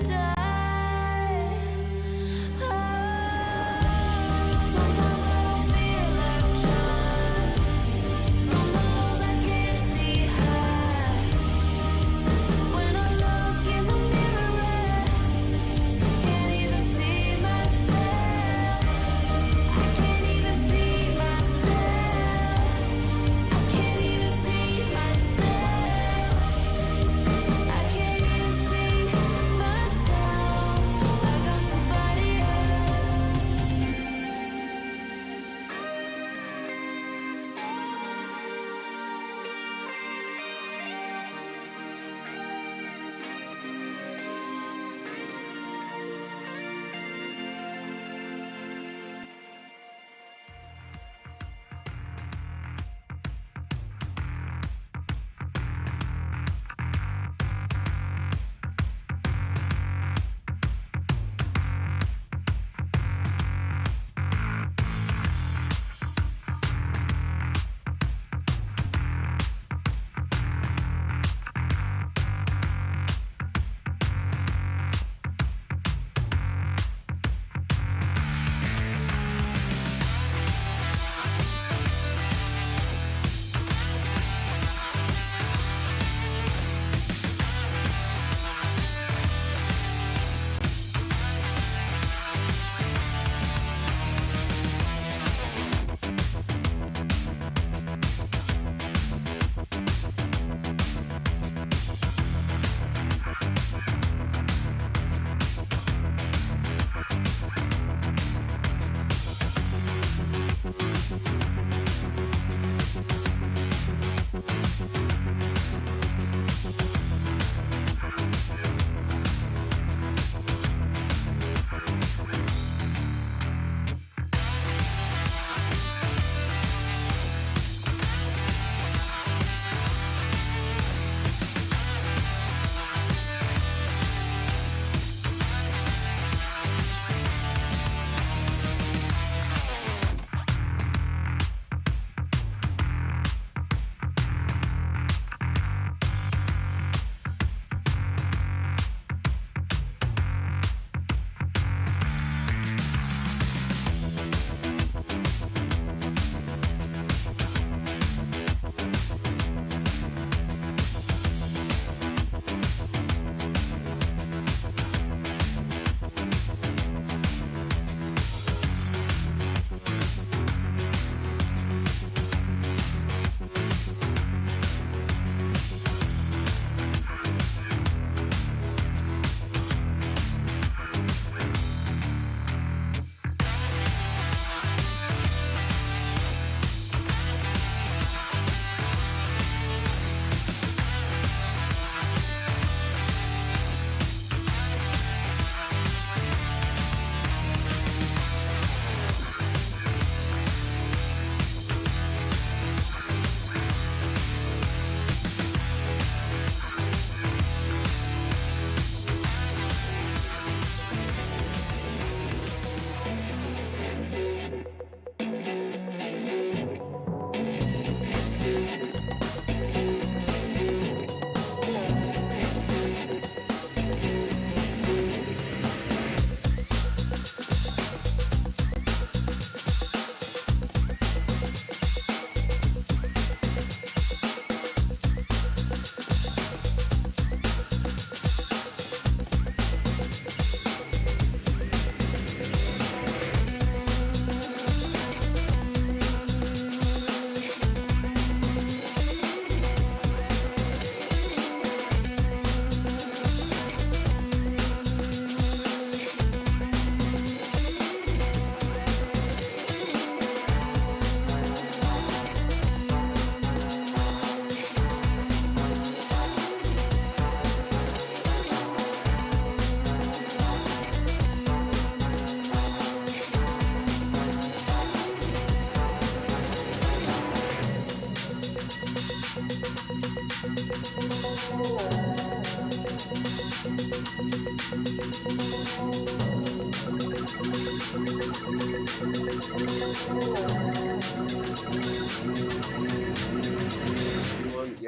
myself.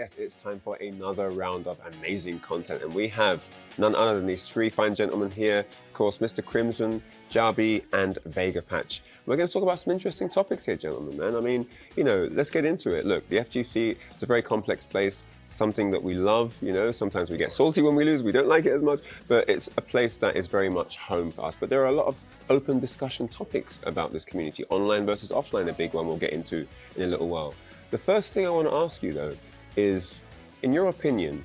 yes, it's time for another round of amazing content. And we have none other than these three fine gentlemen here. Of course, Mr. Crimson, Jabi, and Vega Patch. We're going to talk about some interesting topics here, gentlemen, man. I mean, you know, let's get into it. Look, the FGC, it's a very complex place, something that we love, you know. Sometimes we get salty when we lose, we don't like it as much, but it's a place that is very much home for us. But there are a lot of open discussion topics about this community, online versus offline, a big one we'll get into in a little while. The first thing I want to ask you, though, is, in your opinion,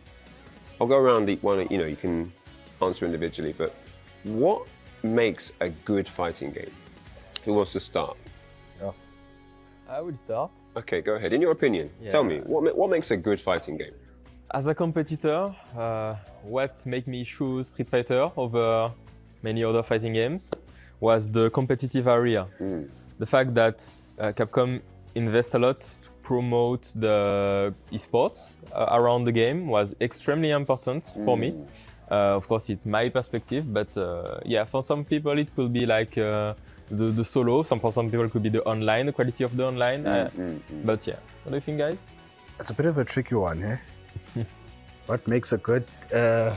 I'll go around the one, you know, you can answer individually, but what makes a good fighting game? Who wants to start? Yeah. I will start. Okay, go ahead. In your opinion, tell me, what makes a good fighting game? As a competitor, what made me choose Street Fighter over many other fighting games was the competitive area. The fact that Capcom invest a lot to promote the esports around the game was extremely important for me. Of course, it's my perspective, but yeah, for some people it will be like the solo. For some people it could be the online, the quality of the online. But yeah, what do you think, guys? It's a bit of a tricky one, eh? What makes a good? The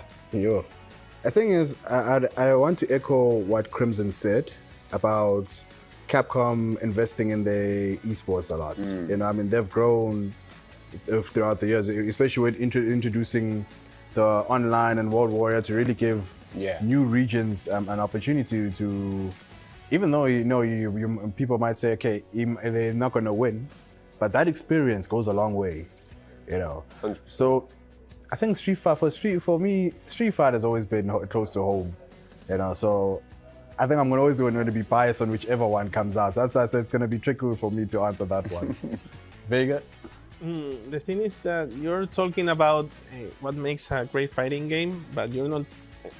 thing is, I want to echo what Crimson said about Capcom investing in the esports a lot. You know, I mean, they've grown throughout the years, especially with introducing the online and World Warrior to really give new regions an opportunity to, even though you know people might say, okay, they're not going to win, but that experience goes a long way, you know. So I think Street Fighter has always been close to home, you know. So I think I'm always going to be biased on whichever one comes out. So that's why I said it's going to be tricky for me to answer that one. Vega? The thing is that you're talking about what makes a great fighting game, but you're not.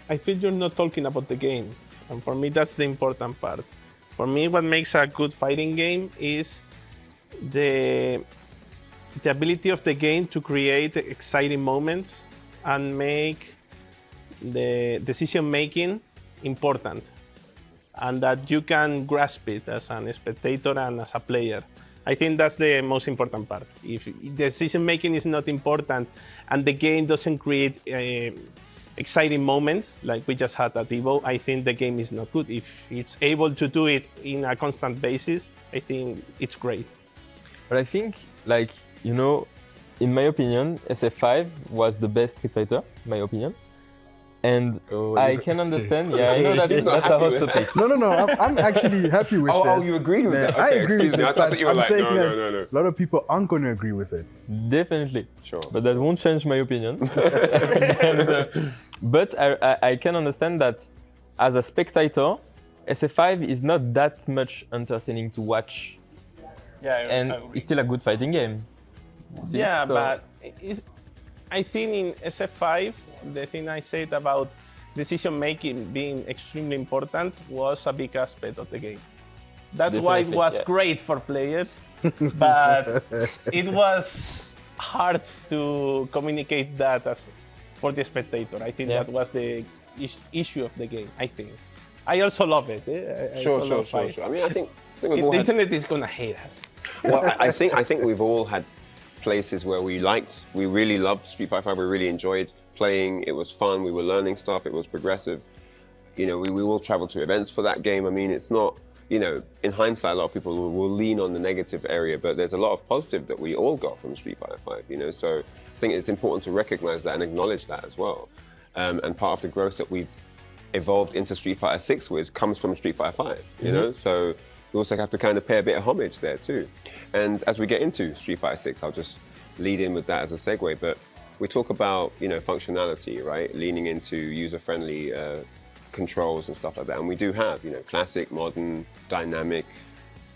I feel you're not talking about the game, and for me that's the important part. For me, what makes a good fighting game is the ability of the game to create exciting moments and make the decision making important, and that you can grasp it as a spectator and as a player. I think that's the most important part. If decision making is not important and the game doesn't create exciting moments like we just had at Evo, I think the game is not good. If it's able to do it in a constant basis, I think it's great. But I think, like, you know, in my opinion, SF5 was the best Street Fighter, in my opinion. And I can understand, I know that's a hot topic. No, I'm actually happy with that. Oh, you agreed with that? Okay, I agree with it, I thought that you were like, no. A lot of people aren't going to agree with it. Definitely. Sure. But that won't change my opinion. But I can understand that as a spectator, SF5 is not that much entertaining to watch. Yeah, and it's still a good fighting game. See? Yeah, so, but I think in SF5, the thing I said about decision making being extremely important was a big aspect of the game. That's why it was great for players, but it was hard to communicate that for the spectator. I think that was the issue of the game, I think. I also love it. Sure. I mean, I think we've all the internet is gonna hate us. Well, I think we've all had places where we really loved Street Fighter 5, we really enjoyed playing, it was fun, we were learning stuff, it was progressive. You know, we will travel to events for that game. I mean, it's not, you know, in hindsight, a lot of people will lean on the negative area, but there's a lot of positive that we all got from Street Fighter 5, you know, so I think it's important to recognize that and acknowledge that as well. And part of the growth that we've evolved into Street Fighter 6 with comes from Street Fighter 5, you know, so we also have to kind of pay a bit of homage there too. And as we get into Street Fighter 6, I'll just lead in with that as a segue, but we talk about, you know, functionality, right? Leaning into user-friendly controls and stuff like that. And we do have, you know, classic, modern, dynamic.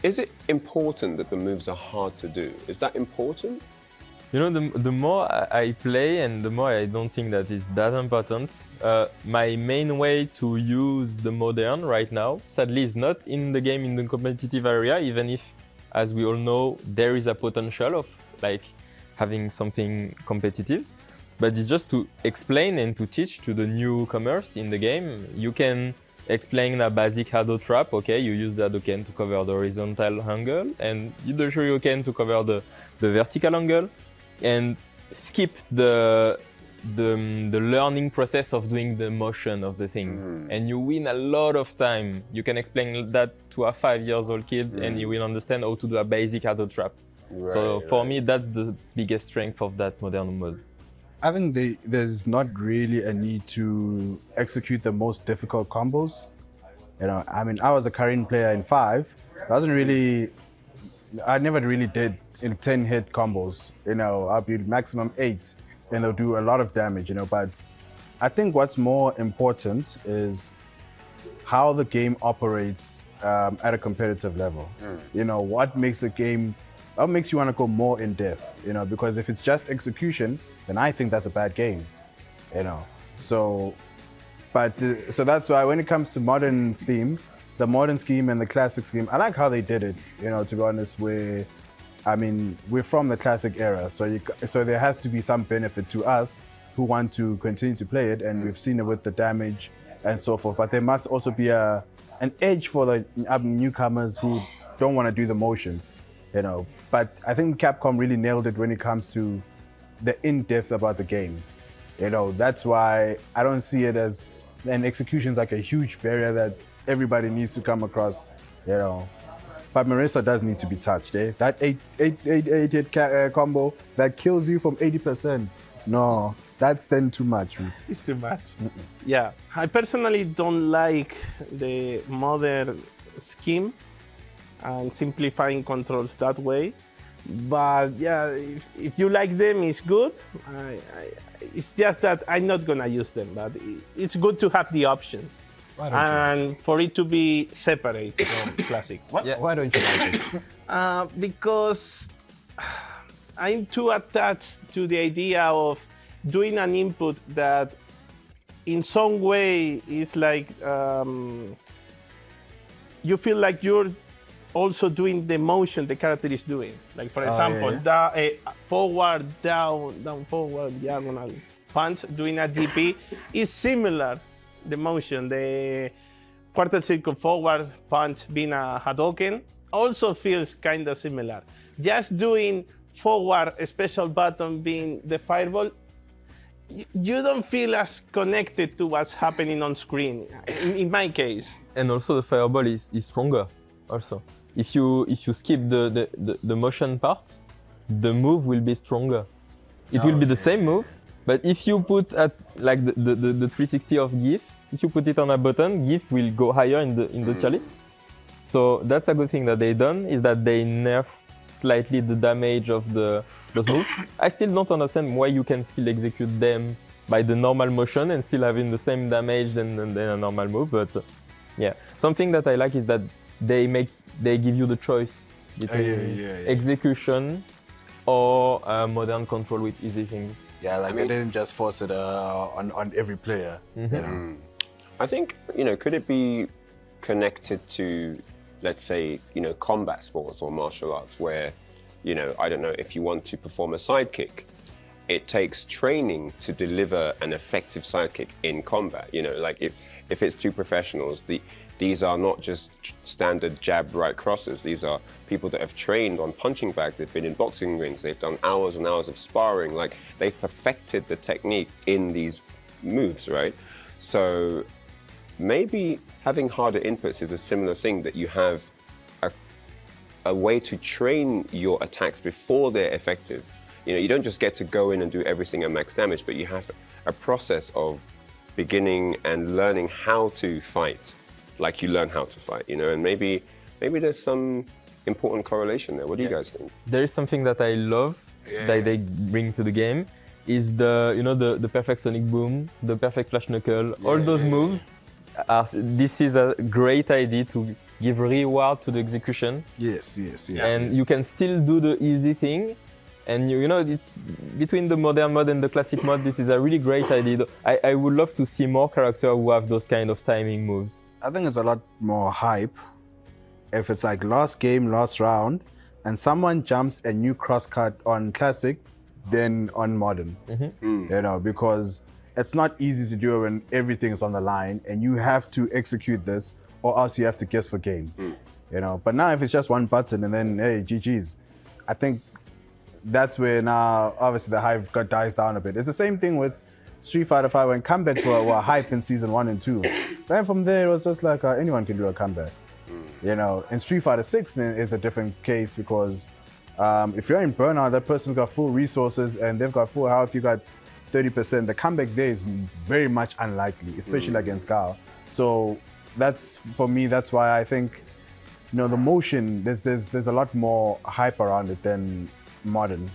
Is it important that the moves are hard to do? Is that important? You know, the more I play and the more I don't think that is that important. My main way to use the modern right now, sadly, is not in the game in the competitive area, even if, as we all know, there is a potential of like having something competitive. But it's just to explain and to teach to the newcomers in the game. You can explain a basic Hado trap, okay, you use the Hadoken to cover the horizontal angle, and you do the Shoryuken to cover the vertical angle. And skip the learning process of doing the motion of the thing, and you win a lot of time. You can explain that to a 5-year-old kid, and he will understand how to do a basic auto trap. Right, So for me, that's the biggest strength of that modern mode. I think there's not really a need to execute the most difficult combos. You know, I mean, I was a Karin player in 5. I never really did in 10-hit combos. You know, I'll be maximum 8, and they'll do a lot of damage, you know. But I think what's more important is how the game operates at a competitive level. You know, what makes the game, what makes you want to go more in depth, you know, because if it's just execution, then I think that's a bad game, you know. So that's why when it comes to modern scheme, the modern scheme and the classic scheme, I like how they did it, you know, to be honest. We're from the classic era, so there has to be some benefit to us who want to continue to play it, and we've seen it with the damage and so forth. But there must also be an edge for the newcomers who don't want to do the motions, you know. But I think Capcom really nailed it when it comes to the in-depth about the game. You know, that's why I don't see it as, and execution's like a huge barrier that everybody needs to come across, you know. But Marisa does need to be touched, eh? That 8-hit combo that kills you from 80%. No, that's then too much. It's too much. Yeah, I personally don't like the modern scheme and simplifying controls that way. But yeah, if you like them, it's good. It's just that I'm not gonna use them, but it's good to have the option. And for it to be separate from classic. Why don't you like it? Because I'm too attached to the idea of doing an input that in some way is like, you feel like you're also doing the motion the character is doing. Like for example, forward, down, forward, diagonal punch, doing a GP is similar. The motion, the quarter circle forward punch being a Hadouken also feels kind of similar. Just doing forward a special button being the fireball, you don't feel as connected to what's happening on screen, in my case. And also the fireball is stronger also. If you skip the motion part, the move will be stronger. It will be the same move, but if you put at like the 360 of GIF, if you put it on a button, GIF will go higher in the tier list. So that's a good thing that they done, is that they nerfed slightly the damage of those moves. I still don't understand why you can still execute them by the normal motion and still having the same damage than a normal move. But yeah, something that I like is that they give you the choice between execution or modern control with easy things. Yeah, like they didn't just force it on every player. You know? I think, you know, could it be connected to, let's say, you know, combat sports or martial arts where, you know, I don't know, if you want to perform a sidekick, it takes training to deliver an effective sidekick in combat. You know, like if it's two professionals, these are not just standard jab right crosses. These are people that have trained on punching bags. They've been in boxing rings. They've done hours and hours of sparring. Like, they've perfected the technique in these moves, right? So maybe having harder inputs is a similar thing, that you have a way to train your attacks before they're effective. You know, you don't just get to go in and do everything at max damage, but you have a process of beginning and learning how to fight, like you learn how to fight, you know, and maybe there's some important correlation there. What do you guys think? There is something that I love that they bring to the game, is the perfect Sonic Boom, the perfect Flash Knuckle, all those moves. This is a great idea to give reward to the execution. Yes. And you can still do the easy thing. And you know, it's between the modern mod and the classic mod, this is a really great idea. I would love to see more characters who have those kind of timing moves. I think it's a lot more hype if it's like last game, last round, and someone jumps a new crosscut on classic than on modern. You know, because it's not easy to do when everything is on the line and you have to execute this, or else you have to guess for game. You know, but now if it's just one button and then, hey, GG's, I think that's where now obviously the hype dies down a bit. It's the same thing with Street Fighter 5 when comebacks were hype in season 1 and 2. Then from there it was just like anyone can do a comeback. You know, in Street Fighter 6 is a different case because if you're in burnout, that person's got full resources and they've got full health, you got 30%. The comeback there is very much unlikely, especially against Gal. So that's, for me, that's why I think, you know, the motion, there's a lot more hype around it than modern.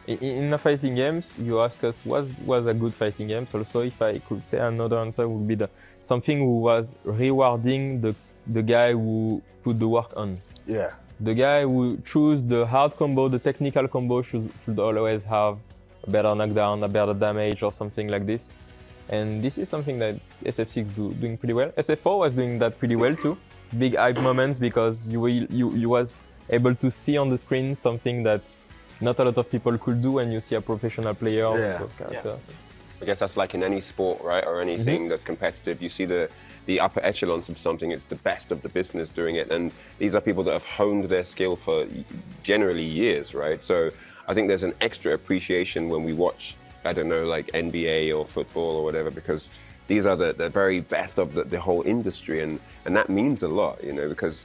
In the fighting games, you ask us what was a good fighting game. Also, if I could say another answer would be something who was rewarding the guy who put the work on. Yeah. The guy who chose the hard combo, the technical combo should always have a better knockdown, a better damage or something like this. And this is something that SF6 doing pretty well. SF4 was doing that pretty well too. Big hype moments because you was able to see on the screen something that not a lot of people could do when you see a professional player with those characters. Yeah. I guess that's like in any sport, right? Or anything that's competitive. You see the upper echelons of something, it's the best of the business doing it. And these are people that have honed their skill for generally years, right? So I think there's an extra appreciation when we watch, I don't know, like NBA or football or whatever, because these are the very best of the whole industry. And that means a lot, you know, because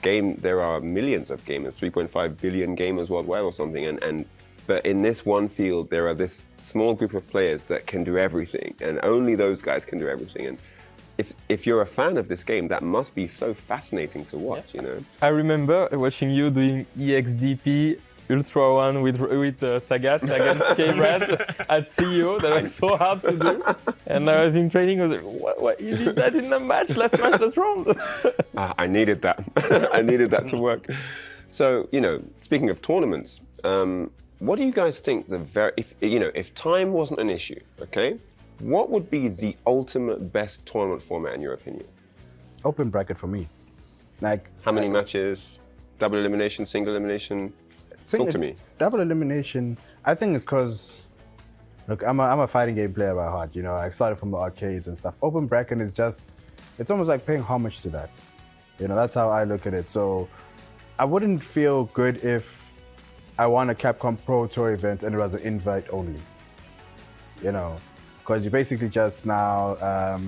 there are millions of gamers, 3.5 billion gamers worldwide or something. But in this one field, there are this small group of players that can do everything, and only those guys can do everything. And if you're a fan of this game, that must be so fascinating to watch, you know? I remember watching you doing EXDP Ultra One with Sagat against K-Brad at CEO. That was so hard to do. And I was in training, I was like, what? You did that in the match, last round? I needed that. I needed that to work. So, you know, speaking of tournaments, what do you guys think if time wasn't an issue, okay? What would be the ultimate best tournament format in your opinion? Open bracket for me. Like how many matches? Double elimination, single elimination? Talk to me. Double elimination, I think it's because, look, I'm a fighting game player by heart, you know, I started from the arcades and stuff. Open bracket is just, it's almost like paying homage to that. You know, that's how I look at it. So I wouldn't feel good if I won a Capcom Pro Tour event and it was an invite only, you know, because you basically just now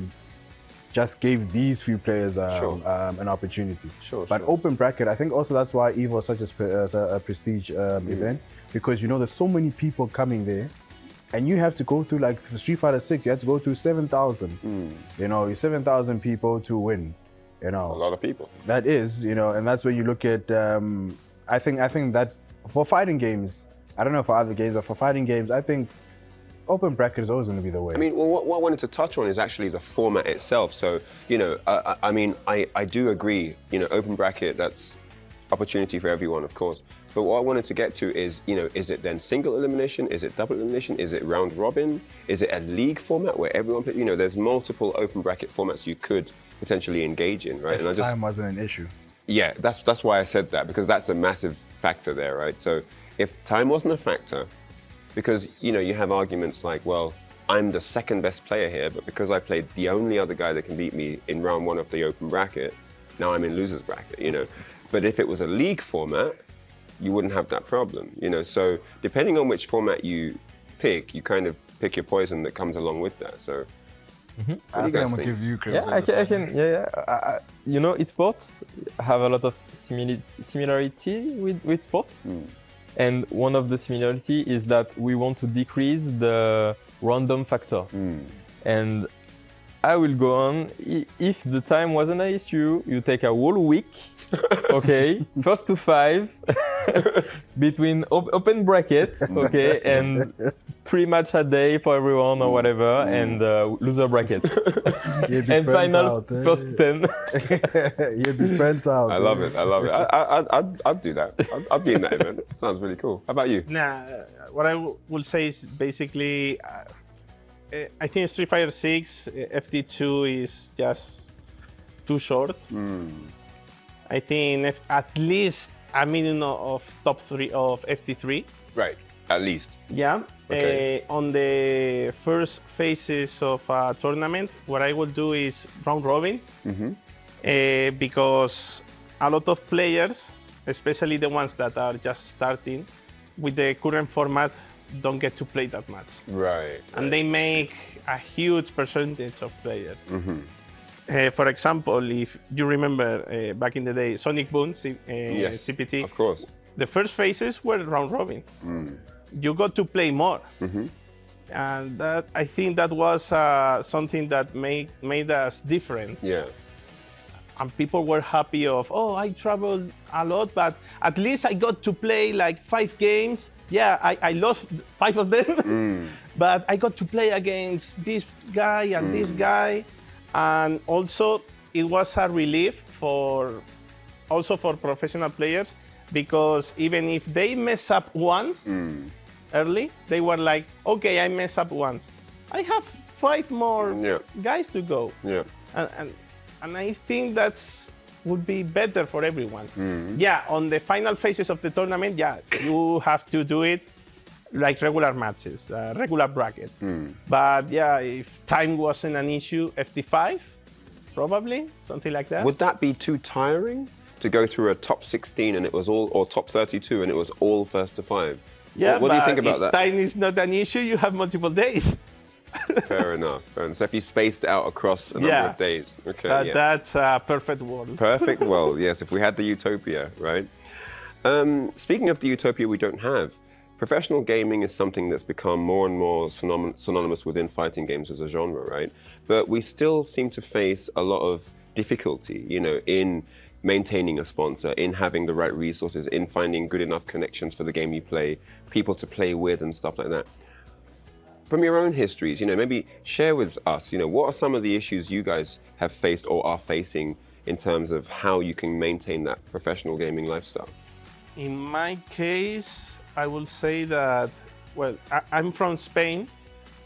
just gave these few players an opportunity. But open bracket, I think also that's why EVO is such a prestige event, because you know there's so many people coming there, and you have to go through, like for Street Fighter 6, you have to go through 7,000. You know, 7,000 people to win. You know, a lot of people. That is, you know, and that's where you look at. I think that for fighting games, I don't know for other games, but for fighting games, I think open bracket is always going to be the way. I mean, well, what I wanted to touch on is actually the format itself. So, you know, I mean, I do agree, you know, open bracket, that's opportunity for everyone, of course. But what I wanted to get to is, you know, is it then single elimination? Is it double elimination? Is it round robin? Is it a league format where everyone, you know, there's multiple open bracket formats you could potentially engage in, right? If time wasn't an issue. Yeah, that's why I said that, because that's a massive factor there, right? So if time wasn't a factor, because, you know, you have arguments like, well, I'm the second best player here, but because I played the only other guy that can beat me in round one of the open bracket, now I'm in loser's bracket, you know. But if it was a league format, you wouldn't have that problem, you know. So depending on which format you pick, you kind of pick your poison that comes along with that. So I think I'm gonna give you credit. Yeah, I can. You know, esports have a lot of similarity with sports. And one of the similarity is that we want to decrease the random factor. And I will go on. If the time wasn't an issue, you take a whole week, okay, first to 5, between open brackets, okay, and 3 match a day for everyone or whatever, and loser bracket. And final, first 10. You'd be burnt out. I love it. I'd do that. I'd be in that event. Sounds really cool. How about you? Nah, what I will say is basically, I think Street Fighter 6 FD2 is just too short. I think at least a minimum of top 3 of FD3. Right, at least. Yeah. Okay. On the first phases of a tournament, what I will do is round robin, because a lot of players, especially the ones that are just starting, with the current format, don't get to play that much. Right. And they make a huge percentage of players. For example, if you remember back in the day, Sonic Boom, Yes, CPT, of course. the first phases were round robin. You got to play more. And that, I think that was something that made us different. Yeah. And people were happy of, oh, I traveled a lot, but at least I got to play like 5 games. Yeah, I lost 5 of them, but I got to play against this guy and this guy. And also, it was a relief for professional players, because even if they mess up once early, they were like, okay, I mess up once. I have 5 more guys to go. Yeah. And I think that's would be better for everyone. Yeah, on the final phases of the tournament, yeah, you have to do it like regular matches, regular bracket. But yeah, if time wasn't an issue, FT5, probably, something like that. Would that be too tiring to go through a top 16 and it was all, or top 32 and it was all first to 5? Yeah, what do you think about if that? Time is not an issue, you have multiple days. Fair enough. And so if you spaced out across a number of days, okay. That's a perfect world. Perfect world, yes. If we had the utopia, right? Speaking of the utopia we don't have, professional gaming is something that's become more and more synonymous within fighting games as a genre, right? But we still seem to face a lot of difficulty, you know, in maintaining a sponsor, in having the right resources, in finding good enough connections for the game you play, people to play with and stuff like that. From your own histories, you know, maybe share with us, you know, what are some of the issues you guys have faced or are facing in terms of how you can maintain that professional gaming lifestyle? In my case, I will say that, well, I'm from Spain,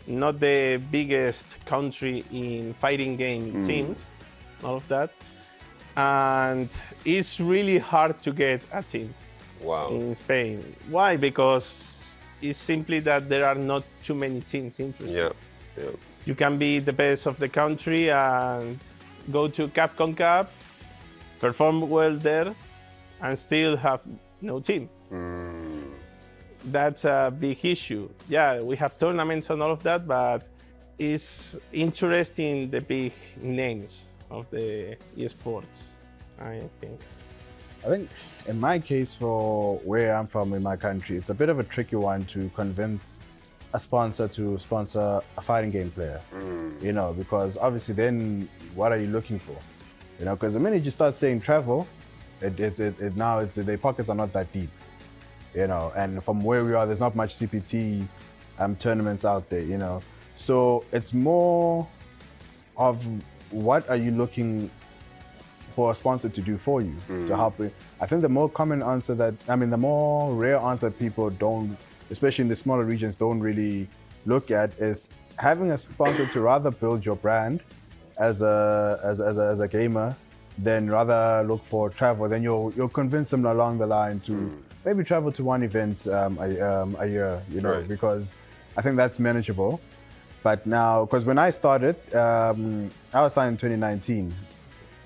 not the biggest country in fighting game teams, all of that. And it's really hard to get a team in Spain. Why? Because it's simply that there are not too many teams interested. Yeah. You can be the best of the country and go to Capcom Cup, perform well there, and still have no team. That's a big issue. Yeah, we have tournaments and all of that, but it's interesting the big names of the esports, I think. I think in my case, for where I'm from in my country, it's a bit of a tricky one to convince a sponsor to sponsor a fighting game player, you know, because obviously then what are you looking for? You know, because the minute you start saying travel, now their pockets are not that deep, you know, and from where we are, there's not much CPT tournaments out there, you know. So it's more of what are you looking for a sponsor to do for you to help you. I think the more common answer the more rare answer people don't, especially in the smaller regions, don't really look at is having a sponsor to rather build your brand as a gamer than rather look for travel. Then you'll convince them along the line to maybe travel to one event a year, you know, because I think that's manageable. But now, because when I started, I was signed in 2019.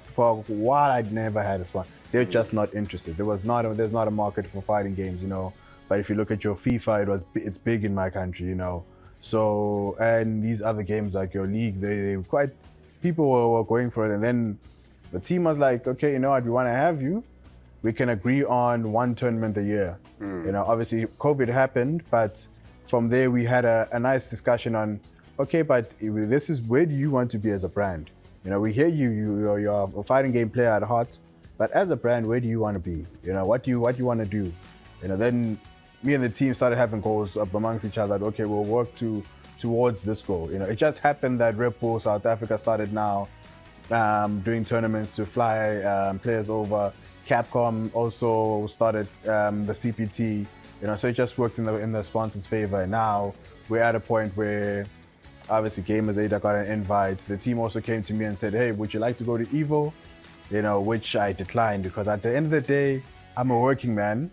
For a while, I'd never had a sponsor. They're just not interested. There's not a market for fighting games, you know. But if you look at your FIFA, it's big in my country, you know. So, and these other games like your league, people were going for it. And then the team was like, okay, you know what, we want to have you. We can agree on one tournament a year. You know, obviously COVID happened, but from there we had a nice discussion on, okay, but this is, where do you want to be as a brand? You know, we hear you're a fighting game player at heart, but as a brand, where do you want to be? You know, what do you want to do? You know, then me and the team started having goals up amongst each other. Okay, we'll work towards this goal. You know, it just happened that Red Bull South Africa started now doing tournaments to fly players over. Capcom also started the CPT. You know, so it just worked in the sponsor's favor. And now we're at a point where obviously Gamers8 got an invite. The team also came to me and said, hey, would you like to go to EVO? You know, which I declined because at the end of the day, I'm a working man.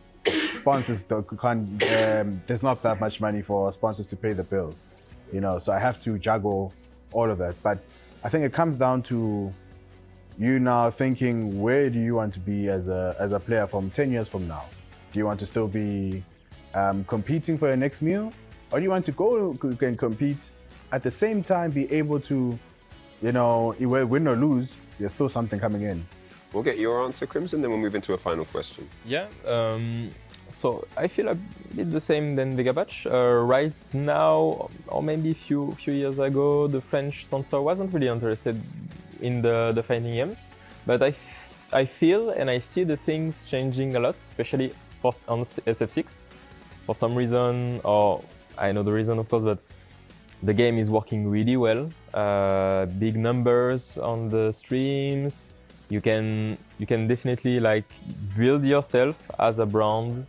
Sponsors can't, there's not that much money for sponsors to pay the bill. You know, so I have to juggle all of that. But I think it comes down to you now thinking, where do you want to be as a player from 10 years from now? Do you want to still be competing for your next meal? Or do you want to go and compete at the same time, be able to, you know, win or lose, there's still something coming in? We'll get your answer, Crimson, then we'll move into a final question. Yeah, so I feel a bit the same than Vegabatch. Right now, or maybe a few years ago, the French sponsor wasn't really interested in the fighting games. But I feel and I see the things changing a lot, especially on SF6. For some reason, or I know the reason of course, but the game is working really well. Big numbers on the streams. You can definitely like build yourself as a brand.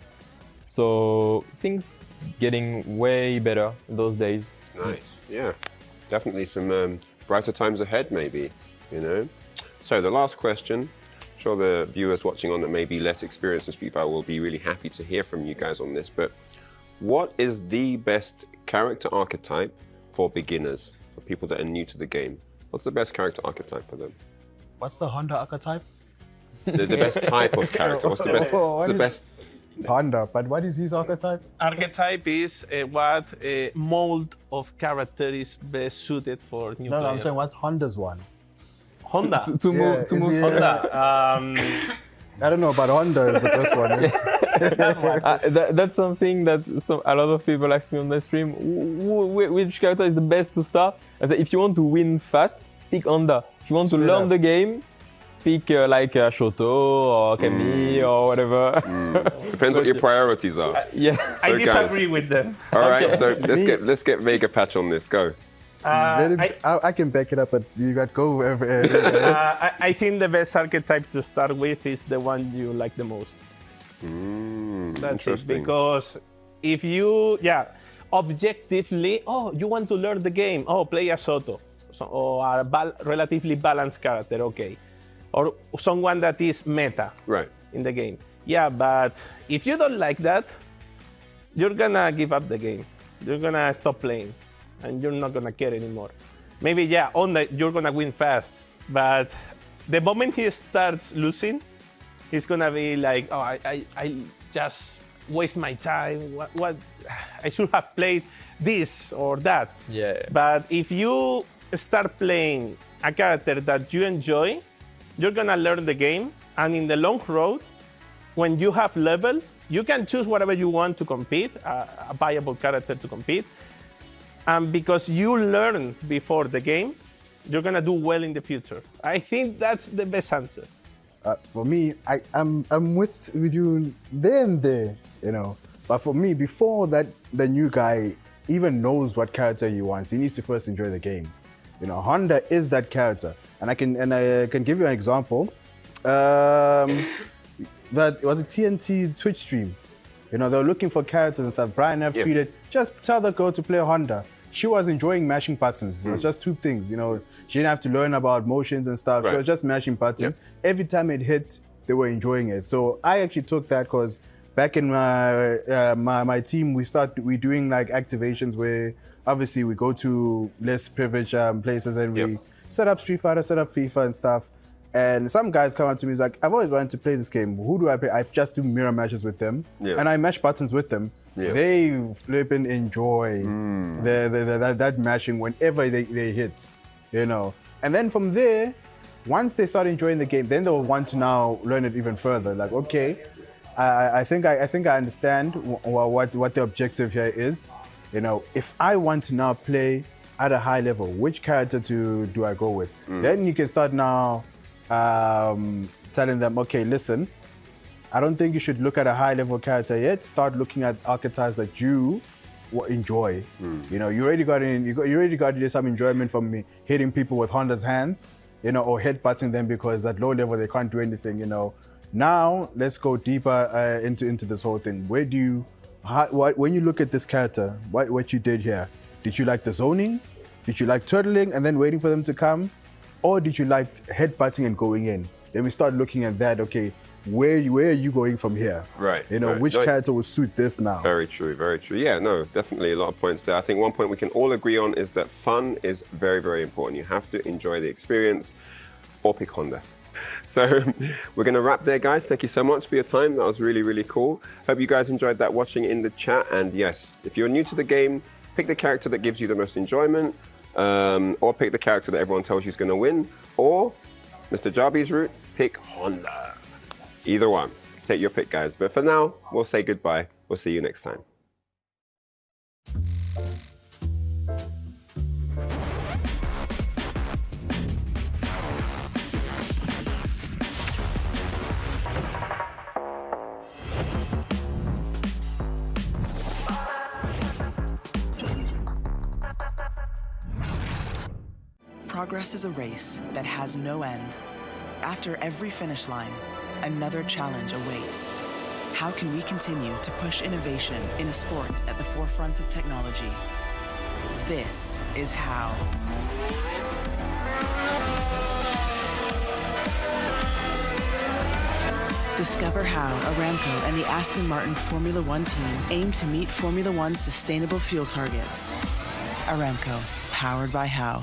So things getting way better those days. Nice, yeah. Definitely some brighter times ahead maybe, you know. So the last question, I'm sure the viewers watching on that may be less experienced in Street Fighter will be really happy to hear from you guys on this, but what is the best character archetype for beginners, for people that are new to the game? What's the best character archetype for them? What's the Honda archetype? The best type of character. What's the best? What's the best? Honda, but what is his archetype? Archetype is what mold of character is best suited for new No, players. I'm saying what's Honda's one? Honda. To Yeah, move is he- Honda. I don't know, but Honda is the first one. That's something that a lot of people ask me on the stream. Which character is the best to start? I say, if you want to win fast, pick Honda. If you want to Straight learn up. the game, pick like Shoto or Kami or whatever. Depends what your priorities are. Yeah. So, I disagree with them. All right, so let's get Vega Patch on this. Go. I can back it up, but you got go. I think the best archetype to start with is the one you like the most. That's it. Interesting. Because if you, objectively, you want to learn the game, play a Soto. Or a relatively balanced character, okay. Or someone that is meta in the game. Yeah, but if you don't like that, you're gonna give up the game. You're gonna stop playing, and you're not gonna care anymore. Maybe, you're gonna win fast, but the moment he starts losing, he's gonna be like, I just waste my time. What? I should have played this or that. Yeah. But if you start playing a character that you enjoy, you're gonna learn the game, and in the long road, when you have level, you can choose whatever you want to compete, a viable character to compete, and because you learn before the game, you're gonna do well in the future. I think that's the best answer. For me, I'm with you there and there, you know. But for me, before that, the new guy even knows what character he wants, he needs to first enjoy the game. You know, Honda is that character, and I can give you an example. That was a TNT Twitch stream. You know, they were looking for characters and stuff. Brian F tweeted, just tell the girl to play Honda. She was enjoying mashing buttons. It was just two things. You know, she didn't have to learn about motions and stuff. She was just mashing buttons. Every time it hit, they were enjoying it. So I actually took that because back in my team, we're doing like activations where obviously we go to less privileged places and we set up Street Fighter, set up FIFA and stuff. And some guys come up to me, he's like, I've always wanted to play this game. Who do I play? I just do mirror matches with them. And I mash buttons with them. They flipping enjoy that mashing whenever they hit, you know. And then from there, once they start enjoying the game, then they'll want to now learn it even further. Like, okay, I think I understand what the objective here is. You know, if I want to now play at a high level, which character do I go with? Then you can start now telling them, okay, listen, I don't think you should look at a high level character yet. Start looking at archetypes that you enjoy. You know, you already got some enjoyment from me hitting people with Honda's hands, you know, or headbutting them because at low level they can't do anything, you know. Now let's go deeper into this whole thing. When you look at this character, what you did here, did you like the zoning? Did you like turtling and then waiting for them to come? Or did you like headbutting and going in? Then we start looking at that, okay, where are you going from here? You know, which character will suit this now? Very true, very true. Yeah, no, definitely a lot of points there. I think one point we can all agree on is that fun is very, very important. You have to enjoy the experience or pick Honda. So we're going to wrap there, guys. Thank you so much for your time. That was really, really cool. Hope you guys enjoyed that watching in the chat. And yes, if you're new to the game, pick the character that gives you the most enjoyment, or pick the character that everyone tells you is going to win, or Mr. Jarby's route, pick Honda. Either one. Take your pick, guys. But for now, we'll say goodbye. We'll see you next time. Progress is a race that has no end. After every finish line, another challenge awaits. How can we continue to push innovation in a sport at the forefront of technology? This is how. Discover how Aramco and the Aston Martin Formula One team aim to meet Formula One's sustainable fuel targets. Aramco, powered by how.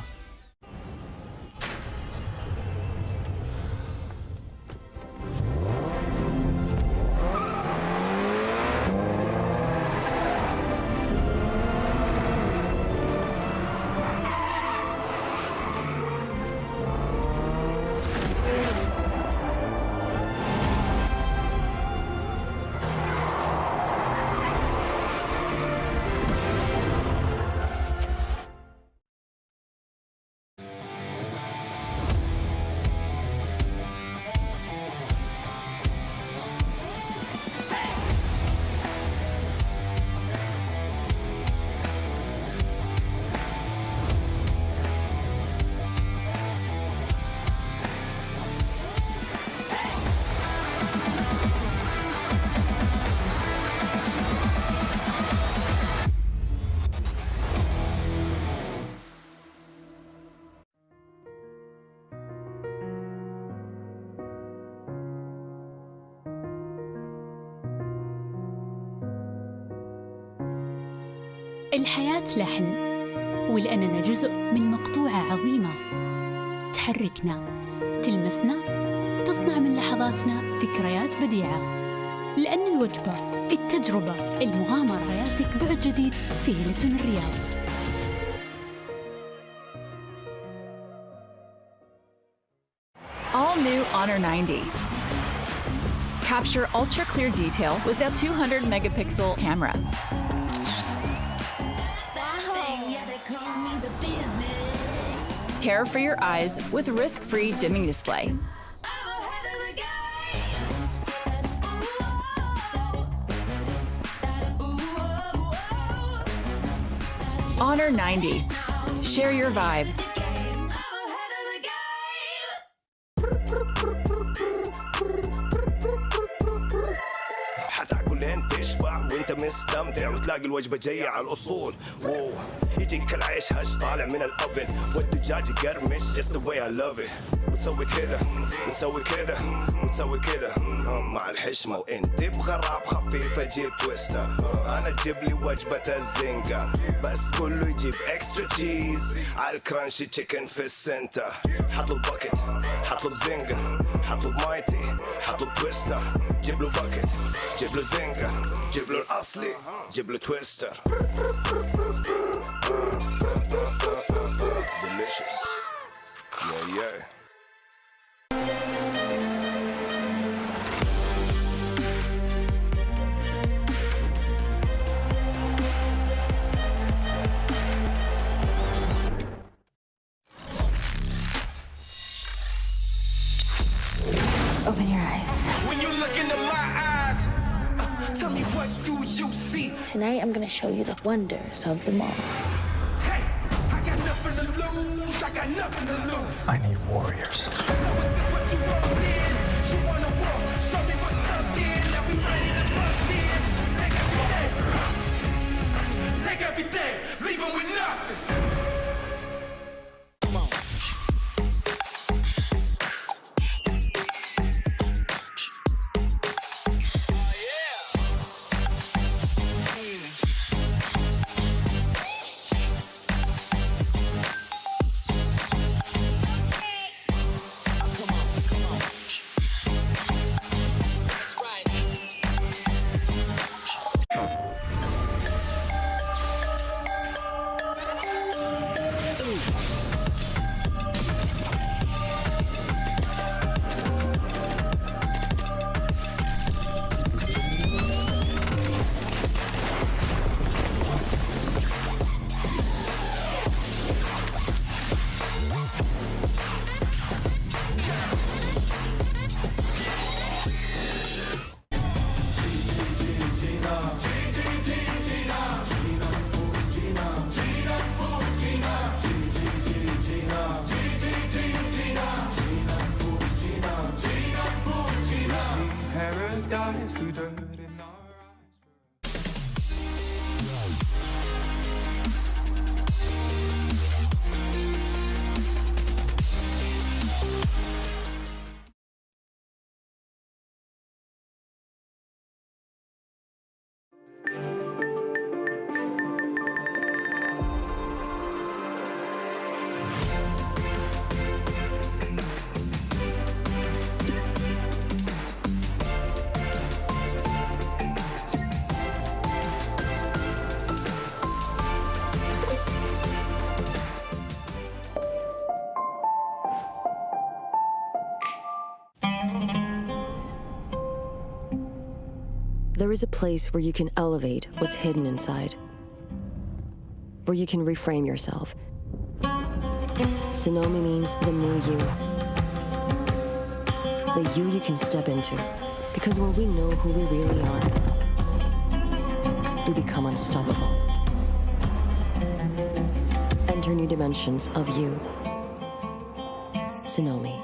الحياة لحن، ولأننا جزء من مقطوعة عظيمة تحركنا، تلمسنا، تصنع من لحظاتنا ذكريات بديعة. لأن الوجبة، التجربة، المغامرة، حياتك بعد جديد في هيلتون الرياض. All new Honor 90. Capture ultra clear detail with a 200 megapixel camera. Care for your eyes with risk-free dimming display. Honor 90. Share your vibe. وانت مستمتع وتلاقي الوجبه جايه على الاصول. واو يجيك العيش هش طالع من الاوفن والدجاج يقرمش just the way I love it. وتسوي كذا وتسوي كذا وتسوي كذا مع الحشمه وانت بغراب خفيفه جيب تويستر. انا اجيب لي وجبه الزنجر بس كله يجيب اكسترا تشيز على الكرانشي تشيكن في السنتر. حطوا الباكت حطوا الزنجر حطوا مايتي حطوا تويستر. جيب له باكت جيب له زنجر جيب له الاصلي جيب له تويستر. delicious yeah. Open your eyes. When you look into my eyes, tell me what do you see? Tonight I'm gonna show you the wonders of the mall. Hey, I got nothing to lose. I got nothing to lose. I need warriors. So is this what you want in? You wanna war? Show me what's up then. Now we ready to bust in. Take everything. Take everything. Leave 'em with nothing. paradise through dirt in our There is a place where you can elevate what's hidden inside, where you can reframe yourself. Sonomi means the new you. The you can step into. Because when we know who we really are, we become unstoppable. Enter new dimensions of you. Sonomi.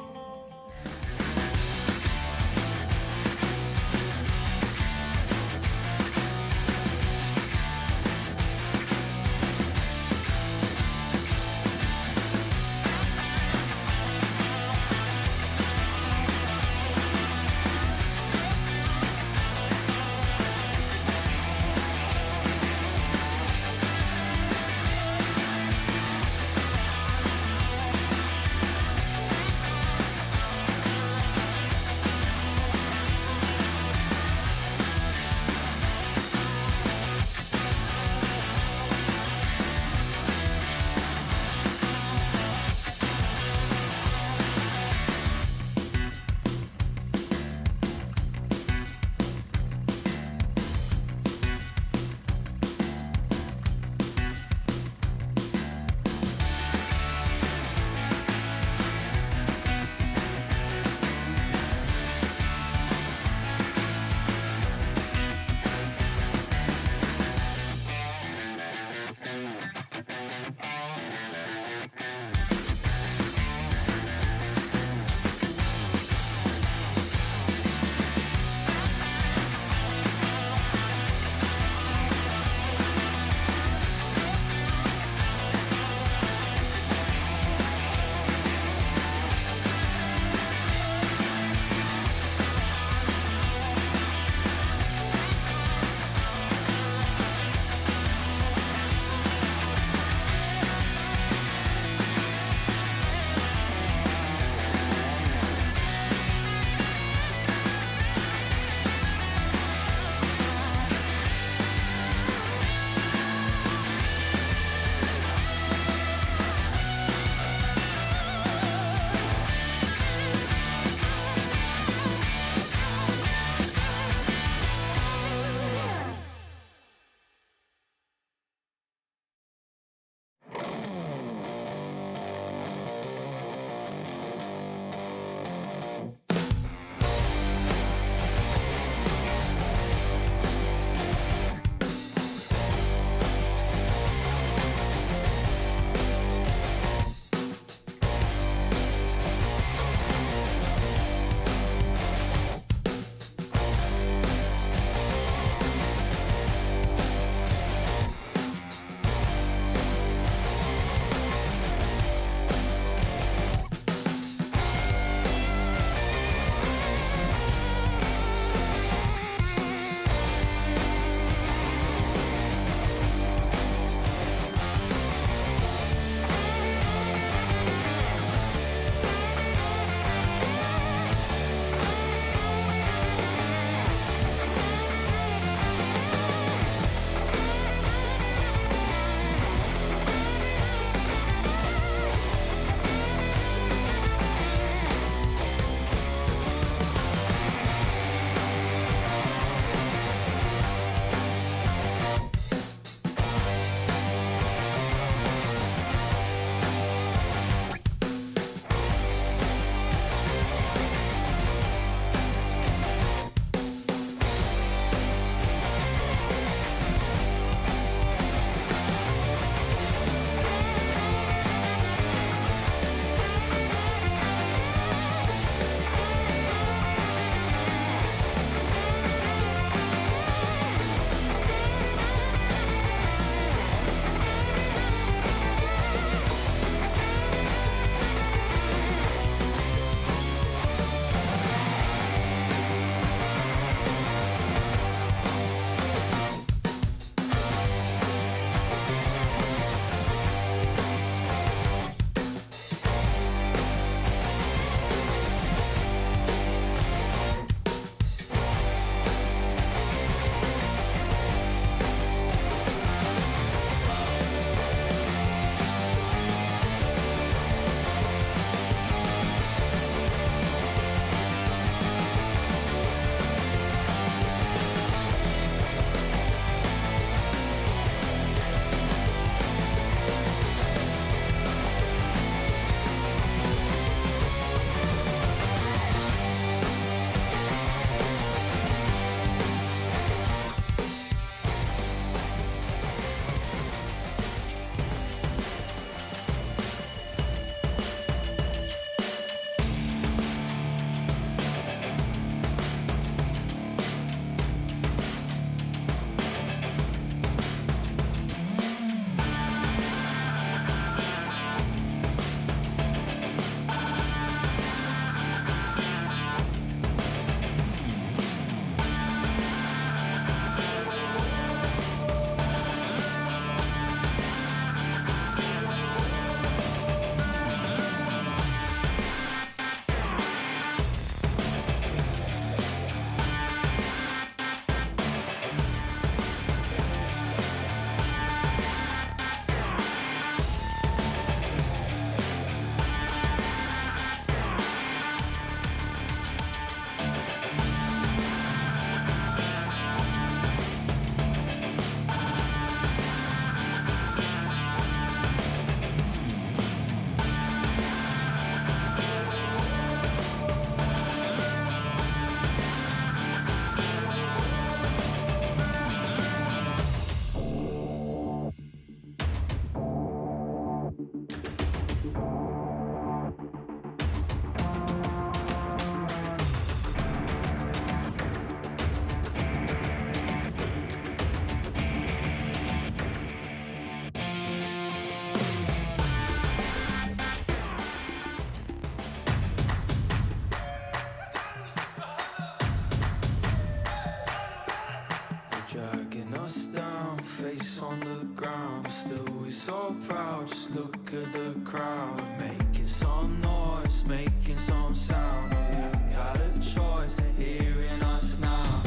Just look at the crowd, making some noise, making some sound. You got a choice, they're hearing us now.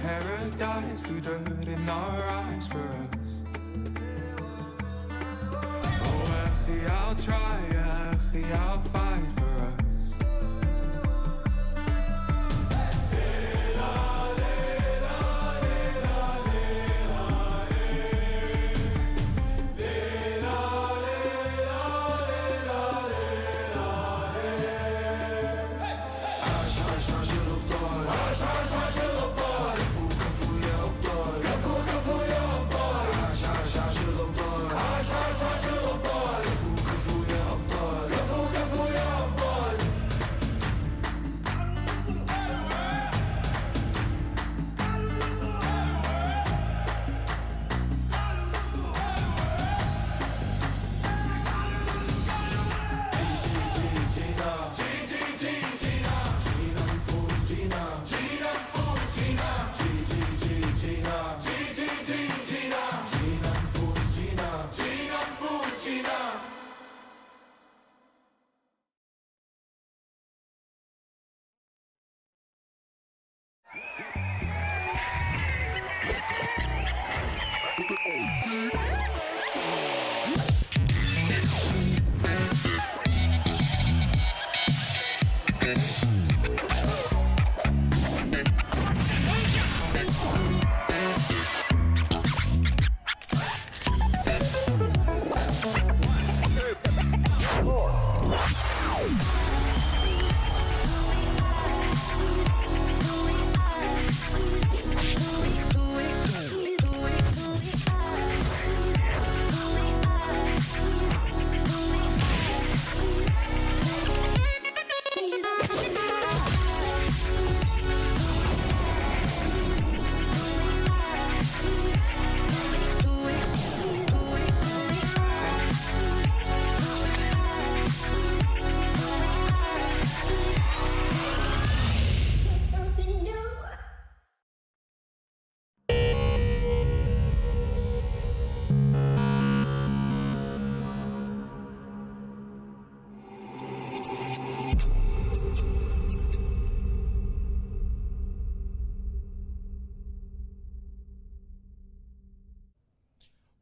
Paradise through dirt in our eyes for us. Oh, Echi, I'll try, Echi, I'll fight for us.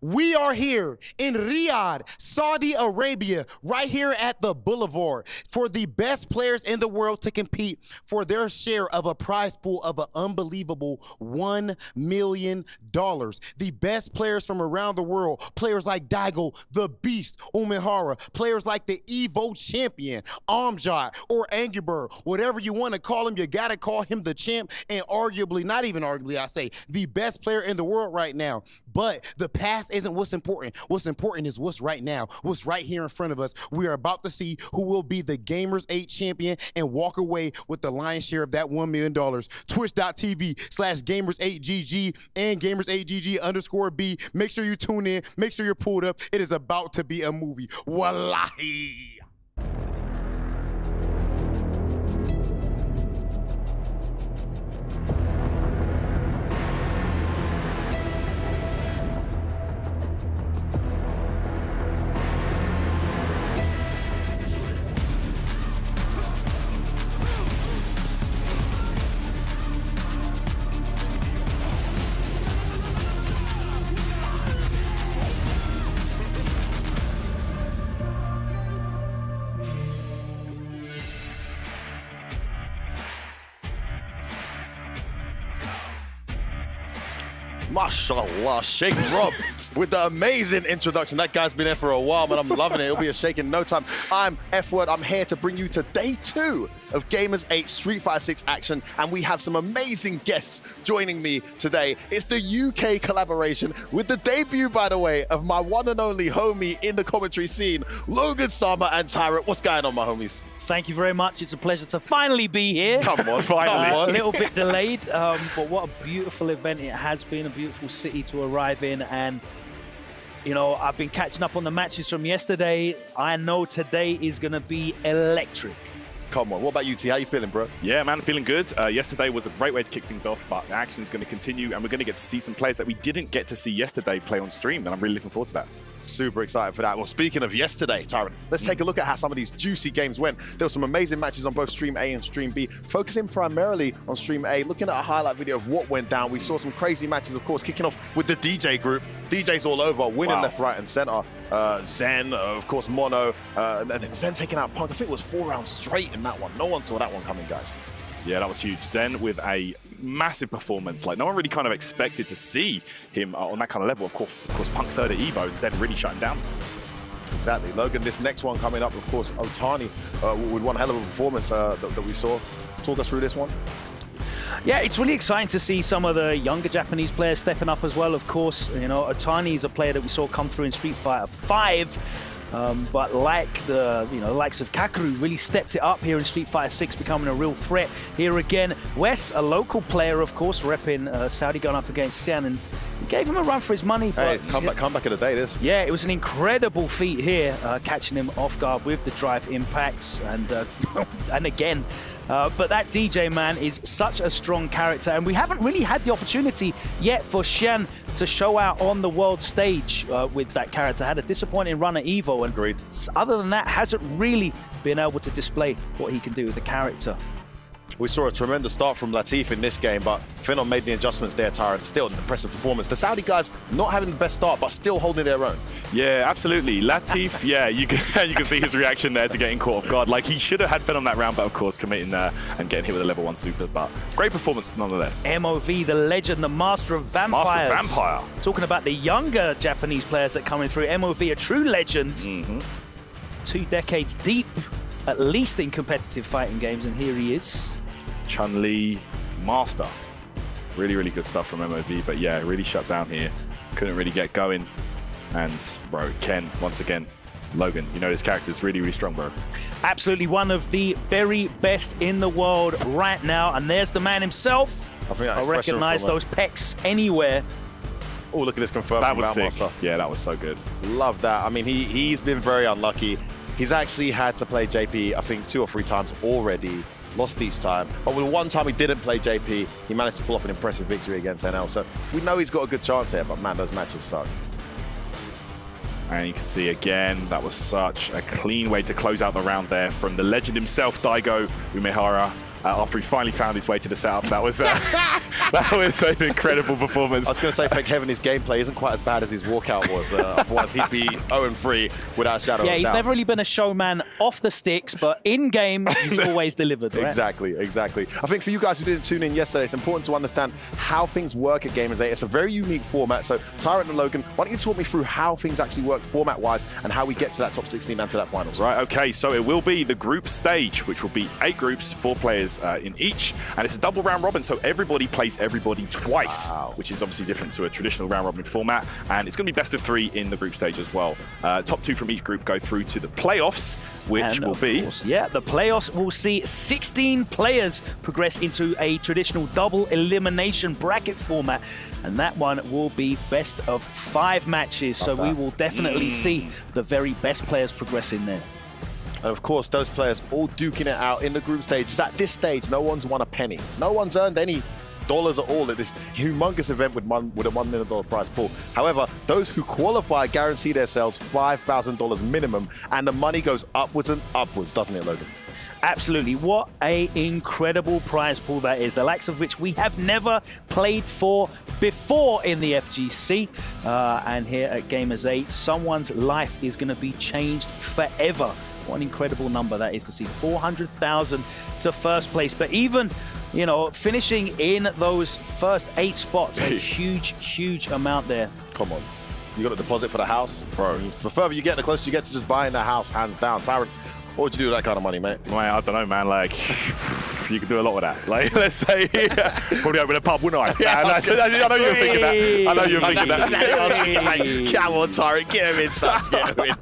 We are here in Riyadh, Saudi Arabia, right here at the Boulevard for the best players in the world to compete for their share of a prize pool of an unbelievable $1 million. The best players from around the world, players like Daigo, the Beast, Umihara, players like the Evo champion, Amjad, or Angry Bird, whatever you want to call him, you got to call him the champ, and arguably, not even arguably, I say, the best player in the world right now. But the past isn't what's important. What's important is what's right now, what's right here in front of us. We are about to see who will be the Gamers8 champion and walk away with the lion's share of that $1 million. Twitch.tv/Gamers8GG and Gamers8GG_B. Make sure you tune in. Make sure you're pulled up. It is about to be a movie. Wallahi. MashaAllah, Sheikh Rob. with the amazing introduction. That guy's been there for a while, but I'm loving it. It'll be a shake in no time. I'm F-Word. I'm here to bring you to day 2 of Gamers8 Street Fighter 6 action, and we have some amazing guests joining me today. It's the UK collaboration with the debut, by the way, of my one and only homie in the commentary scene, Logan, Sama, and Tyrant. What's going on, my homies? Thank you very much. It's a pleasure to finally be here. Come on, finally. A little bit delayed, but what a beautiful event it has been, a beautiful city to arrive in. And, you know, I've been catching up on the matches from yesterday. I know today is going to be electric. Come on. What about you, T? How you feeling, bro? Yeah, man, feeling good. Yesterday was a great way to kick things off, but the action is going to continue, and we're going to get to see some players that we didn't get to see yesterday play on stream, and I'm really looking forward to that. Super excited for that. Well, speaking of yesterday, Tyrant, let's take a look at how some of these juicy games went. There were some amazing matches on both Stream A and Stream B, focusing primarily on Stream A, looking at a highlight video of what went down. We saw some crazy matches, of course, kicking off with the DJ group. DJs all over, winning left, right, and center. Zen, of course, Mono, and then Zen taking out Punk. I think it was 4 rounds straight in that one. No one saw that one coming, guys. Yeah, that was huge. Zen with a massive performance. Like, no one really kind of expected to see him on that kind of level. Of course, Punk third at Evo, and Zen really shut him down. Exactly. Logan, this next one coming up, of course, Otani with one hell of a performance that we saw. Talk us through this one. Yeah, it's really exciting to see some of the younger Japanese players stepping up as well. Of course, you know, Otani is a player that we saw come through in Street Fighter 5. But like the likes of Kakaru, really stepped it up here in Street Fighter 6, becoming a real threat here again. Wes, a local player, of course, repping Saudi, going up against Sian, and gave him a run for his money. Hey, but come back of the day, this. Yeah, it was an incredible feat here, catching him off guard with the drive impacts, and and again. But that DJ, man, is such a strong character, and we haven't really had the opportunity yet for Xian to show out on the world stage with that character. Had a disappointing run at Evo, and agreed. Other than that, hasn't really been able to display what he can do with the character. We saw a tremendous start from Latif in this game, but Phenom made the adjustments there, Tyrant. Still an impressive performance. The Saudi guys not having the best start, but still holding their own. Yeah, absolutely. Latif, yeah, you can see his reaction there to getting caught off guard. Like, he should have had Phenom that round, but of course committing there and getting hit with a level 1 super. But great performance nonetheless. MOV, the legend, the master of vampires. Master of Vampire. Talking about the younger Japanese players that coming through. MOV, a true legend. 2 decades deep, at least in competitive fighting games, and here he is. Chun-Li, master. Really, really good stuff from MOV, but yeah, really shut down here. Couldn't really get going. And, bro, Ken, once again, Logan, you know this character's really, really strong, bro. Absolutely one of the very best in the world right now, and there's the man himself. I recognize those pecs anywhere. Oh, look at this confirmed. That was sick. Yeah, that was so good. Love that. I mean, he's been very unlucky. He's actually had to play JP, I think, 2 or 3 times already. Lost each time. But with one time he didn't play JP, he managed to pull off an impressive victory against NL. So we know he's got a good chance here, but man, those matches suck. And you can see again, that was such a clean way to close out the round there from the legend himself, Daigo Umehara. After he finally found his way to the setup, that was that was an incredible performance. I was going to say, thank heaven his gameplay isn't quite as bad as his walkout was. Otherwise, he'd be 0-3 without a shadow of a doubt. Yeah, he's never really been a showman off the sticks, but in-game, he's always delivered, right? Exactly, exactly. I think for you guys who didn't tune in yesterday, it's important to understand how things work at Gamers8. It's a very unique format. So, Tyrant and Logan, why don't you talk me through how things actually work format-wise and how we get to that top 16 and to that finals? Right, okay, so it will be the group stage, which will be 8 groups, 4 players in each, and it's a double round robin, so everybody plays everybody twice, which is obviously different to a traditional round robin format, and it's going to be best of 3 in the group stage as well. Top 2 from each group go through to the playoffs, which will be... Yeah, the playoffs will see 16 players progress into a traditional double elimination bracket format, and that one will be best of 5 matches, so we will definitely see the very best players progress in there. And of course, those players all duking it out in the group stages. At this stage, no one's won a penny. No one's earned any dollars at all at this humongous event with a $1 million prize pool. However, those who qualify guarantee themselves $5,000 minimum, and the money goes upwards and upwards, doesn't it, Logan? Absolutely. What an incredible prize pool that is, the likes of which we have never played for before in the FGC. And here at Gamers8, someone's life is going to be changed forever. What an incredible number that is to see. 400,000 to first place. But even, you know, finishing in those first 8 spots, a huge, huge amount there. Come on. You got a deposit for the house, bro. The further you get, the closer you get to just buying the house, hands down. Tyrant, what would you do with that kind of money, mate? Mate, I don't know, man. Like, you could do a lot with that. Like, let's say, probably open a pub, wouldn't I? I know you were thinking that. I know you were thinking that. Come on, Tyrant, get him in, son. Get him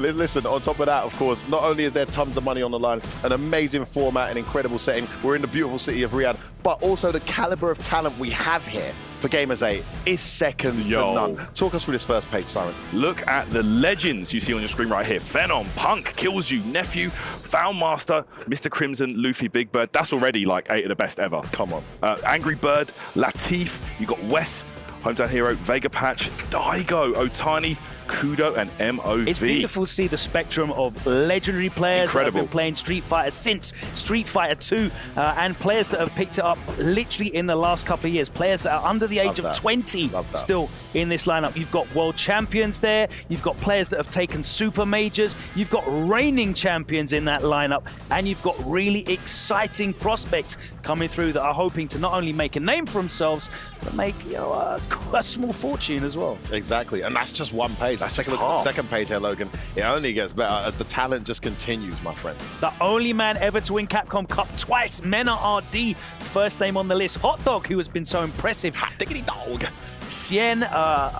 in. Listen, on top of that, of course, not only is there tons of money on the line, an amazing format, an incredible setting. We're in the beautiful city of Riyadh, but also the caliber of talent we have here for Gamers 8 is second to none. Talk us through this first page, Siren. Look at the legends you see on your screen right here. Phenom, Punk, Kills You, Nephew, Foulmaster, Mr. Crimson, Luffy, Big Bird. That's already like 8 of the best ever. Come on. Angry Bird, Latif, you got Wes, Hometown Hero, Vega Patch, Daigo, Otani, Kudo, and MOV. It's beautiful to see the spectrum of legendary players that have been playing Street Fighter since Street Fighter 2, and players that have picked it up literally in the last couple of years. Players that are under the age of 20 still in this lineup. You've got world champions there. You've got players that have taken super majors. You've got reigning champions in that lineup, and you've got really exciting prospects coming through that are hoping to not only make a name for themselves, but make a small fortune as well. Exactly, and that's just one page. Let's take a look at the second page here, Logan. It only gets better as the talent just continues, my friend. The only man ever to win Capcom Cup twice, Mena RD, first name on the list. Hot Dog, who has been so impressive. Hot diggity dog. Cien,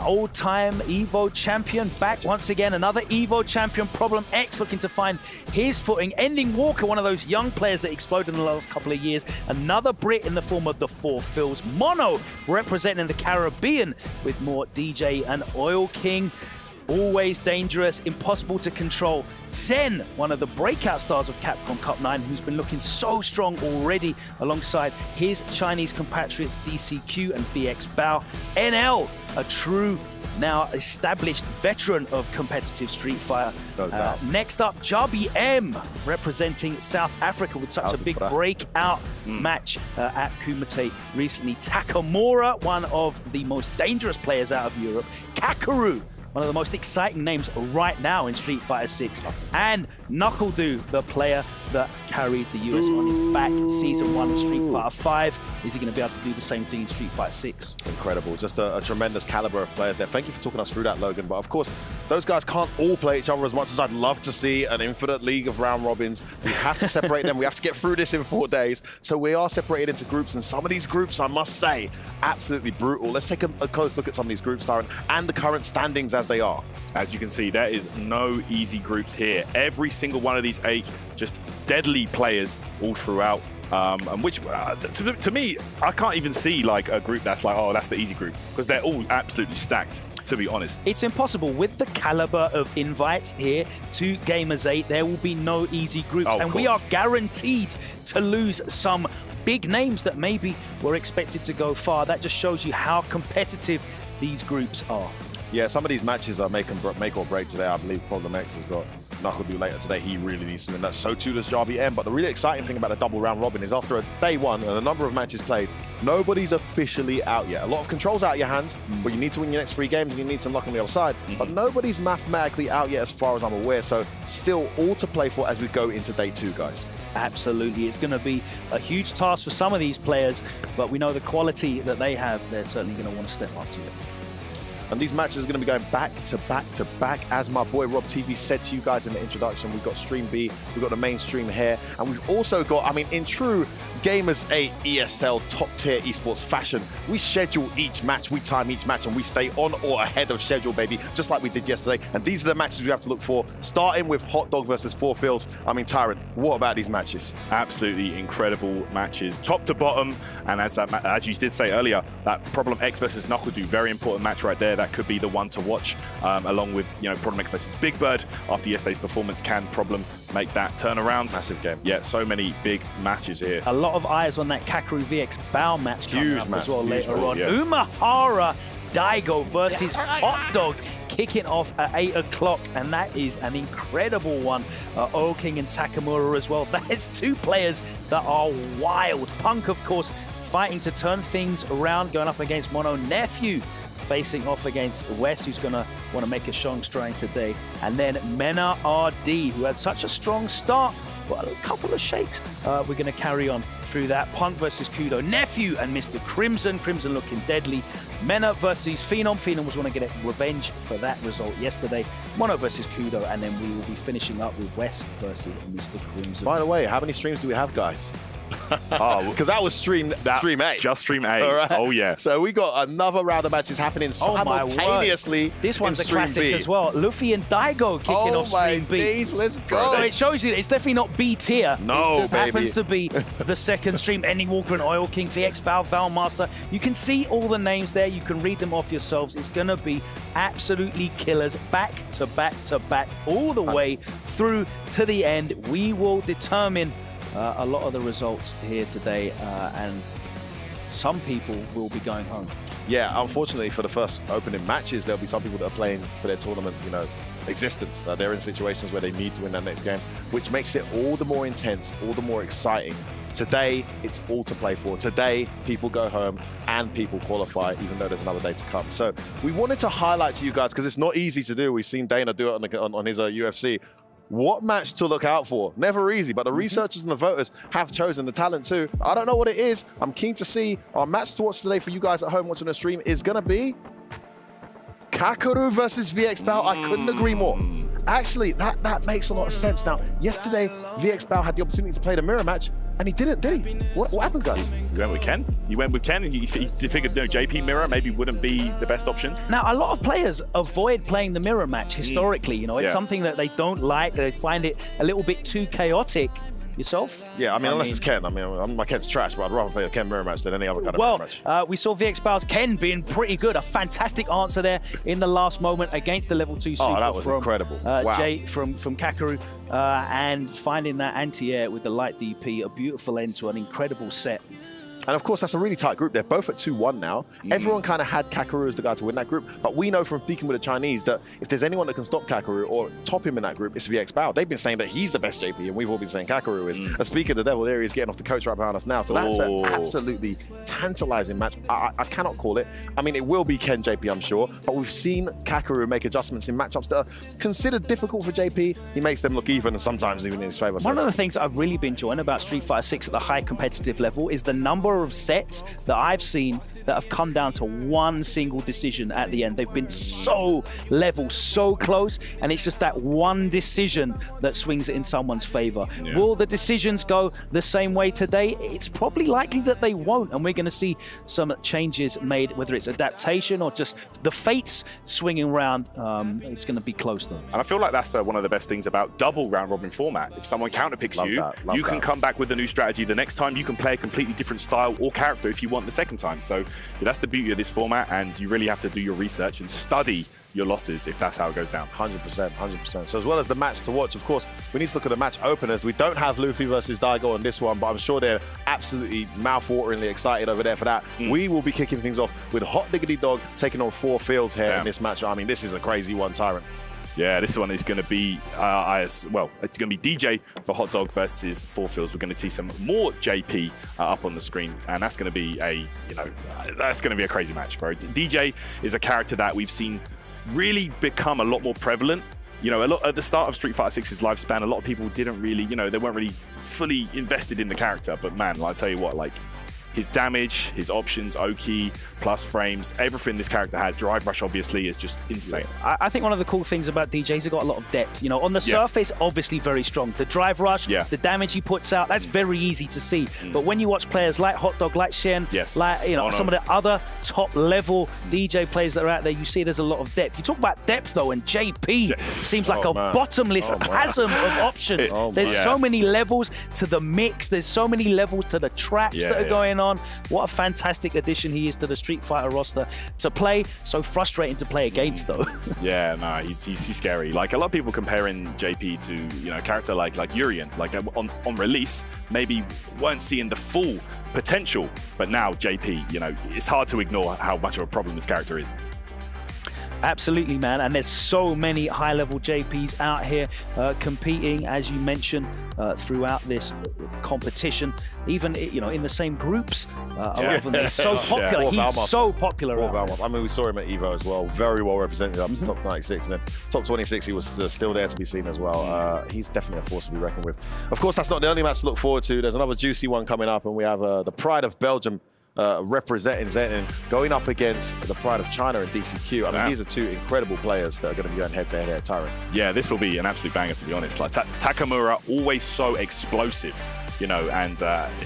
old-time Evo champion, back once again. Another Evo champion. Problem X looking to find his footing. Ending Walker, one of those young players that exploded in the last couple of years. Another Brit in the form of the Four Phils. Mono representing the Caribbean with more DJ and Oil King. Always dangerous, impossible to control. Zen, one of the breakout stars of Capcom Cup 9, who's been looking so strong already alongside his Chinese compatriots DCQ and VX Bao. NL, a true, now established veteran of competitive Street Fighter. Next up, Jabi M, representing South Africa with such a big breakout match at Kumite recently. Takamura, one of the most dangerous players out of Europe. Kakaru, one of the most exciting names right now in Street Fighter 6. And Knuckle Doo, the player that carried the US on his back in Season 1 of Street Fighter 5. Is he going to be able to do the same thing in Street Fighter 6? Incredible. Just a tremendous caliber of players there. Thank you for talking us through that, Logan. But of course, those guys can't all play each other as much as I'd love to see an infinite league of round robins. We have to separate them. We have to get through this in 4 days. So we are separated into groups. And some of these groups, I must say, absolutely brutal. Let's take a close look at some of these groups, Darren, and the current standings as they are. As you can see, there is no easy groups here. Every single one of these 8, just deadly players all throughout. And which, to me, I can't even see like a group that's like, oh, that's the easy group, because they're all absolutely stacked, to be honest. It's impossible. With the caliber of invites here to Gamers 8, there will be no easy groups. And we are guaranteed to lose some big names that maybe were expected to go far. That just shows you how competitive these groups are. Yeah, some of these matches are make or break today. I believe Problem X has got Knuckle Doo later today. He really needs to win that. So too does Jabi M. But the really exciting thing about the double round robin is after a day 1 and a number of matches played, nobody's officially out yet. A lot of control's out of your hands, but you need to win your next 3 games and you need some luck on the other side. But nobody's mathematically out yet as far as I'm aware. So still all to play for as we go into day 2, guys. Absolutely. It's going to be a huge task for some of these players, but we know the quality that they have, they're certainly going to want to step up to it. And these matches are going to be going back to back to back. As my boy Rob TV said to you guys in the introduction, we've got Stream B, we've got the mainstream here, and we've also got, I mean, in true Gamers 8 ESL top tier esports fashion, we schedule each match, we time each match, and we stay on or ahead of schedule, baby, just like we did yesterday. And these are the matches we have to look for, starting with Hot Dog versus Four Phils. I mean, Tyrant, what about these matches? Absolutely incredible matches, top to bottom. And as you did say earlier, that Problem X versus Knuckle Doo, very important match right there. That could be the one to watch, along with, you know, Problem X versus Big Bird. After yesterday's performance, can Problem make that turnaround? Massive game. Yeah, so many big matches here. A lot of eyes on that Kakaru VX Bao match coming up as well later on. Yeah. Umahara Daigo versus Hot Dog kicking off at 8 o'clock, and that is an incredible one. Oil King and Takamura as well. That is 2 players that are wild. Punk, of course, fighting to turn things around, going up against Mono. Nephew facing off against Wes, who's going to want to make a strong stride today. And then Mena RD, who had such a strong start but a couple of shakes. We're going to carry on through that. Punk versus Kudo, Nephew and Mr. Crimson. Crimson looking deadly. Mena versus Phenom. Phenom was going to get revenge for that result yesterday. Mono versus Kudo, and then we will be finishing up with Wes versus Mr. Crimson. By the way, how many streams do we have, guys? Because that was stream A. Just stream A. All right. Oh, yeah. So we got another round of matches happening simultaneously. This one's a classic B. as well. Luffy and Daigo kicking off stream B. Days, let's go. So it shows you that it's definitely not B tier. No, it just baby. happens to be the second stream. Ending Walker and Oil King, VX Bao, Valmaster. You can see all the names there. You can read them off yourselves. It's going to be absolutely killers, back to back to back, all the way through to the end. We will determine a lot of the results here today, and some people will be going home. Yeah, unfortunately for the first opening matches, there'll be some people that are playing for their tournament, existence. They're in situations where they need to win that next game, which makes it all the more intense, all the more exciting. Today, it's all to play for. Today, people go home and people qualify, even though there's another day to come. So we wanted to highlight to you guys, because it's not easy to do. We've seen Dana do it on his UFC. What match to look out for? Never easy, but the researchers and the voters have chosen the talent too. I don't know what it is. I'm keen to see. Our match to watch today for you guys at home watching the stream is going to be Kakaru versus VX Bao. I couldn't agree more. Actually, that makes a lot of sense. Now, yesterday, VX Bao had the opportunity to play the mirror match, and he didn't, did he? What happened, guys? You went with Ken. You went with Ken, and you figured JP mirror maybe wouldn't be the best option. Now, a lot of players avoid playing the mirror match historically. It's something that they don't like. They find it a little bit too chaotic. Yourself? Yeah, I mean, unless it's Ken. My Ken's trash, but I'd rather play a Ken mirror match than any other kind of mirror match. We saw VX Bao's Ken being pretty good. A fantastic answer there in the last moment against the level 2 super. Oh, that was incredible. Wow. Jay from Kakaru, and finding that anti-air with the light DP, a beautiful end to an incredible set. And of course, that's a really tight group. They're both at 2-1 now. Everyone kind of had Kakaru as the guy to win that group. But we know from speaking with the Chinese that if there's anyone that can stop Kakaru or top him in that group, it's VX Bao. They've been saying that he's the best JP, and we've all been saying Kakaru is. And speaking of the devil, there he is getting off the coach right behind us now. So that's an absolutely tantalizing match. I cannot call it. I mean, it will be Ken JP, I'm sure. But we've seen Kakaru make adjustments in matchups that are considered difficult for JP. He makes them look even, and sometimes even in his favor. One of the things that I've really been enjoying about Street Fighter 6 at the high competitive level is the number of sets that I've seen that have come down to one single decision at the end. They've been so level, so close, and it's just that one decision that swings it in someone's favor. Yeah. Will the decisions go the same way today? It's probably likely that they won't, and we're going to see some changes made, whether it's adaptation or just the fates swinging around. It's going to be close though. And I feel like that's one of the best things about double round robin format. If someone counterpicks you can come back with a new strategy. The next time you can play a completely different style or character if you want the second time. So that's the beauty of this format, and you really have to do your research and study your losses if that's how it goes down. 100%, 100%. So as well as the match to watch, of course, we need to look at the match openers. We don't have Luffy versus Daigo on this one, but I'm sure they're absolutely mouth-wateringly excited over there for that. We will be kicking things off with Hot Diggity Dog taking on 4 Fields here in this match. I mean, this is a crazy one, Tyrant. Yeah, this one is going to be, it's going to be DJ for Hot Dog versus 4 Fields. We're going to see some more JP up on the screen, and that's going to be that's going to be a crazy match, bro. DJ is a character that we've seen really become a lot more prevalent. At the start of Street Fighter 6's lifespan, a lot of people didn't really, they weren't really fully invested in the character. But man, I tell you what, his damage, his options, Oki, plus frames, everything this character has. Drive Rush, obviously, is just insane. I think one of the cool things about DJ is he's got a lot of depth. On the surface, obviously very strong. The Drive Rush, the damage he puts out, that's very easy to see. But when you watch players like Hot Dog, like Shen, like some of the other top-level DJ players that are out there, you see there's a lot of depth. You talk about depth, though, and JP seems like a bottomless chasm of options. There's so many levels to the mix. There's so many levels to the traps that are going on. What a fantastic addition he is to the Street Fighter roster to play. So frustrating to play against, though. Yeah, no, he's scary. A lot of people comparing JP to a character like Urian. On release, maybe weren't seeing the full potential, but now JP, it's hard to ignore how much of a problem this character is. Absolutely, man. And there's so many high-level JPs out here competing, as you mentioned, throughout this competition. Even, you know, in the same groups. A lot of them are so popular. He's so popular. I mean, we saw him at Evo as well. Very well represented up to top 96. And then top 26, he was still there to be seen as well. He's definitely a force to be reckoned with. Of course, that's not the only match to look forward to. There's another juicy one coming up, and we have the Pride of Belgium representing Zentin going up against the Pride of China and DCQ. I mean, these are two incredible players that are going to be going head-to-head at Tyrant. Yeah, this will be an absolute banger, to be honest. Like Takamura, always so explosive, you know, and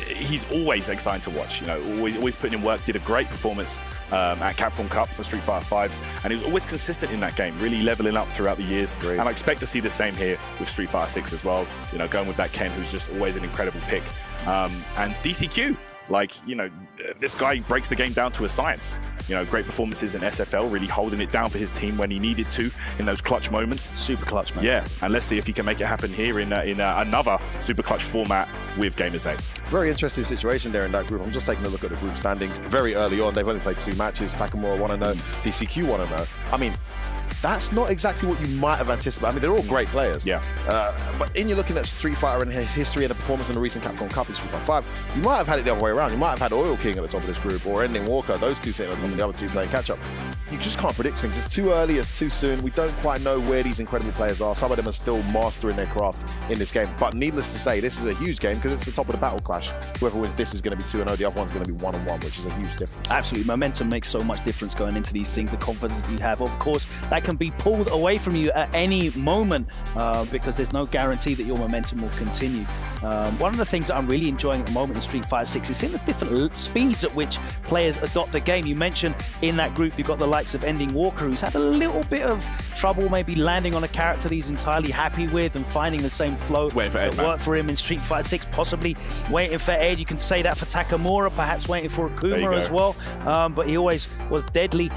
he's always exciting to watch. You know, always putting in work. Did a great performance at Capcom Cup for Street Fighter 5, and he was always consistent in that game, really leveling up throughout the years. Great. And I expect to see the same here with Street Fighter 6 as well. You know, going with that Ken, who's just always an incredible pick, and DCQ. Like, you know, this guy breaks the game down to a science. You know, great performances in SFL, really holding it down for his team when he needed to in those clutch moments. Super clutch, man. Yeah, and let's see if he can make it happen here in another super clutch format with Gamers8. Very interesting situation there in that group. I'm just taking a look at the group standings. Very early on, they've only played 2 matches. Takamura 1-0, DCQ 1-0. I mean, that's not exactly what you might have anticipated. I mean, they're all great players. Yeah. But in you're looking at Street Fighter and his history and the performance in the recent Capcom Cup in Street Fighter 5, you might have had it the other way around. You might have had Oil King at the top of this group or Ending Walker, those two sitting on top of the other two playing catch-up. You just can't predict things. It's too early, it's too soon. We don't quite know where these incredible players are. Some of them are still mastering their craft in this game. But needless to say, this is a huge game because it's the top of the battle clash. Whoever wins this is going to be 2-0. The other one's going to be 1-1, which is a huge difference. Absolutely. Momentum makes so much difference going into these things. The confidence you have, of course, that can be pulled away from you at any moment because there's no guarantee that your momentum will continue. One of the things that I'm really enjoying at the moment in Street Fighter 6 is seeing the different speeds at which players adopt the game. You mentioned in that group you've got the likes of Ending Walker, who's had a little bit of trouble maybe landing on a character that he's entirely happy with and finding the same flow that worked for him in Street Fighter 6, possibly waiting for Ed. You can say that for Takamura, perhaps waiting for Akuma as well. But he always was deadly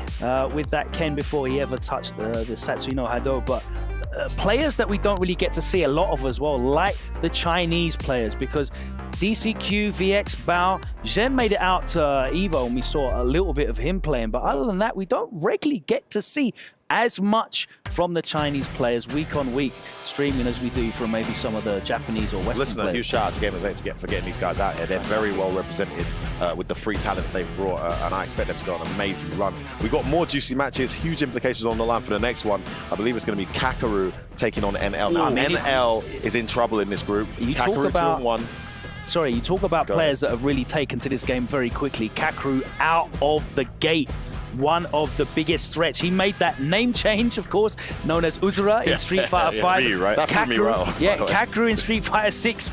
with that Ken before he ever touched the Satsuno Hado. But players that we don't really get to see a lot of as well, like the Chinese players, because DCQ, VX Bao, Zhen made it out to Evo and we saw a little bit of him playing, but other than that, we don't regularly get to see as much from the Chinese players week on week streaming as we do from maybe some of the Japanese or Western Listen, players. A huge shout out to Gamers8 for getting these guys out here. They're very well represented with the free talents they've brought, and I expect them to go on an amazing run. We've got more juicy matches, huge implications on the line for the next one. I believe it's going to be Kakaru taking on NL. Now, NL is in trouble in this group. You Kakaru talk about 2-1. Sorry, you talk about players that have really taken to this game very quickly. Kakaru out of the gate. One of the biggest threats. He made that name change, of course, known as Uzura in Street Fighter 5. Ryu, right? That threw me right off, Kakaru in Street Fighter 6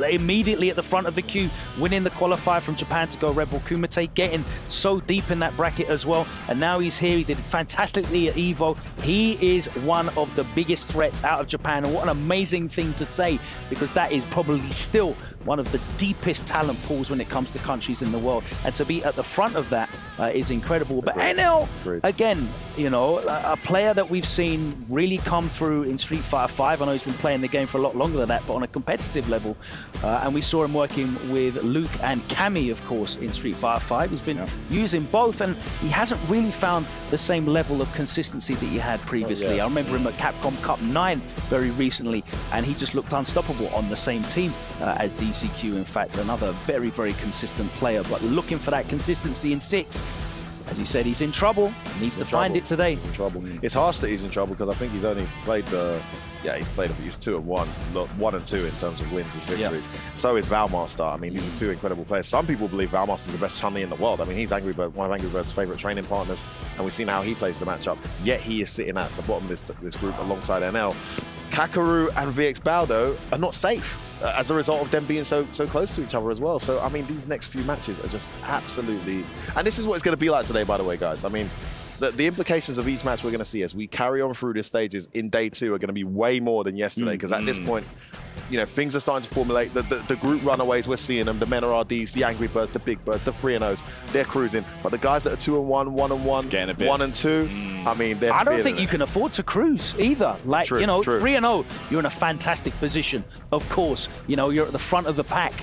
immediately at the front of the queue, winning the qualifier from Japan to go Rebel Kumite, getting so deep in that bracket as well. And now he's here. He did fantastically at Evo. He is one of the biggest threats out of Japan. And what an amazing thing to say, because that is probably still one of the deepest talent pools when it comes to countries in the world. And to be at the front of that is incredible. But NL, again, you know, a player that we've seen really come through in Street Fighter 5. I know he's been playing the game for a lot longer than that, but on a competitive level. And we saw him working with Luke and Cammy, of course, in Street Fighter 5. He's been using both, and he hasn't really found the same level of consistency that he had previously. I remember him at Capcom Cup 9 very recently, and he just looked unstoppable on the same team as DCQ. In fact, another very, very consistent player, but looking for that consistency in 6. As you said, he's in trouble. He needs to find it today. He's in trouble. It's harsh that he's in trouble because I think he's only played he's 2-1, 1-2 in terms of wins and victories. So is Valmaster. I mean, these are two incredible players. Some people believe Valmaster is the best Chun-Li in the world. I mean, he's Angry Bird, one of Angry Bird's favorite training partners, and we've seen how he plays the matchup. Yet he is sitting at the bottom of this group alongside NL. Kakaru and VX Bao, though, are not safe as a result of them being so close to each other as well. So, I mean, these next few matches are just absolutely... And this is what it's going to be like today, by the way, guys. I mean, the implications of each match we're going to see as we carry on through the stages in day 2 are going to be way more than yesterday, because at this point, you know, things are starting to formulate. The group runaways, we're seeing them, the Mena RDs, the Angry Birds, the Big Birds, the 3-0s, they're cruising. But the guys that are 2-1, 1-1, 1-2, I mean, they're I don't think you can afford to cruise either. Like, you know, 3-0, you're in a fantastic position. Of course, you know, you're at the front of the pack.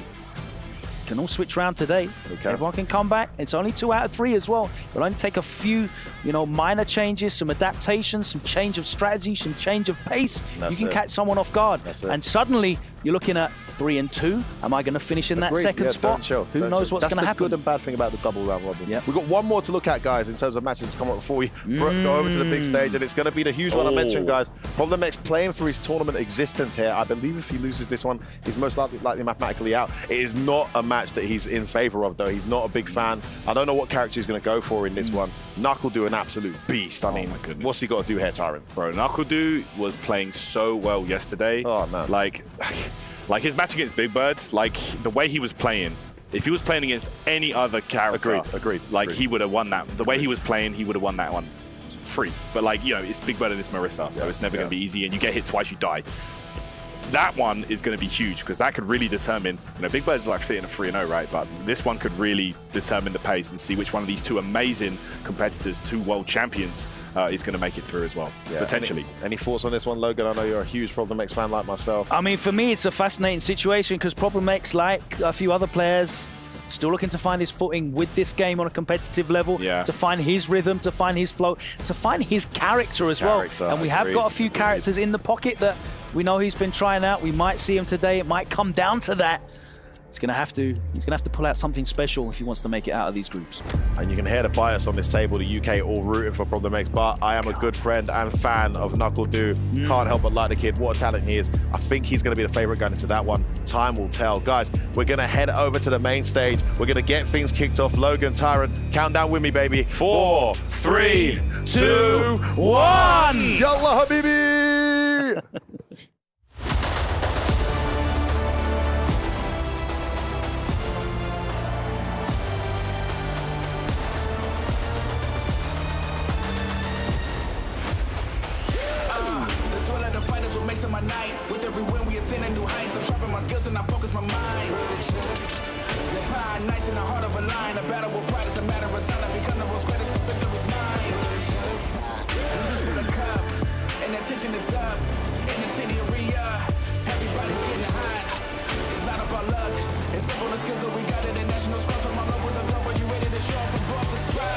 can all switch around today. Okay. Everyone can come back. It's only 2 out of 3 as well. It'll only take a few, minor changes, some adaptations, some change of strategy, some change of pace. You can catch someone off guard. And suddenly, you're looking at 3 and 2. Am I going to finish in that second spot? Who knows what's going to happen? That's the good and bad thing about the double round robin. We've got one more to look at, guys, in terms of matches to come up before we go over to the big stage. And it's going to be the huge one I mentioned, guys. Problem X playing for his tournament existence here. I believe if he loses this one, he's most likely mathematically out. It is not a match that he's in favor of, though. He's not a big fan. I don't know what character he's going to go for in this one. Knuckle Doo, an absolute beast. I mean, what's he got to do here, Tyrant? Bro, Knuckle Doo was playing so well yesterday. Oh, man. Like his match against Big Bird, like the way he was playing, if he was playing against any other character, agreed. He would have won that. The way he was playing, he would have won that one free. But it's Big Bird and it's Marissa, so it's never going to be easy, and you get hit twice, you die. That one is going to be huge because that could really determine, Big Bird's like sitting at 3-0, right? But this one could really determine the pace and see which one of these two amazing competitors, 2 world champions, is going to make it through as well, potentially. Any thoughts on this one, Logan? I know you're a huge Problem X fan like myself. I mean, for me, it's a fascinating situation because Problem X, like a few other players, still looking to find his footing with this game on a competitive level, to find his rhythm, to find his flow, to find his character as well. And we have got a few characters in the pocket that we know he's been trying out. We might see him today. It might come down to that. He's gonna have to pull out something special if he wants to make it out of these groups. And you can hear the bias on this table, the UK all rooting for Problem X, but I am a good friend and fan of Knuckle Doo. Can't help but like the kid. What a talent he is. I think he's gonna be the favorite going into that one. Time will tell. Guys, we're gonna head over to the main stage. We're gonna get things kicked off. Logan, Tyrant, count down with me, baby. 4, 3, 2, 1. Yallah, habibi! My night. With every win we ascend a new heights. I'm sharpening my skills and I focus my mind. The pride, nice in the heart of a lion. A battle with pride is a matter of time. I become the most greatest, the victory's mine. We reach for the cup, and the tension is up. In the city of Riyadh, everybody's getting hot. It's not about luck, it's simple the skills that we got. International scrubs from all over the globe. Are you ready to show off and blow up the spot?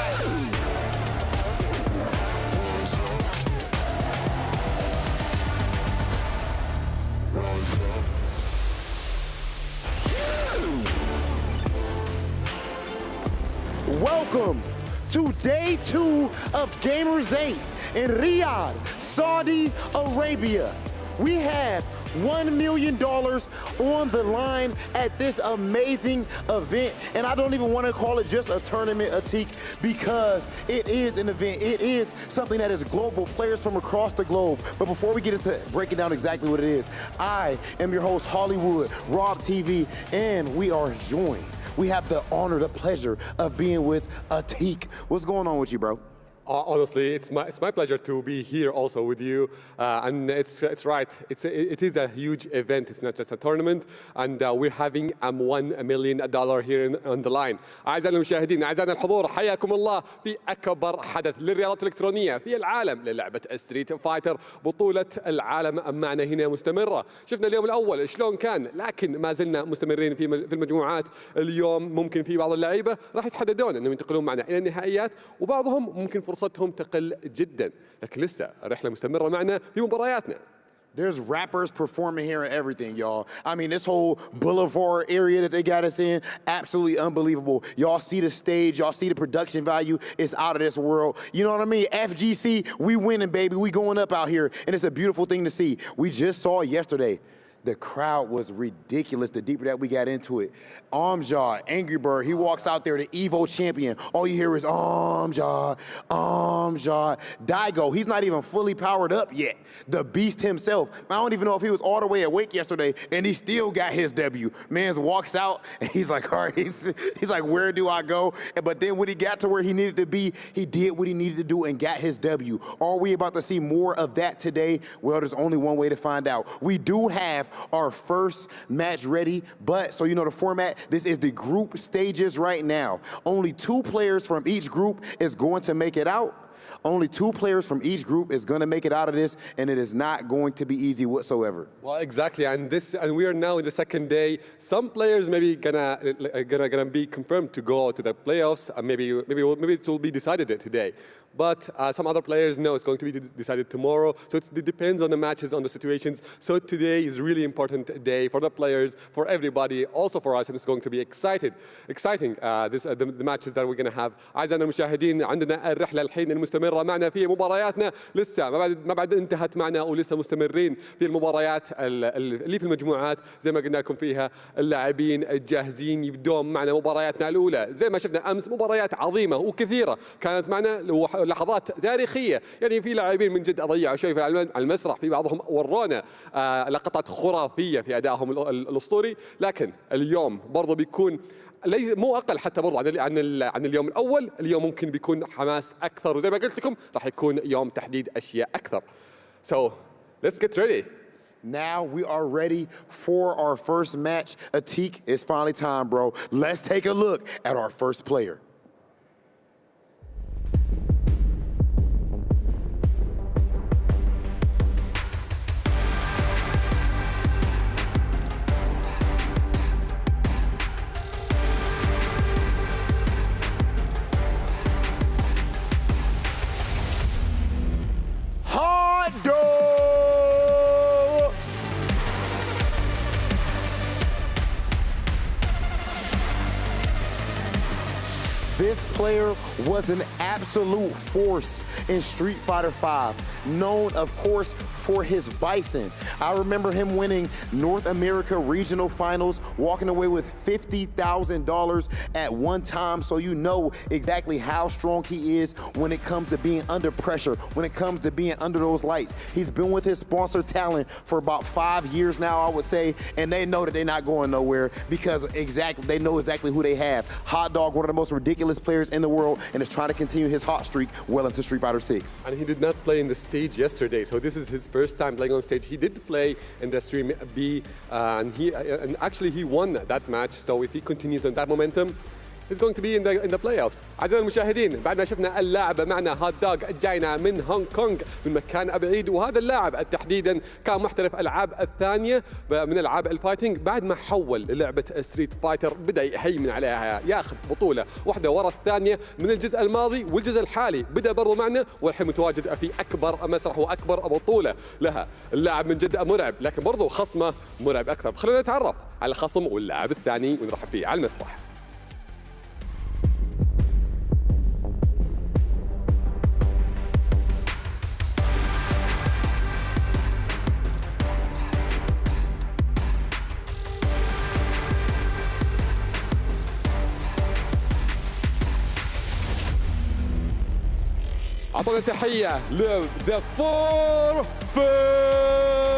Welcome to day 2 of Gamers8 in Riyadh, Saudi Arabia. We have $1 million on the line at this amazing event. And I don't even want to call it just a tournament, Atik, because it is an event. It is something that is global, players from across the globe. But before we get into breaking down exactly what it is, I am your host, Hollywood, Rob TV, and we are joined. We have the honor, the pleasure of being with Atik. What's going on with you, bro? Honestly, it's my pleasure to be here also with you, and it's right. It is a huge event. It's not just a tournament, and we're having $1 million here on the line. أعزائنا المشاهدين، أعزائنا الحضور، حياكم الله في أكبر حدث للرياضات الإلكترونية في العالم للعبة ستريت فايتر. بطولة العالم معنا هنا مستمرة. شفنا اليوم الأول شلون كان، لكن ما زلنا مستمرين في المجموعات. اليوم ممكن في بعض اللعيبة راح يتحددون أنهم ينتقلون معنا إلى النهائيات، وبعضهم ممكن فرصتهم تقل جدا، لكن لسه الرحلة مستمرة معنا في مبارياتنا. There's rappers performing here and everything, y'all. I mean, this whole boulevard area that they got us in, absolutely unbelievable. Y'all see the stage, y'all see the production value, it's out of this world. You know what I mean? FGC, we winning, baby. We going up out here, and it's a beautiful thing to see. We just saw yesterday. The crowd was ridiculous the deeper that we got into it. Amjad, Angry Bird, he walks out there, the Evo champion. All you hear is Amjad, Amjad. Daigo, he's not even fully powered up yet. The beast himself. I don't even know if he was all the way awake yesterday, and he still got his W. Mans walks out, and he's like, all right, he's like, where do I go? But then when he got to where he needed to be, he did what he needed to do and got his W. Are we about to see more of that today? Well, there's only one way to find out. We do have our first match ready, but so you know the format, this is the group stages right now. Only 2 players from each group is going to make it out. Only 2 players from each group is going to make it out of this, and it is not going to be easy whatsoever. Well, exactly, and we are now in the second day. Some players maybe gonna be confirmed to go to the playoffs. Maybe it will be decided today. But some other players know it's going to be decided tomorrow. So it depends on the matches, on the situations. So today is really important day for the players, for everybody, also for us, and it's going to be exciting. The matches that we're going to have. أعزائنا المشاهدين عندنا الرحلة الحين المستمرة معنا في مبارياتنا لسه ما بعد انتهت معنا ولسه مستمرين في المباريات اللي في المجموعات زي ما قلنا لكم فيها اللاعبين الجاهزين يبدون معنا مبارياتنا الأولى زي ما شفنا أمس مباريات عظيمة وكثيرة كانت معنا لحظات تاريخية يعني في لاعبين من جد ضيعوا شوي على المسرح في بعضهم ورونا لقطات خرافية في أدائهم الأسطوري لكن اليوم برضو بيكون مو اقل حتى برضو عن اليوم الاول اليوم ممكن بيكون حماس اكثر وزي ما قلت لكم راح يكون يوم تحديد اشياء اكثر. So let's get ready. Now we are ready for our first match. Atik, it's finally time, bro. Let's take a look at our first player. This player was an absolute force in Street Fighter V, known, of course, for his bison. I remember him winning North America Regional Finals, walking away with $50,000 at one time, so you know exactly how strong he is when it comes to being under pressure, when it comes to being under those lights. He's been with his sponsor Talent for about 5 years now, I would say, and they know that they're not going nowhere because they know exactly who they have. Hot Dog, one of the most ridiculous players in the world, and is trying to continue his hot streak well into Street Fighter 6. And he did not play in the stage yesterday, so this is his first time playing on stage. He did play in the Stream B, and actually he won that match. So if he continues on that momentum, he's going to be in the playoffs. أعزائي المشاهدين بعد ما شفنا اللاعب معنا هات دوغ جاينا من هونغ كونغ من مكان بعيد وهذا اللاعب تحديدا كان محترف العاب الثانيه من العاب الفايتنج بعد ما حول للعبه ستريت فايتر بدا يهيمن عليها ياخذ بطوله واحده ورا الثانيه من الجزء الماضي والجزء الحالي بدا برضو معنا والحين متواجد في اكبر مسرح واكبر بطوله لها. اللاعب من جد مرعب لكن برضو خصمه مرعب اكثر. خلونا نتعرف على الخصم واللاعب الثاني ونرحب فيه على المسرح. أعطونا تحية ل The Four Fills.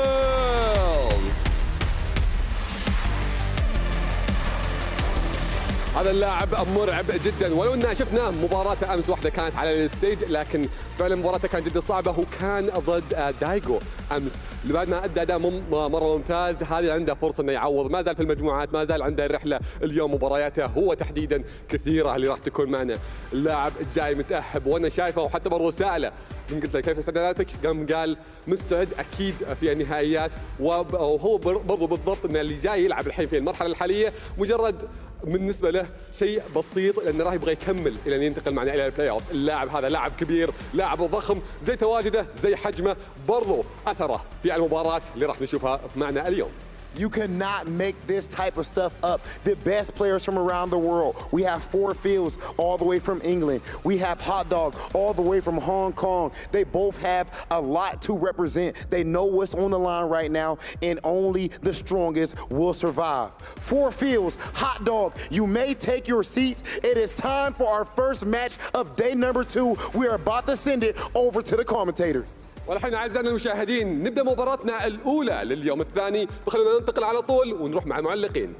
هذا اللاعب مرعب جدا ولو ان شفنا مباراته امس واحده كانت على الستيج لكن فعلا مباراته كانت جدا صعبه وكان ضد دايجو امس بعد ما ادى اداء مره ممتاز. هذه عنده فرصه انه يعوض ما زال في المجموعات ما زال عنده الرحله اليوم مبارياته هو تحديدا كثيره اللي راح تكون معنا. اللاعب جاي متاهب وانا شايفه وحتى برضه سائله قلت له كيف استعداداتك؟ قال مستعد اكيد في النهائيات وهو برضه بالضبط ان اللي جاي يلعب الحين في المرحله الحاليه مجرد بالنسبه له شيء بسيط لانه راح يبغى يكمل الى ان ينتقل معنا الى البلاي اوف. اللاعب هذا لاعب كبير لاعب ضخم زي تواجده زي حجمه برضو اثره في المباراه اللي راح نشوفها معنا اليوم. You cannot make this type of stuff up. The best players from around the world. We have Four Fields all the way from England. We have Hot Dog all the way from Hong Kong. They both have a lot to represent. They know what's on the line right now, and only the strongest will survive. Four Fields, Hot Dog, you may take your seats. It is time for our first match of day number 2. We are about to send it over to the commentators. والحين أعزائنا المشاهدين نبدأ مباراتنا الأولى لليوم الثاني. خلونا ننتقل على طول ونروح مع المعلقين.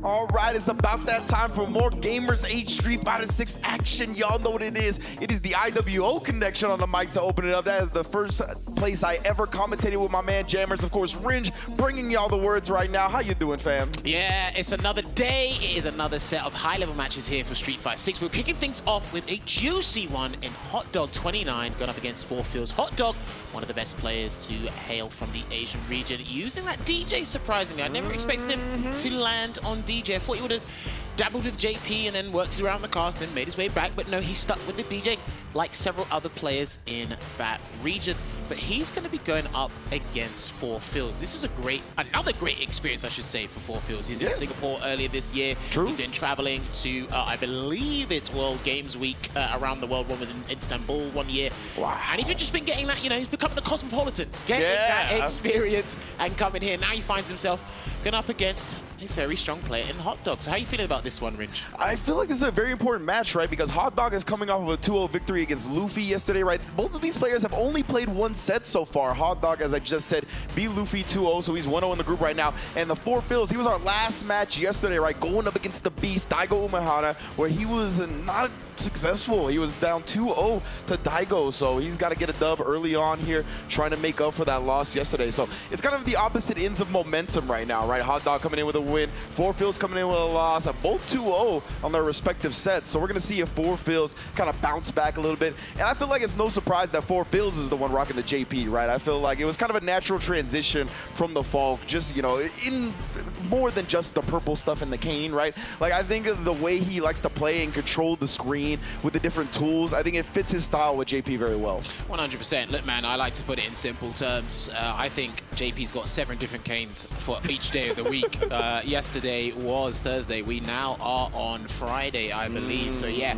All right, it's about that time for more Gamers8 Street Fighter 6 action. Y'all know what it is. It is the IWO connection on the mic to open it up. That is the first place I ever commentated with my man Jammers. Of course, Ringe bringing y'all the words right now. How you doing, fam? Yeah, it's another day. It is another set of high-level matches here for Street Fighter 6. We're kicking things off with a juicy one in Hot Dog 29 going up against 4Fields. Hot Dog, one of the best players to hail from the Asian region, using that DJ surprisingly. I never expected him to land on DJ. I thought he would have dabbled with JP and then worked around the cast and made his way back, but no, he stuck with the DJ like several other players in that region. But he's going to be going up against 4Fields. This is another great experience, I should say, for 4Fields. He's in Singapore earlier this year. True. He's been traveling to, I believe it's World Games Week around the world. One was in Istanbul one year. Wow. And he's just been getting that, he's becoming a cosmopolitan, getting that experience and coming here. Now he finds himself going up against a very strong player in Hot Dog. So how are you feeling about this one, Ringe? I feel like this is a very important match, right? Because Hot Dog is coming off of a 2-0 victory against Luffy yesterday, right? Both of these players have only played one set so far. Hot Dog, as I just said, beat Luffy 2-0, so he's 1-0 in the group right now. And the 4Fields, he was our last match yesterday, right? Going up against the beast, Daigo Umehara, where he was not successful. He was down 2-0 to Daigo, so he's got to get a dub early on here, trying to make up for that loss yesterday. So it's kind of the opposite ends of momentum right now, right? Hot Dog coming in with a win, 4Fields coming in with a loss, both 2-0 on their respective sets. So we're going to see if 4Fields kind of bounce back a little bit. And I feel like it's no surprise that 4Fields is the one rocking the JP, right? I feel like it was kind of a natural transition from the Falk, just, in more than just the purple stuff in the cane, right? Like, I think of the way he likes to play and control the screen with the different tools, I think it fits his style with JP very well. 100%. Look, man, I like to put it in simple terms. I think JP's got 7 different canes for each day of the week. Yesterday was Thursday. We now are on Friday, I believe. So, yeah,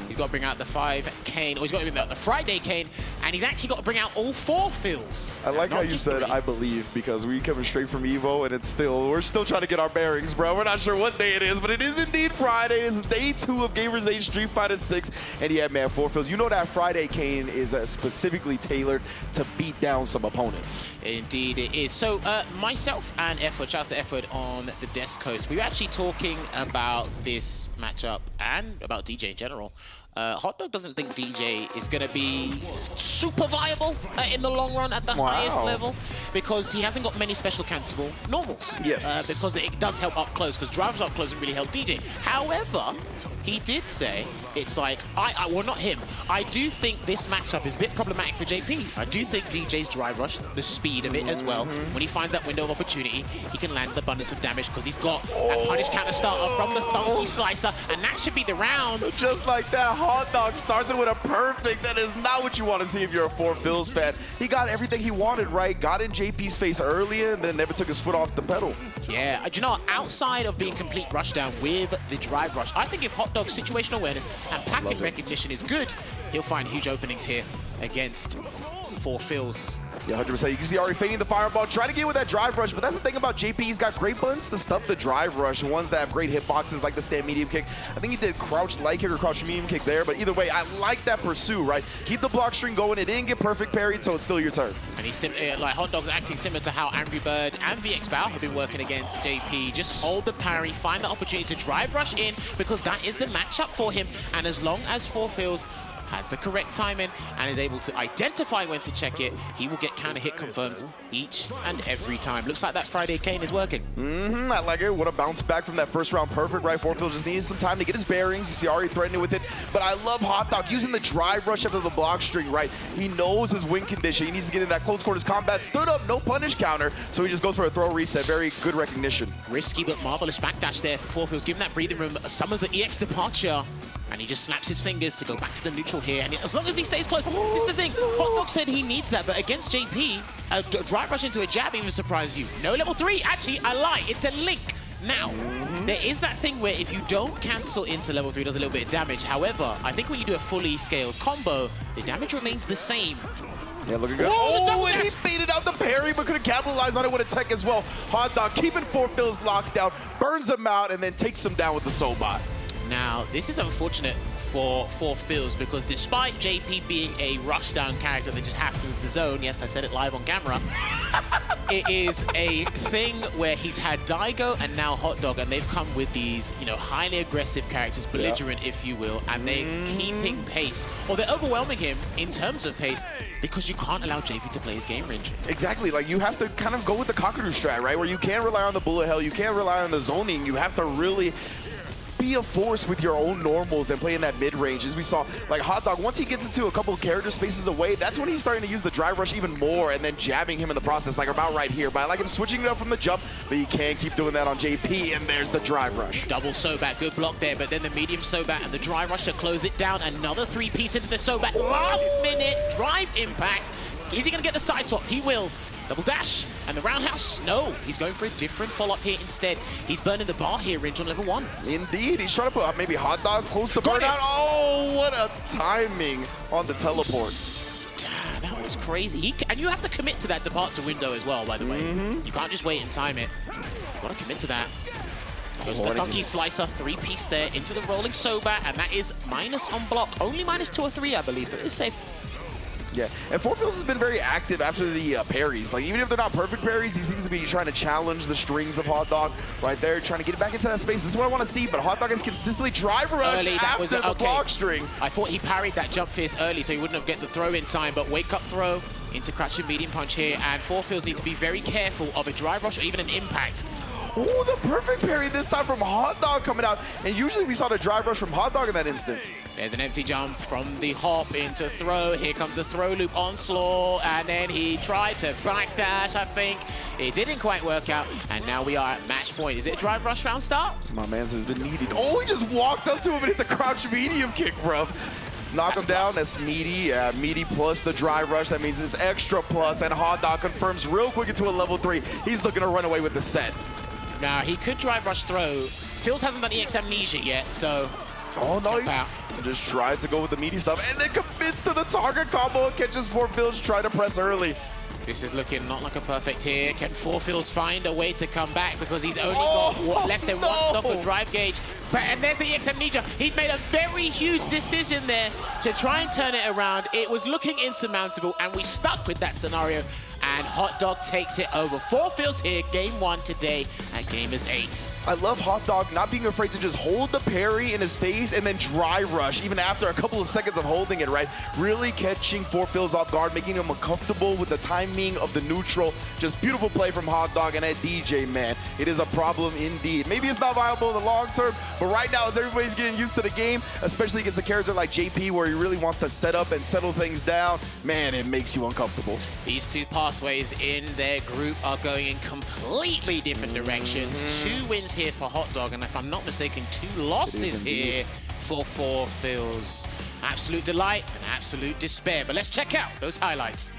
he's got to bring out the 5 cane, or he's got to bring out the Friday cane, and he's actually got to bring out all 4Fields. I like how you said, I believe, because we coming straight from Evo, and we're still trying to get our bearings, bro. We're not sure what day it is, but it is indeed Friday. It's day 2 of Gamers8 Street Fighter 6. And yeah, man, 4Fields, you know that Friday cane is specifically tailored to beat down some opponents. Indeed it is. So myself and Effort, shouts to Effort on the Desk Coast, we were actually talking about this matchup and about DJ in general. Hot Dog doesn't think DJ is going to be super viable in the long run at the highest level, because he hasn't got many special cancelable normals. Yes. Because it does help up close, because drivers up close doesn't really help DJ. However, he did say, it's like, well, not him. I do think this matchup is a bit problematic for JP. I do think DJ's drive rush, the speed of it as well, when he finds that window of opportunity, he can land the abundance of damage because he's got that punish counter starter from the funky slicer, and that should be the round. Just like that, Hot Dog starts it with a perfect. That is not what you want to see if you're a 4Fields fan. He got everything he wanted, right? Got in JP's face earlier and then never took his foot off the pedal. Yeah, do you know, outside of being complete rushdown with the drive rush, I think if Hot Dog's situational awareness and pattern recognition is good, he'll find huge openings here against 4Fields. Yeah, 100%. You can see already fading the fireball, trying to get with that drive rush, but that's the thing about JP. He's got great buttons to stuff the drive rush, ones that have great hitboxes like the stand medium kick. I think he did crouch light kick or crouch medium kick there, but either way, I like that pursue, right? Keep the block string going. It didn't get perfect parried, so it's still your turn. And he's like Hot Dog's acting similar to how Angry Bird and VX Bao have been working against JP. Just hold the parry, find the opportunity to drive rush in, because that is the matchup for him. And as long as 4Fields has the correct timing and is able to identify when to check it, he will get counter hit confirmed each and every time. Looks like that Friday cane is working. I like it. What a bounce back from that first round. Perfect, right? 4Fields just needed some time to get his bearings. You see Ari threatening with it, but I love Hot Dog using the drive rush after the block string, right? He knows his win condition. He needs to get in that close quarters combat. Stood up, no punish counter, so he just goes for a throw reset. Very good recognition. Risky but marvelous backdash there for 4Fields, giving that breathing room. Summons the EX departure. And he just snaps his fingers to go back to the neutral here. And as long as he stays close, this is the thing. Hot Dog said he needs that, but against JP, a drive rush into a jab even surprise you. No level 3, actually, I lie. It's a link. Now, there is that thing where if you don't cancel into level 3, it does a little bit of damage. However, I think when you do a fully scaled combo, the damage remains the same. Yeah, looking good. Whoa, and he baited out the parry, but couldn't capitalize on it with a tech as well. Hot Dog keeping 4Fields locked down, burns him out, and then takes him down with the soul bot. Now, this is unfortunate for Phils, because despite JP being a rushdown character that just happens to zone, yes, I said it live on camera, it is a thing where he's had Daigo and now Hot Dog, and they've come with these, you know, highly aggressive characters, belligerent, if you will, and they're keeping pace, or they're overwhelming him in terms of pace, because you can't allow JP to play his game range. Exactly, like you have to kind of go with the Kakaru strat, right? Where you can't rely on the bullet hell, you can't rely on the zoning, you have to really be a force with your own normals and play in that mid-range. As we saw, like Hot Dog, once he gets into a couple of character spaces away, that's when he's starting to use the drive rush even more and then jabbing him in the process, like about right here. But I like him switching it up from the jump, but you can't keep doing that on JP, and there's the drive rush. Double Sobat, good block there, but then the medium Sobat and the drive rush to close it down. Another 3-piece into the Sobat. Last minute drive impact. Is he going to get the side swap? He will. Double dash, and the roundhouse, no. He's going for a different follow-up here instead. He's burning the bar here, Ringe on level 1. Indeed, he's trying to put maybe Hot Dog close to burnout. Oh, what a timing on the teleport. That was crazy. And you have to commit to that departure window as well, by the way. You can't just wait and time it. You gotta commit to that. Goes to the funky slicer, 3-piece there into the rolling Sobat, and that is minus on block. Only -2 or 3, I believe, so it is safe. Yeah, and 4Phils has been very active after the parries. Like, even if they're not perfect parries, he seems to be trying to challenge the strings of Hot Dog right there, trying to get it back into that space. This is what I want to see, but Hot Dog has consistently drive rush after the block string. I thought he parried that jump fierce early, so he wouldn't have get the throw in time, but wake up throw into crouching medium punch here, and 4Phils need to be very careful of a drive rush or even an impact. Oh, the perfect parry this time from Hot Dog coming out. And usually we saw the drive rush from Hot Dog in that instance. There's an empty jump from the hop into throw. Here comes the throw loop onslaught. And then he tried to backdash, I think. It didn't quite work out. And now we are at match point. Is it a drive rush round start? My man's has been needed. Oh, he just walked up to him and hit the crouch medium kick, bro. Knock him down, that's meaty. Meaty plus the drive rush, that means it's extra plus. And Hot Dog confirms real quick into a level 3. He's looking to run away with the set. Now, he could drive rush throw. Phils hasn't done EX Amnesia yet, so... Oh, no, he just tried to go with the meaty stuff and then commits to the target combo and catches 4Phils try to press early. This is looking not like a perfect here. Can 4Phils find a way to come back, because he's only got less than one stock of drive gauge. And there's the EX Amnesia. He's made a very huge decision there to try and turn it around. It was looking insurmountable, and we stuck with that scenario. And Hot Dog takes it over. 4Phils here, game 1 today at Gamers8. I love Hot Dog not being afraid to just hold the parry in his face and then drive rush, even after a couple of seconds of holding it, right? Really catching 4Phils off guard, making him uncomfortable with the timing of the neutral. Just beautiful play from Hot Dog, and that DJ, man, it is a problem indeed. Maybe it's not viable in the long term, but right now as everybody's getting used to the game, especially against a character like JP where he really wants to set up and settle things down, man, it makes you uncomfortable. These two pathways in their group are going in completely different directions. 2 wins here for Hot Dog, and if I'm not mistaken, 2 losses here for 4Phils. Absolute delight and absolute despair. But let's check out those highlights.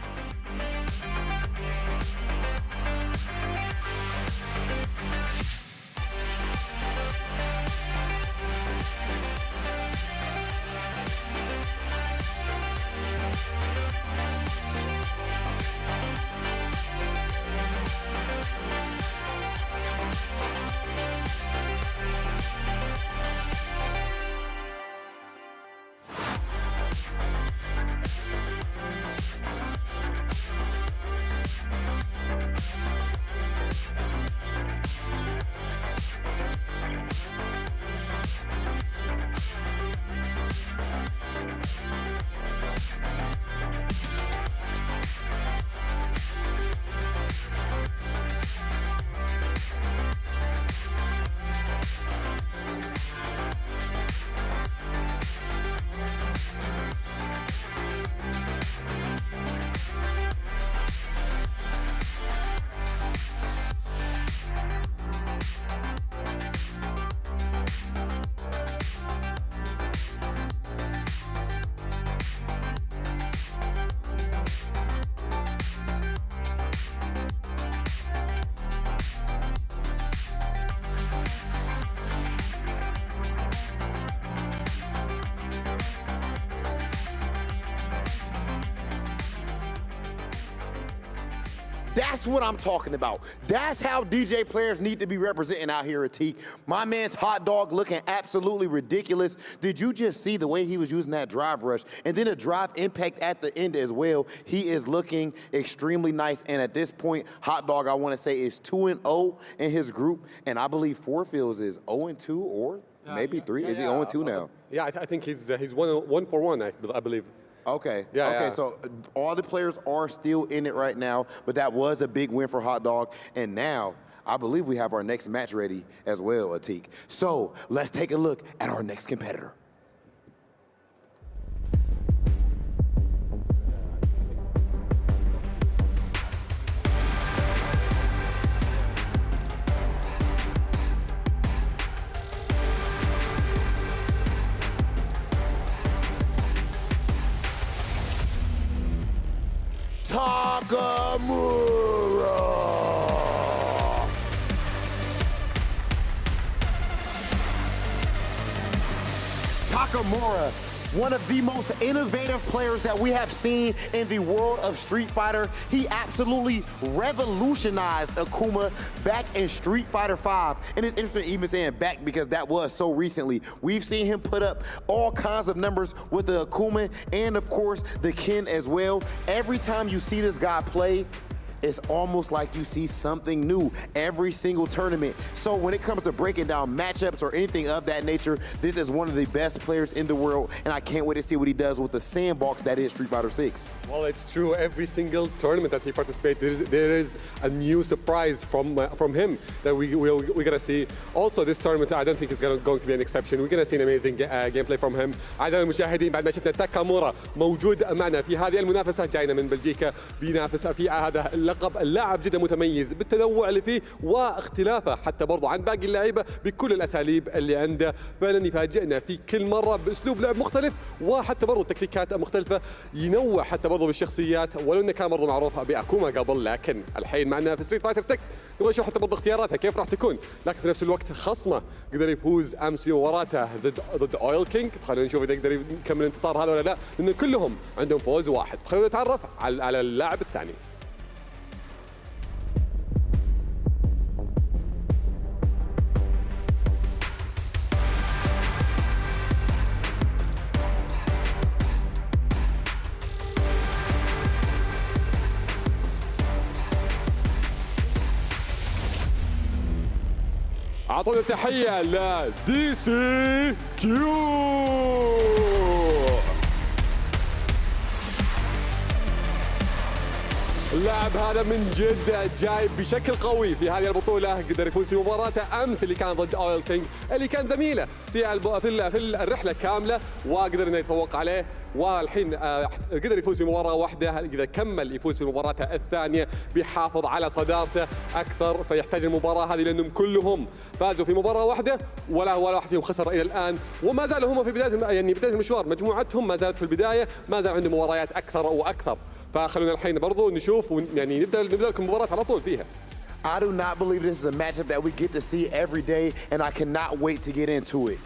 That's what I'm talking about. That's how DJ players need to be representing out here at Teak. My man's hot dog looking absolutely ridiculous. Did you just see the way he was using that drive rush? And then a drive impact at the end as well. He is looking extremely nice. And at this point, hot dog, I want to say, is 2-0 in his group. And I believe Fourfields is 0-2 or maybe 3. Is he 0-2 now? Yeah, I think he's 1 for 1, I believe. Okay. Yeah, okay, yeah. so all the players are still in it right now, but that was a big win for Hot Dog. And now, I believe we have our next match ready as well, Atik. So let's take a look at our next competitor. Takamura! Takamura, one of the most innovative players that we have seen in the world of Street Fighter. He absolutely revolutionized Akuma back in Street Fighter V. And it's interesting even saying back because that was so recently. We've seen him put up all kinds of numbers with the Akuma and of course the Ken as well. Every time you see this guy play, it's almost like you see something new every single tournament. So when it comes to breaking down matchups or anything of that nature, this is one of the best players in the world, and I can't wait to see what he does with the sandbox that is Street Fighter 6. Well, it's true. Every single tournament that he participates, there is a new surprise from him that we're gonna see. Also, this tournament, I don't think it's going to be an exception. We're gonna see an amazing gameplay from him. أعزائي المشاهدين، بعد ما شفنا تاكامورا موجود معنا في هذه المنافسة، جاينا من بلجيكا بينافس في هذا اللقب. اللاعب جدا متميز بالتنوع اللي فيه واختلافه حتى برضو عن باقي اللعيبه بكل الاساليب اللي عنده. فعلا يفاجئنا في كل مره باسلوب لعب مختلف وحتى برضو تكتيكات مختلفه، ينوع حتى برضو بالشخصيات، ولو انه كان برضو معروف باكوما قبل، لكن الحين معنا في ستريت فايتر 6 نبغى نشوف حتى برضو اختياراتها كيف راح تكون. لكن في نفس الوقت خصمه قدر يفوز امس في مباراته ضد اويل كينج. خلونا نشوف اذا يقدر يكمل الانتصار هذا ولا لا، لان كلهم عندهم فوز واحد. خلونا نتعرف على اللاعب الثاني. أعطونا تحية لدي سي كيو. اللاعب هذا من جد جاي بشكل قوي في هذه البطولة، قدر يفوز في مباراته أمس اللي كان ضد أويل كينج اللي كان زميله في الرحلة كاملة، وقدر إنه يتفوق عليه، والحين قدر يفوز في مباراة واحدة. إذا كمل يفوز في مباراته الثانية بيحافظ على صدارته أكثر، فيحتاج المباراة هذه لأنهم كلهم فازوا في مباراة واحدة ولا واحد فيهم خسر إلى الآن، وما زالوا هم في بداية المشوار. مجموعتهم ما زالت في البداية، ما زال عندهم مباريات أكثر وأكثر. فخلونا الحين برضو نشوف يعني نبدأ لكم المباراة على طول فيها. I do not believe this is a matchup that we get to see every day, and I cannot wait to get into it.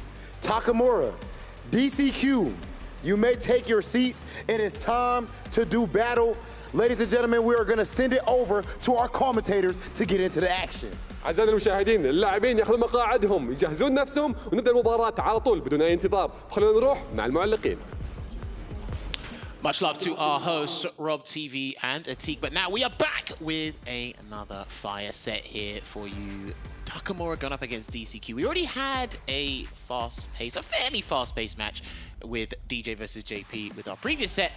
Takamura, DCQ, you may take your seats. It is time to do battle. Ladies and gentlemen, we are going to send it over to our commentators to get into the action. أعزائي المشاهدين، اللاعبين ياخذون مقاعدهم، يجهزون نفسهم، ونبدأ المباراة على طول بدون أي انتظار. خلونا نروح مع المعلقين. Much love to our hosts, Rob TV and Atik. But now we are back with another fire set here for you. Takamura going up against DCQ. We already had a fairly fast-paced match with DJ versus JP with our previous set.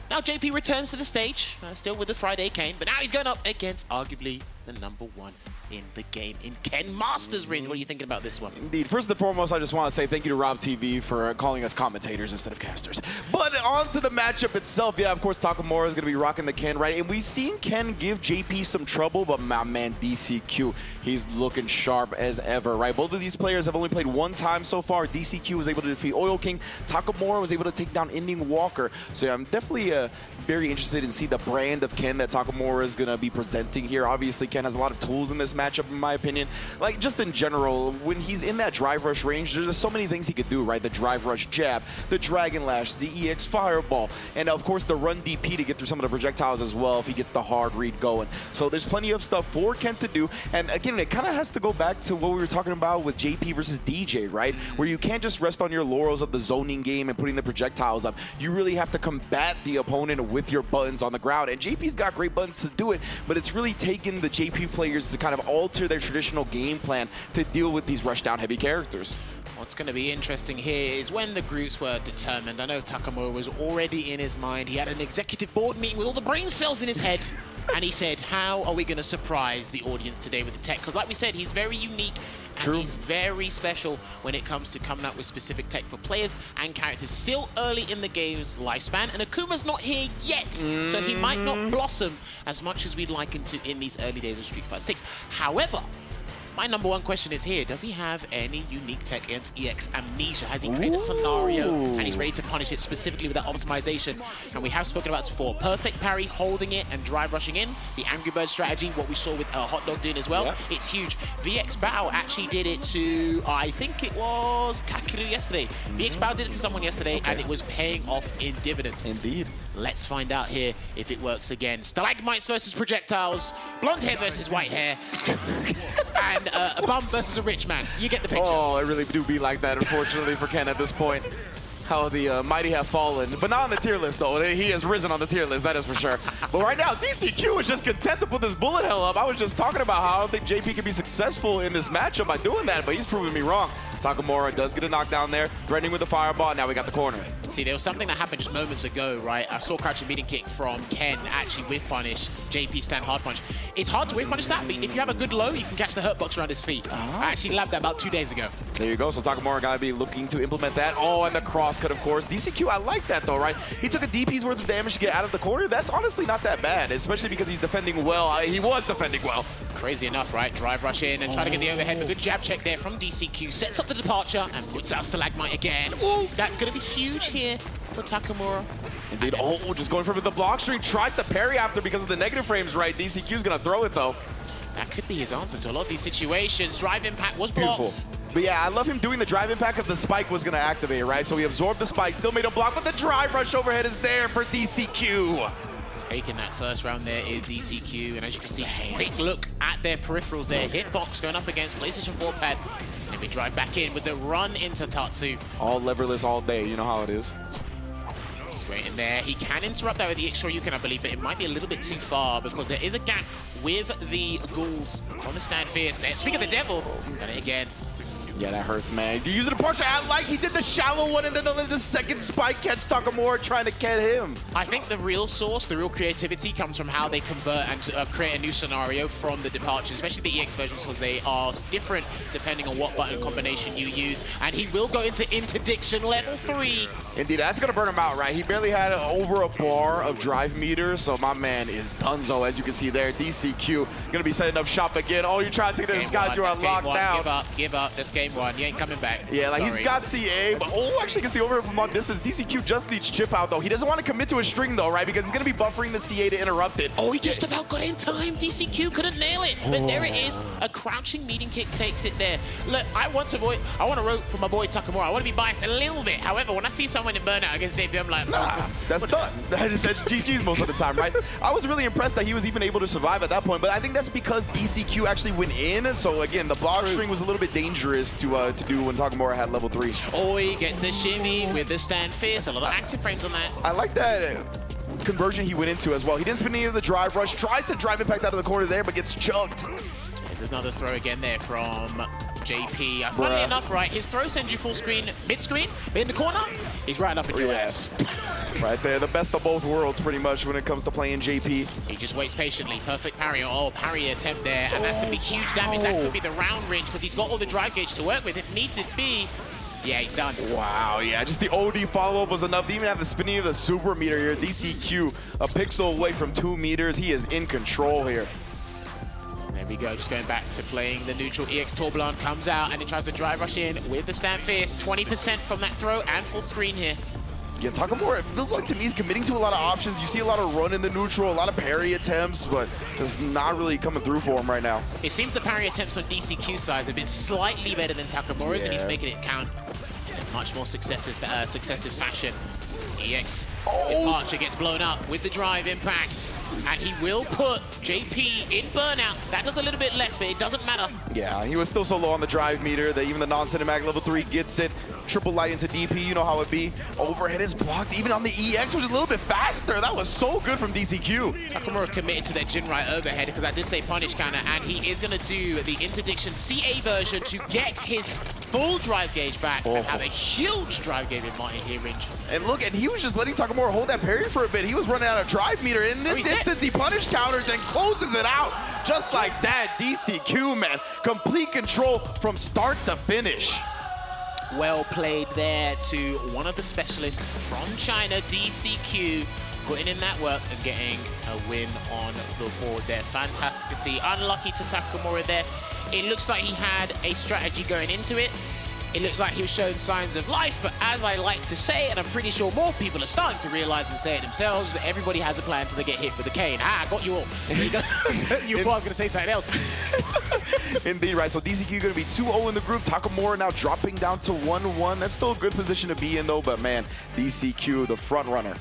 Now JP returns to the stage, still with the Friday cane, but now he's going up against arguably the #1 in the game in Ken Masters. Rin, what are you thinking about this one? Indeed. First and foremost, I just want to say thank you to Rob TV for calling us commentators instead of casters. But on to the matchup itself. Yeah, of course, Takamura is going to be rocking the Ken, right? And we've seen Ken give JP some trouble, but my man DCQ, he's looking sharp as ever, right? Both of these players have only played one time so far. DCQ was able to defeat Oil King. Takamura was able to take down Ending Walker. So yeah, I'm definitely very interested in see the brand of Ken that Takamura is going to be presenting here. Obviously, Ken has a lot of tools in this matchup, in my opinion. Like, just in general, when he's in that drive rush range, there's so many things he could do, right? The drive rush jab, the dragon lash, the EX fireball, and of course the run DP to get through some of the projectiles as well if he gets the hard read going. So there's plenty of stuff for Kent to do. And again, it kind of has to go back to what we were talking about with JP versus DJ, right? Where you can't just rest on your laurels of the zoning game and putting the projectiles up. You really have to combat the opponent with your buttons on the ground. And JP's got great buttons to do it, but it's really taken the JP players to kind of alter their traditional game plan to deal with these rush down heavy characters. What's going to be interesting here is when the groups were determined. I know Takamura was already in his mind. He had an executive board meeting with all the brain cells in his head. And he said, how are we going to surprise the audience today with the tech? Because like we said, he's very unique. And he's very special when it comes to coming up with specific tech for players and characters. Still early in the game's lifespan, and Akuma's not here yet, so he might not blossom as much as we'd like him to in these early days of Street Fighter 6. However, my number one question is here, does he have any unique tech against EX Amnesia? Has he created a scenario and he's ready to punish it specifically with that optimization? And we have spoken about this before. Perfect parry, holding it and drive rushing in. The Angry Bird strategy, what we saw with Hot Dog doing as well. Yeah. It's huge. VX Bao actually did it to, I think it was Kakaru yesterday. VX Bao did it to someone yesterday and it was paying off in dividends. Indeed. Let's find out here if it works again. Stalagmites versus projectiles, blonde hair versus white hair, and a bum versus a rich man. You get the picture. Oh, it really do be like that, unfortunately, for Ken at this point. How the mighty have fallen, but not on the tier list, though. He has risen on the tier list, that is for sure. But right now, DCQ is just content to put this bullet hell up. I was just talking about how I don't think JP can be successful in this matchup by doing that, but he's proving me wrong. Takamura does get a knockdown there, threatening with the fireball, and now we got the corner. See, there was something that happened just moments ago, right? I saw crouching meeting kick from Ken actually whiff punish, JP stand hard punch. It's hard to whiff punish that, but if you have a good low, you can catch the hurt box around his feet. I actually labbed that about 2 days ago. There you go, so Takamura gotta be looking to implement that. Oh, and the cross cut, of course. DCQ, I like that though, right? He took a DP's worth of damage to get out of the corner. That's honestly not that bad, especially because he's defending well. He was defending well. Crazy enough, right? Drive rush in and try to get the overhead. A good jab check there from DCQ. Sets up the departure and puts out Stalagmite again. Ooh, that's going to be huge here for Takamura. Indeed. Oh, just going for the block string. Tries to parry after because of the negative frames, right? DCQ's going to throw it, though. That could be his answer to a lot of these situations. Drive impact was blocked. Beautiful. But yeah, I love him doing the drive impact because the spike was going to activate, right? So he absorbed the spike, still made a block, but the drive rush overhead is there for DCQ. Taking that first round there is DCQ, and as you can see, quick look at their peripherals there. Hitbox going up against PlayStation 4 pad. And we drive back in with the run into Tatsu. All leverless all day, you know how it is. Just waiting there. He can interrupt that with the extra Yukin, I believe, but it might be a little bit too far because there is a gap with the ghouls on the stand fierce there. Speak of the devil, got it again. Yeah, that hurts, man. You're using a partial. I like he did the shallow one and then the second spike catch Takamura trying to get him. I think the real source, the real creativity comes from how they convert and create a new scenario from the departures, especially the EX versions, because they are different depending on what button combination you use. And he will go into interdiction level 3. Indeed, that's going to burn him out, right? He barely had over a bar of drive meter, so my man is donezo, as you can see there. DCQ going to be setting up shop again. Oh, you're trying to take the skies, you are locked down. Give up. That's game 1. You ain't coming back. Yeah, like he's got CA, but actually gets the overhead from long distance. DCQ just needs chip out, though. He doesn't want to commit to a string, though, right? Because he's going to be buffering the CA to interrupt it. Oh, he just about got in time. DCQ couldn't nail it. But there it is. A crouching meeting kick takes it there. Look, I want to root for my boy Takamura. I want to be biased a little bit. However, when I see someone in burnout against JP, I'm like, nah, that's done. That's GG's most of the time, right? I was really impressed that he was even able to survive at that point, but I think that's because DCQ actually went in. So again, the block string was a little bit dangerous to do when Takamura had level 3. Oh, he gets the shimmy with the stand fierce. A lot of active frames on that. I like that conversion he went into as well. He didn't spin any of the drive rush. Tries to drive impact out of the corner there, but gets chugged. There's another throw again there from JP. Funnily enough, right, his throw sends you full screen, mid-screen, but in the corner, he's right up in your ass. Right there, the best of both worlds pretty much when it comes to playing JP. He just waits patiently. Perfect parry. Oh, parry attempt there, and that's going to be huge damage. That could be the round range because he's got all the drive gauge to work with if needs it be. Yeah, he's done. Wow, yeah, just the OD follow-up was enough to even have the spinning of the super meter here. DCQ, a pixel away from 2 meters. He is in control here. There we go, just going back to playing the neutral. EX Tourbillon comes out and he tries to drive rush in with the stand fierce. 20% from that throw and full screen here. Again, Takamura, it feels like to me he's committing to a lot of options. You see a lot of run in the neutral, a lot of parry attempts, but just not really coming through for him right now. It seems the parry attempts on DCQ side have been slightly better than Takamura's, and he's making it count in a much more successive fashion. EX, Archer gets blown up with the drive impact, and he will put JP in burnout. That does a little bit less, but it doesn't matter. Yeah, he was still so low on the drive meter that even the non-cinematic level 3 gets it. Triple light into DP, you know how it be. Overhead is blocked even on the EX, which is a little bit faster. That was so good from DCQ. Takamura committed to that Jinrai overhead because I did say punish counter, and he is going to do the interdiction CA version to get his full drive gauge back and have a huge drive gauge in range. And look, and he was just letting Takamura hold that parry for a bit. He was running out of drive meter. In this instance, he punish counters and closes it out. Just like that, DCQ, man. Complete control from start to finish. Well played there to one of the specialists from China, DCQ, putting in that work and getting a win on the board there. Fantastic to see. Unlucky to Takamura there. It looks like he had a strategy going into it. It looked like he was showing signs of life, but as I like to say, and I'm pretty sure more people are starting to realize and say it themselves, everybody has a plan until they get hit with a cane. Ah, I got you all. There you go. You thought I was going to say something else. Indeed, right. So DCQ going to be 2-0 in the group. Takamura now dropping down to 1-1. That's still a good position to be in, though. But, man, DCQ, the front runner.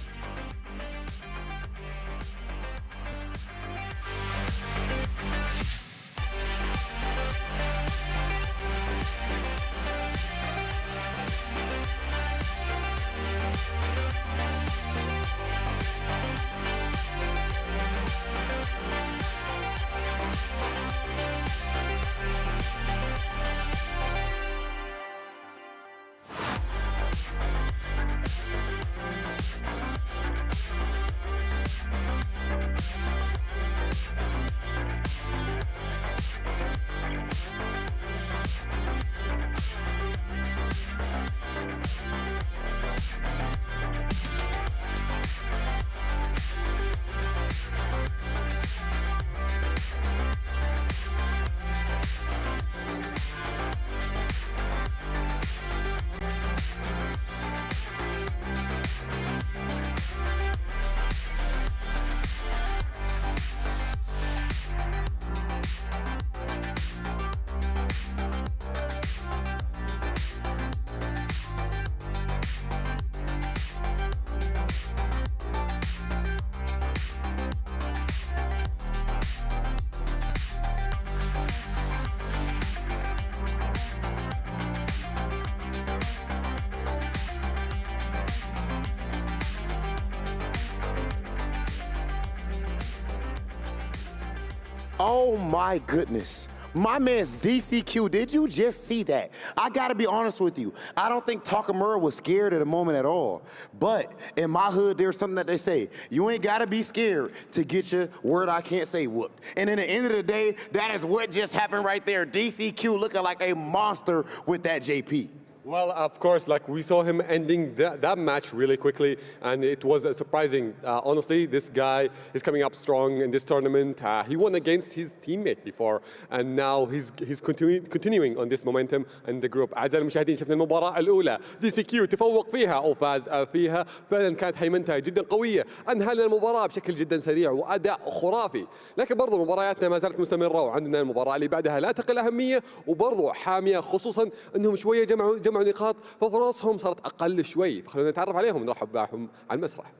Oh my goodness. My man's DCQ, did you just see that? I gotta be honest with you. I don't think Takamura was scared at the moment at all. But in my hood, there's something that they say, you ain't gotta be scared to get your word I can't say whooped. And in the end of the day, that is what just happened right there. DCQ looking like a monster with that JP. Well, of course, like we saw him ending that match really quickly, and it was surprising. Honestly, this guy is coming up strong in this tournament. He won against his teammate before, and now he's continuing on this momentum in the group. أعزائي المشاهدين، شفنا المباراة الأولى دي سي كيو تفوق فيها أو فاز فيها. فعلا كانت هيمنتها جدا قوية، أنهى لنا المباراة بشكل جدا سريع وأداء خرافي. لكن برضو مبارياتنا ما زالت مستمرة، وعندنا المباراة اللي بعدها لا تقل أهمية وبرضو حامية، خصوصا أنهم شوية جمعوا نقاط، ففرصهم صارت أقل شوي. خلونا نتعرف عليهم ونرحب معهم على المسرح.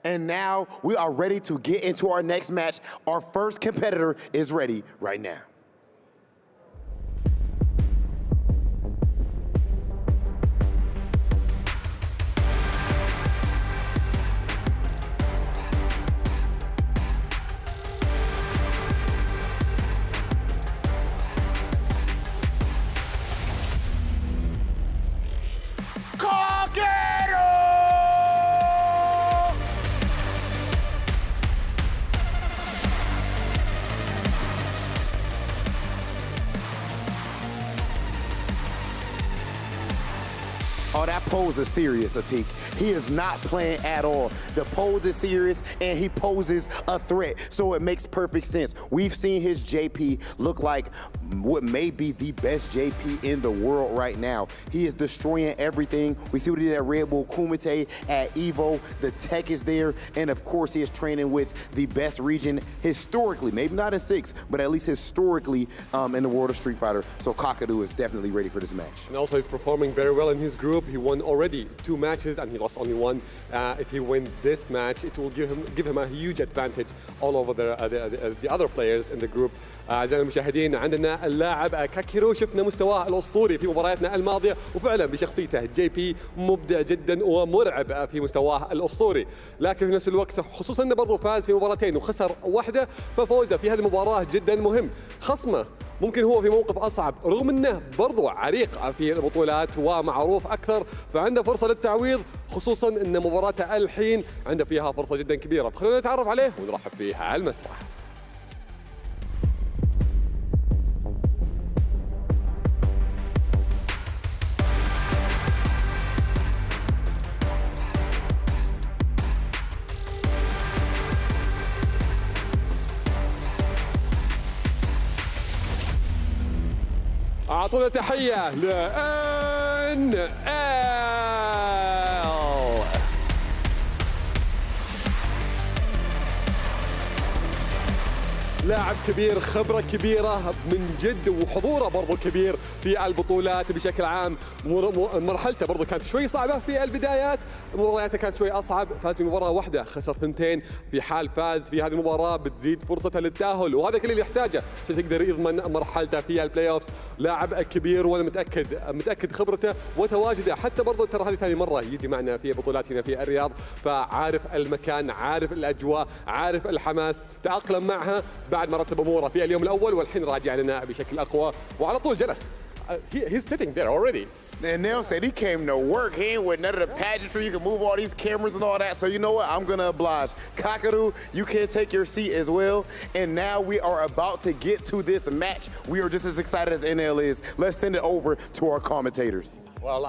And now we are ready to get into our next match. Our first competitor is ready right now. Oh, that pose is serious, Atik. He is not playing at all. The pose is serious, and he poses a threat, so it makes perfect sense. We've seen his JP look like what may be the best JP in the world right now. He is destroying everything. We see what he did at Red Bull Kumite, at Evo. The tech is there, and of course, he is training with the best region historically, maybe not in 6, but at least historically in the world of Street Fighter. So Kakaru is definitely ready for this match. And also, he's performing very well in his group. He won already 2 matches, and he lost only 1. If he wins this match, it will give him a huge advantage all over the other players in the group. أعزائنا المشاهدين، عندنا اللاعب كاكيرو، شفنا مستواه الأسطوري في مبارياتنا الماضية، وفعلا بشخصيته جي بي مبدع جدا ومرعب في مستواه الأسطوري، لكن في نفس الوقت خصوصا انه برضه فاز في مباراتين وخسر واحدة، ففوزه في هذه المباراة جدا مهم. خصمه ممكن هو في موقف أصعب، رغم أنه برضو عريق في البطولات ومعروف أكثر، فعنده فرصة للتعويض، خصوصا أن مباراته الحين عنده فيها فرصة جدا كبيرة. فخلونا نتعرف عليه ونرحب فيه على المسرح. أعطونا تحية لNL. لاعب كبير، خبرة كبيرة من جد، وحضوره برضو كبير في البطولات بشكل عام. مرحلته برضو كانت شوي صعبة في البدايات، مبارياته كانت شوي أصعب، فاز بمباراة واحدة خسر 2. في حال فاز في هذه المباراة بتزيد فرصته للتأهل، وهذا كل اللي يحتاجه عشان يقدر يضمن مرحلته في البلاي أوفس. لاعب كبير، وأنا متأكد خبرته وتواجده، حتى برضو ترى هذه ثاني مرة يجي معنا في بطولات هنا في الرياض، فعارف المكان، عارف الأجواء، عارف الحماس، تأقلم معها بعد ما رتب اموره في اليوم الاول، والحين راجع لنا بشكل اقوى وعلى طول جلس. He's sitting there already. And Nell said he came to work. He ain't with none of the pageantry. You can move all these cameras and all that. So you know what? I'm gonna oblige. Kakaru, you can take your seat as well. And now we are about to get to this match. We are just as excited as NL is. Let's send it over to our commentators. Well,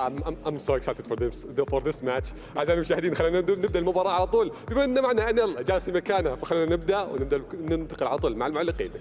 I'm so excited for this match. أعزائي المشاهدين، خلينا نبدأ المباراة على طول. بما أن معنا NL جالس في مكانه، فخلينا نبدأ ننتقل على طول مع المعلقين.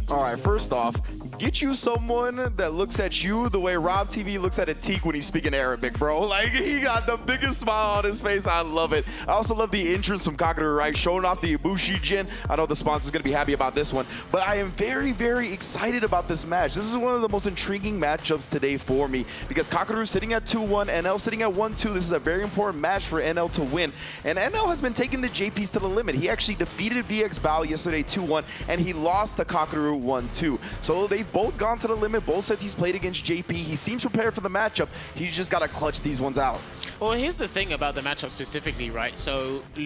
All right, first off, get you someone that looks at you the way Rob TV looks at Atik when he's speaking Arabic, bro. Like, he got the biggest smile on his face. I love it. I also love the entrance from Kakaru, right? Showing off the Ibushi Jin. I know the sponsor's going to be happy about this one, but I am very, very excited about this match. This is one of the most intriguing matchups today for me because Kakaru sitting at 2-1, NL sitting at 1-2. This is a very important match for NL to win. And NL has been taking the JPs to the limit. He actually defeated VX Bao yesterday 2-1, and he lost to Kakaru 1-2. So they've both gone to the limit. Both sets he's played against JP. He seems prepared for the matchup. He's just got to clutch these ones out. Well, here's the thing about the matchup specifically, right? So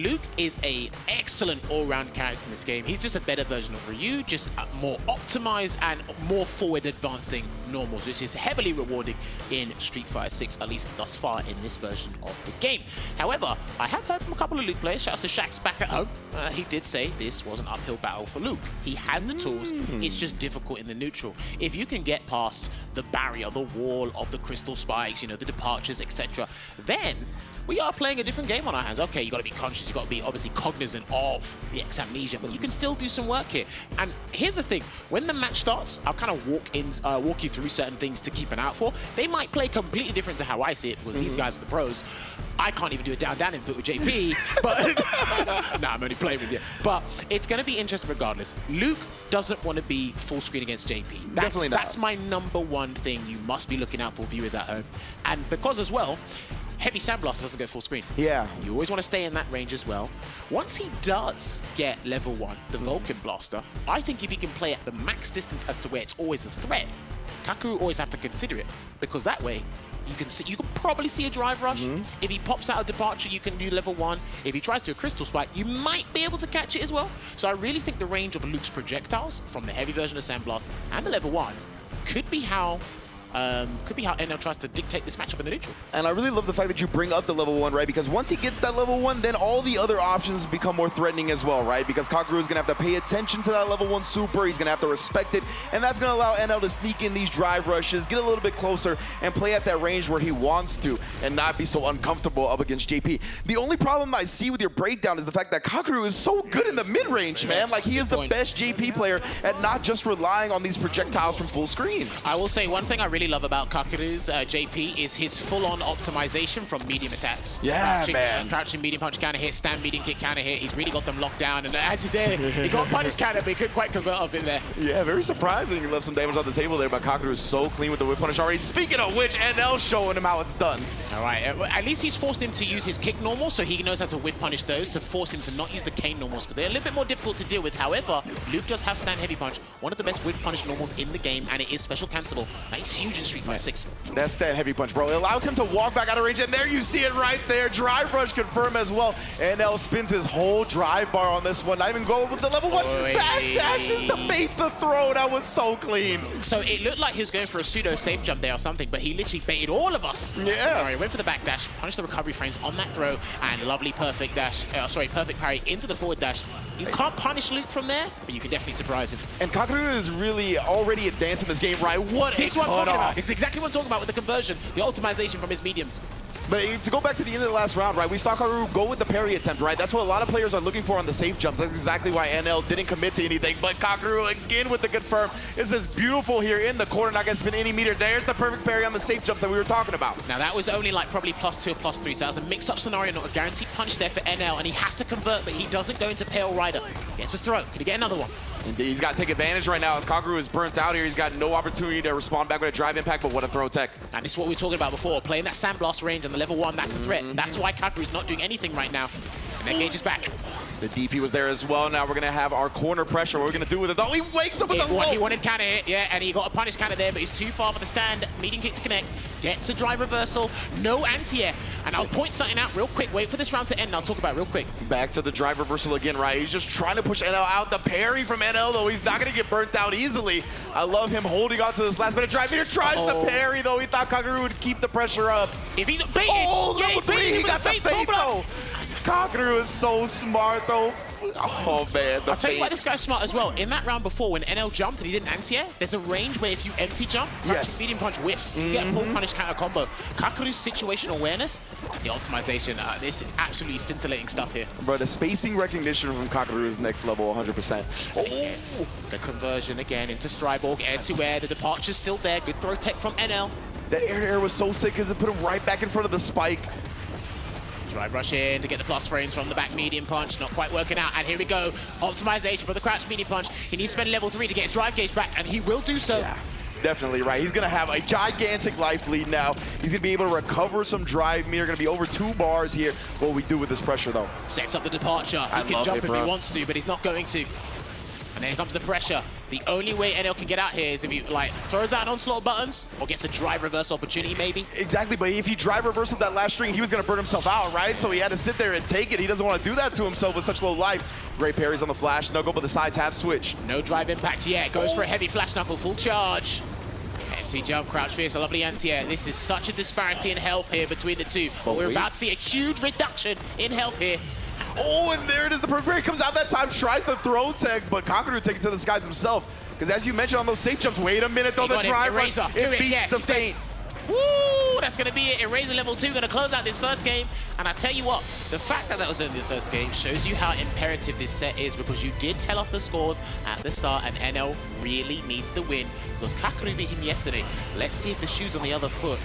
Luke is an excellent all-round character in this game. He's just a better version of Ryu, just more optimized and more forward-advancing normals, which is heavily rewarding in Street Fighter 6, at least thus far in this version of the game. However, I have heard from a couple of Luke players, shouts to Shax back at home, he did say this was an uphill battle for Luke. He has the tools, it's just difficult in the neutral. If you can get past the barrier, the wall of the crystal spikes, you know, the departures, etc., then we are playing a different game on our hands. Okay, you got to be conscious, you got to be obviously cognizant of the X-Amnesia, but you can still do some work here. And here's the thing, when the match starts, I'll kind of walk you through certain things to keep an eye out for. They might play completely different to how I see it, because these guys are the pros. I can't even do a down input with JP, but nah, I'm only playing with you. But it's going to be interesting regardless. Luke doesn't want to be full screen against JP. Definitely not. That's my #1 thing you must be looking out for, viewers at home. And because as well, Heavy Sandblast doesn't go full screen. Yeah. You always want to stay in that range as well. Once he does get level 1, the Vulcan Blaster, I think if he can play at the max distance as to where it's always a threat, Kakaru always have to consider it, because that way you can probably see a drive rush. If he pops out a departure, you can do level 1. If he tries to do a crystal spike, you might be able to catch it as well. So I really think the range of Luke's projectiles from the heavy version of Sandblast and the level 1 could be how could be how NL tries to dictate this matchup in the neutral. And I really love the fact that you bring up the level 1, right? Because once he gets that level 1, then all the other options become more threatening as well, right? Because Kakaru is going to have to pay attention to that level 1 super. He's going to have to respect it. And that's going to allow NL to sneak in these drive rushes, get a little bit closer, and play at that range where he wants to and not be so uncomfortable up against JP. The only problem I see with your breakdown is the fact that Kakaru is so good in the mid-range, man. Like, he is the best JP player at not just relying on these projectiles from full screen. I will say one thing I really love about Kakaru's JP is his full-on optimization from medium attacks. Yeah, man. Crouching medium punch counter hit, stand medium kick counter hit. He's really got them locked down. And actually there, he got punish counter, but he couldn't quite convert off it there. Yeah, very surprising. He left some damage on the table there, but Kakaru is so clean with the whip punish already. Speaking of which, NL showing him how it's done. All right, at least he's forced him to use his kick normal, so he knows how to whip punish those to force him to not use the cane normals, because they're a little bit more difficult to deal with. However, Luke does have stand heavy punch, one of the best whip punish normals in the game, and it is special cancelable. That is huge in Street Fighter 6. That's stand heavy punch, bro. It allows him to walk back out of range, and there you see it right there. Drive rush confirm as well. NL spins his whole drive bar on this one. Not even going with the level 1 back dashes to bait the throw. That was so clean. So it looked like he was going for a pseudo safe jump there or something, but he literally baited all of us. Yeah. Sorry, went for the back dash, punished the recovery frames on that throw, and lovely perfect dash, perfect parry into the forward dash. You can't punish Luke from there, but you can definitely surprise him. And Kakaru is really already advanced in this game, right? What This a one I'm talking about. cutoff. This is exactly what I'm talking about with the conversion, the optimization from his mediums. But to go back to the end of the last round, right, we saw Kakaru go with the parry attempt, right? That's what a lot of players are looking for on the safe jumps. That's exactly why NL didn't commit to anything. But Kakaru again with the confirm. This is beautiful here in the corner, not gonna spin any meter. There's the perfect parry on the safe jumps that we were talking about. Now that was only like probably +2 or +3, so that was a mix-up scenario, not a guaranteed punch there for NL, and he has to convert, but he doesn't go into Pale Rider. Gets his throw. Can he get another one? Indeed, he's got to take advantage right now as Kakaru is burnt out here. He's got no opportunity to respond back with a drive impact, but what a throw tech. And this is what we were talking about before, playing that sandblast range on the level 1, that's the threat. That's why Kakaru's not doing anything right now. And then Gage is back. The DP was there as well. Now we're going to have our corner pressure. What are we going to do with it, though? He wakes up with a low. He wanted counter hit, yeah, and he got a punish counter there, but he's too far for the stand. Medium kick to connect. Gets a drive reversal. No anti-air. And I'll point something out real quick. Wait for this round to end, and I'll talk about it real quick. Back to the drive reversal again, right? He's just trying to push NL out. The parry from NL, though, he's not going to get burnt out easily. I love him holding on to this last minute drive. Here tries the parry, though. He thought Kakaru would keep the pressure up. If he's baited, level 3, he got the fate, though. Kakaru is so smart, though. Oh, man, I'll tell you why this guy's smart as well. In that round before, when NL jumped and he didn't anti-air, there's a range where if you empty jump, medium punch whiffs. You get a full punish counter combo. Kakaru's situational awareness, the optimization, this is absolutely scintillating stuff here. Bro, the spacing recognition from Kakaru is next level 100%. The conversion again into Stryborg, air-to-air, the departure's still there. Good throw tech from NL. That air-to-air was so sick because it put him right back in front of the spike. Drive rush in to get the plus frames from the back medium punch. Not quite working out. And here we go. Optimization for the crouch medium punch. He needs to spend level 3 to get his drive gauge back, and he will do so. Yeah, definitely right. He's going to have a gigantic life lead now. He's going to be able to recover some drive meter. Going to be over 2 bars here. What we do with this pressure, though. Sets up the departure. He can jump if he wants to, but he's not going to. And then here comes the pressure. The only way NL can get out here is if he throws out an onslaught of buttons or gets a drive reverse opportunity maybe. Exactly, but if he drive reversed that last string, he was going to burn himself out, right? So he had to sit there and take it. He doesn't want to do that to himself with such low life. Great parries on the flash knuckle, but the sides have switched. No drive impact yet. Goes for a heavy flash knuckle, full charge. Empty jump, crouch fierce, a lovely anti-air. This is such a disparity in health here between the two. But we're about to see a huge reduction in health here. Oh, and there it is. The perfect parry comes out that time, tries the throw tech, but Kakaru takes it to the skies himself. Because as you mentioned on those safe jumps, wait a minute though, the drive rush, it beats the feint. Woo! That's going to be it. Eraser level 2 going to close out this first game. And I tell you what, the fact that that was only the first game shows you how imperative this set is, because you did tell us the scores at the start, and NL really needs the win because Kakaru beat him yesterday. Let's see if the shoe's on the other foot.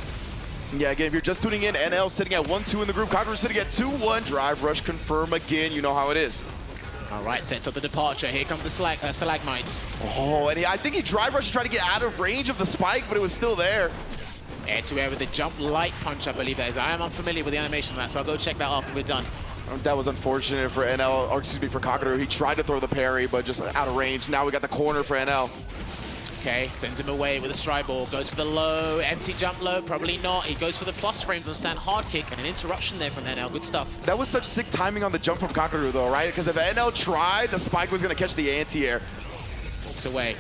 Yeah, again, if you're just tuning in, NL sitting at 1-2 in the group, Kakaru sitting at 2-1. Drive rush confirm again. You know how it is. All right, sets up the departure. Here comes the stalagmites. Oh, and I think he drive rushed to try to get out of range of the spike, but it was still there. Air-to-air with the jump light punch, I believe that is. I am unfamiliar with the animation of that, so I'll go check that after we're done. That was unfortunate for NL, or excuse me, for Kakaru. He tried to throw the parry, but just out of range. Now we got the corner for NL. Okay, sends him away with a stride ball. Goes for the low, empty jump low, probably not. He goes for the plus frames on stand hard kick, and an interruption there from NL. Good stuff. That was such sick timing on the jump from Kakaru, though, right? Because if NL tried, the spike was going to catch the anti-air. Walks away.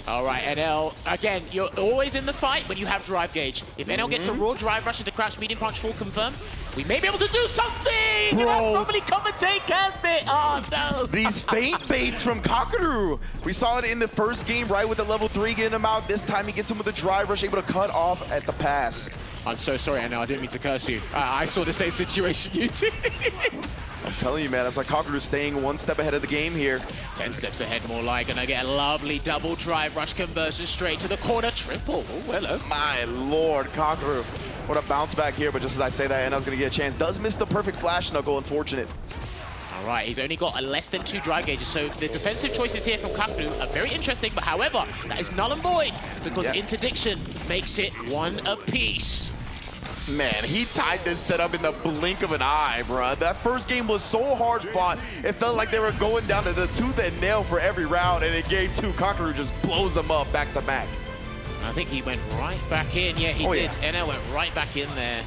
All right, NL, again, you're always in the fight when you have drive gauge. If NL gets a raw drive rush into crouch medium punch full confirm, we may be able to do something! Bro. And probably commentate cast it! Oh, no! These feint baits from Kakaru. We saw it in the first game, right, with the level 3 getting him out. This time he gets him with a drive rush, able to cut off at the pass. I'm so sorry, NL, I didn't mean to curse you. I saw the same situation you did. I'm telling you, man, it's like Kakaru staying one step ahead of the game here. 10 steps ahead, more like, gonna get a lovely double drive rush conversion straight to the corner triple. Oh, hello. My lord, Kakaru. What a bounce back here, but just as I say that, NL's gonna get a chance. Does miss the perfect flash knuckle, unfortunate. All right, he's only got a less than 2 drive gauges, so the defensive choices here from Kakaru are very interesting, but however, that is null and void because interdiction makes it 1 apiece. Man, he tied this setup in the blink of an eye, bruh. That first game was so hard fought. It felt like they were going down to the tooth and nail for every round, and in game 2, Kakaru just blows them up back to back. I think he went right back in. Yeah, he did. Yeah. NL went right back in there.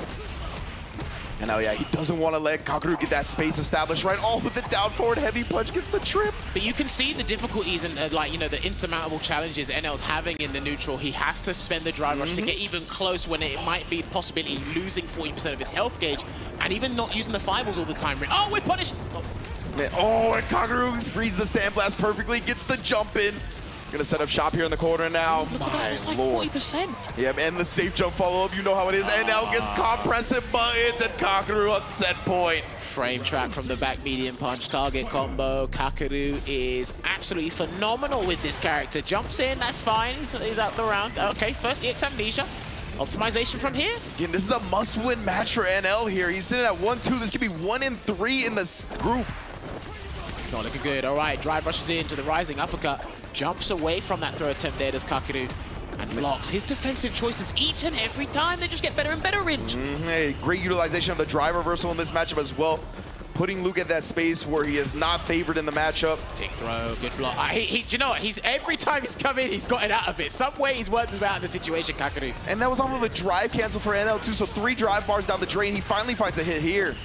And now, yeah, he doesn't want to let Kakaru get that space established, right? All with the down forward heavy punch gets the trip. But you can see the difficulties and, like, you know, the insurmountable challenges NL's having in the neutral. He has to spend the drive rush to get even close when it might be the possibility losing 40% of his health gauge and even not using the fireballs all the time. Oh, we're punished. Oh, and Kakaru reads the sandblast perfectly, gets the jump in. Gonna set up shop here in the corner now. My lord. 40%. Yeah, and the safe jump follow-up, you know how it is. And now gets caught pressing buttons, and Kakaru on set point. Frame track from the back medium punch target combo. Kakaru is absolutely phenomenal with this character. Jumps in, that's fine. He's out the round. Okay, first EX Amnesia. Optimization from here. Again, this is a must-win match for NL here. He's sitting at 1-2. This could be 1 and 3 in this group. It's not looking good. All right, drive rushes into the rising uppercut. Jumps away from that throw attempt there, does Kakaru, and blocks. His defensive choices each and every time, they just get better and better range. Hey, great utilization of the drive reversal in this matchup as well. Putting Luke at that space where he is not favored in the matchup. Tick throw, good block. Do you know what? Every time he's come in, he's gotten out of it. Some way he's worked out of the situation, Kakaru. And that was off of a drive cancel for NL too, so 3 drive bars down the drain. He finally finds a hit here.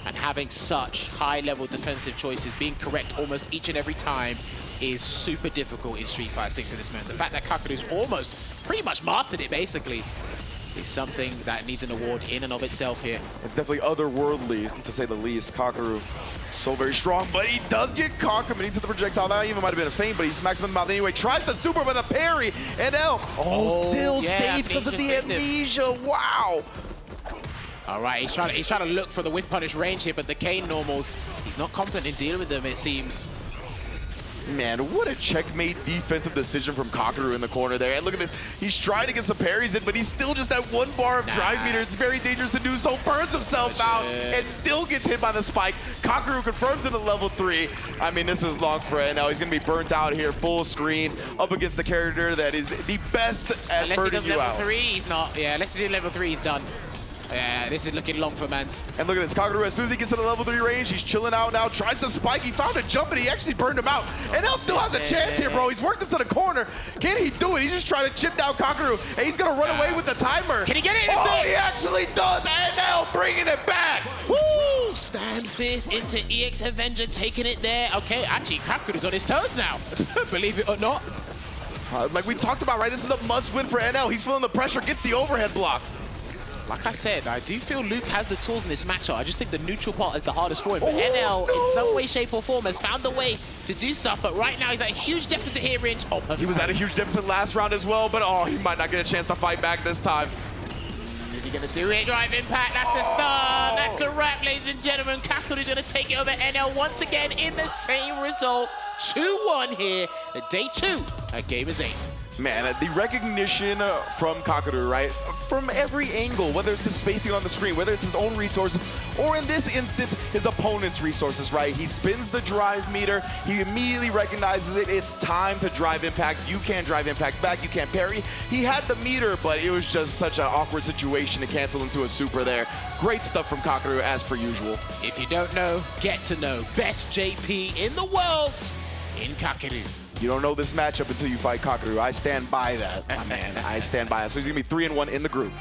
And having such high-level defensive choices, being correct almost each and every time, is super difficult in Street Fighter 6 in this moment. The fact that Kakaru's pretty much mastered it, basically, is something that needs an award in and of itself here. It's definitely otherworldly, to say the least. Kakaru, so very strong, but he does get caught committing to the projectile. That even might have been a feint, but he smacks him in the mouth anyway. Tries the super with a parry, and L, still safe because of the amnesia. Wow. All right, he's trying to look for the whip punish range here, but the Kane normals, he's not confident in dealing with them, it seems. Man, what a checkmate defensive decision from Kakaru in the corner there. And look at this. He's trying to get some parries in, but he's still just at 1 bar of drive meter. It's very dangerous to do so. Burns himself out and still gets hit by the spike. Kakaru confirms into level 3. I mean, this is long for NL. He's going to be burnt out here, full screen, up against the character that is the best at burning you out. Unless he does level 3, he's not. Yeah, unless he's in level 3, he's done. Yeah, this is looking long for Mans. And look at this, Kakaru, as soon as he gets to the level 3 range, he's chilling out now, tries to spike, he found a jump, and he actually burned him out. And NL still has a chance here, bro. He's worked him to the corner. Can he do it? He's just trying to chip down Kakaru, and he's gonna run away with the timer. Can he get it? Oh, he actually does! NL bringing it back! Woo! Stand fierce into EX Avenger, taking it there. Okay, actually, Kakaru's on his toes now, believe it or not. Like we talked about, right? This is a must-win for NL. He's feeling the pressure, gets the overhead block. Like I said, I do feel Luke has the tools in this matchup. I just think the neutral part is the hardest for him. But NL, in some way, shape, or form, has found a way to do stuff. But right now, he's at a huge deficit here, Ringe. Oh, he was at a huge deficit last round as well, but he might not get a chance to fight back this time. Is he going to do it? Drive impact, that's the start. That's a wrap, ladies and gentlemen. Kakaru's going to take it over NL once again in the same result. 2-1 here at day 2 at Gamers8. Man, the recognition from Kakaru, right? From every angle, whether it's the spacing on the screen, whether it's his own resources, or in this instance, his opponent's resources, right? He spins the drive meter, he immediately recognizes it, it's time to drive impact. You can't drive impact back, you can't parry. He had the meter, but it was just such an awkward situation to cancel into a super there. Great stuff from Kakaru, as per usual. If you don't know, get to know. Best JP in the world in Kakaru. You don't know this matchup until you fight Kakaru. I stand by that, my man. I stand by it. So he's going to be 3-1 in the group.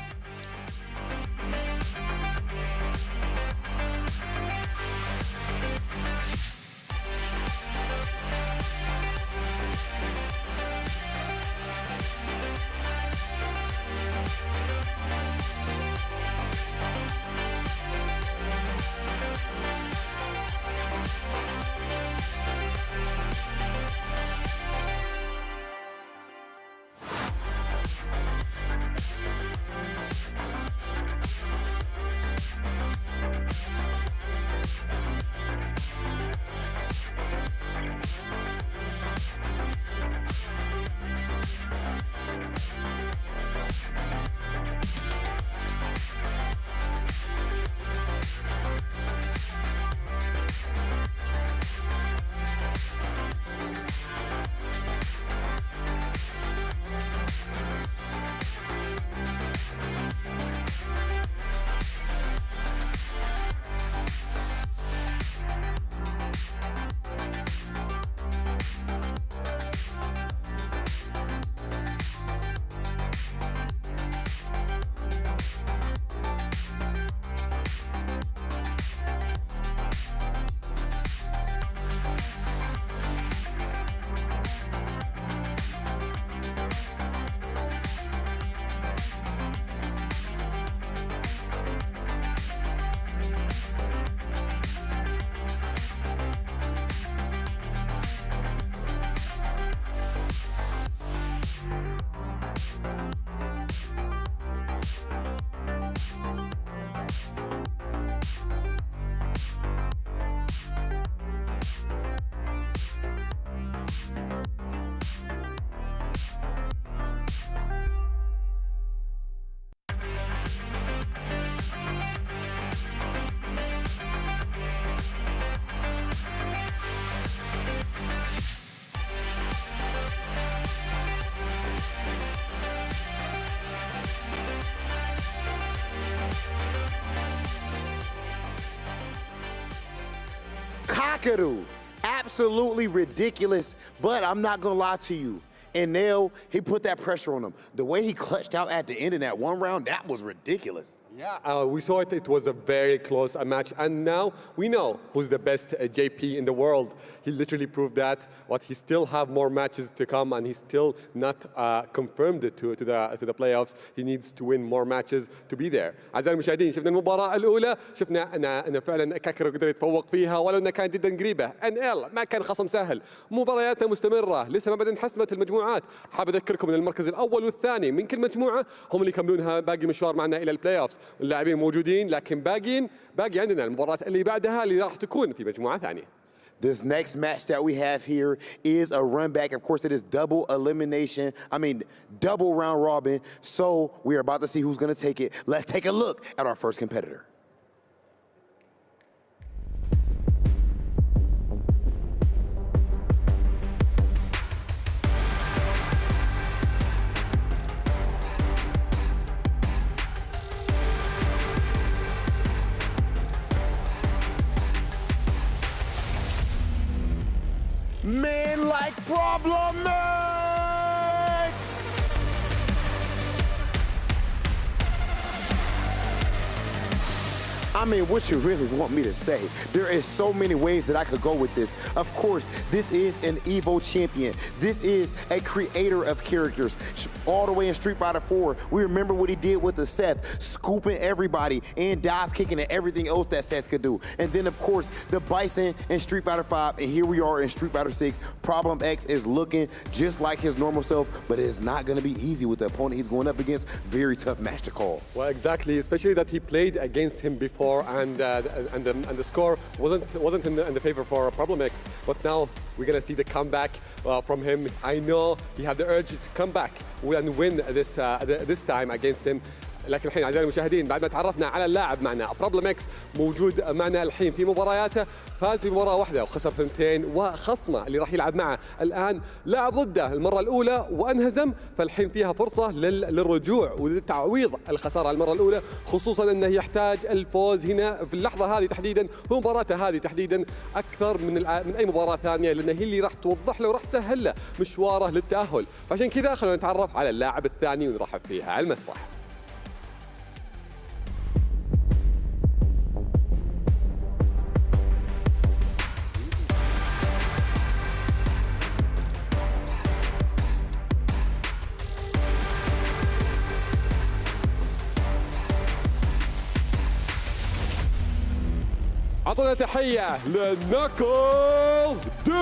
Kakaru, absolutely ridiculous, but I'm not gonna lie to you. And Nail, he put that pressure on him. The way he clutched out at the end in that one round, that was ridiculous. Yeah, we saw it. It was a very close match. And now we know who's the best JP in the world. He literally proved that. But he still have more matches to come, and he's still not confirmed to the playoffs. He needs to win more matches to be there. أعزائي المشاهدين، شفنا المباراة الأولى، شفنا أن فعلا كاكارو قدر يتفوق فيها ولو أنها كانت جدا قريبة. NL ما كان خصم سهل. مبارياتنا مستمرة، لسه ما بعد انحسمت المجموعات. حاب أذكركم أن المركز الأول والثاني من كل مجموعة هم اللي يكملونها باقي مشوار معنا إلى البلاي أوفز. اللاعبين موجودين لكن باقي عندنا المباراة اللي بعدها اللي راح تكون في مجموعة ثانية. This next match that we have here is a run back. Of course, it is double round robin. So we are about to see who's going to take it. Let's take a look at our first competitor. Men like Problem X! I mean, what you really want me to say? There is so many ways that I could go with this. Of course, this is an Evo champion. This is a creator of characters. All the way in Street Fighter 4, we remember what he did with the Seth, scooping everybody and dive kicking and everything else that Seth could do. And then, of course, the Bison in Street Fighter 5, and here we are in Street Fighter 6. Problem X is looking just like his normal self, but it is not going to be easy with the opponent he's going up against. Very tough match to call. Well, exactly, especially that he played against him before. And the score wasn't in the favor for Problem X, but now we're gonna see the comeback from him. I know he had the urge to come back and win this time against him. لكن الحين أعزائي المشاهدين بعد ما تعرفنا على اللاعب معنا بروبلم اكس موجود معنا الحين في مبارياته، فاز في مباراة واحدة وخسر ثنتين، وخصمه اللي راح يلعب معه الآن لاعب ضده المرة الأولى وانهزم، فالحين فيها فرصة للرجوع وللتعويض الخسارة المرة الأولى، خصوصا أنه يحتاج الفوز هنا في اللحظة هذه تحديدا، في مباراته هذه تحديدا أكثر من أي مباراة ثانية، لأن هي اللي راح توضح له وراح تسهل له مشواره للتأهل، فعشان كذا خلونا نتعرف على اللاعب الثاني ونرحب فيها على المسرح. أعطونا تحية لناكل دو.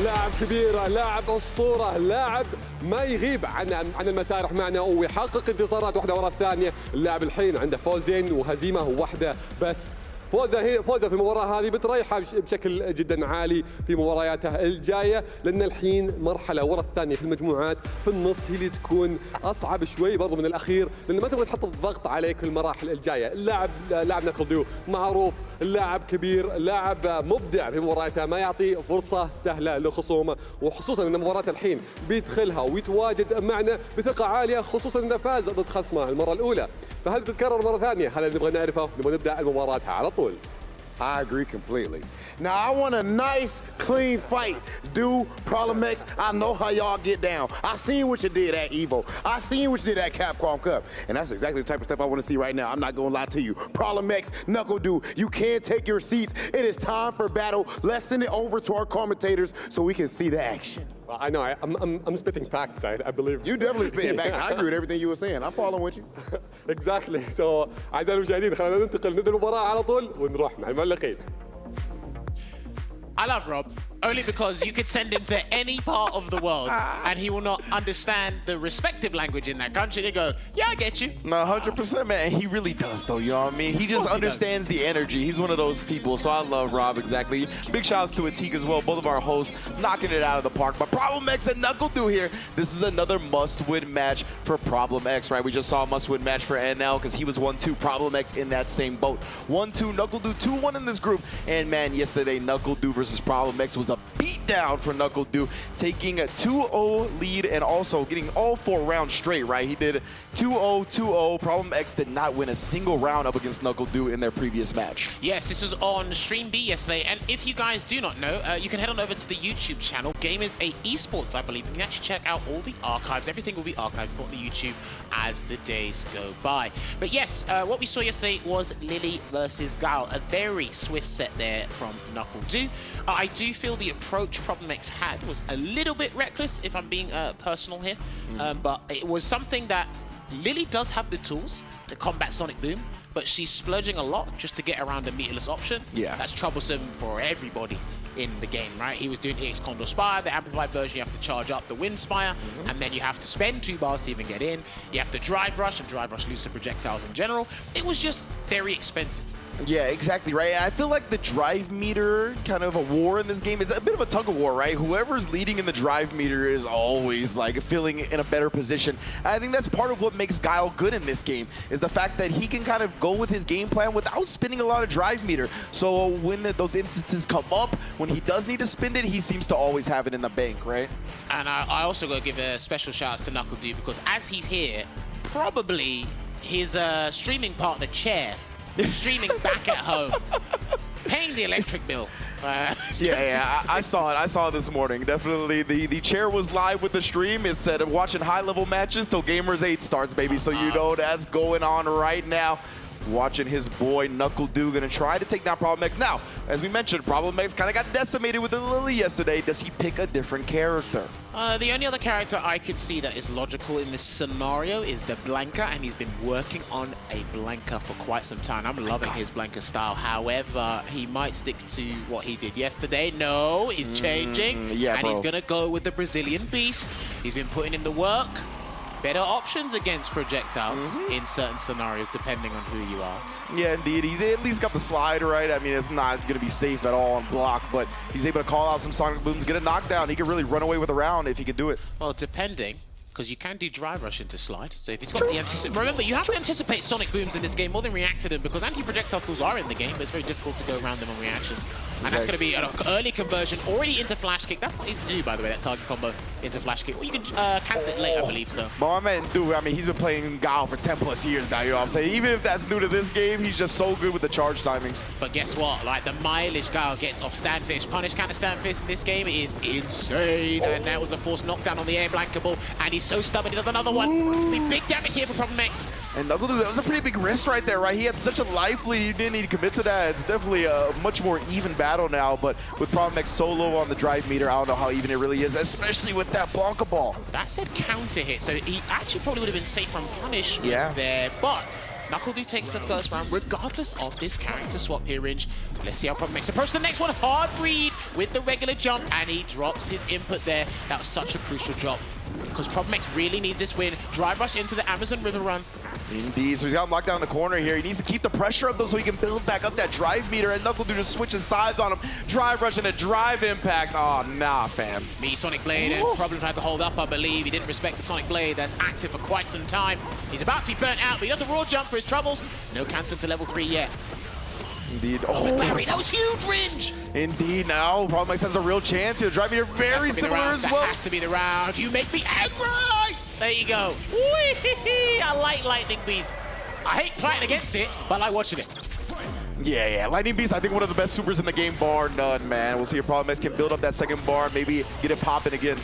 لاعب كبير، لاعب أسطورة، لاعب ما يغيب عن المسارح معنا ويحقق انتصارات واحدة وراء الثانية. اللاعب الحين عنده فوزين وهزيمة واحدة بس. فوزه في المباراة هذه بتريحه بشكل جدا عالي في مبارياته الجاية، لأن الحين مرحلة ورا الثانية في المجموعات في النص هي اللي تكون أصعب شوي برضو من الأخير، لأن ما تبغى تحط الضغط عليك في المراحل الجاية. اللاعب ناكل دو معروف، اللاعب كبير، لاعب مبدع في مبارياته، ما يعطي فرصة سهلة لخصومه، وخصوصا أن مباراة الحين بيدخلها ويتواجد معنا بثقة عالية، خصوصا أنه فاز ضد خصمه المرة الأولى. فهل تتكرر مرة ثانية؟ هذا اللي نبغى نعرفه، نبغى نبدأ المباراة على طول. I agree completely. Now I want a nice, clean fight. Dude, Problem X, I know how y'all get down. I seen what you did at Evo. I seen what you did at Capcom Cup. And that's exactly the type of stuff I want to see right now. I'm not gonna lie to you. Problem X, Knuckle Doo, you can't take your seats. It is time for battle. Let's send it over to our commentators so we can see the action. Well, I know, I'm spitting facts, I believe. You definitely spitting facts. I agree with everything you were saying. I'm following with you. Exactly. So, أعزائي المشاهدين خلينا ننتقل نبدأ المباراة على طول ونروح مع المعلقين. I love Rob, only because you could send him to any part of the world and he will not understand the respective language in that country. They go, yeah, I get you. No, 100%, man. And he really does, though, you know what I mean? He just understands the energy. He's one of those people, so I love Rob, exactly. Big shouts to Atik as well, both of our hosts knocking it out of the park. But Problem X and Knuckle Doo here. This is another must-win match for Problem X, right? We just saw a must-win match for NL because he was 1-2. Problem X in that same boat. 1-2, Knuckle Doo 2-1 in this group. And, man, yesterday, Knuckle Doo versus Problem X was a beatdown down for Knuckle Doo, taking a 2-0 lead and also getting all 4 rounds straight, right? He did 2-0, 2-0. Problem X did not win a single round up against Knuckle Doo in their previous match. Yes, this was on Stream B yesterday, and if you guys do not know, you can head on over to the YouTube channel, Gamers8 Esports, I believe. You can actually check out all the archives. Everything will be archived on the YouTube as the days go by. But yes, what we saw yesterday was Lily versus Gal, a very swift set there from Knuckle Doo. I do feel the approach Problem X had was a little bit reckless, if I'm being personal here, but it was something that Lily does have the tools to combat Sonic Boom, but she's splurging a lot just to get around the meterless option. Yeah. That's troublesome for everybody in the game, right? He was doing EX Condor Spire, the amplified version, you have to charge up the Wind Spire, and then you have to spend 2 bars to even get in. You have to Drive Rush, and Drive Rush loses projectiles in general. It was just very expensive. Yeah, exactly, right? I feel like the drive meter kind of a war in this game is a bit of a tug of war, right? Whoever's leading in the drive meter is always like feeling in a better position. And I think that's part of what makes Guile good in this game, is the fact that he can kind of go with his game plan without spinning a lot of drive meter. So when those instances come up, when he does need to spin it, he seems to always have it in the bank, right? And I also got to give a special shout out to Knuckle Doo, because as he's here, probably his streaming partner, Chair, streaming back at home, paying the electric bill. Yeah, I saw it. I saw it this morning. Definitely, the Chair was live with the stream. It said watching high-level matches till Gamers8 starts, baby. So you know that's going on right now. Watching his boy Knuckle Doo gonna try to take down Problem X. Now, as we mentioned, Problem X kind of got decimated with the Lily yesterday. Does he pick a different character? The only other character I could see that is logical in this scenario is the Blanca, and he's been working on a Blanca for quite some time. I'm loving his Blanca style. However, he might stick to what he did yesterday. No, he's changing, yeah, and he's gonna go with the Brazilian Beast. He's been putting in the work. Better options against projectiles in certain scenarios, depending on who you ask. Yeah, indeed. He's at least got the slide, right? I mean, it's not going to be safe at all on block, but he's able to call out some Sonic Booms, get a knockdown. He can really run away with a round if he can do it. Well, depending, because you can do Drive Rush into slide. So if he's got the anticipate, remember, you have to anticipate Sonic Booms in this game more than react to them, because anti-projectile tools are in the game, but it's very difficult to go around them on reaction. And that's going to be an early conversion already into Flash Kick. That's not easy to do, by the way, that target combo into Flash Kick. Well, you can cancel it later, I believe so. My man, dude, I mean, he's been playing Gao for 10+ years now, you know what I'm saying? Even if that's new to this game, he's just so good with the charge timings. But guess what? Like, the mileage Gao gets off Stand Fish, punish counter Stand Fish in this game is insane. And that was a forced knockdown on the air blankable, and he's so stubborn, he does another one. It's going to be big damage here for Problem X. And Knuckle Doo, that was a pretty big risk right there, right? He had such a life lead, he didn't need to commit to that. It's definitely a much more even battle now, but with Problem X so low on the drive meter, I don't know how even it really is, especially with that Blanca ball. That said counter hit, so he actually probably would have been safe from punishment there, but Knuckle Doo takes the first round regardless of this character swap here, Ringe. Let's see how Problem X approaches the next one. Hard read with the regular jump, and he drops his input there. That was such a crucial drop, because Problem X really needs this win. Drive Rush into the Amazon River run. Indeed, so he's got him locked down in the corner here. He needs to keep the pressure up though so he can build back up that drive meter, and Knuckle Doo just switches sides on him. Drive Rush and a drive impact. Oh, nah, fam. Me, Sonic Blade, and Problem tried to hold up, I believe. He didn't respect the Sonic Blade that's active for quite some time. He's about to be burnt out, but he does a raw jump for his troubles. No cancel to level 3 yet. Indeed. Oh, Larry, that was huge, Ringe! Indeed, now Problem X has a real chance here. Drive meter very similar as well. That has to be the round. You make me angry! There you go. Whee! I like Lightning Beast. I hate playing against it, but I like watching it. Yeah. Lightning Beast, I think one of the best supers in the game, bar none, man. We'll see if Problem X can build up that second bar, maybe get it popping again.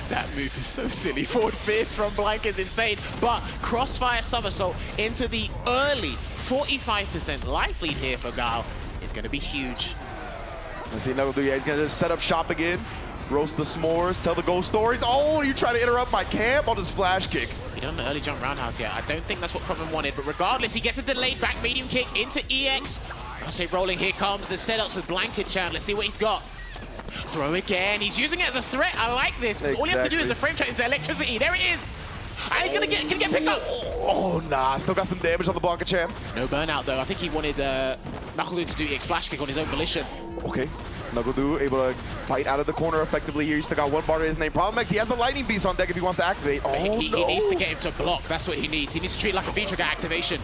That move is so silly. Forward fierce from Blanca is insane, but crossfire somersault into the early 45% life lead here for Gal is going to be huge. Let's see, Knuckle Doo, yeah, he's going to set up shop again. Roast the s'mores, tell the ghost stories. Oh, you try to interrupt my camp? I'll just flash kick. He done the early jump roundhouse yet. I don't think that's what Problem wanted, but regardless, he gets a delayed back medium kick into EX. I'll say rolling, here comes the setups with Blanca Chan. Let's see what he's got. Throw again. He's using it as a threat. I like this. Exactly. All he has to do is a frame trap into electricity. There it is. And he's gonna get picked up. Oh, nah. Still got some damage on the Blanca Chan. No burnout, though. I think he wanted Knuckle Doo to do EX flash kick on his own volition. Okay. Knuckle Doo able to fight out of the corner effectively here. He's still got one bar to his name. Problem X, he has the Lightning Beast on deck if he wants to activate. Oh, he needs to get him to block. That's what he needs. He needs to treat it like a V-trigger activation.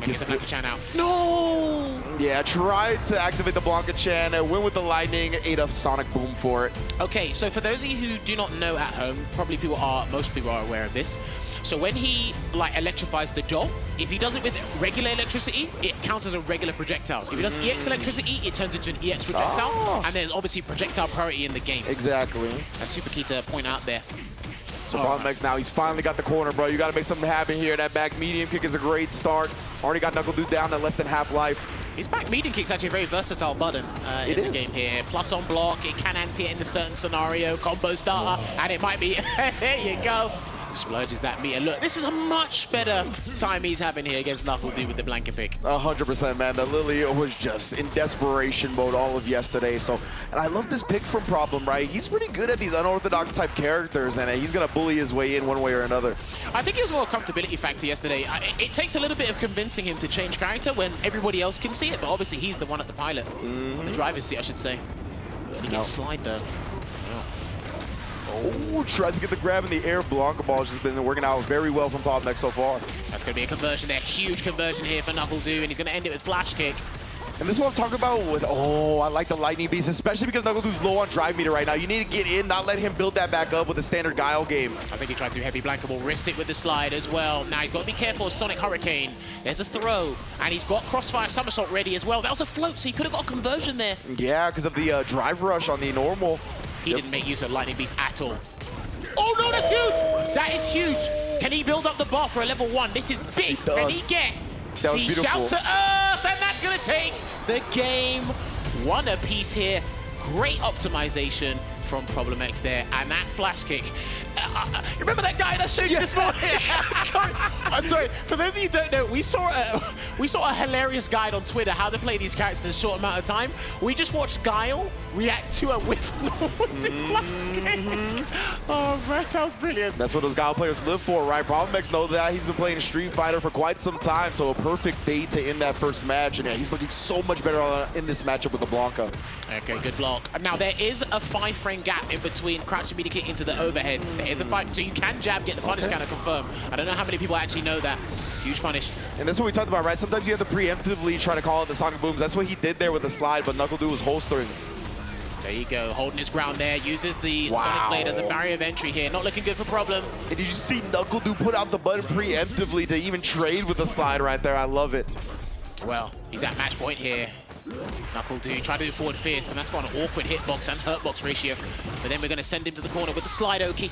Get the Blanca-chan out. No! Yeah, tried to activate the Blanca-chan, went with the lightning, ate up Sonic Boom for it. Okay, so for those of you who do not know at home, most people are aware of this. So when he like electrifies the doll, if he does it with regular electricity, it counts as a regular projectile. If he does EX electricity, it turns into an EX projectile, and there's obviously projectile priority in the game. Exactly. That's super key to point out there. So Problem X now, he's finally got the corner, bro. You got to make something happen here. That back medium kick is a great start. Already got Knuckle Doo down to less than half life. His back medium kick's actually a very versatile button in the game here. Plus on block, it can anti it in a certain scenario, combo starter, and it might be, there you go. Splurges that meter. Look, this is a much better time he's having here against Knuckle Doo with the Blanca pick. 100%, man. The Lily was just in desperation mode all of yesterday. So, and I love this pick from Problem, right? He's pretty good at these unorthodox type characters, and he's going to bully his way in one way or another. I think it was more a comfortability factor yesterday. It takes a little bit of convincing him to change character when everybody else can see it, but obviously he's the one at the pilot. The driver's seat, I should say. He gets slide, though. Oh, tries to get the grab in the air. Blanca ball has just been working out very well from Problem X so far. That's going to be a conversion there. Huge conversion here for Knuckle Doo, and he's going to end it with flash kick. And this is what I'm talking about with, I like the Lightning Beast, especially because Knuckle Doo's low on drive meter right now. You need to get in, not let him build that back up with a standard Guile game. I think he tried to heavy Blanca ball, wrist it with the slide as well. Now he's got to be careful of Sonic Hurricane. There's a throw, and he's got Crossfire Somersault ready as well. That was a float, so he could have got a conversion there. Yeah, because of the drive rush on the normal. He didn't make use of Lightning Beast at all. Oh no, that's huge! That is huge! Can he build up the bar for a level 1? This is big. Can he get the shout to Earth? And that's gonna take the game 1 apiece here. Great optimization from Problem X there, and that flash kick. Remember that guy that showed you this morning? I'm sorry. For those of you who don't know, we saw a hilarious guide on Twitter how to play these characters in a short amount of time. We just watched Guile react to a whiff flash kick. Oh man, that was brilliant. That's what those Guile players live for, right? Problem X knows that. He's been playing Street Fighter for quite some time, so a perfect bait to end that first match. And yeah, he's looking so much better in this matchup with the Blanca. Okay, good block. Now there is a 5-frame gap in between crouch immediate kick into the overhead. There is a 5, so you can jab, get the punish counter confirm. I don't know how many people actually know that. Huge punish. And that's what we talked about, right? Sometimes you have to preemptively try to call it the Sonic Booms. That's what he did there with the slide, but Knuckle Doo was holstering. There you go, holding his ground there. Uses the Sonic Blade as a barrier of entry here. Not looking good for Problem. And did you see Knuckle Doo put out the button preemptively to even trade with the slide right there? I love it. Well, he's at match point here. Knuckle Doo try to do forward fierce, and that's got an awkward hitbox and hurtbox ratio. But then we're going to send him to the corner with the slide Oki.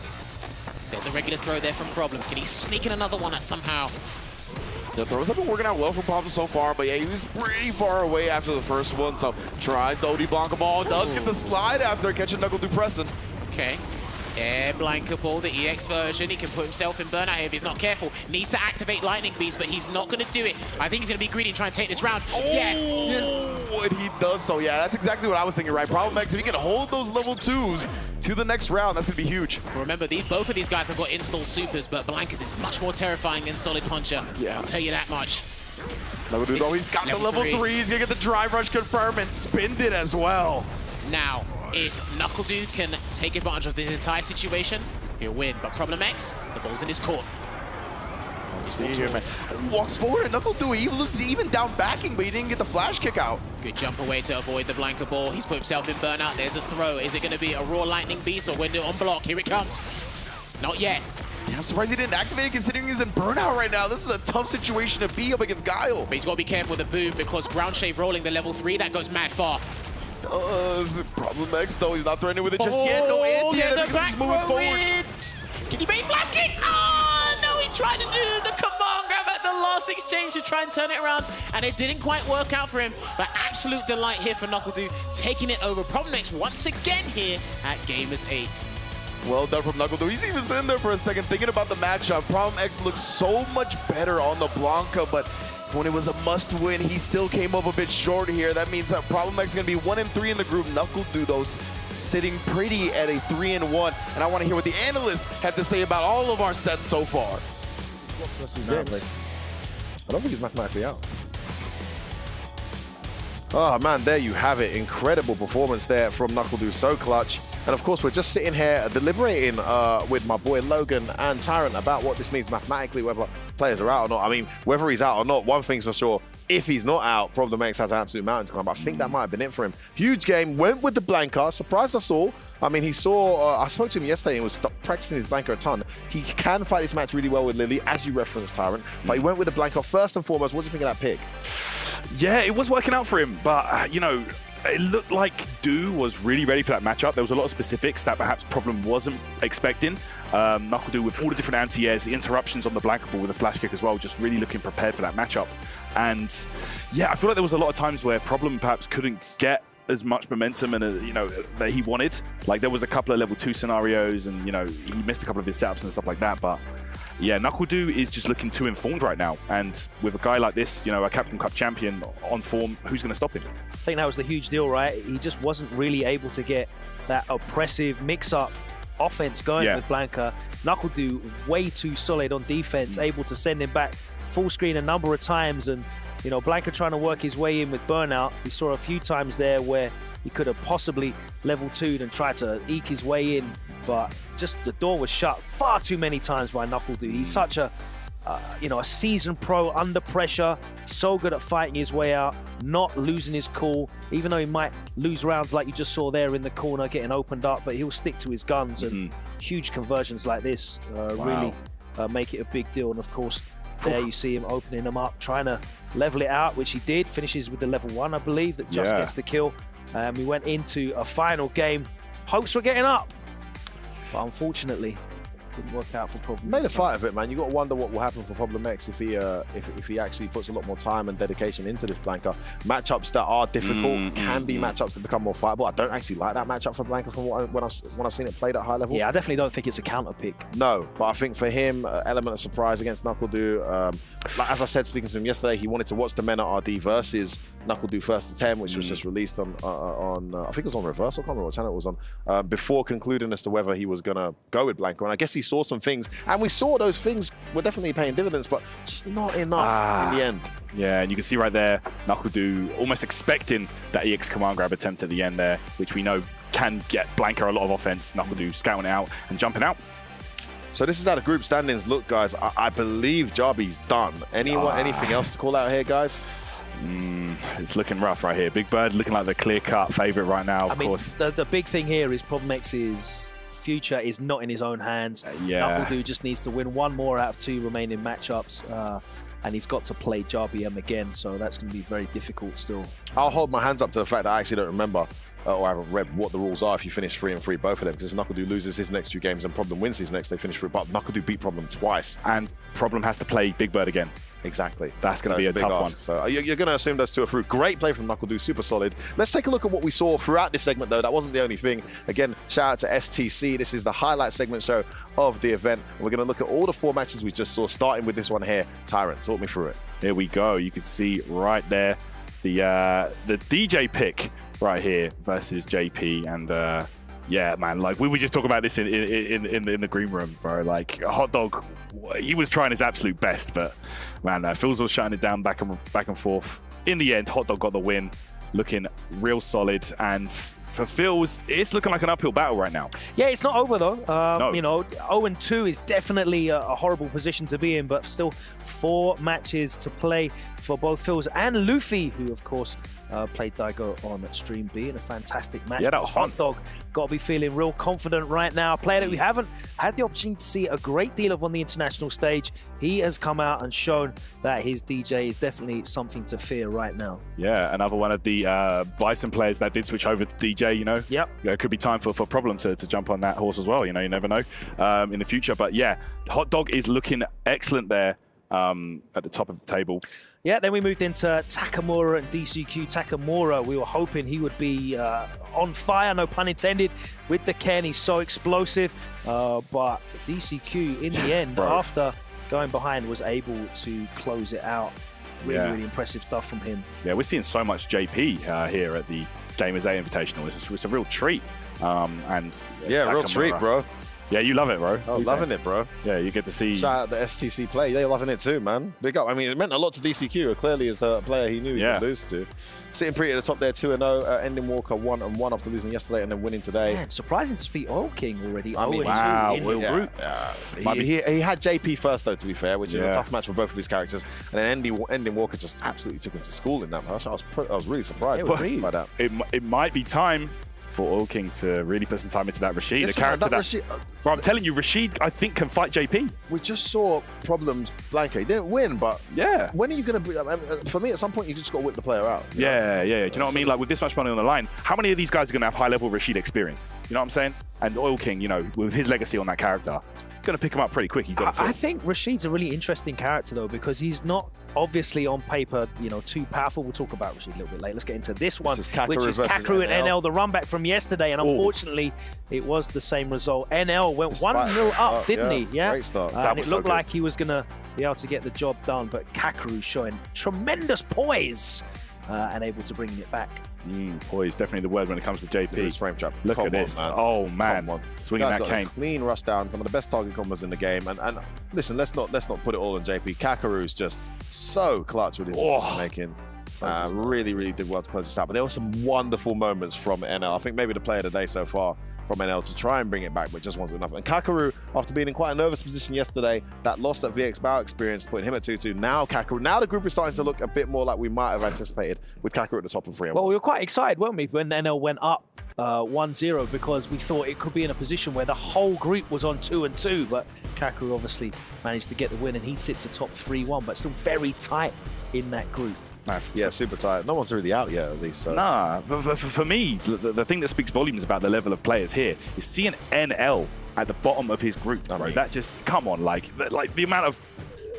There's a regular throw there from Problem. Can he sneak in another one somehow? The throws have been working out well for Problem so far, but yeah, he was pretty far away after the first one, so tries the OD Blanca ball, does get the slide after catching Knuckle Doo pressing. Okay. Yeah, Blanca ball, the EX version. He can put himself in burnout here if he's not careful. Needs to activate Lightning Beast, but he's not going to do it. I think he's going to be greedy and try and take this round. And he does so. Yeah, that's exactly what I was thinking, right? Problem X, if he can hold those level 2s to the next round, that's going to be huge. Remember, both of these guys have got installed supers, but Blanca's is much more terrifying than Solid Puncher. Yeah. I'll tell you that much. Knuckle Doo, oh, he's got the level 3. He's going to get the drive rush confirmed and spinned it as well. Now, if Knuckle Doo can take advantage of this entire situation, he'll win. But Problem X, the ball's in his court. Let's see here, man. Walks forward and Knuckle Doo, he was even down backing, but he didn't get the flash kick out. Good jump away to avoid the Blanca ball. He's put himself in burnout. There's a throw. Is it going to be a raw Lightning Beast or window on block? Here it comes. Not yet. Yeah, I'm surprised he didn't activate it considering he's in burnout right now. This is a tough situation to be up against Guile. But he's got to be careful with the boom because ground shave rolling the level 3, that goes mad far. Does Problem X though, he's not threatening with it just yet. No anti there's because he's moving forward. Can he bait flash kick? Oh no, he tried to do the command grab at the last exchange to try and turn it around, and it didn't quite work out for him. But absolute delight here for Knuckle Doo, taking it over. Problem X once again here at Gamers8. Well done from Knuckle Doo. He's even sitting there for a second thinking about the matchup. Problem X looks so much better on the Blanca, but when it was a must-win, he still came up a bit short here. That means that Problem X is going to be 1-3 in the group. Knuckle Doo, though, sitting pretty at a 3-1. And I want to hear what the analysts have to say about all of our sets so far. I don't think he's mathematically out. Oh man, there you have it. Incredible performance there from Knuckle Doo. So clutch. And of course, we're just sitting here deliberating with my boy Logan and Tyrant about what this means mathematically, whether players are out or not. I mean, whether he's out or not, one thing's for sure. If he's not out, Problem X has an absolute mountain to climb. I think that might have been it for him. Huge game, went with the Blanca, surprised us all. I mean, he saw, I spoke to him yesterday and was practicing his Blanca a ton. He can fight this match really well with Lily, as you referenced, Tyrant, but he went with the Blanca first and foremost. What do you think of that pick? Yeah, it was working out for him, but, you know, it looked like Doo was really ready for that matchup. There was a lot of specifics that perhaps Problem wasn't expecting. Knuckle Doo with all the different anti-airs, the interruptions on the Blanca ball with a flash kick as well, just really looking prepared for that matchup. And yeah, I feel like there was a lot of times where Problem perhaps couldn't get as much momentum and you know, that he wanted. Like there was a couple of level 2 scenarios and you know, he missed a couple of his setups and stuff like that, but yeah, Knuckle Doo is just looking too informed right now. And with a guy like this, you know, a Capcom Cup champion on form, who's going to stop him? I think that was the huge deal, right? He just wasn't really able to get that oppressive mix-up offense going with Blanca. Knuckle Doo way too solid on defense, able to send him back full screen a number of times. And, you know, Blanca trying to work his way in with burnout. We saw a few times there where he could have possibly level 2'd and tried to eke his way in, but just the door was shut far too many times by Knuckle Doo. He's such a, you know, a seasoned pro under pressure, so good at fighting his way out, not losing his cool, even though he might lose rounds like you just saw there in the corner getting opened up, but he'll stick to his guns. And huge conversions like this really make it a big deal. And of course, there you see him opening them up, trying to level it out, which he did. Finishes with the level 1, I believe, that just gets the kill. We went into a final game. Hopes were getting up, but unfortunately, didn't work out for Problem. Made a fight of it, man. You got to wonder what will happen for Problem X if he actually puts a lot more time and dedication into this Blanca. Matchups that are difficult can be matchups that become more fightable. I don't actually like that matchup for Blanca from when I've seen it played at high level. Yeah, I definitely don't think it's a counter pick. No, but I think for him, element of surprise against Knuckle Doo. Like, as I said, speaking to him yesterday, he wanted to watch the Mena RD versus Knuckle Doo first to 10, which was just released on I think it was on Reverse. I can't remember what channel it was on. Before concluding as to whether he was gonna go with Blanca, and I guess he saw some things, and we saw those things were definitely paying dividends, but just not enough in the end. Yeah, and you can see right there, Knuckle Doo almost expecting that EX command grab attempt at the end there, which we know can get Blanca a lot of offense. Knuckle Doo scouting it out and jumping out. So this is how the group standings look, guys. I believe Jarby's done. Anything else to call out here, guys? It's looking rough right here. Big Bird looking like the clear-cut favorite right now, of course. The big thing here is Problem X's future is not in his own hands. Knuckle Doo just needs to win 1 more out of 2 remaining matchups, and he's got to play Jarby M again, so that's going to be very difficult still. I'll hold my hands up to the fact that I actually don't remember or I haven't read what the rules are if you finish 3-3 both of them, because if Knuckle Doo loses his next 2 games and Problem wins his next, they finish 3, but Knuckle Doo beat Problem twice. And Problem has to play Big Bird again. Exactly. That's going to be a tough one. So you're going to assume those 2 are through. Great play from Knuckle Doo, super solid. Let's take a look at what we saw throughout this segment, though. That wasn't the only thing. Again, shout out to STC. This is the highlight segment show of the event. We're going to look at all the 4 matches we just saw, starting with this one here. Tyrant, talk me through it. Here we go. You can see right there the DJ pick right here versus JP, and yeah, man, like we were just talking about this in the green room, bro. Like Hot Dog, he was trying his absolute best, but man, Phils was shutting it down back and forth. In the end, Hot Dog got the win, looking real solid, and for Phils, it's looking like an uphill battle right now. Yeah, it's not over though. No. You know, 0-2 is definitely a horrible position to be in, but still 4 matches to play for both Phils and Luffy, who of course played Daigo on Stream B in a fantastic match. Yeah, that was fun. Hot Dog got to be feeling real confident right now. A player that we haven't had the opportunity to see a great deal of on the international stage. He has come out and shown that his DJ is definitely something to fear right now. Yeah, another one of the Bison players that did switch over to DJ, you know. Yep. Yeah, it could be time for Problem to jump on that horse as well, you know, you never know in the future. But yeah, Hot Dog is looking excellent there at the top of the table. Yeah, then we moved into Takamura and DCQ. Takamura, we were hoping he would be on fire, no pun intended, with the Ken. He's so explosive. But DCQ, in the end, after going behind, was able to close it out. Really impressive stuff from him. Yeah, we're seeing so much JP here at the Gamers8 Invitational. It's a real treat. And yeah, real treat, bro. Yeah, you love it, bro. Oh, loving it, bro. Yeah, you get to see. Shout out the STC play. They're loving it too, man. Big up. I mean, it meant a lot to DCQ. Clearly, as a player he knew he could lose to. Sitting pretty at the top there, 2-0. Ending Walker 1-1 after losing yesterday and then winning today. Man, surprising to beat Oil King already. I mean, wow, in the group. He had JP first, though, to be fair, which is a tough match for both of his characters. And then Ending Walker just absolutely took him to school in that match. I was really surprised by that. It might be time for Oil King to really put some time into that Rashid. Listen, the character that Rashid, bro, I'm telling you, Rashid, I think, can fight JP. We just saw problems. Blanco, he didn't win, but when are you going to be? For me, at some point, you just got to whip the player out. Yeah. Do you know what I mean? Like, with this much money on the line, how many of these guys are going to have high-level Rashid experience? You know what I'm saying? And Oil King, you know, with his legacy on that character, going to pick him up pretty quick. I think Rashid's a really interesting character, though, because he's not obviously on paper, you know, too powerful. We'll talk about Rashid a little bit later. Let's get into this one, which is Kakaru and NL, the run back from yesterday. And unfortunately, it was the same result. NL went 1-0 up, didn't he? Yeah. Great start. And it looked like he was going to be able to get the job done, but Kakaru showing tremendous poise and able to bring it back. Poise, definitely the word when it comes to JP. His frame trap. Look at this. Man. Oh, man. Swinging that cane. Clean rush down. Some of the best target combos in the game. And listen, let's not put it all on JP. Kakaru's just so clutch with his decision making. Really did well to close this out. But there were some wonderful moments from NL. I think maybe the player of the day so far from NL to try and bring it back, but just wasn't enough. And Kakaru, after being in quite a nervous position yesterday, that loss that VX Bao experienced, putting him at 2-2. Now Kakaru, now the group is starting to look a bit more like we might have anticipated with Kakaru at the top of 3-1. Well, we were quite excited, weren't we, when NL went up 1-0, because we thought it could be in a position where the whole group was on 2-2, but Kakaru obviously managed to get the win, and he sits atop 3-1, but still very tight in that group. Yeah, super tight. No one's really out yet, at least. So. Nah, for me, the thing that speaks volumes about the level of players here is seeing NL at the bottom of his group, bro. That just, come on, like the amount of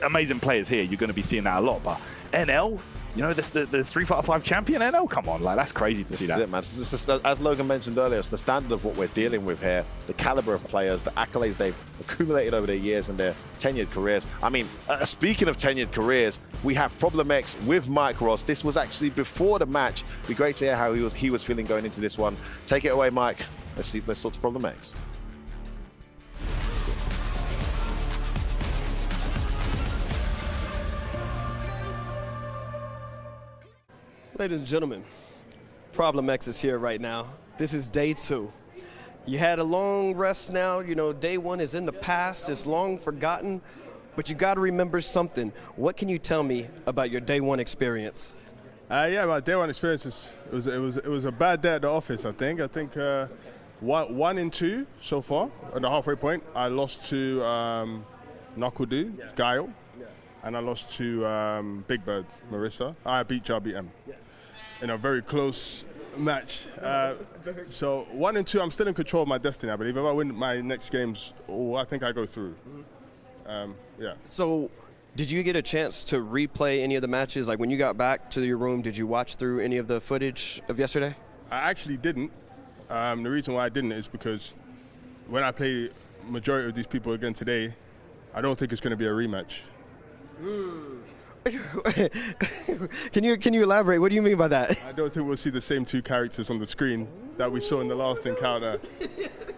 amazing players here, you're going to be seeing that a lot. But NL, you know, the Street Fighter 5 champion NL, come on, like that's crazy to see that. This is it, man. As Logan mentioned earlier, it's the standard of what we're dealing with here, the caliber of players, the accolades they've accumulated over their years and their tenured careers. I mean, speaking of tenured careers, we have Problem X with Mike Ross. This was actually before the match. It'd be great to hear how he was feeling going into this one. Take it away, Mike. Let's talk to Problem X. Ladies and gentlemen, Problem X is here right now. This is day 2. You had a long rest now. You know, day 1 is in the past. It's long forgotten, but you got to remember something. What can you tell me about your day 1 experience? Yeah, my day 1 experience it was a bad day at the office. I think 1 and 2 so far at the halfway point. I lost to Knuckle Doo, Guile, and I lost to Big Bird, Marissa. I beat JBM. In a very close match. So 1 and 2, I'm still in control of my destiny, I believe. If I win my next games, I think I go through. Yeah. So did you get a chance to replay any of the matches? Like when you got back to your room, did you watch through any of the footage of yesterday? I actually didn't. The reason why I didn't is because when I play majority of these people again today, I don't think it's going to be a rematch. Can you elaborate? What do you mean by that? I don't think we'll see the same 2 characters on the screen that we saw in the last encounter.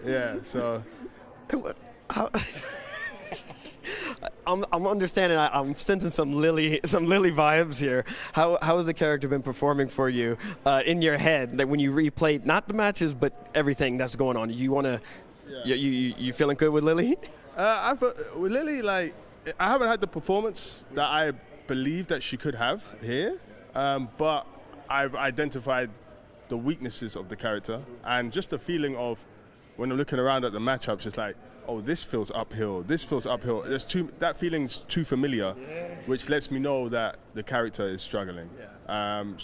Yeah, so. I'm understanding. I'm sensing some Lily vibes here. How has the character been performing for you in your head? Like when you replayed not the matches, but everything that's going on. You wanna, you feeling good with Lily? With Lily, like I haven't had the performance that I believe that she could have here, but I've identified the weaknesses of the character and just the feeling of when I'm looking around at the matchups, it's like, oh, this feels uphill, this feels uphill. That feeling's too familiar, which lets me know that the character is struggling. And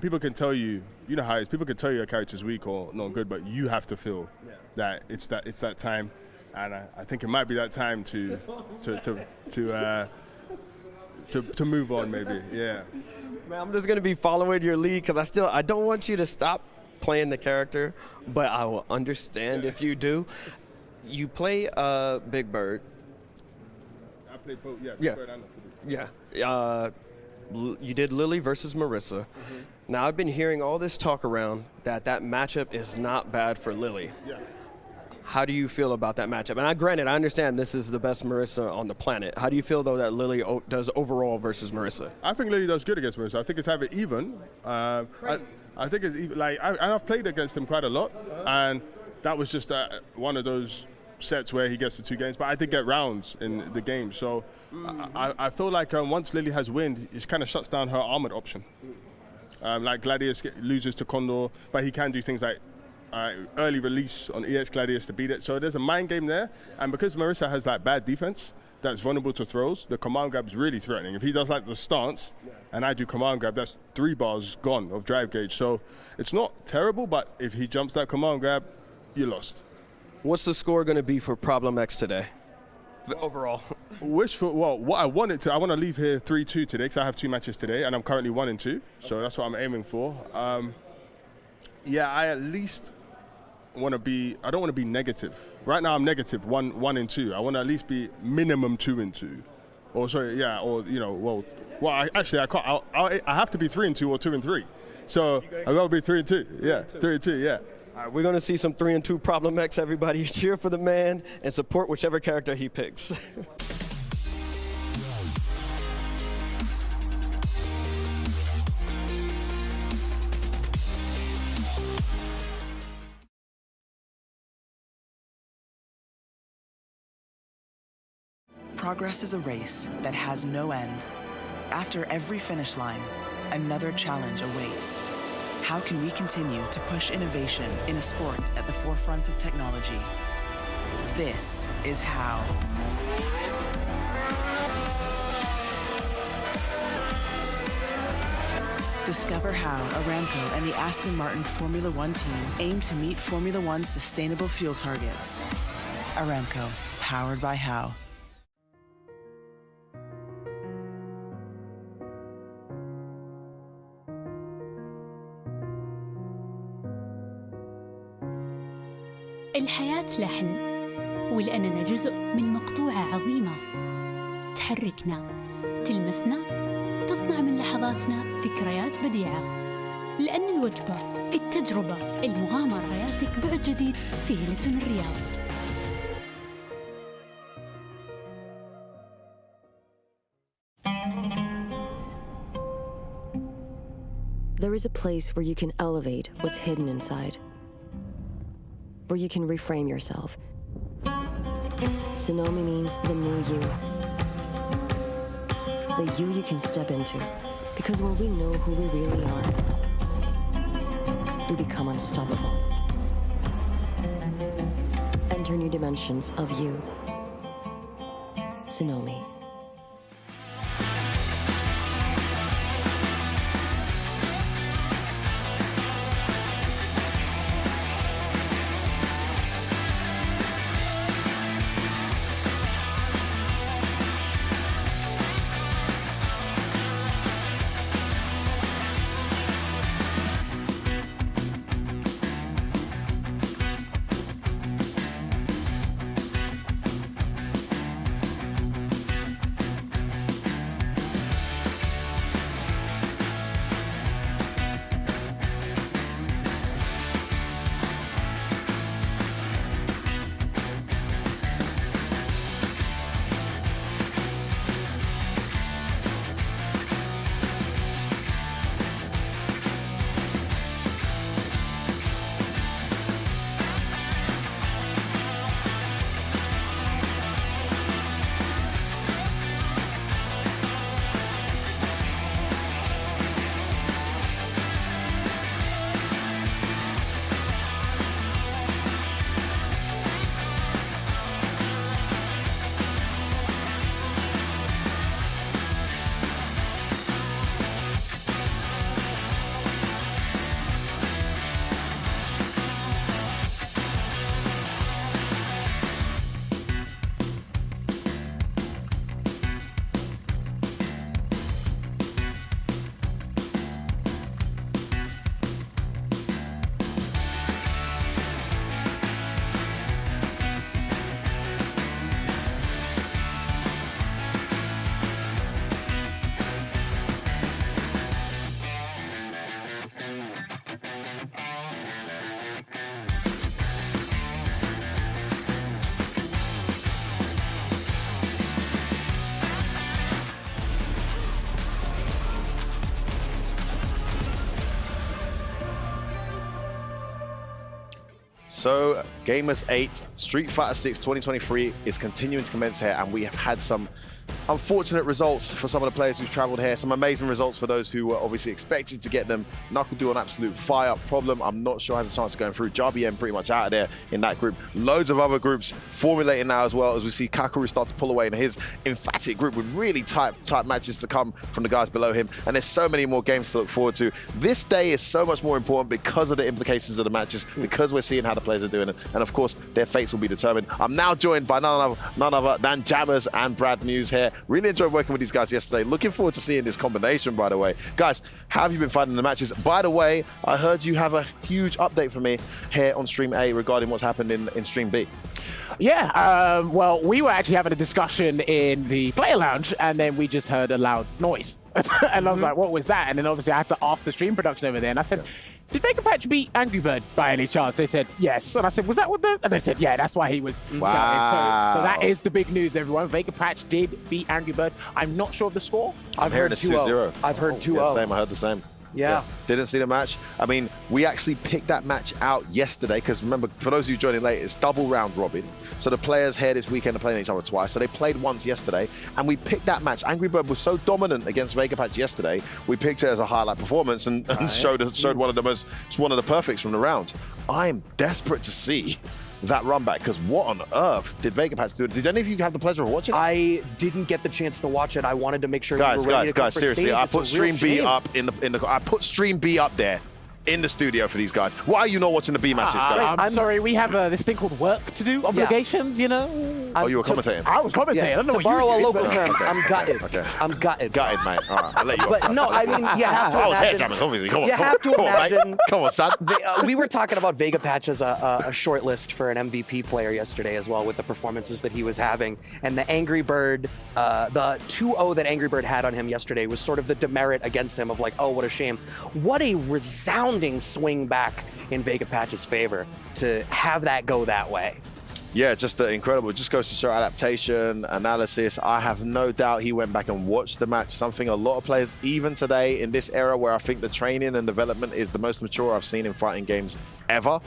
people can tell you, you know how it is, people can tell you a character's weak or not good, but you have to feel that it's that time, and I think it might be that time to move on, maybe. Yeah. Man, I'm just gonna be following your lead because I don't want you to stop playing the character, but I will understand if you do. You play Big Bird. I played both. Yeah. Big Bird and Luffy. Yeah. You did Lily versus Marissa. Now I've been hearing all this talk around that matchup is not bad for Lily. Yeah. How do you feel about that matchup? And granted, I understand this is the best Marissa on the planet. How do you feel, though, that Lily does overall versus Marissa? I think Lily does good against Marissa. I think it's either even. I think it's even. Like, I've played against him quite a lot, and that was just one of those sets where he gets the 2 games. But I did get rounds in the game, so I feel like once Lily has wind, it kind of shuts down her armored option. Like Gladius loses to Condor, but he can do things like early release on EX Gladius to beat it. So there's a mind game there, and because Marissa has like bad defense that's vulnerable to throws, the command grab is really threatening. If he does like the stance and I do command grab, that's 3 bars gone of drive gauge. So it's not terrible, but if he jumps that command grab, you're lost. What's the score going to be for Problem X today? Overall. What I want to leave here 3-2 today, because I have 2 matches today, and I'm currently 1-2, so that's what I'm aiming for. Yeah, I at least want to be. I don't want to be negative. Right now, I'm negative 1-2. I want to at least be minimum 2-2, or sorry, yeah, or actually, I can't. I have to be 3-2 or 2-3. So I will be 3-2. Yeah, 3-2. Yeah. All right, we're going to see some 3-2 Problem X. Everybody cheer for the man and support whichever character he picks. Progress is a race that has no end. After every finish line, another challenge awaits. How can we continue to push innovation in a sport at the forefront of technology? This is how. Discover how Aramco and the Aston Martin Formula One team aim to meet Formula One's sustainable fuel targets. Aramco, powered by How. الحياة لحن، ولأننا جزء من مقطوعة عظيمة تحركنا، تلمسنا، تصنع من لحظاتنا ذكريات بديعة. لأن الوجبة، التجربة، المغامرة ياتيك بعد جديد في هيلتون الرياض. There is a place where you can elevate what's hidden inside, where you can reframe yourself. Sonomi means the new you. The you can step into. Because when we know who we really are, we become unstoppable. Enter new dimensions of you. Sonomi. So, Gamers8 Street Fighter 6 2023 is continuing to commence here, and we have had some unfortunate results for some of the players who've traveled here. Some amazing results for those who were obviously expected to get them. Knuckle Doo on absolute fire. Problem, I'm not sure has a chance of going through. JRBM pretty much out of there in that group. Loads of other groups formulating now as well, as we see Kakaru start to pull away in his emphatic group with really tight matches to come from the guys below him. And there's so many more games to look forward to. This day is so much more important because of the implications of the matches, because we're seeing how the players are doing it. And of course, their fates will be determined. I'm now joined by none other than Jammers and Brad Muse here. Really enjoyed working with these guys yesterday. Looking forward to seeing this combination, by the way. Guys, how have you been finding the matches? By the way, I heard you have a huge update for me here on Stream A regarding what's happened in Stream B. Yeah, well, we were actually having a discussion in the player lounge, and then we just heard a loud noise. And I was like, what was that? And then obviously I had to ask the stream production over there, and I said, did Vega Patch beat Angry Bird by any chance? They said, yes. And I said, was that what the... And they said, yeah, that's why he was shouting. So that is the big news, everyone. Vega Patch did beat Angry Bird. I'm not sure of the score. I've heard 2-0. I've heard 2-0. Yeah, same. I heard the same. Yeah. Didn't see the match. I mean, we actually picked that match out yesterday because remember, for those of you joining late, it's double round robin. So the players here this weekend are playing each other twice. So they played once yesterday, and we picked that match. Angry Bird was so dominant against Vega Patch yesterday, we picked it as a highlight performance and showed one of the perfects from the rounds. I'm desperate to see that run back, because what on earth did Vega Patch do? Did any of you have the pleasure of watching it? I didn't get the chance to watch it. I wanted to make sure we were ready to come for seriously, stage. I put Stream B up I put Stream B up there in the studio for these guys. Why are you not watching the B matches, guys? I'm sorry, we have this thing called work to do, obligations, you know? Oh, you were commentating? I was commentating. I don't know to what borrow you a local term, Okay. I'm gutted. Okay. I'm gutted. Gutted, mate. All right, I'll let you off. But no, I mean, you have to I was imagine... here, Jammers, obviously. Come on, you have to imagine... mate. Come on, son. We were talking about Vega Patch as a short list for an MVP player yesterday as well, with the performances that he was having. And the Angry Bird, the 2-0 that Angry Bird had on him yesterday was sort of the demerit against him of like, oh, what a shame. What a resounding swing back in Vega Patch's favor to have that go that way. Yeah, just incredible. It just goes to show adaptation, analysis. I have no doubt he went back and watched the match, something a lot of players, even today in this era where I think the training and development is the most mature I've seen in fighting games ever.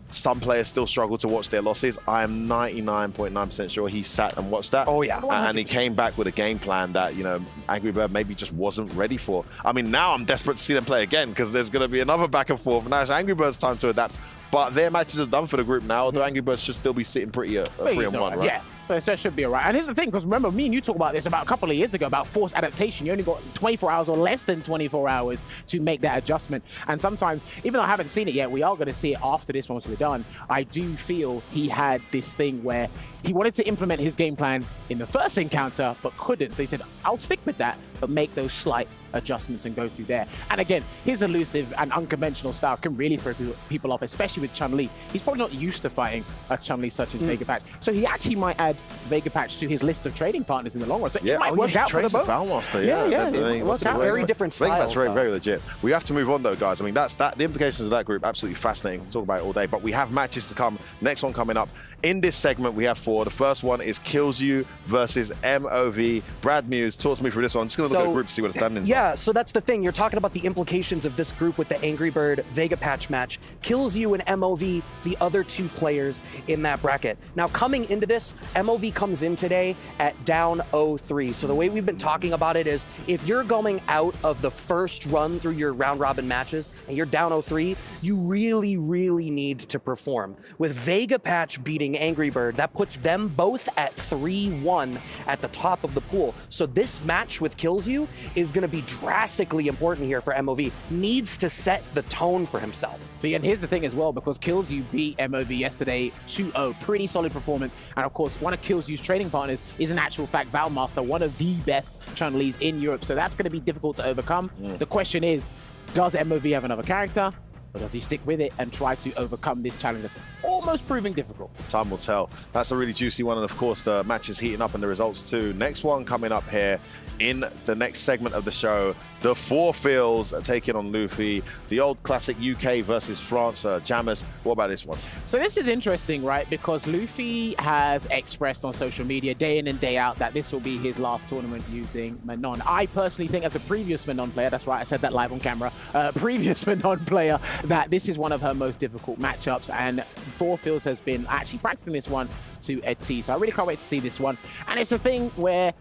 Some players still struggle to watch their losses. I am 99.9% sure he sat and watched that. Oh, yeah. And he came back with a game plan that, you know, Angry Bird maybe just wasn't ready for. I mean, now I'm desperate to see them play again because there's going to be another back and forth. Now it's Angry Bird's time to adapt. But their matches are done for the group now, although Angry Birds should still be sitting pretty 3-1, right? Yeah. So it should be all right. And here's the thing, because remember, me and you talked about this about a couple of years ago, about forced adaptation. You only got 24 hours or less than 24 hours to make that adjustment. And sometimes, even though I haven't seen it yet, we are going to see it after this once we're done. I do feel he had this thing where he wanted to implement his game plan in the first encounter, but couldn't. So he said, I'll stick with that, but make those slight adjustments and go through there. And again, his elusive and unconventional style can really throw people off, especially with Chun-Li. He's probably not used to fighting a Chun-Li such as Vega Patch. So he actually might add Vega Patch to his list of trading partners in the long run. So it might work out for the both. Yeah, Works out. Very different styles. That's very, very legit. We have to move on though, guys. I mean, that's the implications of that group, absolutely fascinating. We'll talk about it all day, but we have matches to come. Next one coming up. In this segment, we have 4. The first one is Kills You versus MOV. Brad Muse, talk to me through this one. I'm just going to look at the group to see what the standings are. Yeah, so that's the thing. You're talking about the implications of this group with the Angry Bird Vega Patch match. Kills You and MOV, the other 2 players in that bracket. Now, coming into this, MOV comes in today at down 0-3. So the way we've been talking about it is if you're going out of the first run through your round robin matches and you're down 0-3, you really, really need to perform. With Vega Patch beating Angry Bird, that puts them both at 3-1 at the top of the pool. So this match with Kills You is going to be drastically important here for MOV. Needs to set the tone for himself. See, and here's the thing as well, because Kills You beat MOV yesterday 2-0. Pretty solid performance. And of course, one of Kills You's trading partners is in actual fact Valmaster, one of the best Chun-Li's in Europe. So that's going to be difficult to overcome. The question is, does MOV have another character? Or does he stick with it and try to overcome this challenge that's almost proving difficult. Time will tell. That's a really juicy one, and of course the match is heating up and the results too. Next one coming up here in the next segment of the show, the Four Fields are taking on Luffy, the old classic UK versus France. Jammers, what about this one? So this is interesting, right? Because Luffy has expressed on social media day in and day out that this will be his last tournament using Mena. I personally think, as a previous Mena player, that's right, I said that live on camera, previous Mena player, that this is one of her most difficult matchups, and Four Fields has been actually practicing this one to a T. So I really can't wait to see this one. And it's a thing where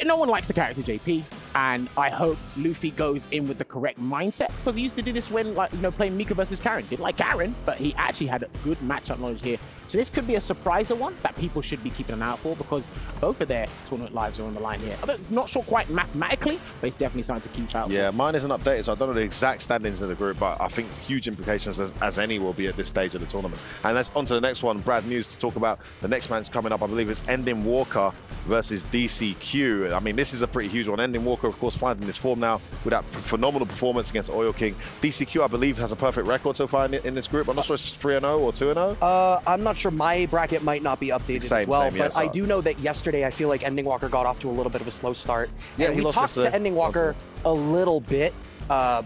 no one likes the character JP, and I hope Luffy goes in with the correct mindset, because he used to do this when, like, you know, playing Mika versus Karen. Didn't like Karen, but he actually had a good matchup knowledge here. So this could be a surpriser one that people should be keeping an eye out for, because both of their tournament lives are on the line here. I'm not sure quite mathematically, but it's definitely something to keep out. Yeah, mine isn't updated, so I don't know the exact standings of the group, but I think huge implications as any will be at this stage of the tournament. And let's on to the next one. Brad News to talk about the next match coming up. I believe it's Ending Walker versus DCQ. I mean, this is a pretty huge one. Ending Walker, of course, finding his form now with that phenomenal performance against Oil King. DCQ, I believe, has a perfect record so far in this group. I'm not sure it's 3-0 or 2-0. I'm not sure. My bracket might not be updated as well, but I do know that yesterday I feel like Ending Walker got off to a little bit of a slow start. Yeah, and we talked to Ending Walker a little bit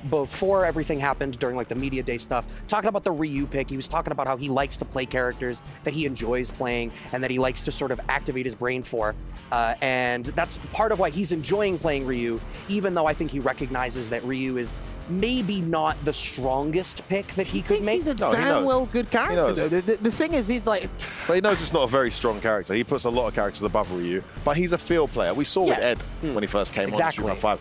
before everything happened during like the media day stuff, talking about the Ryu pick. He was talking about how he likes to play characters that he enjoys playing and that he likes to sort of activate his brain for. And that's part of why he's enjoying playing Ryu, even though I think he recognizes that Ryu is maybe not the strongest pick that he could make. He's a damn well good character. The thing is, he's like... But he knows it's not a very strong character. He puts a lot of characters above Ryu, but he's a field player. We saw with Ed when he first came on Street Fighter 5.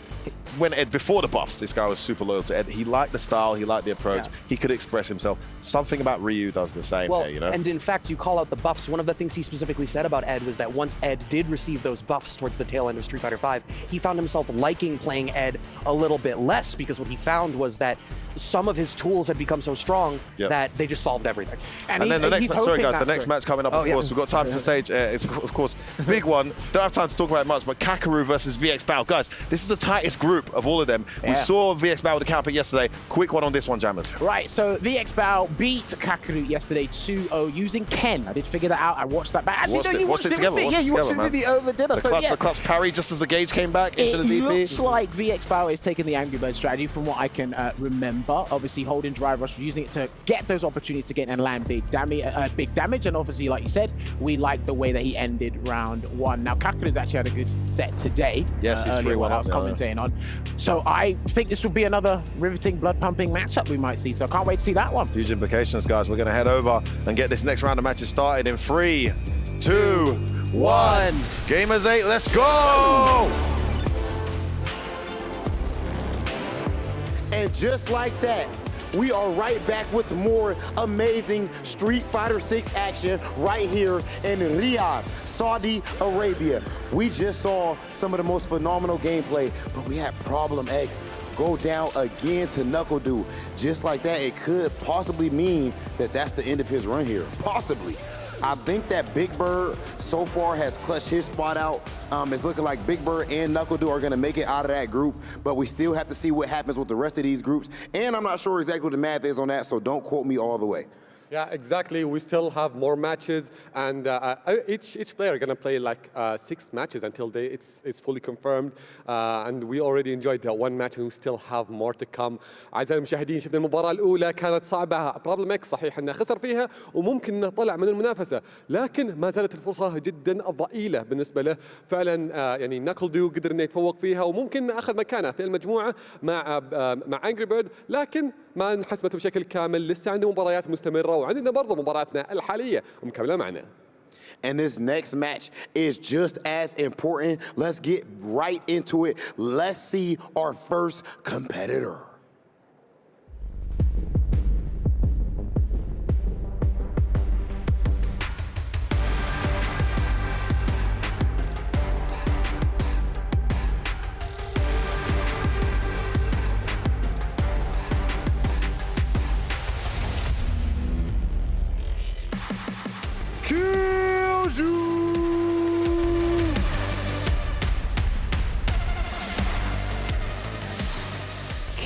When Ed, before the buffs, this guy was super loyal to Ed. He liked the style, he liked the approach, he could express himself. Something about Ryu does the same here, you know? And in fact, you call out the buffs. One of the things he specifically said about Ed was that once Ed did receive those buffs towards the tail end of Street Fighter 5, he found himself liking playing Ed a little bit less, because what he found was that some of his tools had become so strong that they just solved everything. And then the next match, sorry guys, the next match coming up, of course, we've got time to stage. It's, of course, big one. Don't have time to talk about it much, but Kakaru versus VX Bao. Guys, this is the tightest group of all of them. We saw VX Bao with the counter yesterday. Quick one on this one, Jammers. Right, so VX Bao beat Kakaru yesterday 2-0 using Ken. I did figure that out. I watched that back. Actually, you watched it together. Yeah, you watched it with me over dinner. The clutch parry just as the gauge came back into the DP. It looks like VX Bao is taking the Angry Bird strategy from what I can remember. Obviously, holding drive rush, using it to get those opportunities to get and land big damage. And obviously, like you said, we like the way that he ended round one. Now, Kakaru's actually had a good set today. Yes, he's 3-1 I was commentating on. So I think this will be another riveting, blood-pumping matchup we might see. So I can't wait to see that one. Huge implications, guys. We're going to head over and get this next round of matches started in 3, 2, 1. Gamers8, let's go! And just like that, we are right back with more amazing Street Fighter 6 action right here in Riyadh, Saudi Arabia. We just saw some of the most phenomenal gameplay, but we had Problem X go down again to Knuckle Doo. Just like that, it could possibly mean that that's the end of his run here. Possibly. I think that Big Bird so far has clutched his spot out. It's looking like Big Bird and Knuckle Doo are going to make it out of that group, but we still have to see what happens with the rest of these groups. And I'm not sure exactly what the math is on that, so don't quote me all the way. Yeah, exactly. We still have more matches, and each player gonna play like 6 matches until it's fully confirmed. And we already enjoyed the one match, and we still have more to come. أعزائي المشاهدين، شفنا المباراة الأولى كانت صعبة. بروبلم إكس صحيح إنه خسر فيها وممكن إنه طلع من المنافسة، لكن ما زالت الفرصة جدا ضئيلة بالنسبة له. فعلا يعني ناكل دو قدر إنه يتفوق فيها وممكن أخذ مكانه في المجموعة مع أنجري بيرد، لكن ما انحسمت بشكل كامل. لسه عنده مباريات مستمرة وعندنا برضه مباراتنا الحالية ومكملة معنا. And this next match is just as important. Let's get right into it. Let's see our first competitor.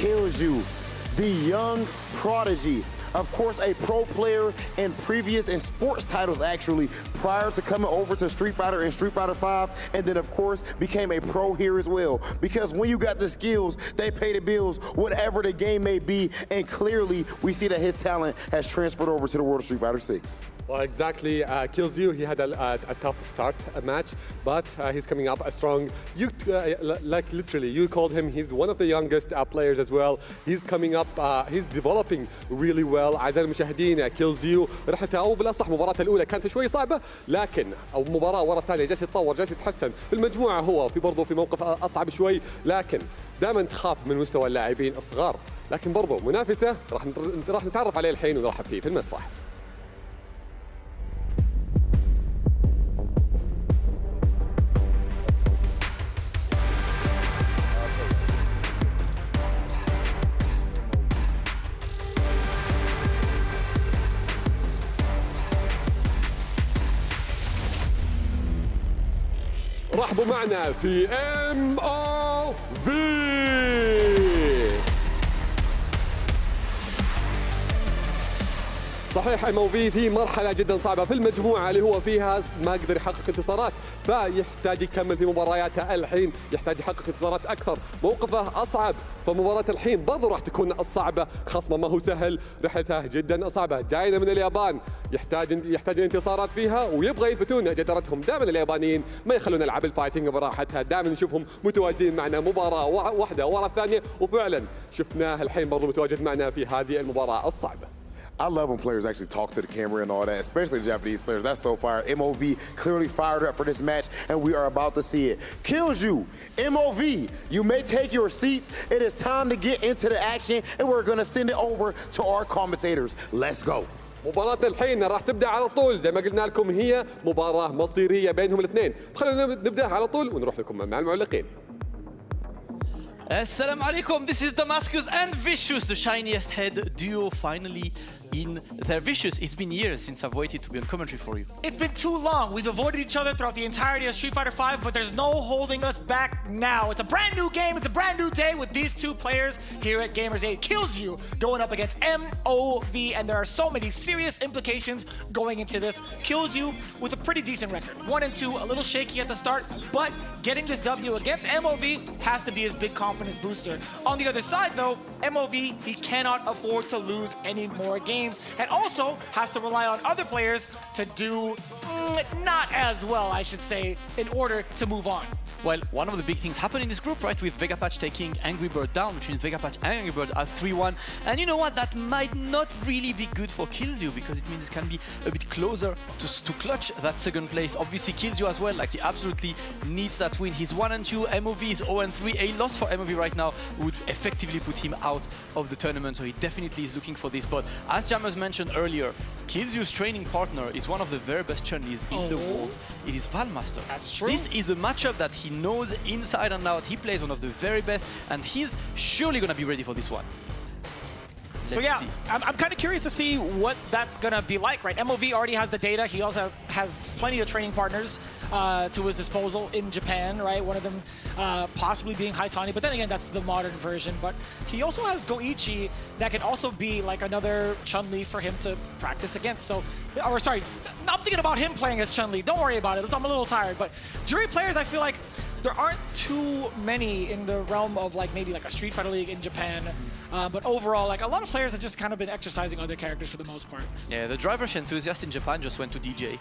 Kills you, the young prodigy Of course, a pro player in previous in sports titles actually prior to coming over to Street Fighter and Street Fighter 5, and then of course became a pro here as well. Because when you got the skills, they pay the bills, whatever the game may be, and clearly we see that his talent has transferred over to the world of Street Fighter 6. Well, exactly. Kills You, he had a tough start match, but he's coming up strong. You, like literally, you called him, he's one of the youngest players as well. He's coming up, he's developing really well. أعزائي المشاهدين، Kills You راح تتأو بالأصح مباراته الأولى كانت شوي صعبة، لكن مباراة ورا الثانية جالس يتطور، جالس يتحسن. في المجموعة هو برضه في موقف أصعب شوي، لكن دائما تخاف من مستوى اللاعبين الصغار، لكن برضه منافسة راح نتعرف عليه الحين ونرحب فيه في المسرح. رحبوا معنا في MOV. صحيح MOV في مرحلة جدا صعبة في المجموعة اللي هو فيها ما قدر يحقق انتصارات، فيحتاج يكمل في مبارياته الحين، يحتاج يحقق انتصارات أكثر، موقفه أصعب، فمباراة الحين برضو راح تكون الصعبة، خصمه ما هو سهل، رحلته جدا صعبة، جاينا من اليابان، يحتاج الانتصارات فيها ويبغى يثبتون جدارتهم. دائما اليابانيين ما يخلون العاب الفايتنج براحتها، دائما نشوفهم متواجدين معنا مباراة واحدة ورا الثانية، وفعلا شفناه الحين برضو متواجد معنا في هذه المباراة الصعبة. I love when players actually talk to the camera and all that, especially the Japanese players. That's so fire. MOV clearly fired up for this match, and we are about to see it. Kills You, MOV, you may take your seats. It is time to get into the action, and we're going to send it over to our commentators. Let's go. مباراة الحين راح تبدأ على طول، زي ما قلنا لكم هي مباراة مصيرية بينهم الاثنين. خلونا نبدأ على طول ونروح لكم مع المعلقين. Assalamu alaikum, this is Damascus and Vicious, the shiniest head duo finally in their Vicious. It's been years since I've waited to be on commentary for you. It's been too long. We've avoided each other throughout the entirety of Street Fighter 5, but there's no holding us back now. It's a brand new game, it's a brand new day with these two players here at Gamers8. Kills You going up against MOV, and there are so many serious implications going into this. Kills You with a pretty decent record. 1-2, a little shaky at the start, but getting this W against MOV has to be his big confidence booster. On the other side though, MOV, he cannot afford to lose any more games, and also has to rely on other players to do not as well, I should say, in order to move on. Well, one of the big things happened in this group, right, with Vegapatch taking Angry Bird down, which means Vegapatch and Angry Bird are 3-1. And you know what? That might not really be good for Kills You, because it means it can be a bit closer to clutch that second place. Obviously, Kills You as well, like he absolutely needs that win. He's 1-2, MOV is 0-3. A loss for MOV right now would effectively put him out of the tournament, so he definitely is looking for this. But as Jammers mentioned earlier, Kills You's training partner is one of the very best Chun-Lis in the world. It is Valmaster. That's true. This is a matchup that he knows inside and out. He plays one of the very best, and he's surely going to be ready for this one. So yeah, I'm kind of curious to see what that's going to be like, right? MOV already has the data. He also has plenty of training partners to his disposal in Japan, right? One of them possibly being Haitani, but then again, that's the modern version. But he also has Goichi that can also be like another Chun-Li for him to practice against. So, or sorry, I'm thinking about him playing as Chun-Li. Don't worry about it. I'm a little tired. But jury players, I feel like there aren't too many in the realm of like maybe like a Street Fighter League in Japan. But overall, like a lot of players have just kind of been exercising other characters for the most part. Yeah, the driver's enthusiast in Japan just went to DJ,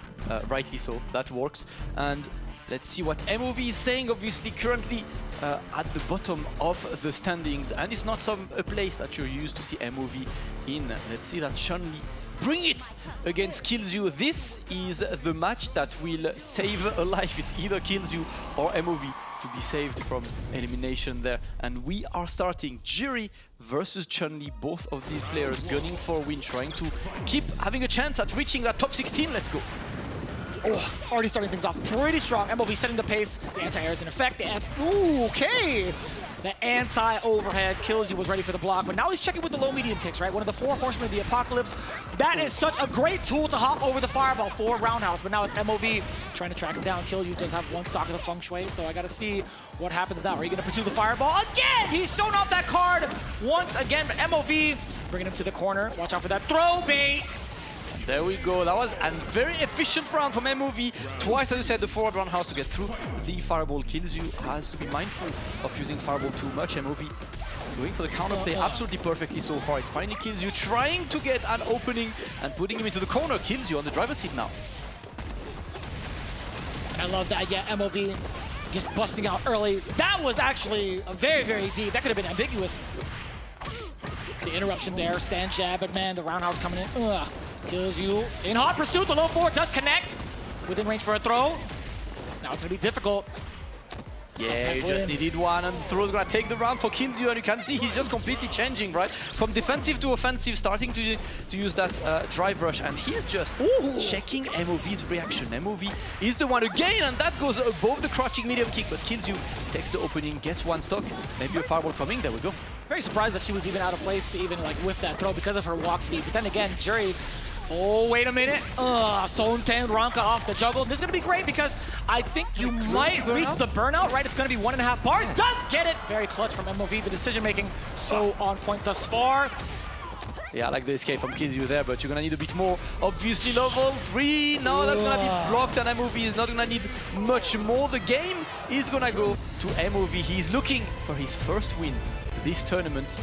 rightly so, that works. And let's see what MOV is saying, obviously currently at the bottom of the standings, and it's not a place that you're used to see MOV in. Let's see that Chun-Li bring it against Kills You. This is the match that will save a life. It's either Kills You or MOV to be saved from elimination there. And we are starting Jury versus Chun-Li. Both of these players gunning for a win, trying to keep having a chance at reaching that top 16. Let's go. Oh, already starting things off pretty strong. MOV setting the pace. The anti-air is in effect. Ooh, okay. The anti-overhead. Kills You was ready for the block, but now he's checking with the low-medium kicks, right? One of the 4 horsemen of the apocalypse. That is such a great tool to hop over the fireball for Roundhouse, but now it's MOV trying to track him down. Kills You does have one stock of the Feng Shui, so I gotta see what happens now. Are you gonna pursue the fireball? Again! He's shown off that card once again, but MOV Bringing him to the corner. Watch out for that throw bait. There we go. That was a very efficient round from MOV. Twice, as you said, the forward roundhouse to get through. The fireball kills you. Has to be mindful of using fireball too much. MOV going for the counterplay absolutely perfectly so far. It finally kills you. Trying to get an opening and putting him into the corner kills you on the driver's seat now. I love that. Yeah, MOV just busting out early. That was actually very, very deep. That could have been ambiguous. The interruption there, stand jab, but man, the roundhouse coming in. Ugh. Kills you. In hot pursuit, the low forward does connect. Within range for a throw. Now it's going to be difficult. Yeah, you just needed one, and the throw's going to take the round for Kinzu, and you can see he's just completely changing, right? From defensive to offensive, starting to use that drive rush, and he's just checking MOV's reaction. MOV is the one again, and that goes above the crouching medium kick, but Kinzu takes the opening, gets one stock. Maybe a fireball coming, there we go. Very surprised that she was even out of place to even like whiff that throw because of her walk speed. But then again, Jury, oh, wait a minute. Sonten Ranka off the juggle. This is going to be great because I think you might reach the burnout, right? It's going to be 1.5 bars. Does get it. Very clutch from MOV. The decision making so on point thus far. Yeah, I like the escape from Kinzu there, but you're going to need a bit more. Obviously, level 3. No, that's going to be blocked, and MOV is not going to need much more. The game is going to go to MOV. He's looking for his first win this tournament.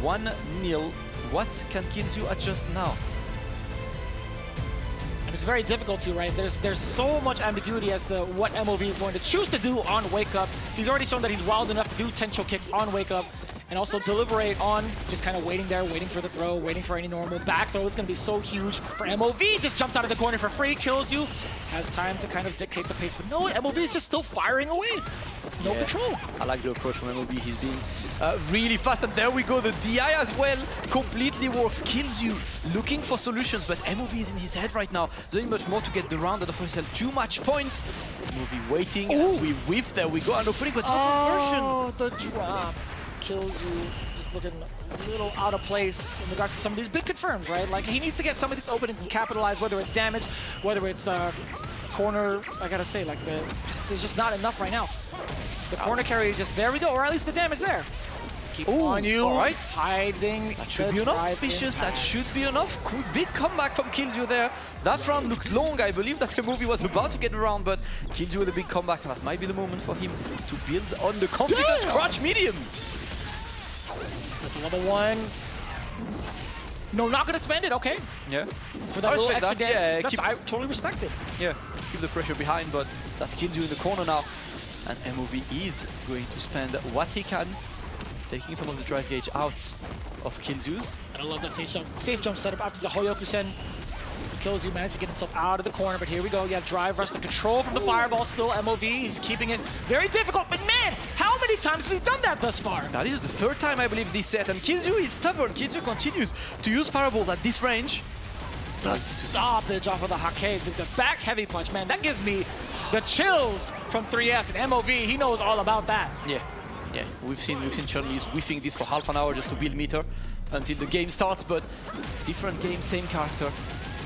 1-0. What can Kinzu adjust now? It's very difficult to, right? There's so much ambiguity as to what MOV is going to choose to do on Wake Up. He's already shown that he's wild enough to do tension kicks on Wake Up and also deliberate on just kind of waiting there, waiting for the throw, waiting for any normal back throw. It's going to be so huge for MOV. Just jumps out of the corner for free, kills you, has time to kind of dictate the pace. But no, MOV is just still firing away. No control. I like the approach from MOV. He's being really fast, and there we go. The DI as well completely works. Kills you, looking for solutions, but MOV is in his head right now. Doing much more to get the round and offer himself too much points. MOV waiting. We whiff. There we go. An opening, but no conversion. The drop kills you. Just looking a little out of place in regards to some of these big confirms, right? Like he needs to get some of these openings and capitalize, whether it's damage, whether it's corner. I gotta say, like there's just not enough right now. The corner carry is just there we go, or at least the damage there. Keep on you. All right. Hiding. That should be enough, Vicious. That should be enough. Big comeback from Kinzu there. That round looked long. I believe that the movie was about to get around, but Kinzu with a big comeback, and that might be the moment for him to build on the confidence. Crouch medium. That's level 1. No, not gonna spend it. Okay. Yeah. For that little extra damage. Yeah, I totally respect it. Yeah. Keep the pressure behind, but that kills you in the corner now. And MOV is going to spend what he can, taking some of the drive gauge out of Kinzu's. And I love that safe jump setup after the Hoyokusen. Kills you, managed to get himself out of the corner, but here we go. Yeah, drive rush, the control from the fireball, still MOV. He's keeping it very difficult, but man, how many times has he done that thus far? That is the 3rd time, I believe, this set, and Kinzu is stubborn. Kinzu continues to use fireball at this range. The stoppage off of the Hake, the back heavy punch, man, that gives me the chills from 3S, and MOV, he knows all about that. Yeah, we've seen Chun-Li's whiffing this for half an hour just to build meter until the game starts, but different game, same character.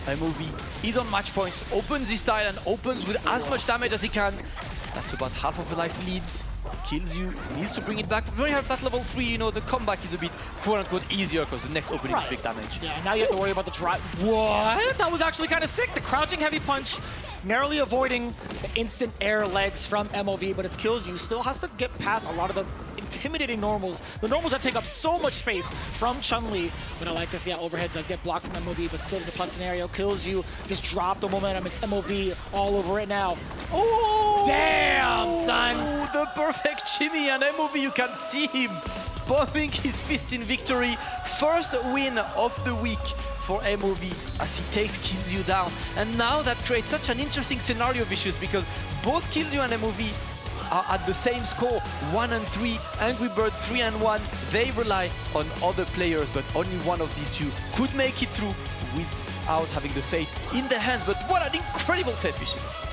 MOV is on match point, opens his style and opens with as much damage as he can. That's about half of the life leads. Kills you, needs to bring it back. When you have that level 3, you know, the comeback is a bit quote-unquote easier because the next opening is big damage. Yeah, now you have to worry about the drive. What? That was actually kind of sick. The crouching heavy punch, narrowly avoiding the instant air legs from MOV, but it kills you. Still has to get past a lot of the intimidating normals. The normals that take up so much space from Chun-Li. But I like this, yeah, overhead does get blocked from MOV, but still the plus scenario kills you. Just drop the momentum. It's MOV all over it now. Oh! Damn, son! Oh, the perfect shimmy, and MOV, you can see him bombing his fist in victory. First win of the week for MOV as he takes Kinzu down. And now that creates such an interesting scenario, Vicious, because both Kinzu and MOV are at the same score, 1 and 3. Angry Bird 3 and 1. They rely on other players, but only one of these two could make it through without having the fate in their hands. But what an incredible set, Vicious.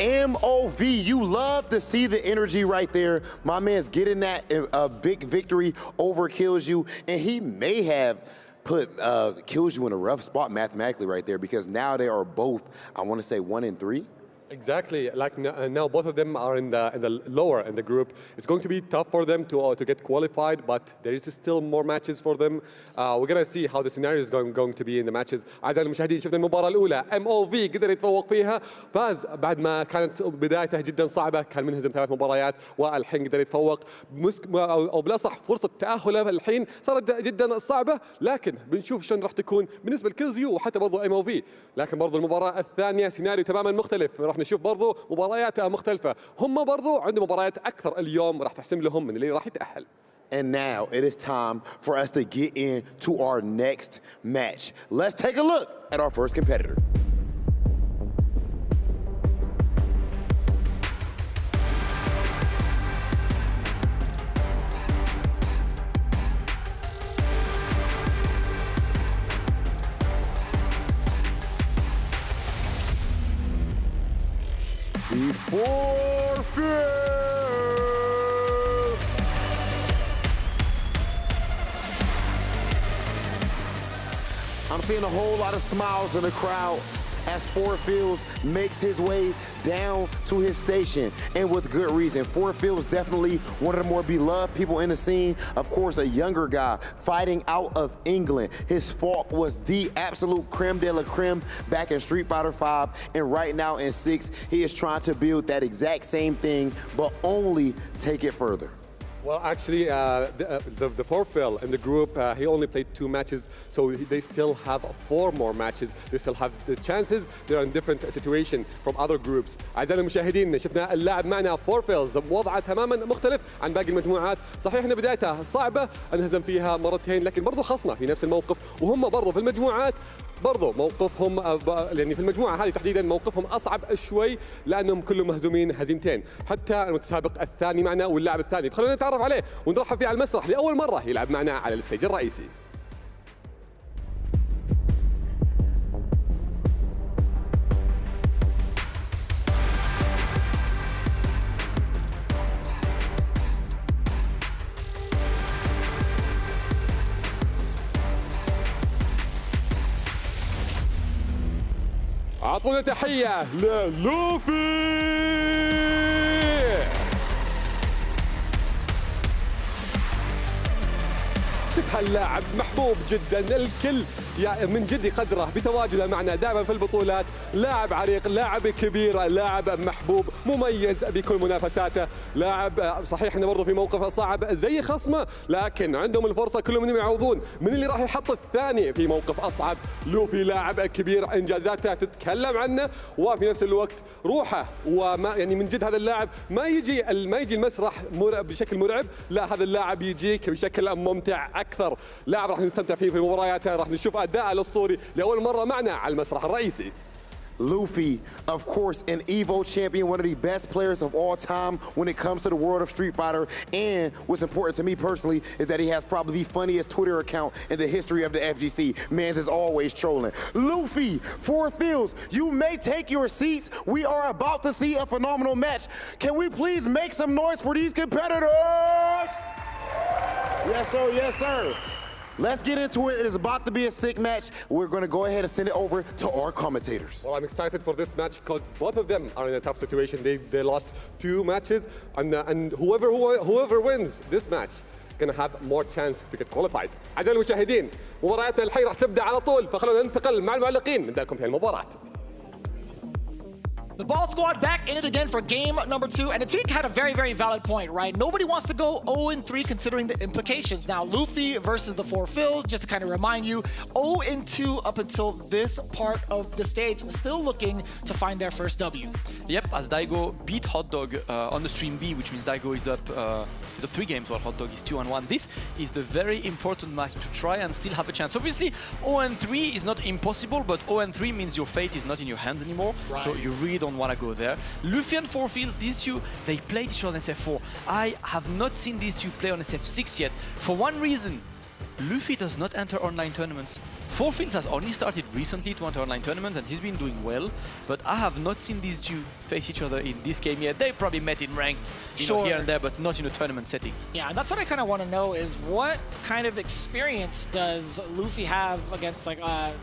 MOV, you love to see the energy right there. My man's getting that big victory over Kills You, and he may have put Kills You in a rough spot mathematically right there, because now they are both, I want to say, 1-3. Exactly. Like now, both of them are in the lower in the group. It's going to be tough for them to get qualified, but there is still more matches for them. We're gonna see how the scenario is going to be in the matches. أعزائي المشاهدين، شفنا المباراة الأولى MOV قدر يتفوق فيها، فاز بعد ما كانت بدايته جدا صعبة، كان منهزم 3 مباريات والحين قدر يتفوق أو بالأصح فرصة تأهله الحين صارت جدا صعبة، لكن بنشوف شلون راح تكون بالنسبة لكيلز يو وحتى برضو MOV. لكن برضو المباراة الثانية سيناريو تماما مختلف، راح نشوف برضو مباريات مختلفة. هم برضو عندهم مباريات أكثر اليوم راح تحسم لهم من اللي راح يتأهل. And now it is time for us to get into our next match. Let's take a look at our first competitor. The Four Fields. I'm seeing a whole lot of smiles in the crowd as Four Fields makes his way down to his station, and with good reason. Four Fields definitely one of the more beloved people in the scene. Of course, a younger guy fighting out of England. His fault was the absolute creme de la creme back in Street Fighter 5, and right now in 6, he is trying to build that exact same thing, but only take it further. Well, actually, the Four Phil in the group, he only played 2 matches, so they still have 4 more matches. They still have the chances. They're in different situation from other groups. أعزائي المشاهدين، شفنا اللاعب معنا فور فيلز وضعه تماما مختلف عن باقي المجموعات. صحيح ان بدايته صعبة، انهزم فيها مرتين، لكن برضه خصنا في نفس الموقف، وهم برضه في المجموعات برضو موقفهم يعني في المجموعة هذه تحديدا موقفهم أصعب شوي لأنهم كلهم مهزومين هزيمتين. حتى المتسابق الثاني معنا واللاعب الثاني خلونا نتعرف عليه ونرحب فيه على المسرح لأول مرة يلعب معنا على الستيج الرئيسي. أعطونا تحية للوفي. شوف هاللاعب محبوب جدا، الكل من جد يقدره بتواجده معنا دائما في البطولات. لاعب عريق، لاعب كبير، لاعب محبوب مميز بكل منافساته. لاعب صحيح انه برضه في موقف صعب زي خصمه، لكن عندهم الفرصه كلهم انهم يعوضون من اللي راح يحط الثاني في موقف اصعب. لوفي لاعب كبير، انجازاته تتكلم عنه، وفي نفس الوقت روحه وما يعني من جد هذا اللاعب ما يجي المسرح بشكل مرعب، لا هذا اللاعب يجيك بشكل ممتع اكثر. لاعب راح نستمتع فيه في مبارياته، راح نشوف أداء الأسطوري لأول مرة معنا على المسرح الرئيسي. Luffy, of course, an Evo champion, one of the best players of all time when it comes to the world of Street Fighter. And what's important to me personally is that he has probably the funniest Twitter account in the history of the FGC. Mans is always trolling. Luffy, Four Fields, you may take your seats. We are about to see a phenomenal match. Can we please make some noise for these competitors? Yes, sir. Yes, sir. Let's get into it. It is about to be a sick match. We're going to go ahead and send it over to our commentators. Well, I'm excited for this match because both of them are in a tough situation. They lost 2 matches, and whoever wins this match gonna have more chance to get qualified. أعزائي المشاهدين، مبارياتنا الحين راح تبدأ على طول، فخلونا ننتقل مع المعلقين نبدأكم في المباراة. The Ball Squad back in it again for game number 2, and Atik had a very, very valid point, right? Nobody wants to go 0-3 considering the implications. Now, Luffy versus the Four Phils, just to kind of remind you, 0-2 up until this part of the stage, still looking to find their first W. Yep, as Daigo beat Hot Dog on the stream B, which means Daigo is up 3 games while Hot Dog is 2-1. This is the very important match to try and still have a chance. Obviously, 0-3 is not impossible, but 0-3 means your fate is not in your hands anymore, right. So you really don't want to go there. Luffy and Four Fields, these two, they played each other on SF4. I have not seen these two play on SF6 yet. For one reason, Luffy does not enter online tournaments. Four Fields has only started recently to enter online tournaments and he's been doing well, but I have not seen these two face each other in this game yet. They probably met in ranked you know, here and there, but not in a tournament setting. Yeah, and that's what I kind of want to know is what kind of experience does Luffy have against like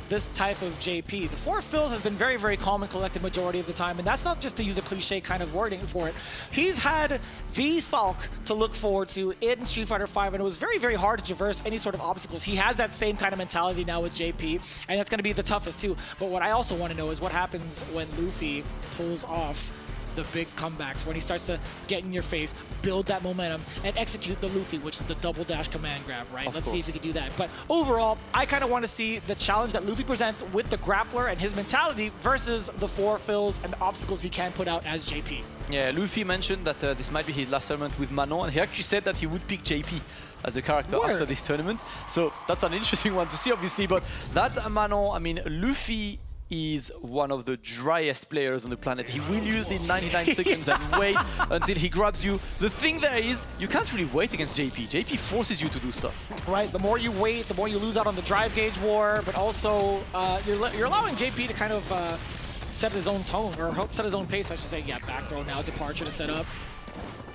this type of JP? The Four Fields has been very, very calm and collected majority of the time, and that's not just to use a cliche kind of wording for it. He's had the Falk to look forward to in Street Fighter V, and it was very, very hard to traverse any sort of obstacles. He has that same kind of mentality now with JP, and that's going to be the toughest too. But what I also want to know is what happens when Luffy pulls off the big comebacks, when he starts to get in your face, build that momentum, and execute the Luffy, which is the double dash command grab, right? Let's see if he can do that. But overall, I kind of want to see the challenge that Luffy presents with the grappler and his mentality versus the Four Fills and the obstacles he can put out as JP. Yeah, Luffy mentioned that this might be his last tournament with Manon, and he actually said that he would pick JP as a character after this tournament. So that's an interesting one to see, obviously. But that Manon, I mean, Luffy is one of the driest players on the planet. He will use the 99 seconds and wait until he grabs you. The thing there is, you can't really wait against JP. JP forces you to do stuff. Right, the more you wait, the more you lose out on the drive gauge war, but also you're allowing JP to kind of set his own tone, or set his own pace, I should say. Yeah, back throw now, departure to set up.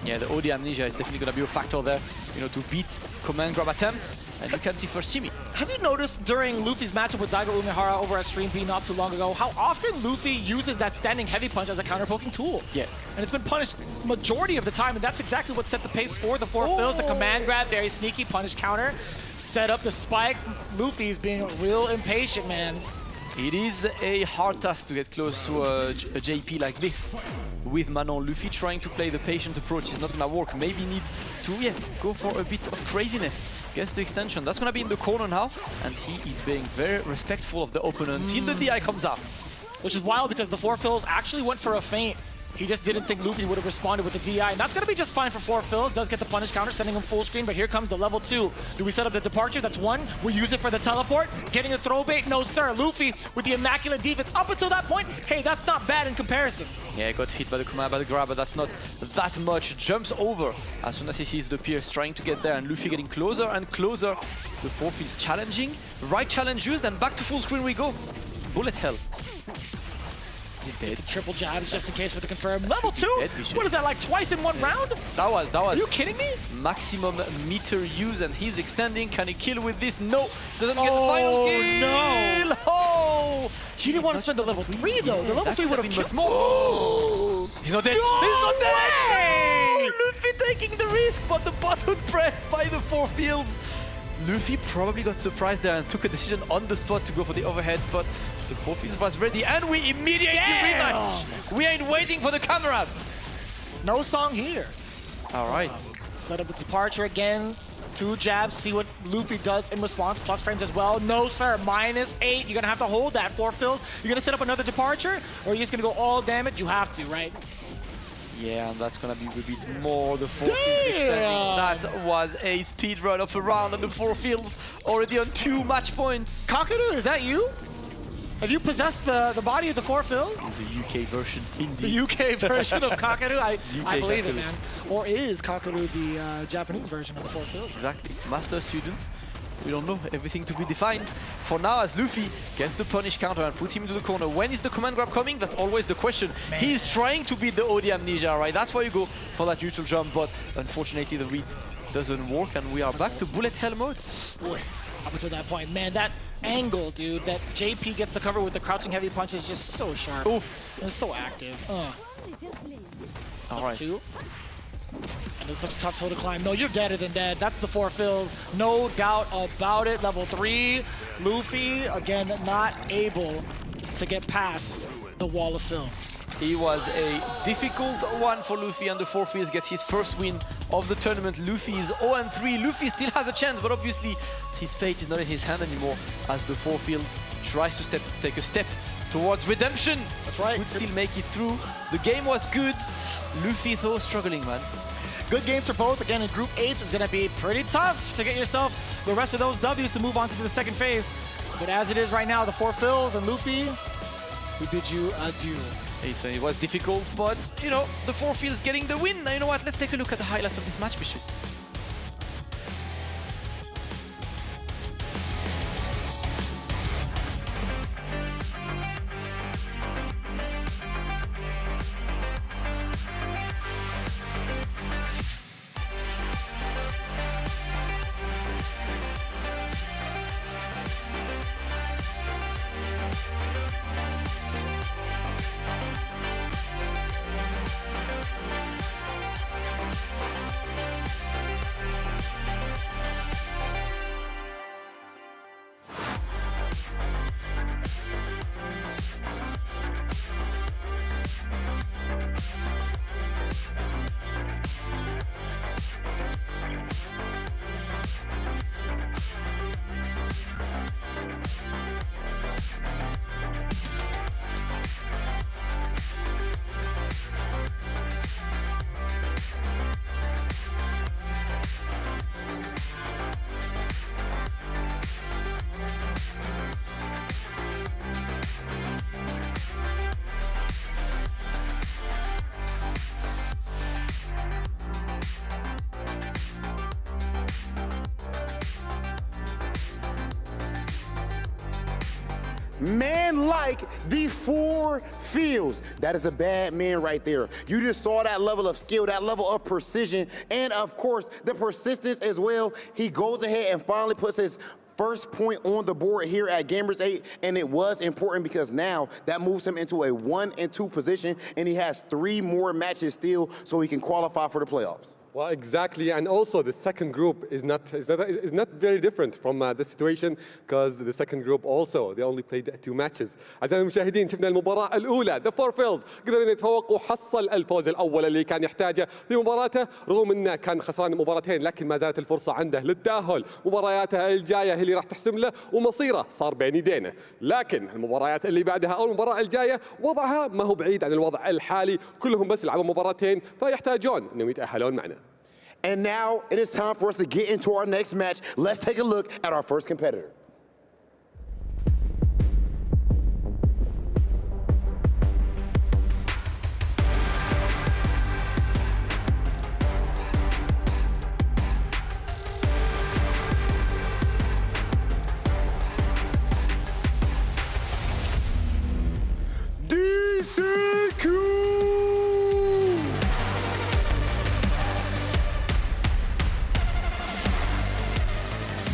Yeah, the OD amnesia is definitely going to be a factor there, you know, to beat command grab attempts. And you can see first Shimmy. Have you noticed during Luffy's matchup with Daigo Umehara over at Stream B not too long ago, how often Luffy uses that standing heavy punch as a counter-poking tool? Yeah. And it's been punished majority of the time, and that's exactly what set the pace for the Four Fills. The command grab, very sneaky punish counter, set up the spike. Luffy's being real impatient, man. It is a hard task to get close to a JP like this with Manon. Luffy trying to play the patient approach is not going to work. Maybe need to go for a bit of craziness. Gets the extension. That's going to be in the corner now. And he is being very respectful of the opponent till the DI comes out. Which is wild because the Four Fills actually went for a feint. He just didn't think Luffy would have responded with the DI, and that's going to be just fine for Four Fills. Does get the punish counter, sending him full screen, but here comes the level 2. Do we set up the departure? That's 1. We use it for the teleport. Getting the throw bait? No, sir. Luffy with the immaculate defense. Up until that point, hey, that's not bad in comparison. Yeah, got hit by the command, by the grab, but that's not that much. Jumps over as soon as he sees the Pierce trying to get there, and Luffy getting closer and closer. The Four Fills challenging. Right challenge used, and back to full screen we go. Bullet hell. Triple jabs just in case for the confirm. Level 2? What is that, like twice in one round? That was. Are you kidding me? Maximum meter use, and he's extending. Can he kill with this? No. Doesn't get the final kill. No. Oh! He didn't want to spend the level 3 though. The level 3 would have killed more. He's not dead. No He's not dead. way! No! Luffy taking the risk, but the button pressed by the Four Fields. Luffy probably got surprised there and took a decision on the spot to go for the overhead, but the Four Fields was ready, and we immediately rematch. We ain't waiting for the cameras. No song here. All right. Set up the departure again. 2 jabs, see what Luffy does in response. Plus frames as well. No, sir. -8. You're going to have to hold that. Four Fills. You're going to set up another departure, or are you just going to go all damage? You have to, right? Yeah, and that's going to be a bit more. The Four Fields extending. That was a speed run of a round, and the Four Fields already on 2 match points. Kakaru, is that you? Have you possessed the body of the Four Fills? The UK version, indeed. The UK version of Kakaru? I believe Kakaru. it, man. Or is Kakaru the Japanese version of the Four Fills? Exactly. Master student. We don't know. Everything to be defined. For now, as Luffy gets the punish counter and put him into the corner. When is the command grab coming? That's always the question. Man. He's trying to beat the OD amnesia, right? That's why you go for that neutral jump, but unfortunately the read doesn't work, and we are back to bullet hell mode. Boy, up until that point, man, that angle, dude, that JP gets the cover with the crouching heavy punch is just so sharp. Oof. It's so active. All right. 2. And it's such a tough hill to climb. No, you're deader than dead. That's the Four Fills. No doubt about it. Level 3. Luffy, again, not able to get past the wall of fills. It was a difficult one for Luffy, and the Four Fields gets his first win of the tournament. Luffy is 0-3. Luffy still has a chance, but obviously his fate is not in his hand anymore as the Four Fields tries to take a step towards redemption. That's right. Could still make it through. The game was good. Luffy, though, struggling, man. Good games for both. Again, in Group H, it's going to be pretty tough to get yourself the rest of those W's to move on to the second phase. But as it is right now, the Four Fills and Luffy, we bid you adieu. Hey, so it was difficult, but, you know, the Four Fields getting the win. Now, you know what? Let's take a look at the highlights of this match, Vicious. Man like the 4 fields. That is a bad man right there. You just saw that level of skill, that level of precision, and of course, the persistence as well. He goes ahead and finally puts his first point on the board here at Gamers8, and it was important because now that moves him into a 1 and 2 position, and he has 3 more matches still so he can qualify for the playoffs. Well, exactly, and also the second group is not very different from this situation because the second group also they only played 2 matches. أعزائي المشاهدين شفنا المباراة الأولى the 4 fields قدر يتفوق وحصل الفوز الأول اللي كان يحتاجه في مباراته رغم أنه كان خسران مباراتين لكن ما زالت الفرصة عنده للتأهل. مبارياته الجاية هي اللي راح تحسم له ومصيره صار بين يدينه، لكن المباريات اللي بعدها أو المباراة الجاية وضعها ما هو بعيد عن الوضع الحالي، كلهم بس لعبوا مباراتين فيحتاجون أنهم يتأهلون معنا. And now it is time for us to get into our next match. Let's take a look at our first competitor. DCQ!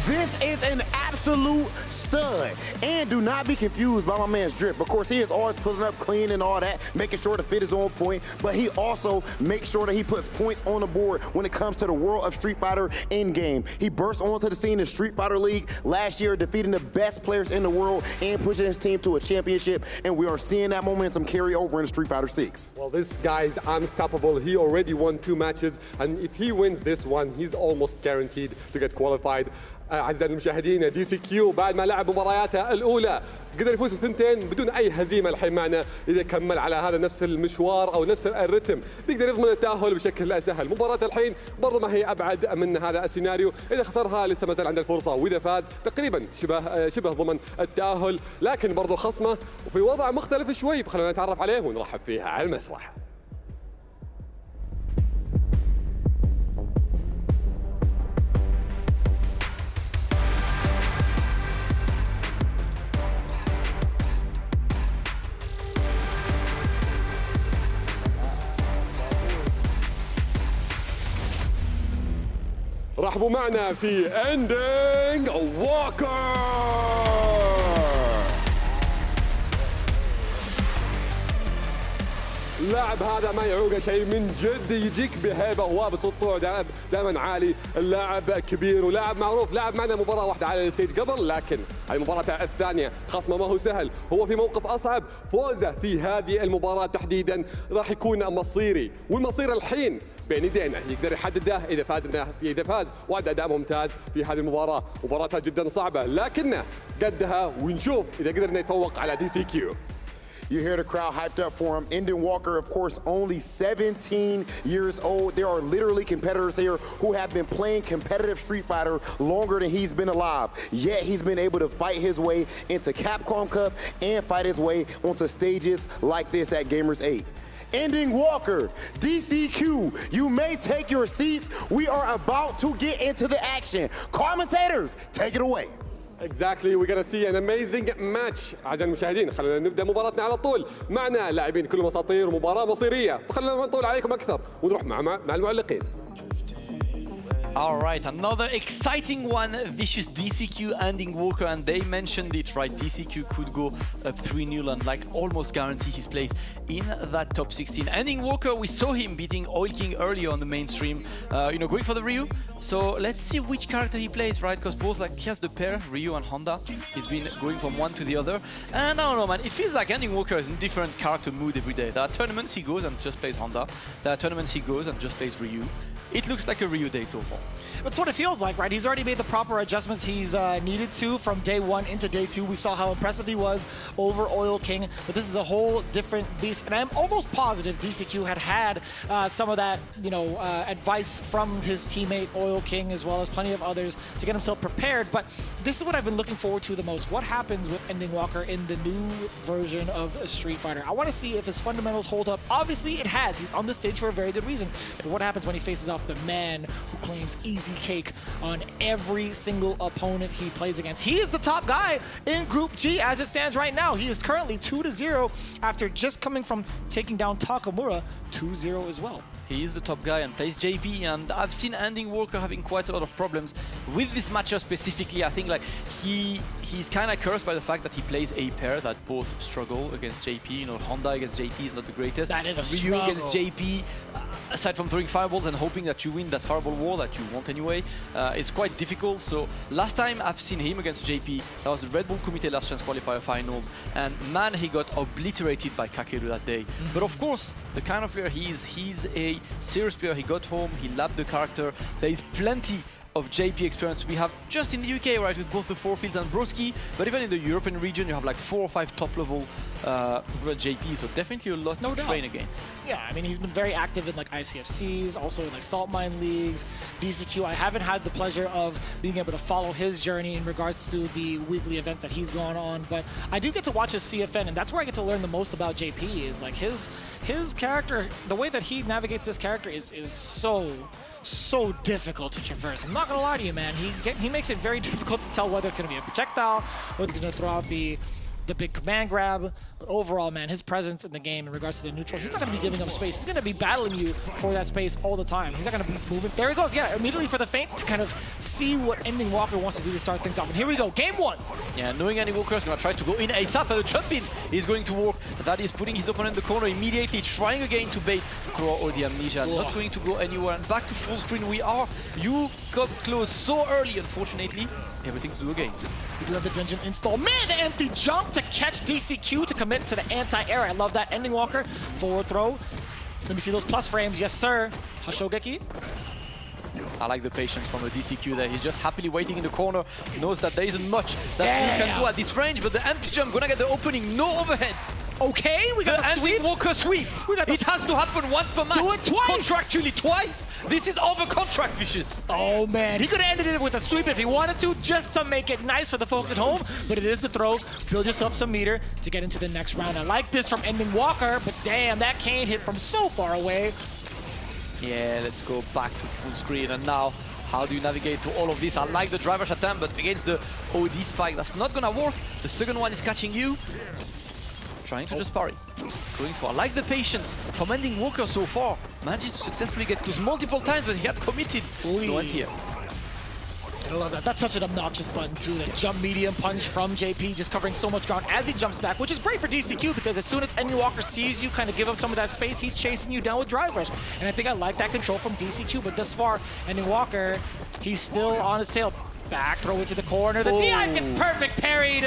This is an absolute stud. And do not be confused by my man's drip. Of course, he is always pulling up clean and all that, making sure the fit is on point, but he also makes sure that he puts points on the board when it comes to the world of Street Fighter in-game. He burst onto the scene in Street Fighter League last year, defeating the best players in the world and pushing his team to a championship, and we are seeing that momentum carry over into Street Fighter 6. Well, this guy is unstoppable. He already won 2 matches, and if he wins this one, he's almost guaranteed to get qualified. أعزائي المشاهدين دي سي كيو بعد ما لعب مبارياته الأولى قدر يفوز بثنتين بدون أي هزيمة الحين معنا. إذا كمل على هذا نفس المشوار أو نفس الرتم بيقدر يضمن التأهل بشكل سهل. مباراة الحين برضه ما هي أبعد من هذا السيناريو، إذا خسرها لسه ما زال عنده الفرصة، وإذا فاز تقريبا شبه ضمن التأهل، لكن برضه خصمه وفي وضع مختلف شوي، خلونا نتعرف عليه ونرحب فيها على المسرح. رحبوا معنا في Ending Walker. اللاعب هذا ما يعوقه شيء من جد، يجيك بهيبه وبسطوع دائما عالي. اللاعب كبير ولاعب معروف، لاعب معنا مباراه واحده على الستيج قبل، لكن المباراه الثانيه خصمه ما هو سهل، هو في موقف اصعب. فوزه في هذه المباراه تحديدا راح يكون مصيري، والمصير الحين بين يدينا، يقدر يحدده اذا فاز وادى اداء ممتاز في هذه المباراه. مباراتها جدا صعبه لكنه قدها، ونشوف اذا قدرنا نتفوق على دي سي كيو. You hear the crowd hyped up for him. Ending Walker, of course, only 17 years old. There are literally competitors here who have been playing competitive Street Fighter longer than he's been alive. Yet he's been able to fight his way into Capcom Cup and fight his way onto stages like this at Gamers8. Ending Walker, DCQ, you may take your seats. We are about to get into the action. Commentators, take it away. Exactly, we're gonna see an amazing match. أعزائي المشاهدين خلونا نبدأ مباراتنا على طول. معنا لاعبين كلهم أساطير ومباراة مصيرية، فخلونا ما نطول عليكم أكثر ونروح مع المعلقين. All right, another exciting one, Vicious DCQ Ending Walker, and they mentioned it, right? DCQ could go up 3-0 and like almost guarantee his place in that top 16. Ending Walker, we saw him beating Oil King earlier on the mainstream, going for the Ryu. So let's see which character he plays, right? Because both, like, he has the pair, Ryu and Honda. He's been going from one to the other. And I don't know, man, it feels like Ending Walker is in different character mood every day. There are tournaments he goes and just plays Honda. There are tournaments he goes and just plays Ryu. It looks like a Ryu day so far. That's what it feels like, right? He's already made the proper adjustments he's needed to from day 1 into day 2. We saw how impressive he was over Oil King, but this is a whole different beast. And I'm almost positive DCQ had some of that, advice from his teammate Oil King, as well as plenty of others, to get himself prepared. But this is what I've been looking forward to the most. What happens with Ending Walker in the new version of Street Fighter? I want to see if his fundamentals hold up. Obviously, it has. He's on the stage for a very good reason. But what happens when he faces off himself, the man who claims easy cake on every single opponent he plays against. He is the top guy in Group G as it stands right now. He is currently 2-0 after just coming from taking down Takamura 2-0 as well. He is the top guy and plays JP, and I've seen Ending Walker having quite a lot of problems with this matchup specifically. I think like he's kind of cursed by the fact that he plays a pair that both struggle against JP. You know, Honda against JP is not the greatest. That is a Ryu struggle. against JP, aside from throwing fireballs and hoping that you win that fireball war that you want anyway, it's quite difficult. So last time I've seen him against JP, that was the Red Bull Kumite Last Chance Qualifier Finals, and man, he got obliterated by Kakaru that day. But of course, the kind of player he's a serious player. He got home, he loved the character. There is plenty of JP experience we have just in the UK, right, with both the Fourfields and Broski, but even in the European region you have like 4 or 5 top level JP, so definitely a lot to train against. Yeah, I mean, he's been very active in like ICFCs, also in like Salt Mine Leagues, DCQ. I haven't had the pleasure of being able to follow his journey in regards to the weekly events that he's gone on, but I do get to watch his CFN, and that's where I get to learn the most about JP, is like his character, the way that he navigates this character is so difficult to traverse. I'm not gonna lie to you, man. He makes it very difficult to tell whether it's gonna be a projectile, whether it's gonna throw out the big command grab. But overall, man, his presence in the game in regards to the neutral, he's not gonna be giving up space. He's gonna be battling you for that space all the time. He's not gonna be moving. There he goes, yeah, immediately for the feint to kind of see what Ending Walker wants to do to start things off. And here we go, game 1. Yeah, knowing Ending Walker is gonna try to go in ASAP, and the jump in is going to work. That is putting his opponent in the corner immediately, trying again to bait throw or the amnesia. Whoa. Not going to go anywhere. And back to full screen we are. You got close so early, unfortunately. Everything to do again. We do have the dungeon install. Man, the empty jump to catch DCQ to commit to the anti-air. I love that. Ending Walker, forward throw. Let me see those plus frames. Yes, sir. Hashogeki. I like the patience from the DCQ there. He's just happily waiting in the corner. He knows that there isn't much that he can do at this range, but the empty jump gonna get the opening, no overhead. Okay, we got the Ending Walker sweep. It has to happen once per match. Do it twice. Contractually twice. This is over contract, Vicious. Oh man, he could have ended it with a sweep if he wanted to, just to make it nice for the folks at home. But it is the throw. Build yourself some meter to get into the next round. I like this from Ending Walker, but damn, that cane hit from so far away. Yeah, let's go back to full screen. And now, how do you navigate through all of this? I like the driver's attempt, but against the OD spike, that's not gonna work. The second one is catching you. Trying to just parry. Going for, I like the patience from Ending Walker so far. Manages to successfully get close multiple times, but he had committed. No end here. I love that. That's such an obnoxious button too. That jump medium punch from JP, just covering so much ground as he jumps back, which is great for DCQ because as soon as Ending Walker sees you kind of give up some of that space, he's chasing you down with drive rush. And I think I like that control from DCQ, but thus far, Ending Walker, he's still on his tail. Back throw into the corner. The DI gets perfect parried,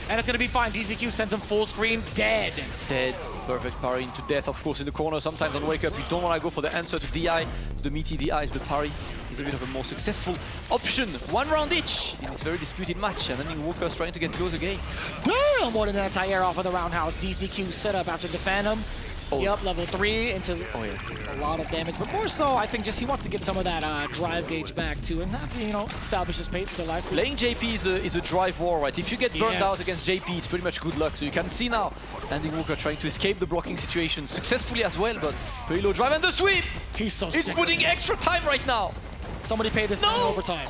and it's gonna be fine. DCQ sends him full screen, dead. Dead. Perfect parry into death, of course, in the corner. Sometimes on wake up, you don't want to go for the answer to DI. The meaty DI is the parry. Is a bit of a more successful option. 1 round each in this very disputed match, and Ending Walker is trying to get close again. Damn, what an anti-air off of the roundhouse. DCQ set up after the Phantom. Yep, level 3 into a lot of damage, but more so, I think just he wants to get some of that drive gauge back too, and have to, you know, establish his pace for the life. Playing JP is a drive war, right? If you get burned out against JP, it's pretty much good luck. So you can see now Ending Walker trying to escape the blocking situation successfully as well, but pretty low drive and the sweep. He's so He's sick putting extra time right now. Somebody pay this man overtime.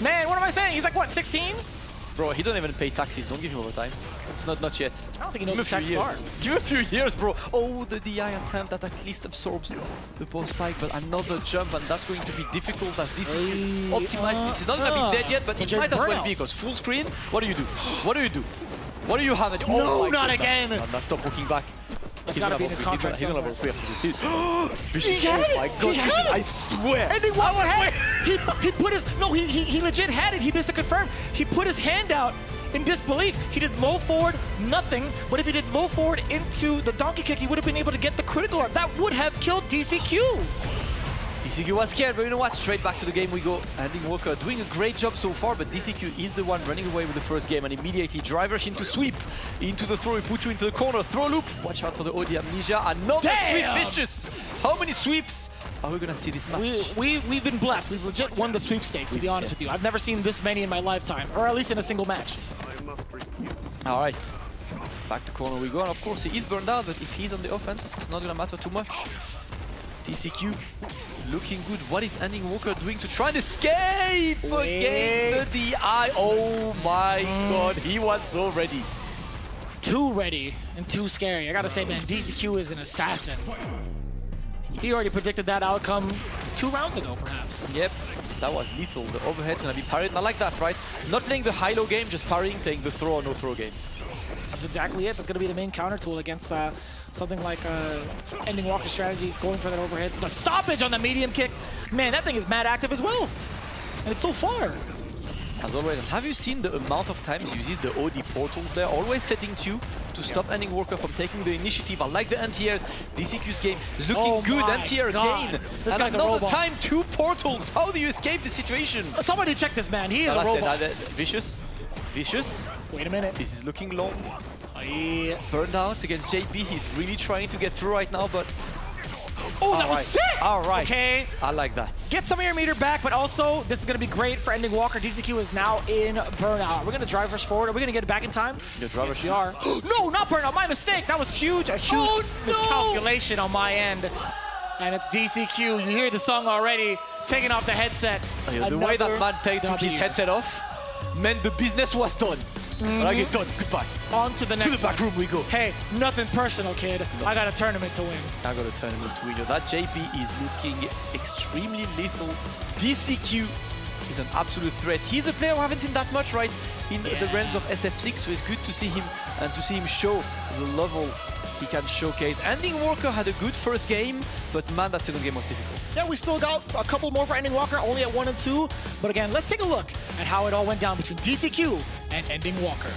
Man, what am I saying? He's like, what, 16? Bro, he don't even pay taxes. Don't give him overtime. It's not yet. I don't think he knows the taxes are. Give him a few years, bro. Oh, the DI attempt that at least absorbs the post spike, but another jump, and that's going to be difficult as this is optimized. This is not going to be dead yet, but it might as well be, because full screen, what do you do? What do you do? What do you have? No, not again. No, stop walking back. That's gotta be in his contract. He's gonna level 3 after this. He had it. Oh my god, Vicious, I swear. Ending Walker had it. He put his, no, he legit had it. He missed to confirm. He put his hand out in disbelief. He did low forward, nothing. But if he did low forward into the donkey kick, he would have been able to get the critical arm. That would have killed DCQ. DCQ was scared, but you know what? Straight back to the game we go. Ending Walker doing a great job so far, but DCQ is the one running away with the first game, and immediately drive rush into sweep, into the throw, he puts you into the corner, throw loop. Watch out for the OD amnesia. Another sweep, Vicious. How many sweeps are we gonna see this match? We've been blessed. We've legit won the sweepstakes, to be honest with you. I've never seen this many in my lifetime, or at least in a single match. All right, back to corner we go, and of course he is burned out, but if he's on the offense, it's not gonna matter too much. DCQ looking good. What is Ending Walker doing to try and escape against the DI? Oh my god, he was so ready. Too ready and too scary. I gotta say, man, DCQ is an assassin. He already predicted that outcome 2 rounds ago, perhaps. Yep, that was lethal. The overhead's gonna be parried. I like that, right? Not playing the high-low game, just parrying, playing the throw or no-throw game. That's exactly it. That's gonna be the main counter tool against something like Ending Walker strategy, going for that overhead. The stoppage on the medium kick. Man, that thing is mad active as well. And it's so far. As always, have you seen the amount of times he uses the OD portals there? Always setting 2 to stop Ending Walker from taking the initiative. I like the anti-airs. DCQ's game is looking good. Anti-air again. This and guy's a another robot. time, 2 portals. How do you escape the situation? Somebody check this man. He is a robot. Vicious. Vicious. Wait a minute. This is looking long. Burned out against JP. He's really trying to get through right now, but... Oh, that was sick! All right. Okay. I like that. Get some air meter back, but also, this is going to be great for Ending Walker. DCQ is now in burnout. We're going to drive rush forward. Are we going to get it back in time? Yes, we are. No, not burnout. My mistake. That was huge. A huge miscalculation on my end. And it's DCQ. You hear the song already. Taking off the headset. The way that man took his headset off meant the business was done. I get done. Goodbye. On to the next To the back room we go. Hey, nothing personal, kid. I got a tournament to win. I got a tournament to win. That JP is looking extremely lethal. DCQ is an absolute threat. He's a player we haven't seen that much, right? In the realms of SF6, so it's good to see him and to see him show the level he can showcase. Ending Walker had a good first game, but man, that second game was difficult. Yeah, we still got a couple more for Ending Walker, only at 1 and 2. But again, let's take a look at how it all went down between DCQ and Ending Walker.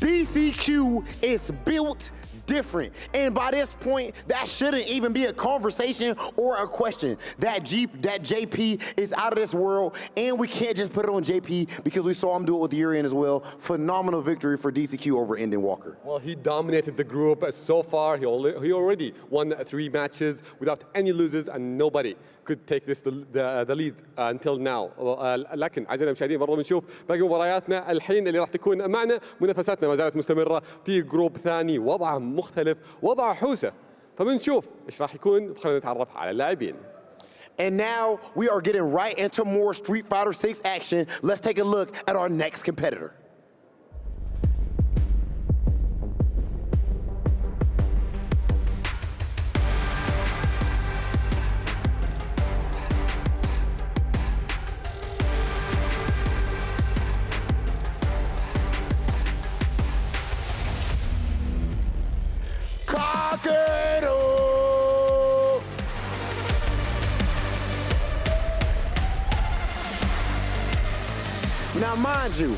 DCQ is built different. And by this point, that shouldn't even be a conversation or a question. That JP is out of this world, and we can't just put it on JP because we saw him do it with Urian as well. Phenomenal victory for DCQ over Ending Walker. Well, he dominated the group so far. He already won 3 matches without any losers, and nobody could take this the lead until now. لكن أعزائنا المشاهدين برضه بنشوف باقي مبارياتنا الحين اللي راح تكون معنا. منافساتنا ما زالت مستمرة في جروب ثاني، وضعه مختلف، وضع حوسة. فبنشوف ايش راح يكون. خلينا نتعرف على اللاعبين. And now we are getting right into more Street Fighter 6 action. Let's take a look at our next competitor. Kakaru! Now, mind you,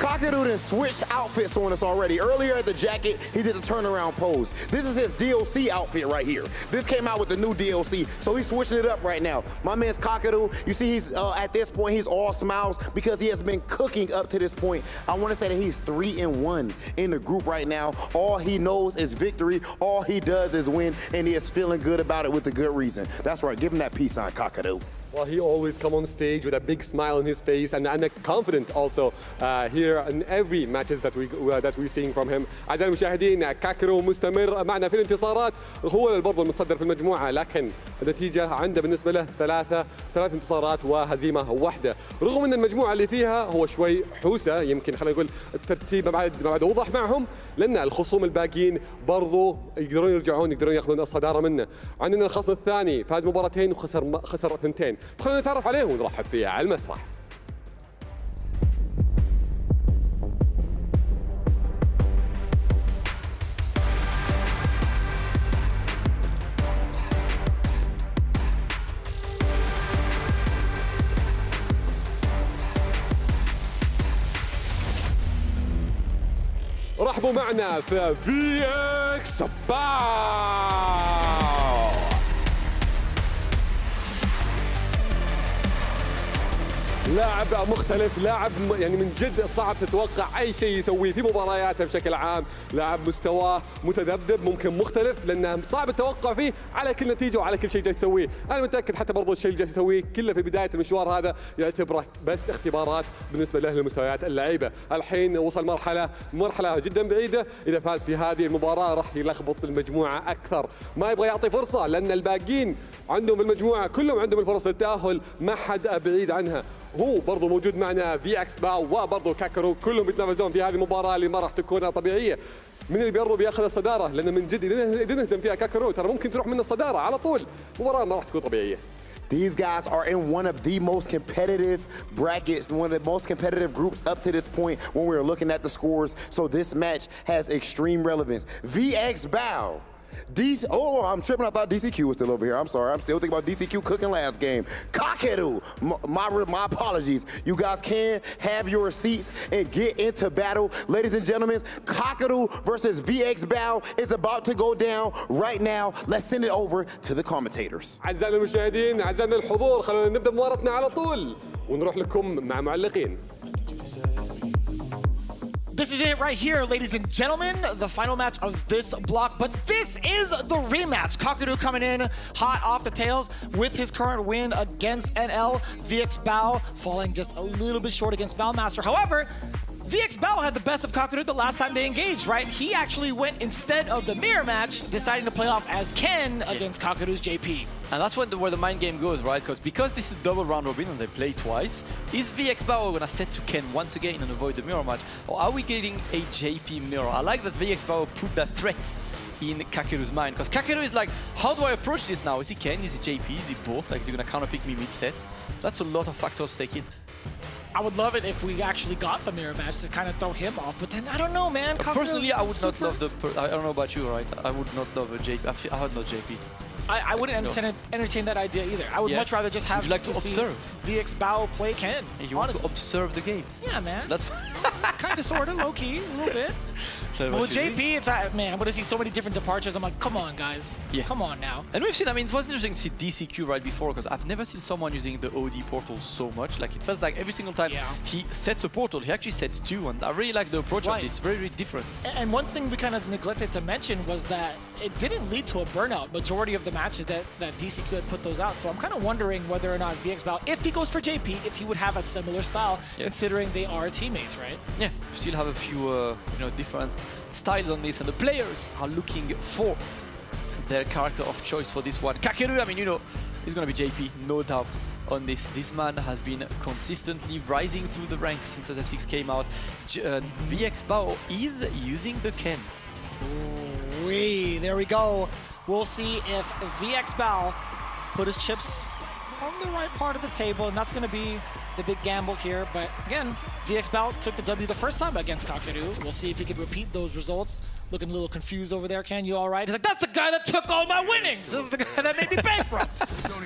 Kakaru done switched outfits on us already. Earlier at the jacket, he did the turnaround pose. This is his DLC outfit right here. This came out with the new DLC, so he's switching it up right now. My man's Kakaru, you see he's at this point, he's all smiles because he has been cooking up to this point. I want to say that he's 3-1 in the group right now. All he knows is victory. All he does is win, and he is feeling good about it with a good reason. That's right, give him that peace sign, Kakaru. Well, he always come on stage with a big smile on his face and confident also here in every matches that we're seeing from him. أعزائي المشاهدين كاكرو مستمر معنا في الانتصارات، هو برضه المتصدر في المجموعة، لكن النتيجة عنده بالنسبة له ثلاث انتصارات وهزيمة واحدة. رغم أن المجموعة اللي فيها هو شوي حوسة، يمكن خلينا نقول الترتيب ما بعد وضح معهم، لأن الخصوم الباقيين برضه يقدرون يرجعون يقدرون ياخذون الصدارة منه. عندنا الخصم الثاني فاز مباراتين وخسر ثنتين. خلينا نتعرف عليه ونرحب فيه على المسرح. رحبوا معنا في VX Bao. لاعب مختلف، لاعب يعني من جد صعب تتوقع اي شيء يسويه في مبارياته بشكل عام، لاعب مستواه متذبذب ممكن مختلف لانه صعب التوقع فيه على كل نتيجه وعلى كل شيء جالس يسويه، انا متاكد حتى برضو الشيء اللي جالس يسويه كله في بدايه المشوار هذا يعتبره بس اختبارات بالنسبه له لمستويات اللعيبه، الحين وصل مرحله جدا بعيده، اذا فاز في هذه المباراه راح يلخبط المجموعه اكثر، ما يبغى يعطي فرصه لان الباقيين عندهم المجموعه كلهم عندهم الفرص للتاهل، ما حد بعيد عنها. هو برضو موجود معنا VX Bao وبرضو كاكارو، كلهم بيتنافسون في هذه المباراة اللي ما راح تكون طبيعية. من اللي برضو بياخذ الصدارة؟ لأن من جد إذا نهزم فيها كاكارو ترى ممكن تروح من الصدارة على طول، مباراة ما راح تكون طبيعية. These guys are in one of the most competitive brackets, one of the most competitive groups up to this point when we were looking at the scores. So this match has extreme relevance. VX Bao. Oh, I'm tripping. I thought DCQ was still over here. I'm sorry. I'm still thinking about DCQ cooking last game. Kakaru, my apologies. You guys can have your seats and get into battle. Ladies and gentlemen, Kakaru versus VX Bao is about to go down right now. Let's send it over to the commentators. أعزائنا المشاهدين، أعزائنا الحضور، خلونا نبدأ مباراتنا على طول ونروح لكم مع معلقين. This is it right here, ladies and gentlemen, the final match of this block, but this is the rematch. Kakaru coming in hot off the tails with his current win against NL. VX Bao falling just a little bit short against Valmaster. However, VX Bao had the best of Kakaru the last time they engaged, right? He actually went, instead of the mirror match, deciding to play off as Ken against Kakaru's JP. And that's where the mind game goes, right? Because this is double round robin and they play twice, is VX Bao going to set to Ken once again and avoid the mirror match? Or are we getting a JP mirror? I like that VX Bao put that threat in Kakaru's mind, because Kakaru is like, how do I approach this now? Is he Ken? Is he JP? Is he both? Like, is he going to counterpick me mid-set? That's a lot of factors to take in. I would love it if we actually got the mirror match to kind of throw him off, but then I don't know, man. Personally, I would not love the. I don't know about you, right? I would not love a JP. I would not JP. I wouldn't entertain that idea either. I would much rather just have like to observe. See VX Bao play Ken. You want to observe the games. Yeah, man. That's kind of, sort of, low key, a little bit. Well, with JP, it's man, I'm going to see so many different departures. I'm like, come on, guys. Yeah. Come on now. And we've seen, I mean, it was interesting to see DCQ right before, because I've never seen someone using the OD portal so much. Like, it feels like every single time he sets a portal, he actually sets two, and I really like the approach of this. Very, very different. And one thing we kind of neglected to mention was that it didn't lead to a burnout. Majority of the matches that DCQ had put those out. So I'm kind of wondering whether or not VX Bao, if he goes for JP, if he would have a similar style, considering they are teammates, right? Yeah, we still have a few, different styles on this, and the players are looking for their character of choice for this one. Kakaru, I mean, he's going to be JP, no doubt on this. This man has been consistently rising through the ranks since SF6 came out. VX Bao is using the Ken. There we go. We'll see if VX Bao put his chips on the right part of the table, and that's going to be the big gamble here. But again, VX Bao took the W the first time against Kakaru. We'll see if he can repeat those results. Looking a little confused over there. Ken, you all right? He's like, that's the guy that took all my winnings. This is the guy that made me bankrupt.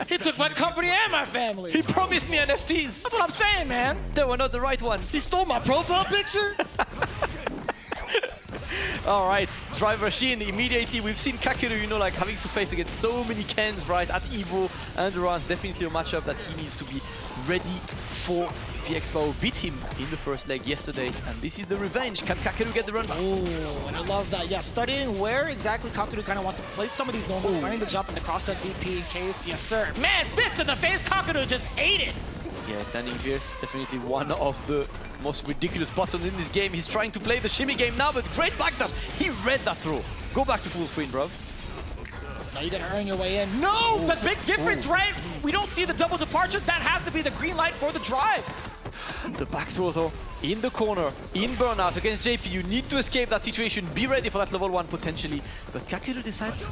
He took my company and my family. He promised me NFTs. That's what I'm saying, man. They were not the right ones. He stole my profile picture. All right, driver Shin, immediately we've seen Kakaru, you know, like having to face against so many Kens, right, at Evo. Endurance, definitely a matchup that he needs to be ready for. VX Bao beat him in the first leg yesterday, and this is the revenge. Can Kakaru get the run back? Oh, and I love that. Yeah, studying where exactly Kakaru kind of wants to place some of these normals, finding the jump and the crosscut DP in case. Yes, sir. Man, fist to the face. Kakaru just ate it. Yeah, standing fierce, definitely one of the most ridiculous buttons in this game. He's trying to play the shimmy game now, but great backdash. He read that throw. Go back to full screen, bro. Now you gotta earn your way in. No, the big difference, right? We don't see the double departure. That has to be the green light for the drive. The back throw though, in the corner, in burnout against JP. You need to escape that situation. Be ready for that level 1 potentially. But Kakaru decides to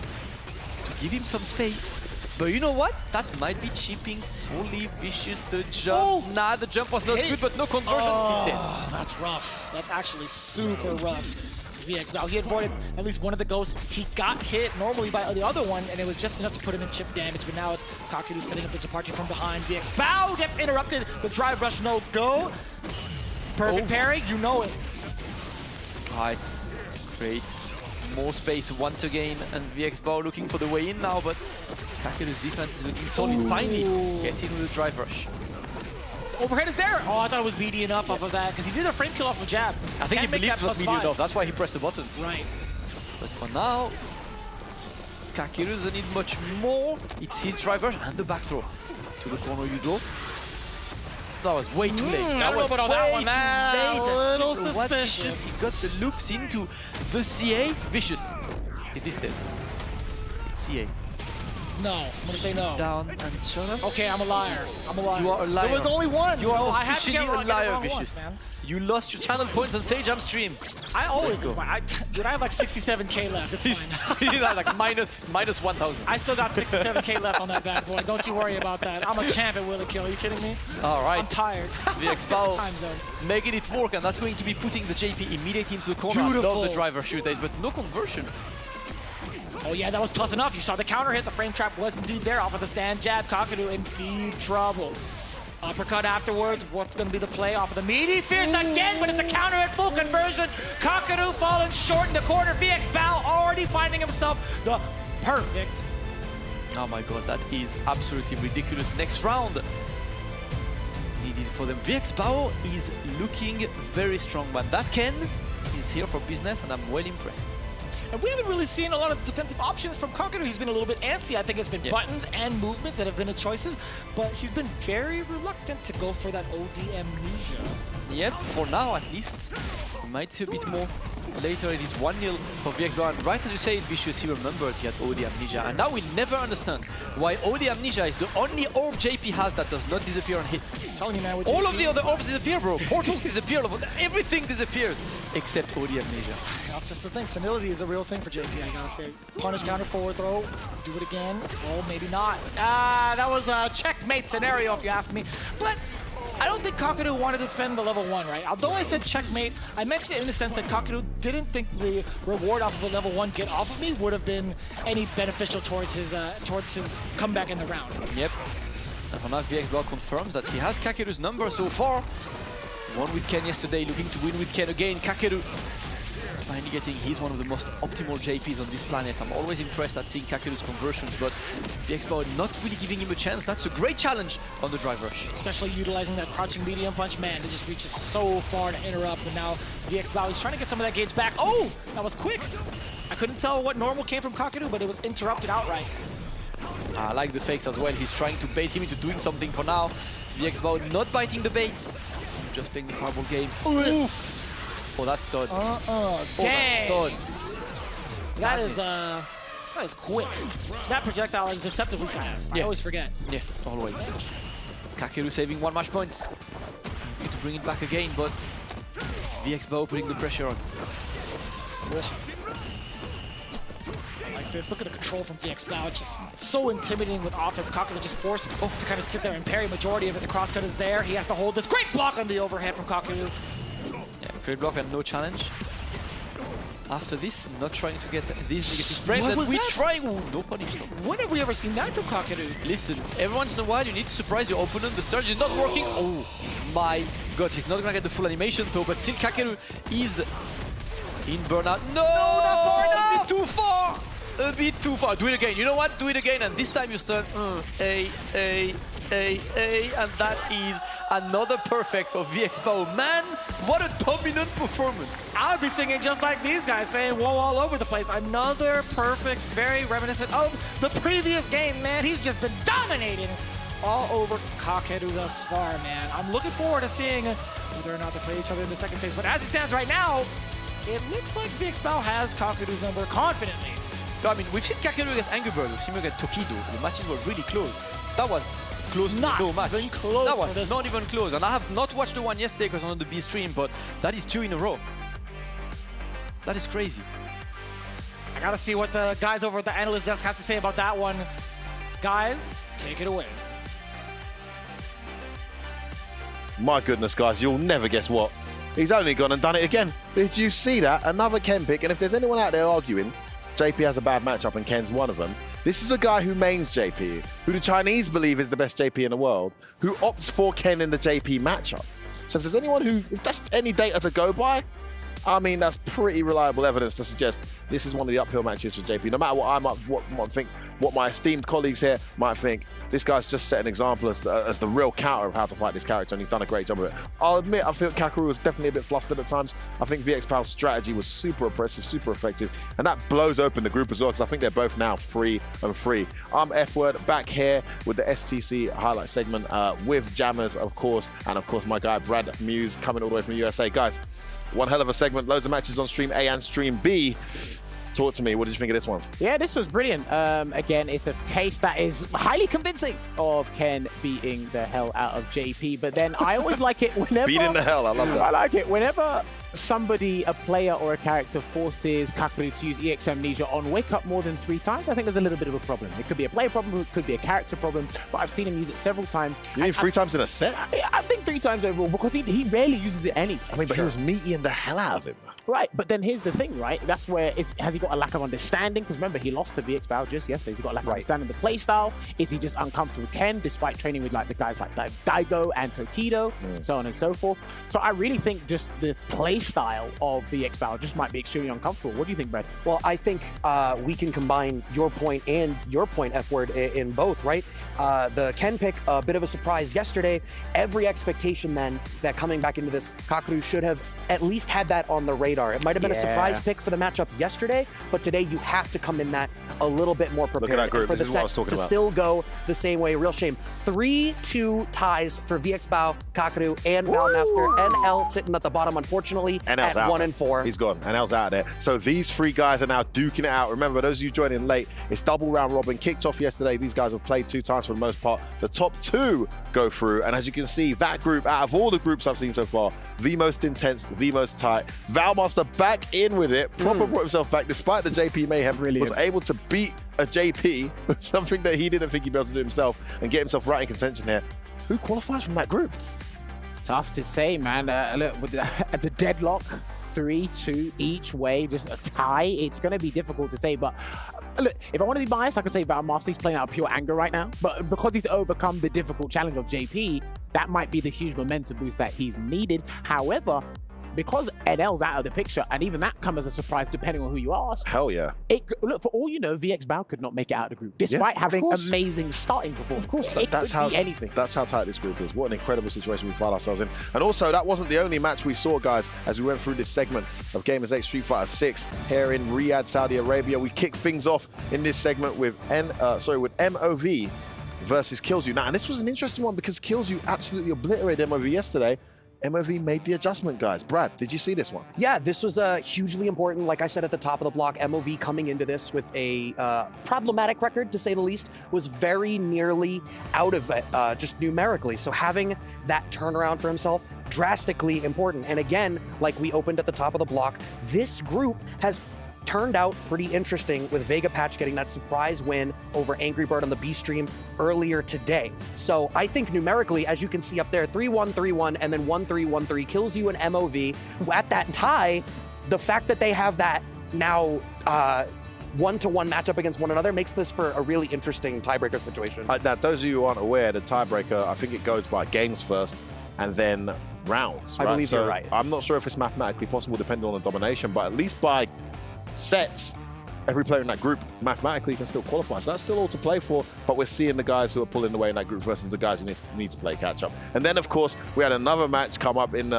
give him some space. But you know what? That might be cheaping fully vicious the jump. Oh. Nah, the jump was not good, but no conversion. Oh, that's rough. That's actually super rough. VX Bao, he avoided at least one of the ghosts. He got hit normally by the other one, and it was just enough to put him in chip damage. But now it's Kakaru setting up the departure from behind. VX Bao gets interrupted. The drive rush no go. Perfect parry, you know it. Right, great. More space once again, and VX Bao looking for the way in now, but Kakaru's defense is looking solid. Finally gets in with a drive rush. Overhead is there. Oh, I thought it was meaty enough off of that, because he did a frame kill off a jab. I think he believes it was meaty enough. That's why he pressed the button. Right. But for now, Kakaru doesn't need much more. It's his drive rush and the back throw. To the corner you go. That was way too late. That was way too late. A little suspicious. He got the loops into the CA. Vicious. It is dead. It's CA. No, I'm gonna say no. Down and shut up. Okay, I'm a liar. I'm a liar. You are a liar. There was only one. You are I had to officially get a liar, wrong Vicious. once, man. You lost your channel points on Sage Jump stream. I always do. Dude, I have like 67K left. It's fine. You have like minus 1,000. I still got 67K left on that bad boy. Don't you worry about that. I'm a champ at Willy Kill. Are you kidding me? All right. I'm tired. VX Bao making it work, and that's going to be putting the JP immediately into the corner. Beautiful. I love the driver shoot, but no conversion. Oh yeah, that was plus enough. You saw the counter hit. The frame trap was indeed there off of the stand jab. Kakaru in deep trouble. Uppercut afterwards. What's going to be the play off of the meaty? Fierce again, but it's a counter at full conversion. Kakaru falling short in the corner. VX Bao already finding himself the perfect. Oh my god, that is absolutely ridiculous. Next round needed for them. VX Bao is looking very strong, but that Ken is here for business, and I'm well impressed. And we haven't really seen a lot of defensive options from Kakaru. He's been a little bit antsy. I think it's been buttons and movements that have been the choices, but he's been very reluctant to go for that OD amnesia. Yep, for now at least. We might see a bit more later. It is 1-0 for VX Bao. And right as you say it, Vicious, he remembered he had OD amnesia. And now we'll never understand why OD amnesia is the only orb JP has that does not disappear on hit. I'm telling you, man, with all JP, of the other orbs disappear, bro. Portals disappear. Everything disappears except OD amnesia. That's just the thing. Senility is a real thing for JP, I gotta say. Punish, counter, forward throw. Do it again. Oh, maybe not. That was a checkmate scenario, if you ask me. But I don't think Kakaru wanted to spend the level 1, right? Although I said checkmate, I meant it in the sense that Kakaru didn't think the reward off of a level 1 get off of me would have been any beneficial towards his comeback in the round. Yep. And for now, VX Bao confirms that he has Kakaru's number so far. Won with Ken yesterday, looking to win with Ken again. Kakaru finally getting, he's one of the most optimal JPs on this planet. I'm always impressed at seeing Kakaru's conversions, but VX Bao not really giving him a chance. That's a great challenge on the drive rush. Especially utilizing that crouching medium punch. Man, it just reaches so far to interrupt, and now VX Bao is trying to get some of that gauge back. Oh, that was quick. I couldn't tell what normal came from Kakaru, but it was interrupted outright. I like the fakes as well. He's trying to bait him into doing something for now. VX Bao not biting the baits. Just playing the fireball game. Oof. Oh, that's done. Dang. Oh, that is quick. That projectile is deceptively fast. I always forget. Yeah, always. Kakaru saving 1 match point. Need to bring it back again, but it's VX Bao putting the pressure on. this. Look at the control from VX Bao, just so intimidating with offense. Kakaru just forced to kind of sit there and parry majority of it. The crosscut is there. He has to hold this. Great block on the overhead from Kakaru. Yeah, great block and no challenge. After this, not trying to get these negative frames, and we try. Ooh, no punish though. When have we ever seen that from Kakaru? Listen, every once in a while you need to surprise your opponent. The surge is not working. Oh my god, he's not gonna get the full animation though, but still Kakaru is in burnout. No, not far enough. A bit too far. A bit too far. Do it again. You know what? Do it again, and this time you stun. And that is another perfect for VX Bao. Man, what a dominant performance. I would be singing just like these guys, saying whoa all over the place. Another perfect, very reminiscent of the previous game, man. He's just been dominating all over Kakaru thus far, man. I'm looking forward to seeing whether or not they play each other in the second phase. But as it stands right now, it looks like VX Bao has Kakaru's number confidently. No, I mean, we've seen Kakaru against Angry Bird, we've seen him against Tokido. The matches were really close. That was close to no match. Even close. That was not even close. And I have not watched the one yesterday because I'm on the B stream, but that is 2 in a row. That is crazy. I gotta see what the guys over at the analyst desk has to say about that one. Guys, take it away. My goodness, guys, you'll never guess what. He's only gone and done it again. Did you see that? Another Ken pick. And if there's anyone out there arguing JP has a bad matchup and Ken's one of them, this is a guy who mains JP, who the Chinese believe is the best JP in the world, who opts for Ken in the JP matchup. So if there's anyone who, if that's any data to go by, I mean, that's pretty reliable evidence to suggest this is one of the uphill matches for JP. No matter what I might think, what my esteemed colleagues here might think, this guy's just set an example as the real counter of how to fight this character, and he's done a great job of it. I'll admit, I feel Kakaru was definitely a bit flustered at times. I think VX Bao's strategy was super oppressive, super effective, and that blows open the group as well, because I think they're both now free and free. I'm F-Word, back here with the STC highlight segment with Jammers, of course, and of course my guy Brad Muse coming all the way from the USA. Guys, one hell of a segment, loads of matches on Stream A and Stream B. Talk to me, what did you think of this one? Yeah, this was brilliant. Again, it's a case that is highly convincing of Ken beating the hell out of JP, but then I always like it whenever... Beating the hell, I love that. I like it whenever somebody, a player or a character, forces Kakaru to use EX Amnesia on Wake Up more than 3 times. I think there's a little bit of a problem. It could be a player problem, it could be a character problem, but I've seen him use it several times. You mean 3 times in a set? I think 3 times overall, because he rarely uses it anyway. I mean, but he was meatying the hell out of him. Right, but then here's the thing, right? That's where, has he got a lack of understanding? Because remember, he lost to VX Bao just yesterday. Has he got a lack of understanding of the playstyle? Is he just uncomfortable with Ken, despite training with like the guys like Daigo and Tokido, so on and so forth? So I really think just the playstyle of VX Bao just might be extremely uncomfortable. What do you think, Brad? Well, I think we can combine your point and your point, F-Word, in both, right? The Ken pick, a bit of a surprise yesterday. Every expectation then that coming back into this, Kakaru should have at least had that on the radar. It might have been a surprise pick for the matchup yesterday, but today you have to come in that a little bit more prepared. Look at that group. For This the is what I was set talking to about. still go the same way. Real shame. 3-2 ties for VX Bao, Kakaru, and Valmaster. NL sitting at the bottom, unfortunately, NL's at out. 1-4. He's gone. NL's out there. So these 3 guys are now duking it out. Remember, those of you joining late, it's double round robin. Kicked off yesterday. These guys have played 2 times for the most part. The top 2 go through. And as you can see, that group, out of all the groups I've seen so far, the most intense, the most tight. Valmaster back in with it. Proper brought himself back, despite the JP mayhem. Was able to beat a JP, something that he didn't think he'd be able to do himself, and get himself right in contention here. Who qualifies from that group? It's tough to say, man. Look, with the deadlock, 3-2 each way, just a tie. It's going to be difficult to say, but look, if I want to be biased, I could say Valmaster's playing out of pure anger right now, but because he's overcome the difficult challenge of JP, that might be the huge momentum boost that he's needed. However, because NL's out of the picture, and even that comes as a surprise depending on who you ask. Hell yeah. Look, for all you know, VX Bao could not make it out of the group, despite having amazing starting performance. Of course, that's how anything. That's how tight this group is. What an incredible situation we find ourselves in. And also, that wasn't the only match we saw, guys, as we went through this segment of Gamers8 Street Fighter 6 here in Riyadh, Saudi Arabia. We kicked things off in this segment with MOV versus Kills You. Now, and this was an interesting one because Kills You absolutely obliterated MOV yesterday. MOV made the adjustment, guys. Brad, did you see this one? Yeah, this was hugely important. Like I said at the top of the block, MOV coming into this with a problematic record, to say the least, was very nearly out of it, just numerically. So having that turnaround for himself, drastically important. And again, like we opened at the top of the block, this group has turned out pretty interesting with Vega Patch getting that surprise win over Angry Bird on the B stream earlier today. So I think numerically, as you can see up there, 3-1, 3-1, and then 1-3, 1-3 kills you an MOV. At that tie, the fact that they have that now one-to-one matchup against one another makes this for a really interesting tiebreaker situation. Now, those of you who aren't aware, the tiebreaker, I think it goes by games first and then rounds. I believe you're right. I'm not sure if it's mathematically possible depending on the domination, but at least by sets, every player in that group mathematically can still qualify. So that's still all to play for, but we're seeing the guys who are pulling away in that group versus the guys who need to play catch up. And then, of course, we had another match come up in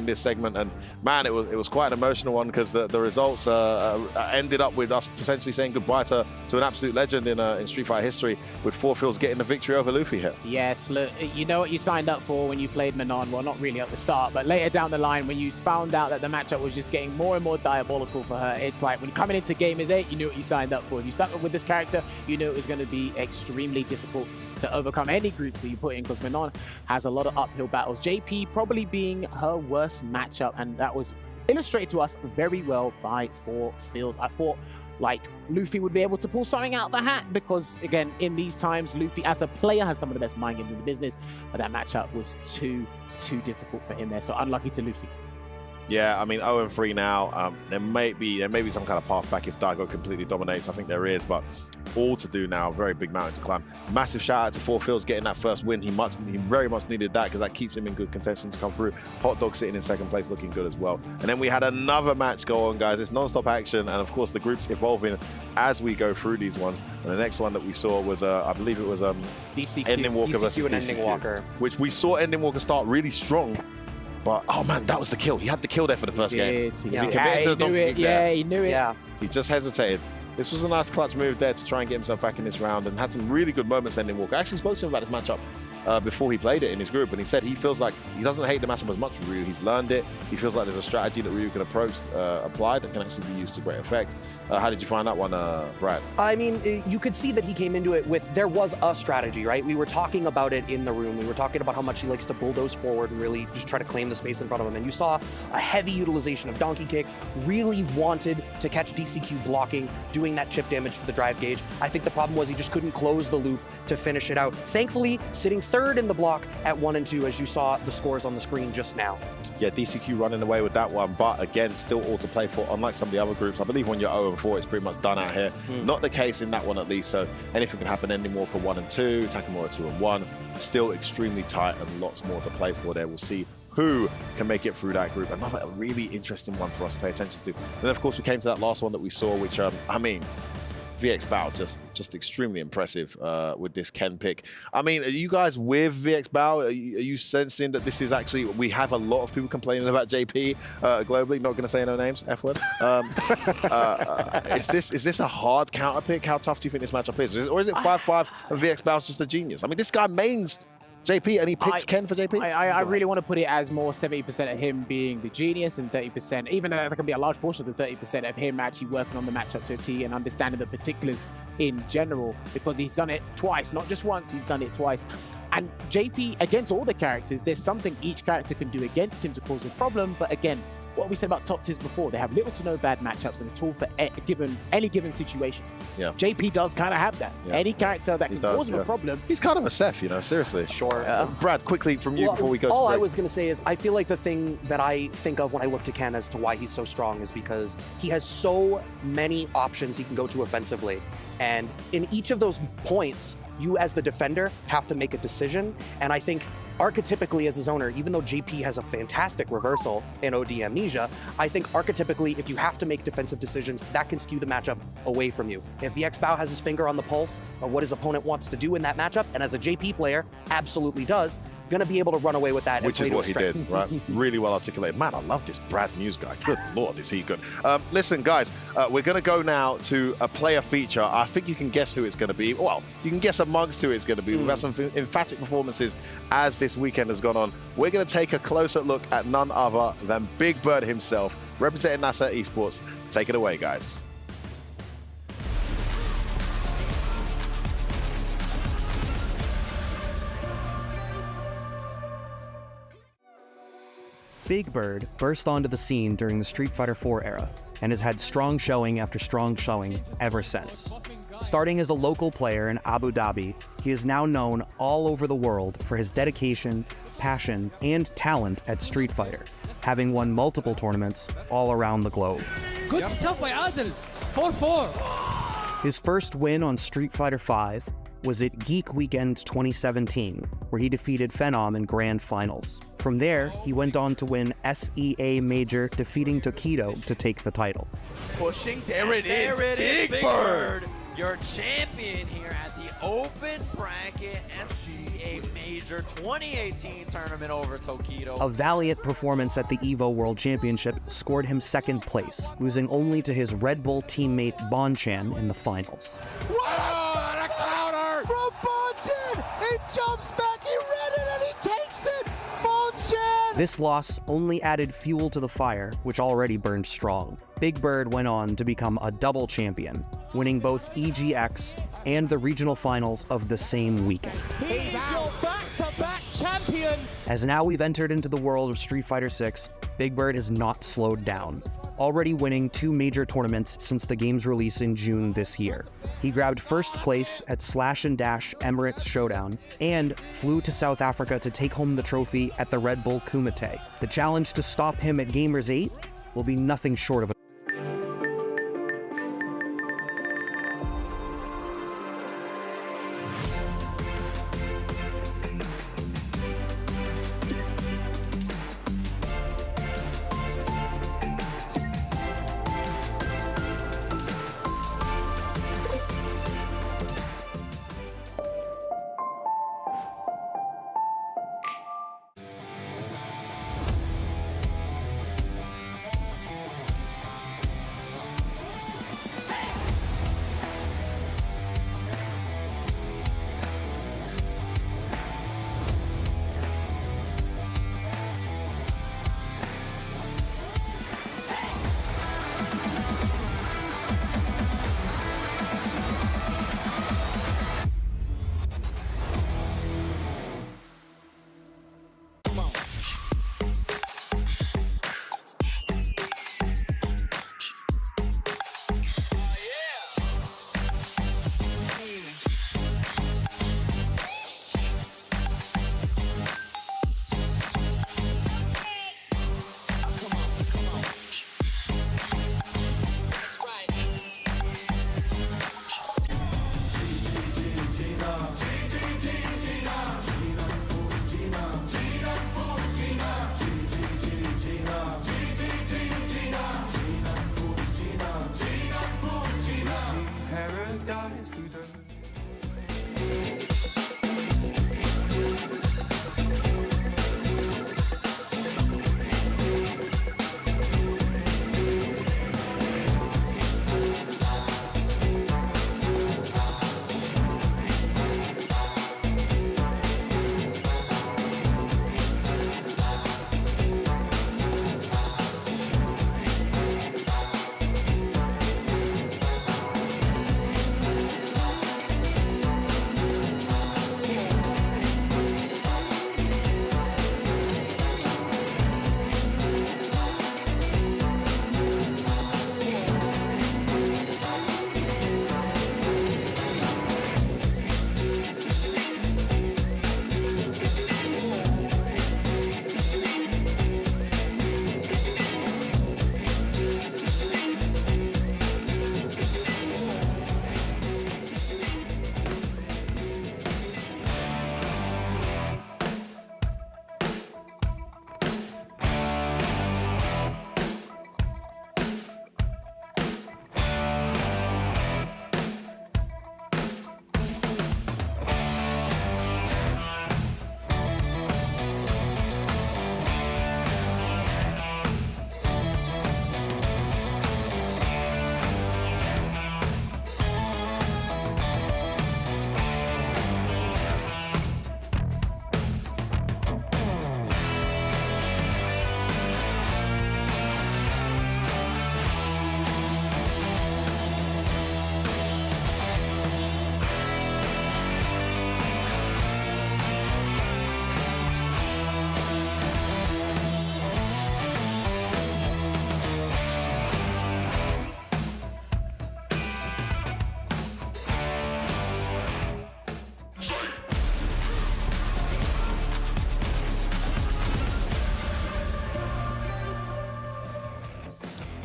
this segment, and man, it was quite an emotional one because the results ended up with us potentially saying goodbye to an absolute legend in Street Fighter history, with 4Fields getting the victory over Luffy here. Yes, look, you know what you signed up for when you played Mena. Well, not really at the start, but later down the line when you found out that the matchup was just getting more and more diabolical for her. It's like when coming into Gamers8, you knew what you signed up for. If you stuck with this character, you knew it was going to be extremely difficult to overcome any group that you put in, because Mena has a lot of uphill battles. JP probably being her worst matchup, and that was illustrated to us very well by 4Fields. I thought like Luffy would be able to pull something out the hat, because again, in these times, Luffy as a player has some of the best mind games in the business, but that matchup was too difficult for him there. So unlucky to Luffy. Yeah, I mean, 0-3 now. There may be some kind of path back if Daigo completely dominates. I think there is, but all to do now. Very big mountain to climb. Massive shout out to 4Fields getting that first win. He very much needed that, because that keeps him in good contention to come through. Hot Dog sitting in second place, looking good as well. And then we had another match go on, guys. It's non-stop action, and of course the group's evolving as we go through these ones. And the next one that we saw was, I believe it was DCQ, Ending Walker versus and DCQ, Ending Walker, which we saw Ending Walker start really strong. But, oh man, that was the kill. He had the kill there for the first game. He knew it. Yeah, he knew it. Yeah. He just hesitated. This was a nice clutch move there to try and get himself back in this round, and had some really good moments Ending Walker. I actually spoke to him about this matchup before he played it in his group, and he said he feels like he doesn't hate the matchup as much as Ryu. He's learned it. He feels like there's a strategy that Ryu can apply that can actually be used to great effect. How did you find that one, Brad? I mean, you could see that he came into it with, there was a strategy, right? We were talking about it in the room. We were talking about how much he likes to bulldoze forward and really just try to claim the space in front of him. And you saw a heavy utilization of Donkey Kick, really wanted to catch DCQ blocking, doing that chip damage to the drive gauge. I think the problem was he just couldn't close the loop to finish it out. Thankfully, sitting third in the block at 1 and 2, as you saw the scores on the screen just now. Yeah, DCQ running away with that one, but again, still all to play for, unlike some of the other groups. I believe when you're 0-4, it's pretty much done out here. Not the case in that one, at least, so anything can happen. Ending Walker 1 and 2, Takamura 2 and 1. Still extremely tight and lots more to play for there. We'll see who can make it through that group. Another really interesting one for us to pay attention to. Then, of course, we came to that last one that we saw, which, I mean, VX Bao, just extremely impressive with this Ken pick. I mean, are you guys with VX Bao? Are you sensing that this is actually, we have a lot of people complaining about JP globally, not going to say no names, F word. Is this a hard counter pick? How tough do you think this matchup is? Or is it 5-5 and VX Bao's just a genius? I mean, this guy mains JP and he picks Ken for JP? I really want to put it as more 70% of him being the genius and 30%, even though that can be a large portion of the 30% of him actually working on the matchup to a T and understanding the particulars in general, because he's done it twice, not just once, he's done it twice. And JP, against all the characters, there's something each character can do against him to cause a problem, but again, what we said about top tiers before, they have little to no bad matchups and a tool for any given situation. Yeah. JP does kind of have that. Yeah. Any character that can cause him a problem. He's kind of a Seth, you know, seriously. Sure. Brad, quickly from you before we go to all break. I was going to say is I feel like the thing that I think of when I look to Ken as to why he's so strong is because he has so many options he can go to offensively. And in each of those points, you as the defender have to make a decision. And I think archetypically as his owner, even though JP has a fantastic reversal in OD Amnesia, I think archetypically if you have to make defensive decisions, that can skew the matchup away from you. If VX Bao has his finger on the pulse of what his opponent wants to do in that matchup, and as a JP player, absolutely does, gonna be able to run away with that. Which is what he did, right? Really well articulated. Man, I love this Brad News guy. Good Lord, is he good. Listen, guys, we're gonna go now to a player feature. I think you can guess who it's gonna be. Well, you can guess amongst who it's gonna be. We've had some emphatic performances as this weekend has gone on. We're gonna take a closer look at none other than Big Bird himself, representing NASA Esports. Take it away, guys. Big Bird burst onto the scene during the Street Fighter IV era. and has had strong showing after strong showing ever since. Starting as a local player in Abu Dhabi, he is now known all over the world for his dedication, passion, and talent at Street Fighter, having won multiple tournaments all around the globe. Good stuff by Adil. 4-4. His first win on Street Fighter V was at Geek Weekend 2017, where he defeated Phenom in Grand Finals. From there, he went on to win SEA Major, defeating Tokido to take the title. Pushing, there it is, Big Bird, your champion here at the Open Bracket SEA Major 2018 tournament over Tokido. A valiant performance at the EVO World Championship scored him second place, losing only to his Red Bull teammate Bonchan in the finals. What a counter from Bonchan! He jumps back, he read it, and he takes it! Bonchan! This loss only added fuel to the fire, which already burned strong. Big Bird went on to become a double champion, winning both EGX and the regional finals of the same weekend. He's your back-to-back champion. As now we've entered into the world of Street Fighter VI, Big Bird has not slowed down, already winning 2 major tournaments since the game's release in June this year. He grabbed first place at Slash and Dash Emirates Showdown and flew to South Africa to take home the trophy at the Red Bull Kumite. The challenge to stop him at Gamers8 will be nothing short of a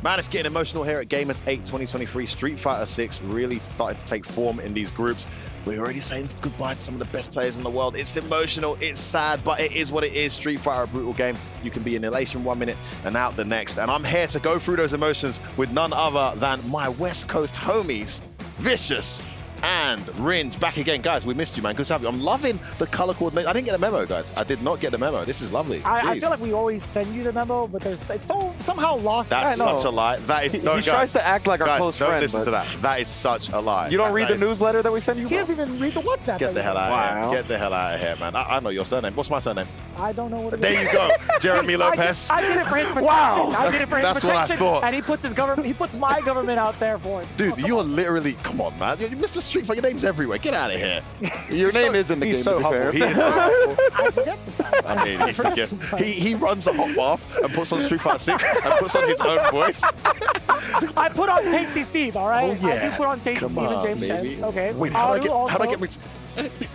Man, it's getting emotional here at Gamers8 2023. Street Fighter 6 really starting to take form in these groups. We're already saying goodbye to some of the best players in the world. It's emotional, it's sad, but it is what it is. Street Fighter, a brutal game. You can be in elation 1 minute and out the next. And I'm here to go through those emotions with none other than my West Coast homies, Vicious and Ringe, back again. Guys, we missed you, man. Good to have you. I'm loving the color coordination. I didn't get a memo, guys. I did not get the memo. This is lovely. I feel like we always send you the memo, but it's so somehow lost. That's such a lie. That is no, he tries to act like our close friend. Don't listen to that. That is such a lie. You don't read the newsletter that we send you? He doesn't even read the WhatsApp. Get the hell out of here. Get the hell out of here, man. I know your surname. What's my surname? I don't know what it is. There you go. Jeremy Lopez. I did it for his protection. Wow. I did it for his That's protection. what I thought. And he puts his government. He puts my government out there for it. Dude, you're literally. Come on, man. You're Mr. Street Fighter. Your name's everywhere. Get out of here. Your name is in the game. He's so humble. He is so humble. I forget sometimes. I mean, he forgets. He runs a hot bath and puts on Street Fighter 6 and puts on his own voice. I put on Tasty Steve, all right? Oh, yeah. I do put on Tasty Steve and James Chen. Okay. Wait, how do I get me?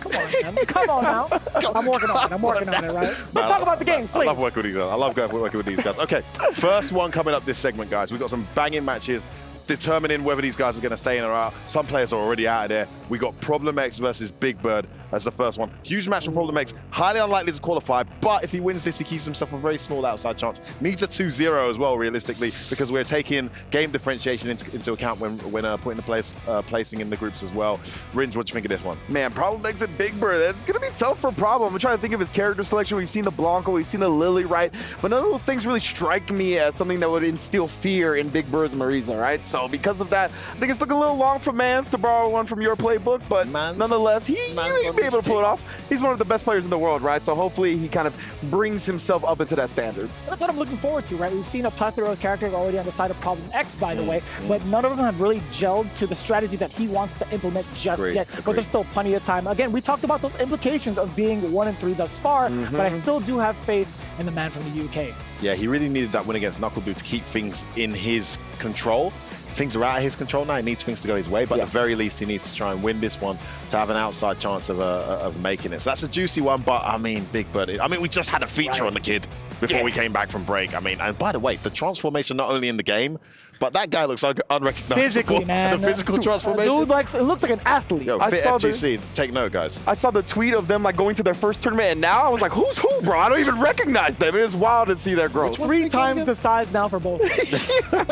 Come on, man. Come on now. I'm working on it. I'm working on it, right? Let's talk about the games, please. I love working with these guys. I love working with these guys. Okay, first one coming up this segment, guys. We've got some banging matches determining whether these guys are going to stay in or out. Some players are already out of there. We got Problem X versus Big Bird as the first one. Huge match for Problem X. Highly unlikely to qualify, but if he wins this, he keeps himself a very small outside chance. Needs a 2-0 as well, realistically, because we're taking game differentiation into account when putting the placing in the groups as well. Ringe, what do you think of this one? Man, Problem X and Big Bird. It's going to be tough for Problem. I'm trying to think of his character selection. We've seen the Blanco, we've seen the Lily, right? But none of those things really strike me as something that would instill fear in Big Bird's Marisa, right? So because of that, I think it's looking a little long for Mans to borrow one from your playbook, but nonetheless, he'll be able to pull it off. He's one of the best players in the world, right? So hopefully he kind of brings himself up into that standard. That's what I'm looking forward to, right? We've seen a plethora of characters already on the side of Problem X, by the way, but none of them have really gelled to the strategy that he wants to implement just yet. But there's still plenty of time. Again, we talked about those implications of being 1-3 thus far, but I still do have faith in the man from the UK. Yeah, he really needed that win against Knuckle Doo to keep things in his control. Things are out of his control now. He needs things to go his way, but at the very least, he needs to try and win this one to have an outside chance of making it. So that's a juicy one, but I mean, Big Bird. I mean, we just had a feature on the kid before we came back from break. I mean, and by the way, the transformation not only in the game, but that guy looks like unrecognizable. Physically, man. The physical transformation. Dude, it looks like an athlete. Yo, fit FGC. Take note, guys. I saw the tweet of them like going to their first tournament, and now I was like, who's who, bro? I don't even recognize them. It is wild to see their growth. 3 times the size now for both.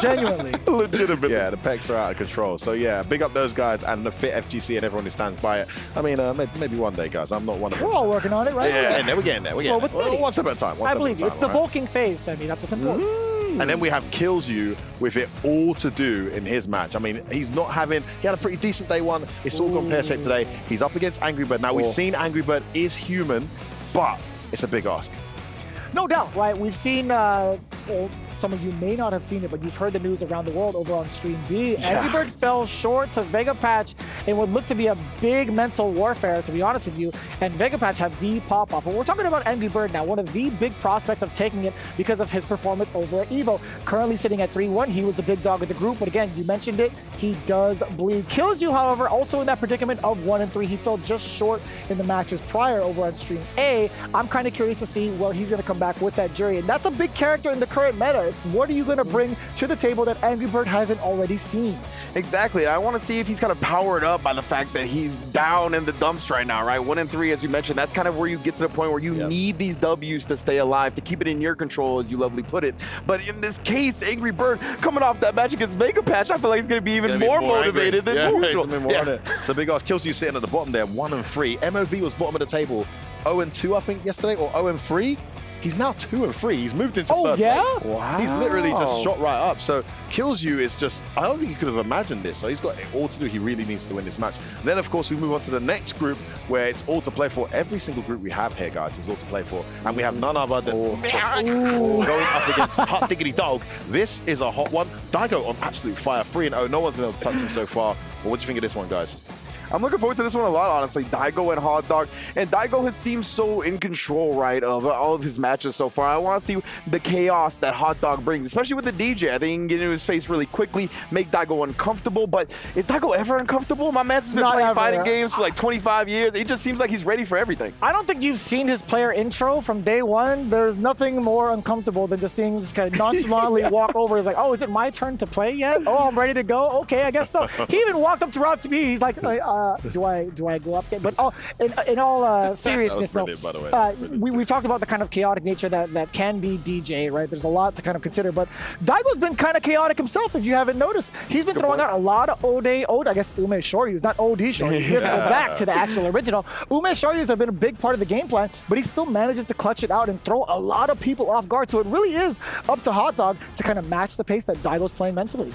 Genuinely. Legitimately. Yeah, the pecs are out of control. So yeah, big up those guys and the fit FGC and everyone who stands by it. I mean, maybe one day, guys. I'm not one of them. We're all working on it, right? Yeah, we're getting there. We're getting there. One step at a time. I believe you. It's the bulking phase. I mean, that's what's important. And then we have Kills You with it all to do in his match. I mean, he had a pretty decent day one. It's all gone pear-shaped today. He's up against Angry Bird. Now, we've seen Angry Bird is human, but it's a big ask. No doubt, right? We've seen, well, some of you may not have seen it, but you've heard the news around the world over on Stream B. Yeah. Angry Bird fell short to Vega Patch in what looked to be a big mental warfare, to be honest with you, and Vega Patch had the pop-off. But we're talking about Angry Bird now, one of the big prospects of taking it because of his performance over at EVO. Currently sitting at 3-1, he was the big dog of the group, but again, you mentioned it, he does bleed. Kills You, however, also in that predicament of 1-3. He fell just short in the matches prior over on Stream A. I'm kind of curious to see where he's going to come back with that jury, and that's a big character in the current meta. It's what are you going to bring to the table that Angry Bird hasn't already seen? Exactly. I want to see if he's kind of powered up by the fact that he's down in the dumps right now, right? 1-3, as you mentioned, that's kind of where you get to the point where you need these W's to stay alive, to keep it in your control, as you lovely put it. But in this case, Angry Bird coming off that match against Vega Patch, I feel like he's going to be even more motivated than usual. It's a big ass. Kills You sitting at the bottom there, 1-3. MOV was bottom of the table, 0-2, I think, yesterday, or 0-3. He's now 2-3. He's moved into third place. Wow. He's literally just shot right up. So Kills You is just, I don't think he could have imagined this. So he's got it all to do. He really needs to win this match. And then, of course, we move on to the next group where it's all to play for. Every single group we have here, guys, is all to play for. And we have none other than going up against Hot Diggity Dog. This is a hot one. Daigo on absolute fire, 3-0. No one's been able to touch him so far. But what do you think of this one, guys? I'm looking forward to this one a lot, honestly. Daigo and Hot Dog. And Daigo has seemed so in control, right, of all of his matches so far. I want to see the chaos that Hot Dog brings, especially with the DJ. I think he can get into his face really quickly, make Daigo uncomfortable. But is Daigo ever uncomfortable? My man's been playing fighting games for like 25 years. He just seems like he's ready for everything. I don't think you've seen his player intro from day one. There's nothing more uncomfortable than just seeing him just kind of nonchalantly walk over. He's like, oh, is it my turn to play yet? Oh, I'm ready to go. Okay, I guess so. He even walked up to Rob to me. He's like, do I go up? But in all seriousness, though, by the way. We've talked about the kind of chaotic nature that can be DJ, right? There's a lot to kind of consider. But Daigo's been kind of chaotic himself, if you haven't noticed. He's been throwing out a lot of I guess Ume Shoryus, not OD Shoryus. You have to go back to the actual original. Ume Shoryus have been a big part of the game plan, but he still manages to clutch it out and throw a lot of people off guard. So it really is up to Hot Dog to kind of match the pace that Daigo's playing mentally.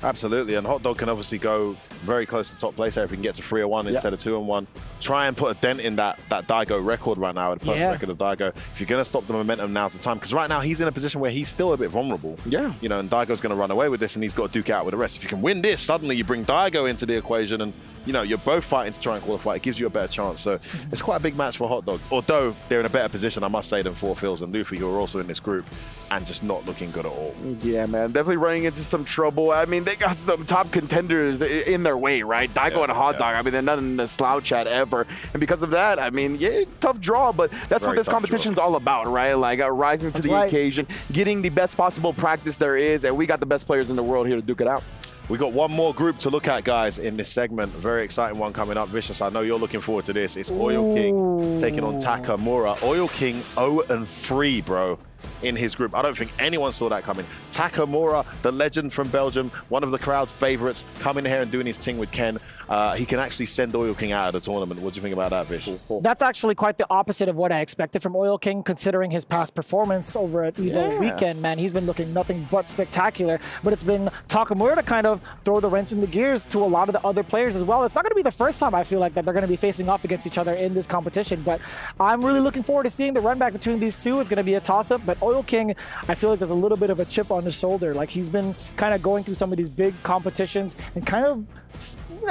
Absolutely, and Hot Dog can obviously go very close to top place here if he can get to 3-1 instead of 2-1. Try and put a dent in that Daigo record right now, the perfect record of Daigo. If you're going to stop the momentum, now's the time. Because right now, he's in a position where he's still a bit vulnerable. Yeah. You know, and Daigo's going to run away with this, and he's got to duke it out with the rest. If you can win this, suddenly you bring Daigo into the equation, and, you know, you're both fighting to try and qualify. It gives you a better chance. So it's quite a big match for Hot Dog. Although they're in a better position, I must say, than 4Phils and Luffy, who are also in this group, and just not looking good at all. Yeah, man. Definitely running into some trouble. I mean, they got some top contenders in their way, right? Daigo and Hot Dog, I mean, they're not in the slouch at ever. And because of that, I mean, yeah, tough draw, but that's what this competition's all about, right? Like rising to the occasion, getting the best possible practice there is, and we got the best players in the world here to duke it out. We got one more group to look at, guys, in this segment. Very exciting one coming up. Vicious, I know you're looking forward to this. It's Oil King taking on Takamura. Oil King 0-3, bro, in his group. I don't think anyone saw that coming. Takamura, the legend from Belgium, one of the crowd's favorites, coming here and doing his thing with Ken. He can actually send Oil King out of the tournament. What do you think about that, Vish? That's actually quite the opposite of what I expected from Oil King, considering his past performance over at EVO weekend, man. He's been looking nothing but spectacular, but it's been Takamura to kind of throw the wrench in the gears to a lot of the other players as well. It's not going to be the first time I feel like that they're going to be facing off against each other in this competition, but I'm really looking forward to seeing the run back between these two. It's going to be a toss-up, but Oil King, I feel like there's a little bit of a chip on his shoulder. Like he's been kind of going through some of these big competitions and kind of,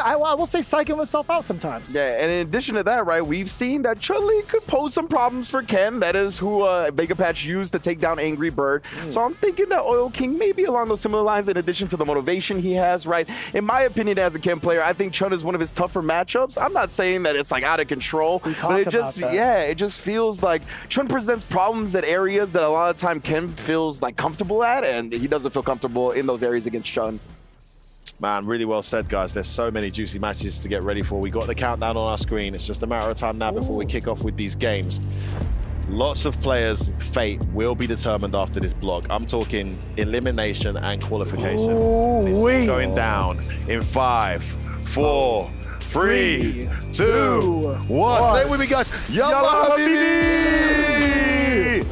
I will say, psyching himself out sometimes. Yeah, and in addition to that, right, we've seen that Chun-Li could pose some problems for Ken. That is who Vega Patch used to take down Angry Bird. So I'm thinking that Oil King may be along those similar lines in addition to the motivation he has, right? In my opinion, as a Ken player, I think Chun is one of his tougher matchups. I'm not saying that it's like out of control, but it just, it just feels like Chun presents problems at areas that a lot of time Ken feels like comfortable at, and he doesn't feel comfortable in those areas against Chun. Man, really well said, guys. There's so many juicy matches to get ready for. We got the countdown on our screen. It's just a matter of time now before we kick off with these games. Lots of players' fate will be determined after this block. I'm talking elimination and qualification. This is going down in 5, 4, 3, 2, 1. Stay with me, guys. Yalla Habibi!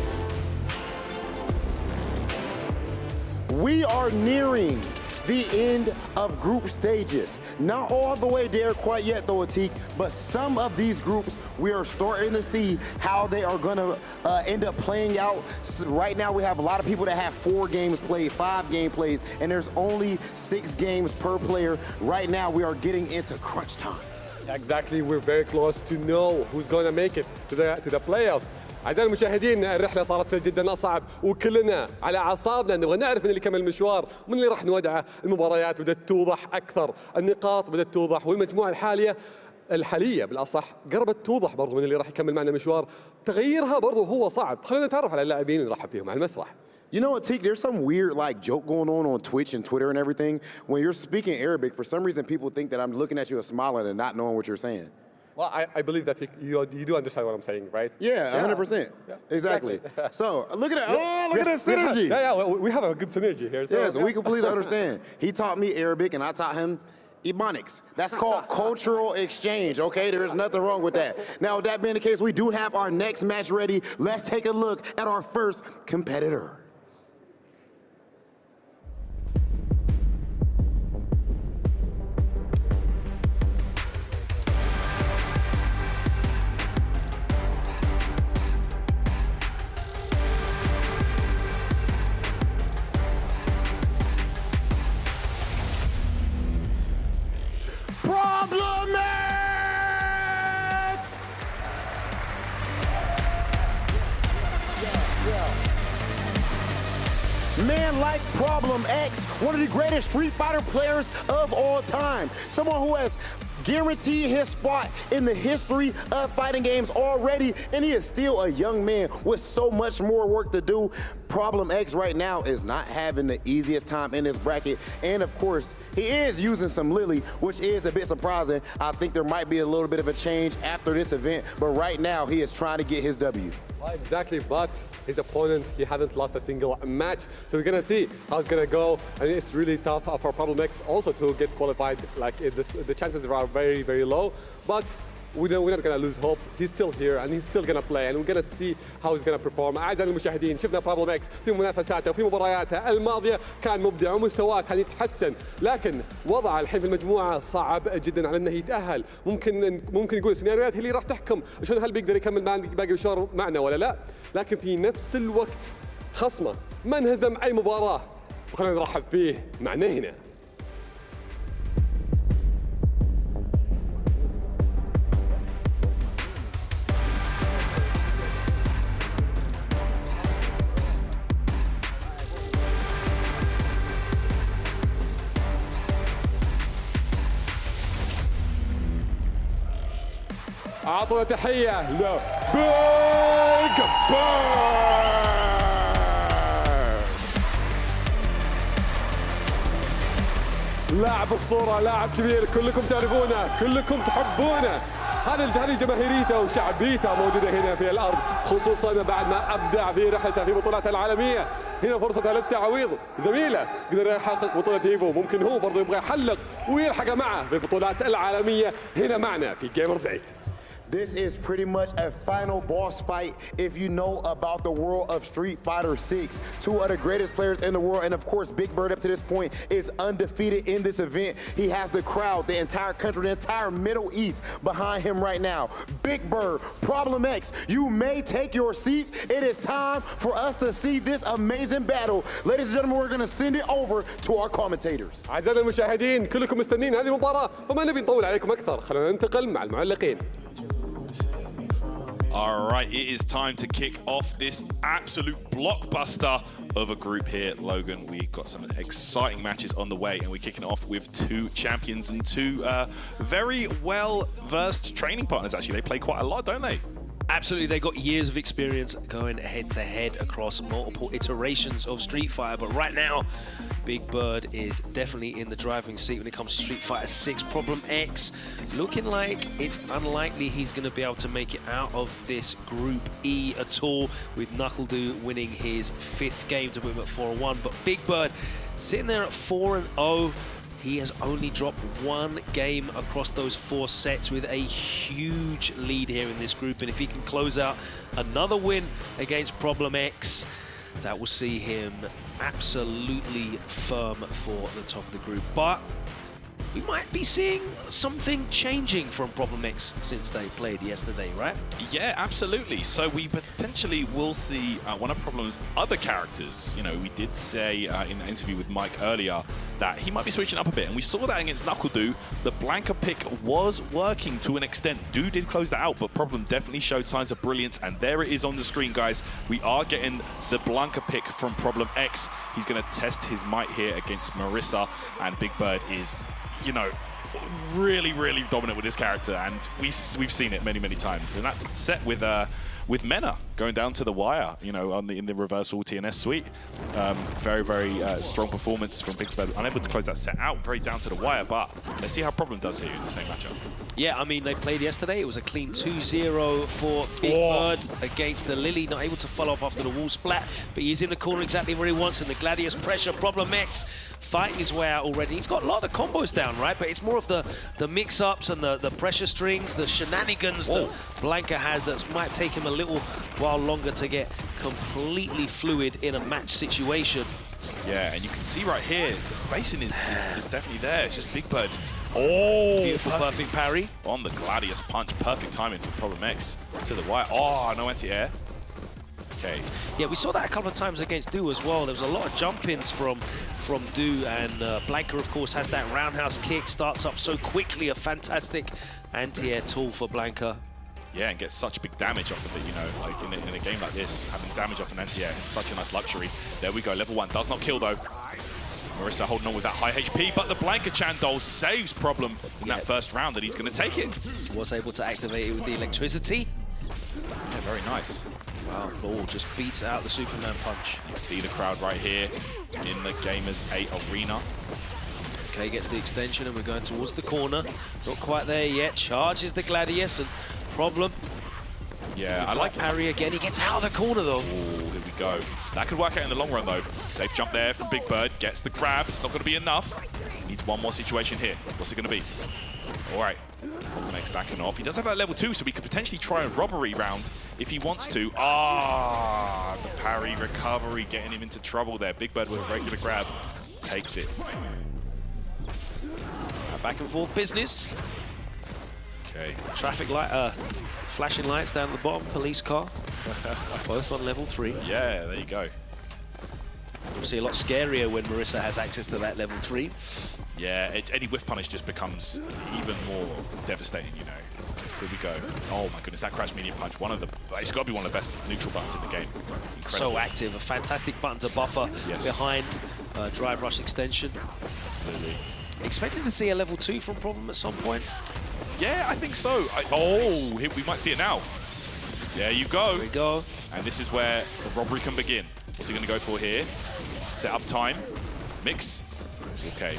We are nearing the end of group stages. Not all the way there quite yet though, Atik, but some of these groups we are starting to see how they are gonna end up playing out. So right now we have a lot of people that have 4 games played, 5 game plays, and there's only 6 games per player. Right now we are getting into crunch time. Exactly, we're very close to know who's gonna make it to the playoffs. أعزائي المشاهدين، الرحلة صارت جدا أصعب وكلنا على أعصابنا، نبغى نعرف من اللي كمل المشوار ومن اللي راح نودعه. المباريات بدأت توضح أكثر، النقاط بدأت توضح، والمجموعة الحالية بالأصح قربت توضح برضو من اللي راح يكمل معنا مشوار. تغييرها برضو هو صعب. خلينا نتعرف على اللاعبين ونرحب فيهم على المسرح. You know what, Teak, there's some weird like joke going on Twitch and Twitter and everything. When you're speaking Arabic, for some reason people think that I'm looking at you and smiling and not knowing what you're saying. Well, I believe that you do understand what I'm saying, right? Yeah, 100%. Yeah, exactly. So look at that. Oh, look at that synergy. Yeah, we have a good synergy here. So, so we completely understand. He taught me Arabic and I taught him Ebonics. That's called cultural exchange, okay? There is nothing wrong with that. Now, with that being the case, we do have our next match ready. Let's take a look at our first competitor. Man like Problem X, one of the greatest Street Fighter players of all time. Someone who has guaranteed his spot in the history of fighting games already, and he is still a young man with so much more work to do. Problem X right now is not having the easiest time in this bracket, and of course, he is using some Lily, which is a bit surprising. I think there might be a little bit of a change after this event, but right now, he is trying to get his W. Exactly, but his opponent, he hasn't lost a single match. So we're gonna see how it's gonna go. And it's really tough for Problem X also to get qualified. Like the chances are very, very low. But we're not gonna lose hope. He's still here and he's still gonna play, and we're gonna see how he's gonna perform. اعزائي المشاهدين، شفنا بروبلم اكس في منافساته وفي مبارياته الماضيه كان مبدع ومستواه كان يتحسن، لكن وضعه الحين في المجموعه صعب جدا على انه يتاهل. ممكن يقول السيناريوهات هي اللي راح تحكم شلون هل بيقدر يكمل باقي المشوار معنا ولا لا، لكن في نفس الوقت خصمه ما انهزم اي مباراه، وخلينا نرحب فيه معنا هنا. أعطونا تحية لبيج باو. لاعب الصورة، لاعب كبير، كلكم تعرفونه، كلكم تحبونه. هذه جماهيريته وشعبيته موجودة هنا في الأرض، خصوصا بعد ما أبدع في رحلته في بطولات العالمية. هنا فرصة للتعويض، زميله قدر يحقق بطولة ايفو، ممكن هو برضه يبغى يحلق ويلحق معه في البطولات العالمية هنا معنا في جيمرز 8. This is pretty much a final boss fight if you know about the world of Street Fighter 6. Two of the greatest players in the world, and of course, Big Bird up to this point is undefeated in this event. He has the crowd, the entire country, the entire Middle East behind him right now. Big Bird, Problem X, you may take your seats. It is time for us to see this amazing battle. Ladies and gentlemen, we're gonna send it over to our commentators. أعزائي المشاهدين، كلكم مستنين هذه المباراة، فما نبي نطول عليكم أكثر، خلونا ننتقل مع المعلقين. All right, it is time to kick off this absolute blockbuster of a group here, Logan. We've got some exciting matches on the way, and we're kicking off with two champions and two very well-versed training partners, actually. They play quite a lot, don't they? Absolutely, they got years of experience going head-to-head across multiple iterations of Street Fighter, but right now, Big Bird is definitely in the driving seat when it comes to Street Fighter 6. Problem X looking like it's unlikely he's going to be able to make it out of this Group E at all, with Knuckle Doo winning his 5th game to put him at 4-1, but Big Bird sitting there at 4-0. He has only dropped 1 game across those 4 sets with a huge lead here in this group. And if he can close out another win against Problem X, that will see him absolutely firm for the top of the group. But we might be seeing something changing from Problem X since they played yesterday, right? Yeah, absolutely. So we potentially will see one of Problem's other characters. You know, we did say in the interview with Mike earlier that he might be switching up a bit, and we saw that against Knuckle Doo. The Blanca pick was working to an extent. Doo did close that out, but Problem definitely showed signs of brilliance, and there it is on the screen, guys. We are getting the Blanca pick from Problem X. He's going to test his might here against Marissa, and Big Bird is, you know, really, really dominant with this character, and we've seen it many, many times. And that set with Mena going down to the wire, you know, in the reversal TNS suite. Very, very strong performance from Big Bird. Unable to close that set out, very down to the wire, but let's see how Problem does here in the same matchup. Yeah, I mean, they played yesterday. It was a clean 2-0 for Big Bird against the Lily. Not able to follow up after the wall splat, but he's in the corner exactly where he wants, and the Gladius pressure. Problem X fighting his way out already. He's got a lot of combos down, right? But it's more of the mix-ups and the pressure strings, the shenanigans that Blanca has that might take him a little while longer to get completely fluid in a match situation. Yeah, and you can see right here, the spacing is definitely there. It's just Big Bird. Oh, beautiful, perfect parry. On the Gladius punch. Perfect timing for Problem X to the wire. Oh, no anti-air. Okay. Yeah, we saw that a couple of times against Doo as well. There was a lot of jump-ins from Doo, and Blanca, of course, has that roundhouse kick, starts up so quickly. A fantastic anti-air tool for Blanca. Yeah, and get such big damage off of it, you know, like in a game like this, having damage off an anti-air is such a nice luxury. There we go, level 1 does not kill though. Marissa holding on with that high HP, but the Blanca Chandol saves Problem in that first round, and he's going to take it. Was able to activate it with the electricity. Yeah, very nice. Wow, Ball just beats out the Superman punch. You see the crowd right here in the Gamers8 arena. Okay, gets the extension, and we're going towards the corner. Not quite there yet. Charges the Gladius, and Problem. Yeah, I like parry again. He gets out of the corner though. Oh, here we go. That could work out in the long run though. Safe jump there from Big Bird. Gets the grab. It's not going to be enough. Needs one more situation here. What's it going to be? All right. Next backing off. He does have that level 2, so he could potentially try a robbery round if he wants to. Ah, the parry recovery getting him into trouble there. Big Bird with a regular grab takes it. Back and forth business. Okay. Traffic light, flashing lights down the bottom, police car. Both on level 3. Yeah, there you go. Obviously a lot scarier when Marissa has access to that level 3. Yeah, any whiff punish just becomes even more devastating, you know. Here we go. Oh my goodness, that crash medium punch. It's got to be one of the best neutral buttons in the game. Incredible. So active, a fantastic button to buffer behind drive rush extension. Absolutely. Expecting to see a level 2 from Problem at some point. Yeah, I think so. Here, we might see it now. There you go. There we go. And this is where the robbery can begin. What's he going to go for here? Set up time. Mix. Okay.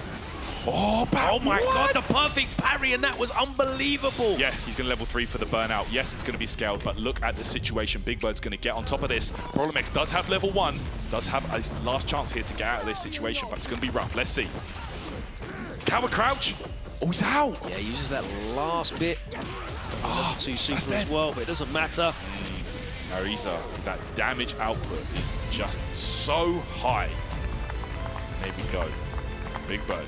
Oh my God, the perfect parry, and that was unbelievable. Yeah, he's going to level 3 for the burnout. Yes, it's going to be scaled, but look at the situation. Big Bird's going to get on top of this. Problem X does have level 1, does have a last chance here to get out of this situation, but it's going to be rough. Let's see. Coward crouch. Oh, he's out. Yeah, he uses that last bit. Level 2 super as well, but it doesn't matter. Marisa, that damage output is just so high. There we go. Big Bird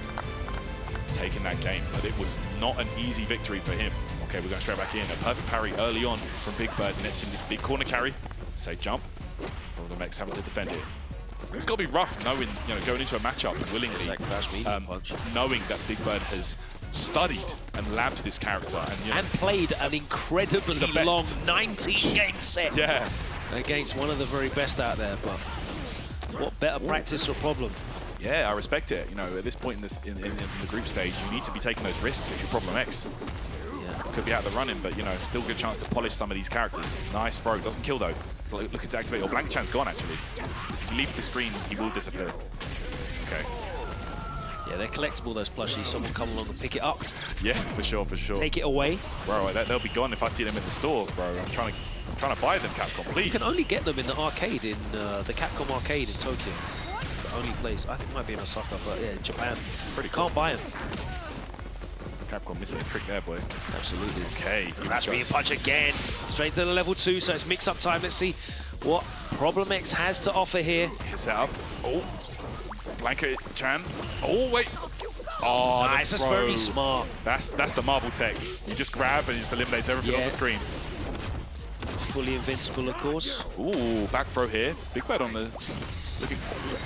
taking that game, but it was not an easy victory for him. Okay, we're going straight back in. A perfect parry early on from Big Bird nets him this big corner carry. Safe jump. Problem X having to defend it. It's got to be rough knowing, you know, going into a matchup willingly, knowing that Big Bird has studied and labbed this character and played an incredibly long 19-game set. Yeah, against one of the very best out there. But what better practice or Problem? Yeah, I respect it. You know, at this point in the group stage, you need to be taking those risks if you're Problem X. Could be out of the running, but you know, still good chance to polish some of these characters. Nice throw, doesn't kill though. Looking to activate. Oh, Blanca Chan's gone actually. If you leave the screen, he will disappear. Okay. Yeah, they're collectible, those plushies. Someone come along and pick it up. Yeah, for sure, for sure. Take it away. Bro, they'll be gone if I see them in the store, bro. I'm trying to buy them, Capcom, please. You can only get them in the arcade, in the Capcom arcade in Tokyo. The only place. I think it might be in Osaka, but yeah, in Japan. Pretty cool. Can't buy them. Capcom missing a trick there, boy. Absolutely. Okay. Crash medium punch again. Straight to the level 2, so it's mix-up time. Let's see what Problem X has to offer here. Set up. Oh, Blanca Chan. Oh, wait. Oh, nice. That's very smart. That's the marble tech. You just grab and it just eliminates everything on the screen. Fully invincible, of course. Ooh, back throw here. Big Bird on the... Look at...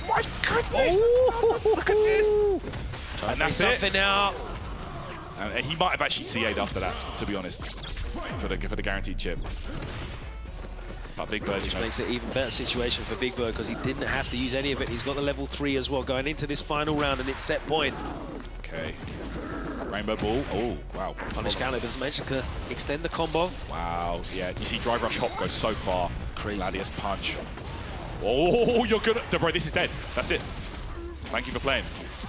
My goodness! Oh, look at this! And that's something now. And he might have actually CA'd after that, to be honest, for the guaranteed chip. But Big Bird, which makes it even better situation for Big Bird because he didn't have to use any of it. He's got the level 3 as well going into this final round, and it's set point. Okay. Rainbow Ball. Oh, wow. Punish counter doesn't mention to extend the combo. Wow. Yeah, you see Drive Rush Hop go so far. Crazy. Gladius Punch. Oh, you're good. Bro, this is dead. That's it. Thank you for playing.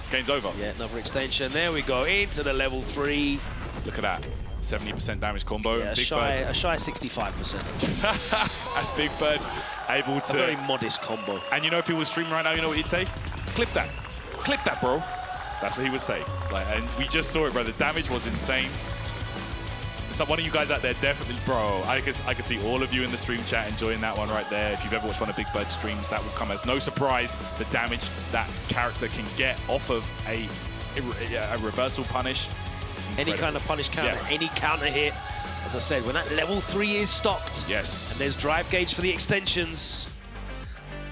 Game's over. Yeah, another extension. There we go, into the level 3. Look at that. 70% damage combo. Yeah, a shy 65%. And Big Bird able to... A very modest combo. And you know, if he was streaming right now, you know what he'd say? Clip that. Clip that, bro. That's what he would say. Like, and we just saw it, bro. The damage was insane. So one of you guys out there, definitely, bro, I could see all of you in the stream chat enjoying that one right there. If you've ever watched one of Big Bird's streams, that will come as no surprise. The damage that character can get off of a reversal punish. Any kind of punish counter, any counter hit. As I said, when that level 3 is stocked, yes, and there's drive gauge for the extensions,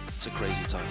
it's a crazy time.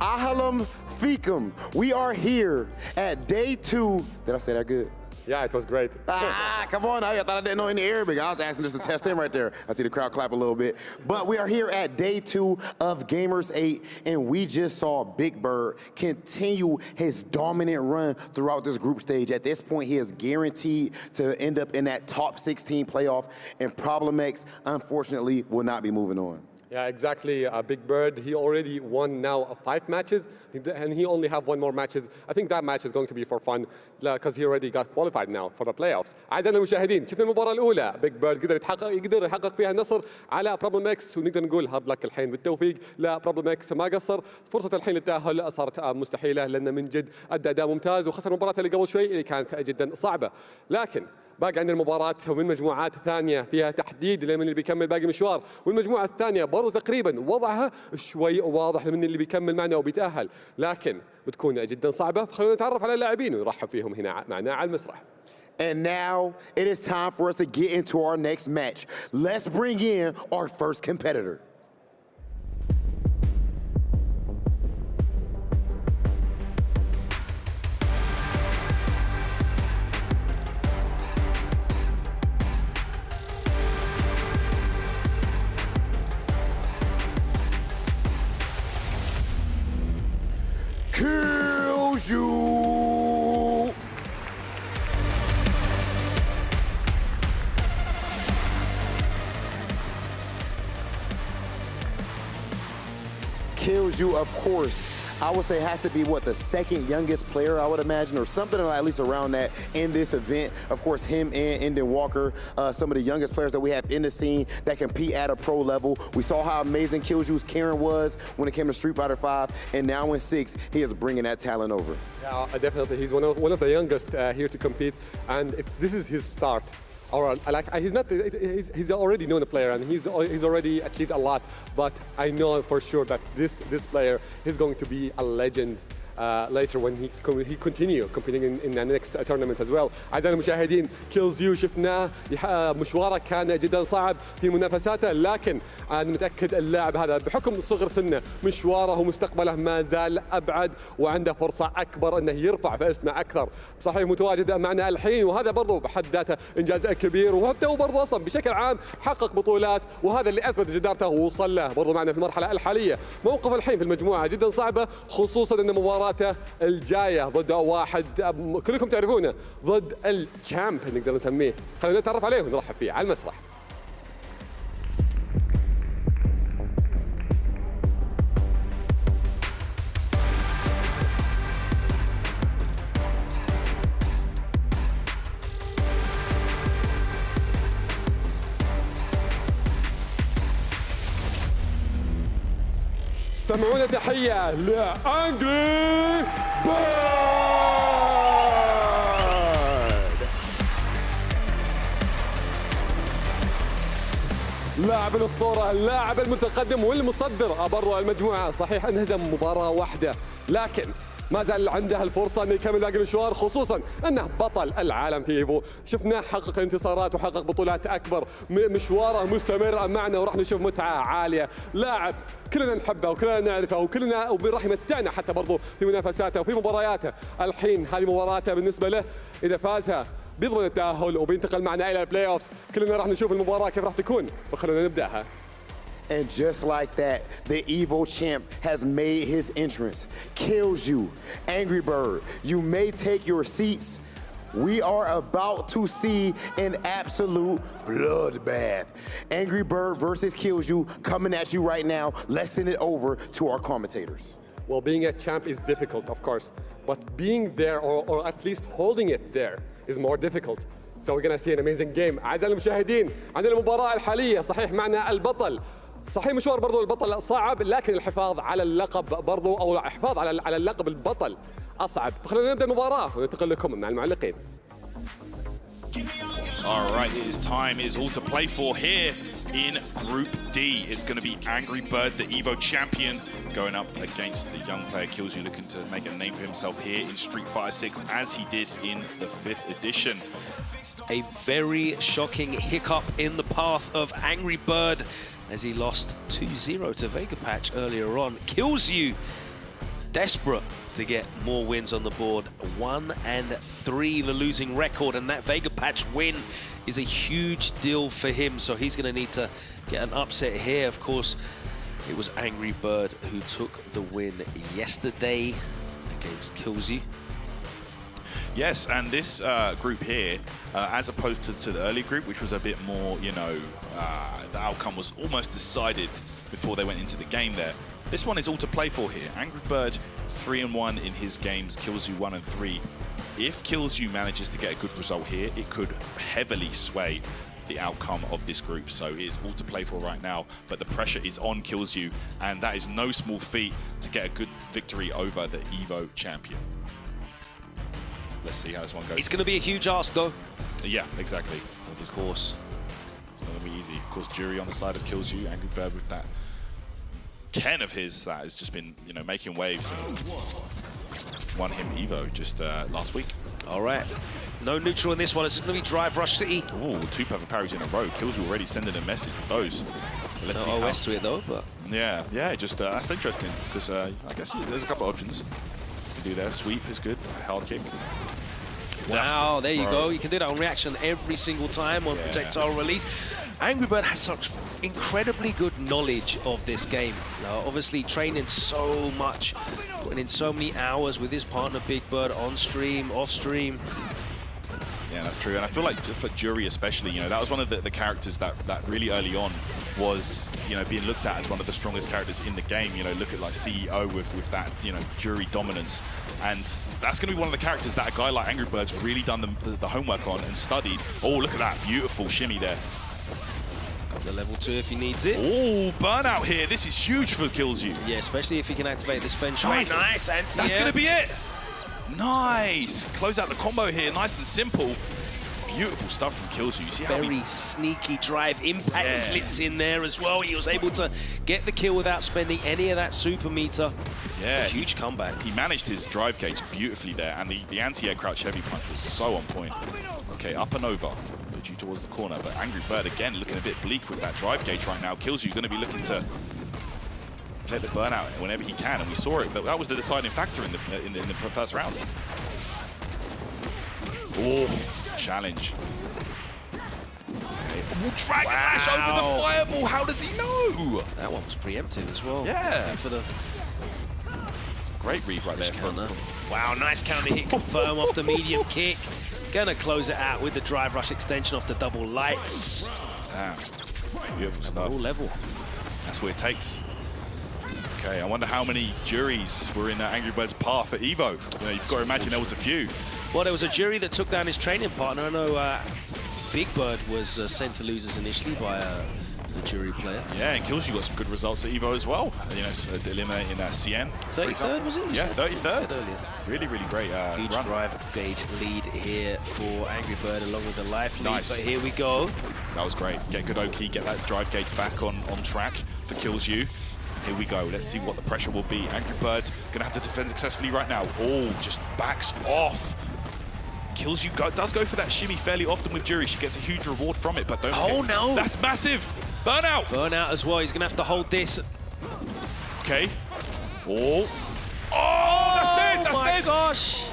Ahalam Fikum. We are here at day 2. Did I say that good? Yeah, it was great. Come on, I thought I didn't know any Arabic. I was asking just to test in right there. I see the crowd clap a little bit. But we are here at day 2 of Gamers 8, and we just saw Big Bird continue his dominant run throughout this group stage. At this point, he is guaranteed to end up in that top 16 playoff, and Problem X, unfortunately, will not be moving on. Yeah, exactly. Big Bird, he already won now 5 matches, and he only have 1 more matches. I think that match is going to be for fun because he already got qualified now for the playoffs. أعزائنا المشاهدين، شفنا المباراة الأولى، بيج بيرد يقدر يحقق فيها النصر على بروبلم اكس، ونقدر نقول هارد لك الحين بالتوفيق لبروبلم اكس، ما قصر. فرصة الحين للتأهل صارت مستحيلة لأن من جد أدى أداء ممتاز وخسر المباراة اللي قبل شوي اللي كانت جدا صعبة. لكن باقي عندنا المباراة ومن مجموعات ثانية فيها تحديد لمن اللي بيكمل باقي مشوار، والمجموعة الثانية برضو تقريبا وضعها شوي واضح لمن اللي بيكمل معنا وبيتأهل، لكن بتكون جدا صعبة. فخلونا نتعرف على اللاعبين ونرحب فيهم هنا معنا على المسرح. And now it is time for us to get into our next match. Let's bring in our first competitor. Kills you. Kills you, of course. I would say has to be, what, the second youngest player, I would imagine, or something at least around that in this event. Of course, him and Endon Walker, some of the youngest players that we have in the scene that compete at a pro level. We saw how amazing Killjuice Karen was when it came to Street Fighter 5, and now in 6, he is bringing that talent over. Yeah, definitely. He's one of the youngest here to compete, and if this is his start, or like he's already known a player and he's already achieved a lot, but I know for sure that this player is going to be a legend later when he continue competing in the next tournaments as well. أعزائنا المشاهدين، كيلز يو شفناه مشواره كان جدا صعب في منافساته، لكن أنا متأكد اللاعب هذا بحكم صغر سنه مشواره ومستقبله ما زال أبعد وعنده فرصة أكبر أنه يرفع في اسمه أكثر. صحيح متواجد معنا الحين وهذا برضو بحد ذاته إنجاز كبير، وحتى هو برضو أصلا بشكل عام حقق بطولات وهذا اللي أثبت جدارته ووصل له برضو معنا في المرحلة الحالية. موقف الحين في المجموعة جدا صعبة، خصوصا أن مباراته الجاية ضد واحد كلكم تعرفونه، ضد الشامب نقدر نسميه. خلينا نتعرف عليه ونرحب فيه على المسرح. سمعونا تحية لأنجري بيرد، لاعب الأسطورة، اللاعب المتقدم والمصدر أبرع المجموعة. صحيح انهزم مباراة واحدة، لكن ما زال عنده الفرصة أنه يكمل باقي المشوار، خصوصا أنه بطل العالم في إيفو. شفناه حقق انتصارات وحقق بطولات أكبر، مشواره مستمر معنا وراح نشوف متعة عالية. لاعب كلنا نحبه وكلنا نعرفه وكلنا وراح يمتعنا حتى برضو في منافساته وفي مبارياته. الحين هذه مباراته بالنسبة له، إذا فازها بيضمن التأهل وبينتقل معنا إلى البلاي أوفس. كلنا راح نشوف المباراة كيف راح تكون، وخلونا نبدأها. And just like that, the Evo champ has made his entrance. Kills you, Angry Bird. You may take your seats. We are about to see an absolute bloodbath. Angry Bird versus Kills You coming at you right now. Let's send it over to our commentators. Well, being a champ is difficult, of course, but being there or at least holding it there is more difficult. So we're gonna see an amazing game. أعزائي المشاهدين، عندنا المباراة الحالية. صحيح معنا البطل، صحيح مشوار برضو البطل صعب، لكن الحفاظ على اللقب برضو او الحفاظ على اللقب البطل اصعب. فخلونا نبدا المباراه وننتقل لكم مع المعلقين. All right, it is time. It is all to play for here in Group D. It's going to be Angry Bird, the Evo champion, going up against the young player Kills You, looking to make a name for himself here in Street Fighter 6 as he did in the 5th edition. A very shocking hiccup in the path of Angry Bird as he lost 2-0 to Vega Patch earlier on. Kills You desperate to get more wins on the board. 1-3, the losing record, and that Vega Patch win is a huge deal for him, so he's going to need to get an upset here. Of course, it was Angry Bird who took the win yesterday against Kills You. Yes, and this group here, as opposed to the early group, which was a bit more, you know, the outcome was almost decided before they went into the game there. This one is all to play for here. Angry Bird 3-1 in his games, Kills You 1-3. If Kills You manages to get a good result here, it could heavily sway the outcome of this group. So it is all to play for right now, but the pressure is on Kills You, and that is no small feat to get a good victory over the EVO champion. Let's see how this one goes. It's going to be a huge ask, though. Yeah, exactly. Of course. It's not going to be easy. Of course, Jury on the side of Kills You, Angry Bird with that Ken of his that has just been, you know, making waves and won him EVO just last week. All right. No neutral in this one. It's going to be Drive Rush City. Oh, 2 perfect parries in a row. Kills You already sending a message with those. But let's see OS to it, though. But yeah, just that's interesting because I guess there's a couple of options. You can do there. Sweep is good. Hard kick. Wow, there you go. You can do that on reaction every single time on projectile release. Angry Bird has such incredibly good knowledge of this game. Obviously training so much, putting in so many hours with his partner Big Bird on stream, off stream. Yeah, that's true. And I feel like for Jury especially, you know, that was one of the characters that really early on was, you know, being looked at as one of the strongest characters in the game. You know, look at like CEO with that, you know, Jury dominance. And that's going to be one of the characters that a guy like Angry Bird's really done the homework on and studied. Oh, look at that. Beautiful shimmy there. Got the level 2 if he needs it. Oh, burnout here. This is huge for Kills You. Yeah, especially if he can activate this Feng Shui. Nice, anti-air. That's going to be it. Nice. Close out the combo here. Nice and simple. Beautiful stuff from Kills You. You see how very sneaky drive impact slipped in there as well. He was able to get the kill without spending any of that super meter. Yeah, a huge comeback. He managed his drive gauge beautifully there, and the anti-air crouch heavy punch was so on point. Okay, up and over, due towards the corner, but Angry Bird again looking a bit bleak with that drive gauge right now. Kills You going to be looking to take the burnout whenever he can, and we saw it. That was the deciding factor in the first round. Oh, challenge. Okay. Oh, Dragon Lash over the fireball. How does he know? That one was preemptive as well. Yeah. For the great read right there. Counter. Wow, nice counter hit confirm off the medium kick. Gonna close it out with the drive rush extension off the double lights. Damn. Beautiful stuff. All level. That's what it takes. Okay, I wonder how many juries were in Angry Bird's path at EVO. You know, you've got to imagine there was a few. Well, there was a jury that took down his training partner. I know Big Bird was sent to losers initially by the jury player. Yeah, and Kills You got some good results at EVO as well. You know, so eliminating CN. 33rd, was it? Yeah, 33rd. Really, really great huge run. drive gauge lead here for Angry Bird along with the life lead. Nice. But here we go. That was great. Get good Oki, get that drive gauge back on track for Kills You. Here we go. Let's see what the pressure will be. Angry Bird gonna have to defend successfully right now. Oh, just backs off. Kills You does go for that shimmy fairly often with Jury. She gets a huge reward from it, but don't forget. No. That's massive. Burnout. Burnout as well. He's gonna have to hold this. Okay. Oh. Oh, that's dead. That's my dead. Gosh.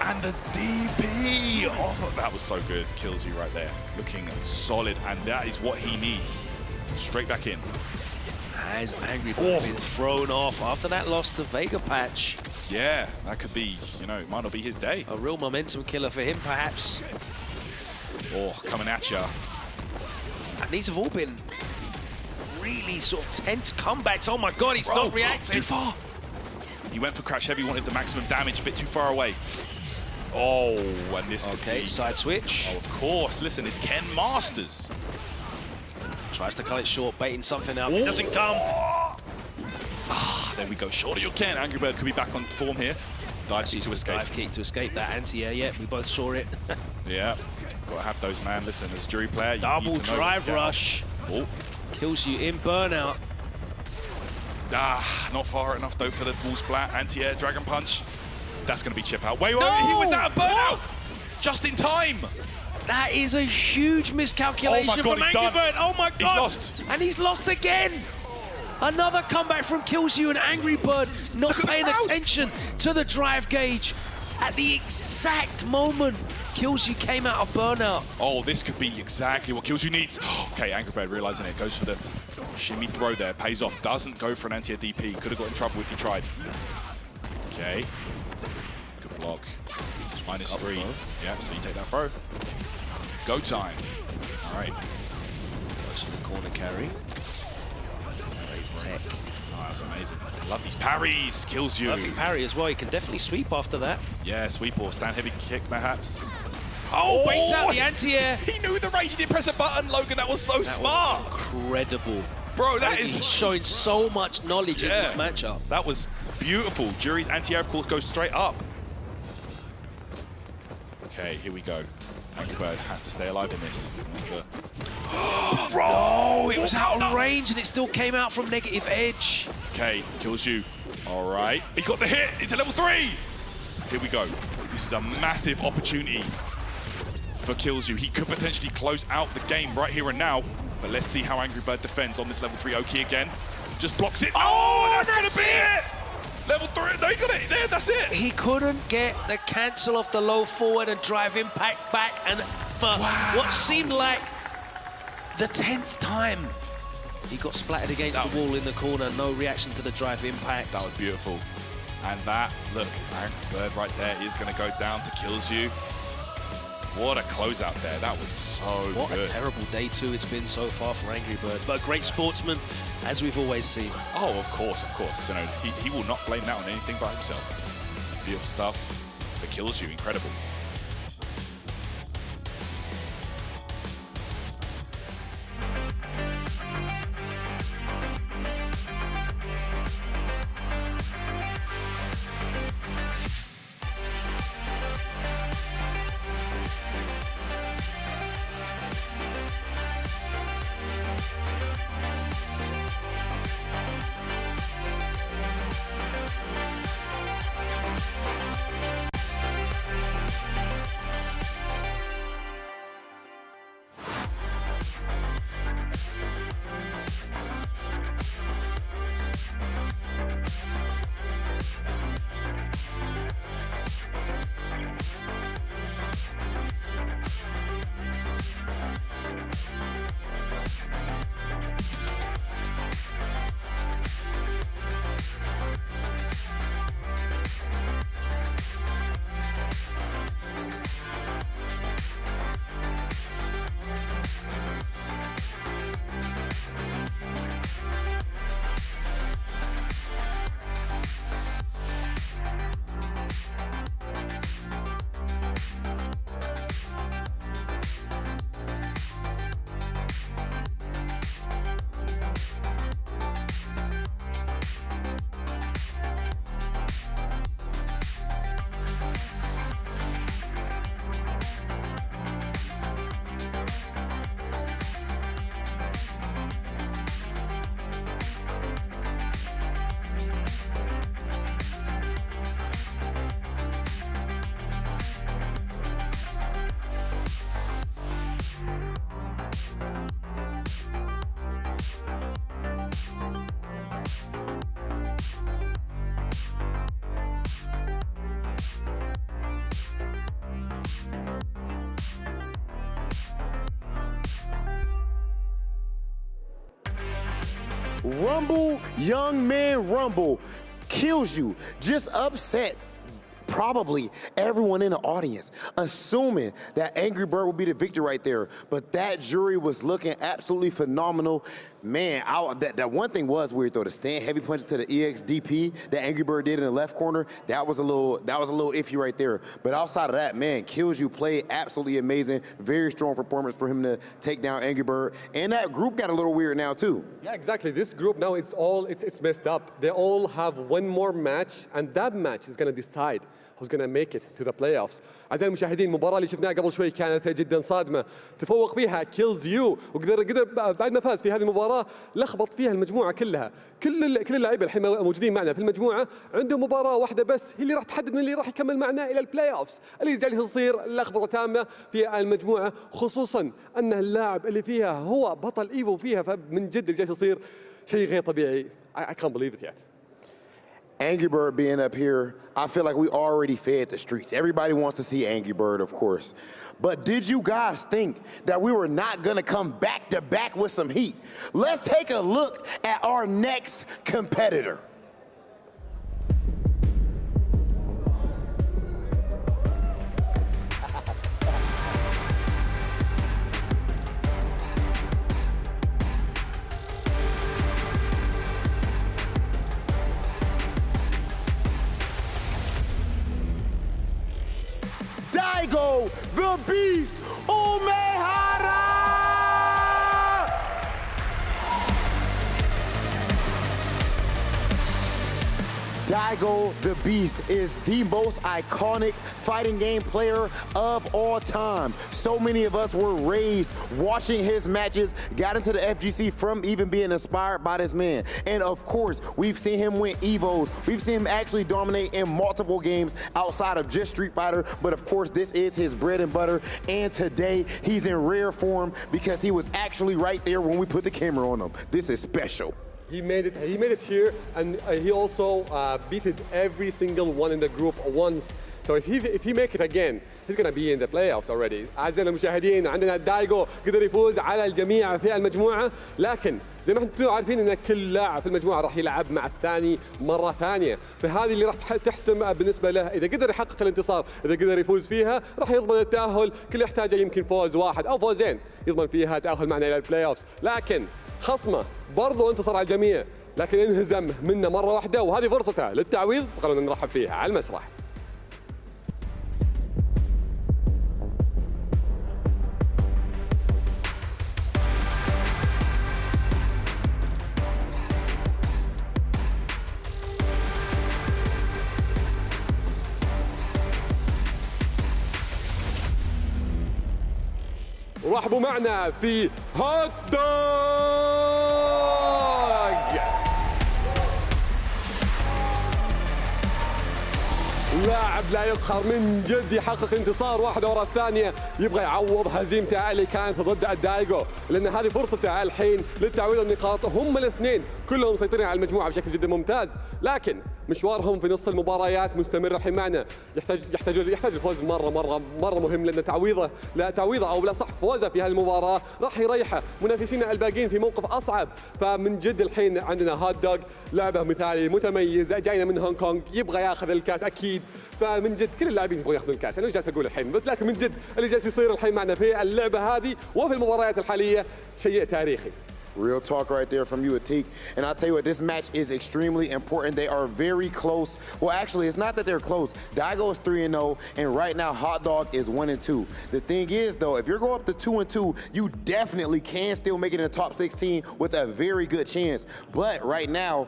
And the DP off of that was so good. Kills You right there. Looking solid, and that is what he needs. Straight back in. Has Angry Bird been thrown off after that loss to Vega Patch? Yeah, that could be, you know, it might not be his day. A real momentum killer for him, perhaps. Oh, coming at ya. And these have all been really sort of tense comebacks. Oh my God, he's not reacting. Too far. He went for crouch heavy, wanted the maximum damage, a bit too far away. Oh, and this could be... side switch. Oh, of course. Listen, it's Ken Masters. Tries to cut it short, baiting something out. It doesn't come. Ah, there we go. Shorter you can. Angry Bird could be back on form here. Dive kick to escape. Dive kick to escape that anti-air. Yeah, we both saw it. Yeah, gotta have those, man. Listen, as a jury player, you double need to know drive rush. Oh. Kills You in burnout. Ah, not far enough though for the wall splat. Anti-air dragon punch. That's gonna be chip out. Wait, no! He was out of burnout. Just in time. That is a huge miscalculation from Angry Bird. Oh my God. He's lost. And he's lost again. Another comeback from KillzU, and Angry Bird not paying attention to the drive gauge. At the exact moment, KillzU came out of burnout. Oh, this could be exactly what KillzU needs. Okay, Angry Bird realizing it, goes for the shimmy throw there, pays off, doesn't go for an anti-air DP. Could have got in trouble if he tried. Okay, good block. -3. Yeah, so you take that throw. Go time. All right. Goes for the corner carry. Tech. Oh, that was amazing. Love these parries. KillzU. Perfect parry as well. He can definitely sweep after that. Yeah, sweep or stand heavy kick perhaps. Oh, baits out the anti-air. He knew the range. He didn't press a button, Logan. That was so smart. Incredible. Bro, that is showing so much knowledge in this matchup. That was beautiful. Jury's anti-air, of course, goes straight up. Okay, here we go. Angry Bird has to stay alive in this. Oh, it was out of range and it still came out from negative edge. Okay, KillzU. All right. He got the hit. It's a level 3. Here we go. This is a massive opportunity for KillzU. He could potentially close out the game right here and now. But let's see how Angry Bird defends on this level 3 Oki again. Just blocks it. Oh, that's going to be it. Level 3, no, he got it there, that's it. He couldn't get the cancel off the low forward and drive impact back, and for what seemed like the 10th time, he got splattered against the wall in the corner. No reaction to the drive impact. That was beautiful. And that, look, Angry Bird right there is going to go down to KillzU. What a closeout there. That was so good. What a terrible day 2 it's been so far for Angry Bird, but a great sportsman, as we've always seen. Oh, of course, of course. You know, he will not blame that on anything but himself. Beautiful stuff for KillzU, incredible. Rumble, young man, rumble. KillzU, just upset probably everyone in the audience, assuming that Angry Bird would be the victor right there. But that jury was looking absolutely phenomenal. Man, that one thing was weird though. The stand heavy punches to the EXDP that Angry Bird did in the left corner, that was a little iffy right there. But outside of that, man, KillzU played absolutely amazing. Very strong performance for him to take down Angry Bird. And that group got a little weird now too. Yeah, exactly. This group now, it's messed up. They all have one more match, and that match is going to decide who's going to make it to the playoffs. أعزائي المشاهدين، المباراة اللي شفناها قبل شوي كانت جدا صادمة. تفوق فيها KillzU وقدر بعد ما فاز في هذه المباراة لخبط فيها المجموعة كلها. كل اللاعبين الحين موجودين معنا في المجموعة عندهم مباراة واحدة بس هي اللي راح تحدد من اللي راح يكمل معنا إلى البلاي أوفس. اللي جالس يصير لخبطة تامة في المجموعة، خصوصا أن اللاعب اللي فيها هو بطل إيفو فيها، فمن جد اللي جالس يصير شيء غير طبيعي. I can't believe it yet. Angry Bird being up here, I feel like we already fed the streets. Everybody wants to see Angry Bird, of course. But did you guys think that we were not gonna come back to back with some heat? Let's take a look at our next competitor. Daigo, the Beast, Umehara! Daigo, the Beast, is the most iconic fighting game player of all time. So many of us were raised watching his matches, got into the FGC from even being inspired by this man. And of course, we've seen him win Evos. We've seen him actually dominate in multiple games outside of just Street Fighter. But of course, this is his bread and butter. And today, he's in rare form because he was actually right there when we put the camera on him. This is special. He made it here, and he also beated every single one in the group once. So if he make it again, he's gonna be in the playoffs already. أعزائنا المشاهدين، عندنا دايجو قدر يفوز على الجميع في المجموعة، لكن زي ما انتم عارفين ان كل لاعب في المجموعة راح يلعب مع الثاني مرة ثانية، فهذه اللي راح تحسم بالنسبة له إذا قدر يحقق الانتصار، إذا قدر يفوز فيها راح يضمن التأهل، كل يحتاجه يمكن فوز واحد أو فوزين يضمن فيها تأهل معنا إلى البلاي أوفز، لكن خصمه برضو انتصر على الجميع، لكن انهزم منا مرة واحدة وهذه فرصته للتعويض، خلونا نرحب فيها على المسرح. ورحبوا معنا في هوت دوغ، لاعب لا يقهر من جد، يحقق انتصار واحدة ورا الثانية، يبغى يعوض هزيمته اللي كانت ضد الدايجو، لأن هذه فرصته الحين للتعويض النقاط. هم الاثنين كلهم مسيطرين على المجموعة بشكل جدا ممتاز، لكن مشوارهم في نص المباريات مستمر الحين معنا، يحتاج الفوز مرة مهم، لأن تعويضه أو لا صح فوزه في هذه المباراة راح يريحه منافسينا الباقيين في موقف أصعب. فمن جد الحين عندنا هوت دوغ، لعبه مثالي متميز، جاينا من هونغ كونغ، يبغى ياخذ الكاس أكيد. فمن جد كل اللاعبين يبغوا ياخذون الكاس، انا جالس اقول الحين بس، لكن من جد اللي جالس يصير الحين معنا في اللعبه هذه وفي المباريات الحاليه شيء تاريخي. Real talk right there from you, Atik. And I'll tell you what, this match is extremely important. They are very close. Well, actually, it's not that they're close. Daigo is 3-0, and right now, Hot Dog is 1-2. The thing is, though, if you're going up to 2-2, you definitely can still make it in the top 16 with a very good chance. But right now,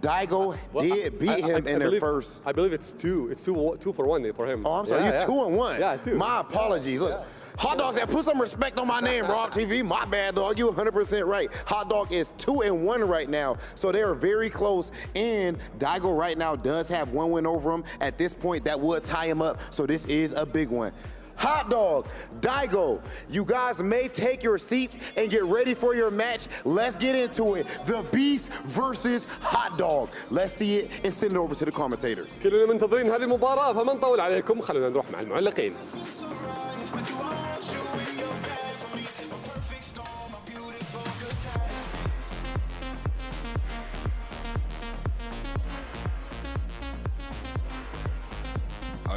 Daigo did beat him in their first. I believe it's two. It's two for one for him. Oh, I'm sorry. You're 2-1. Yeah, 2. My apologies. Look. Hot Dog said, put some respect on my name, Rob TV. My bad, dog. You 100% right. Hot Dog is 2-1 right now, so they are very close. And Daigo right now does have one win over him. At this point, that would tie him up, so this is a big one. Hot Dog, Daigo, you guys may take your seats and get ready for your match. Let's get into it. The Beast versus Hot Dog. Let's see it and send it over to the commentators. كلنا منتظرين هذه المباراة، فما نطول عليكم، خلونا نروح مع المعلقين.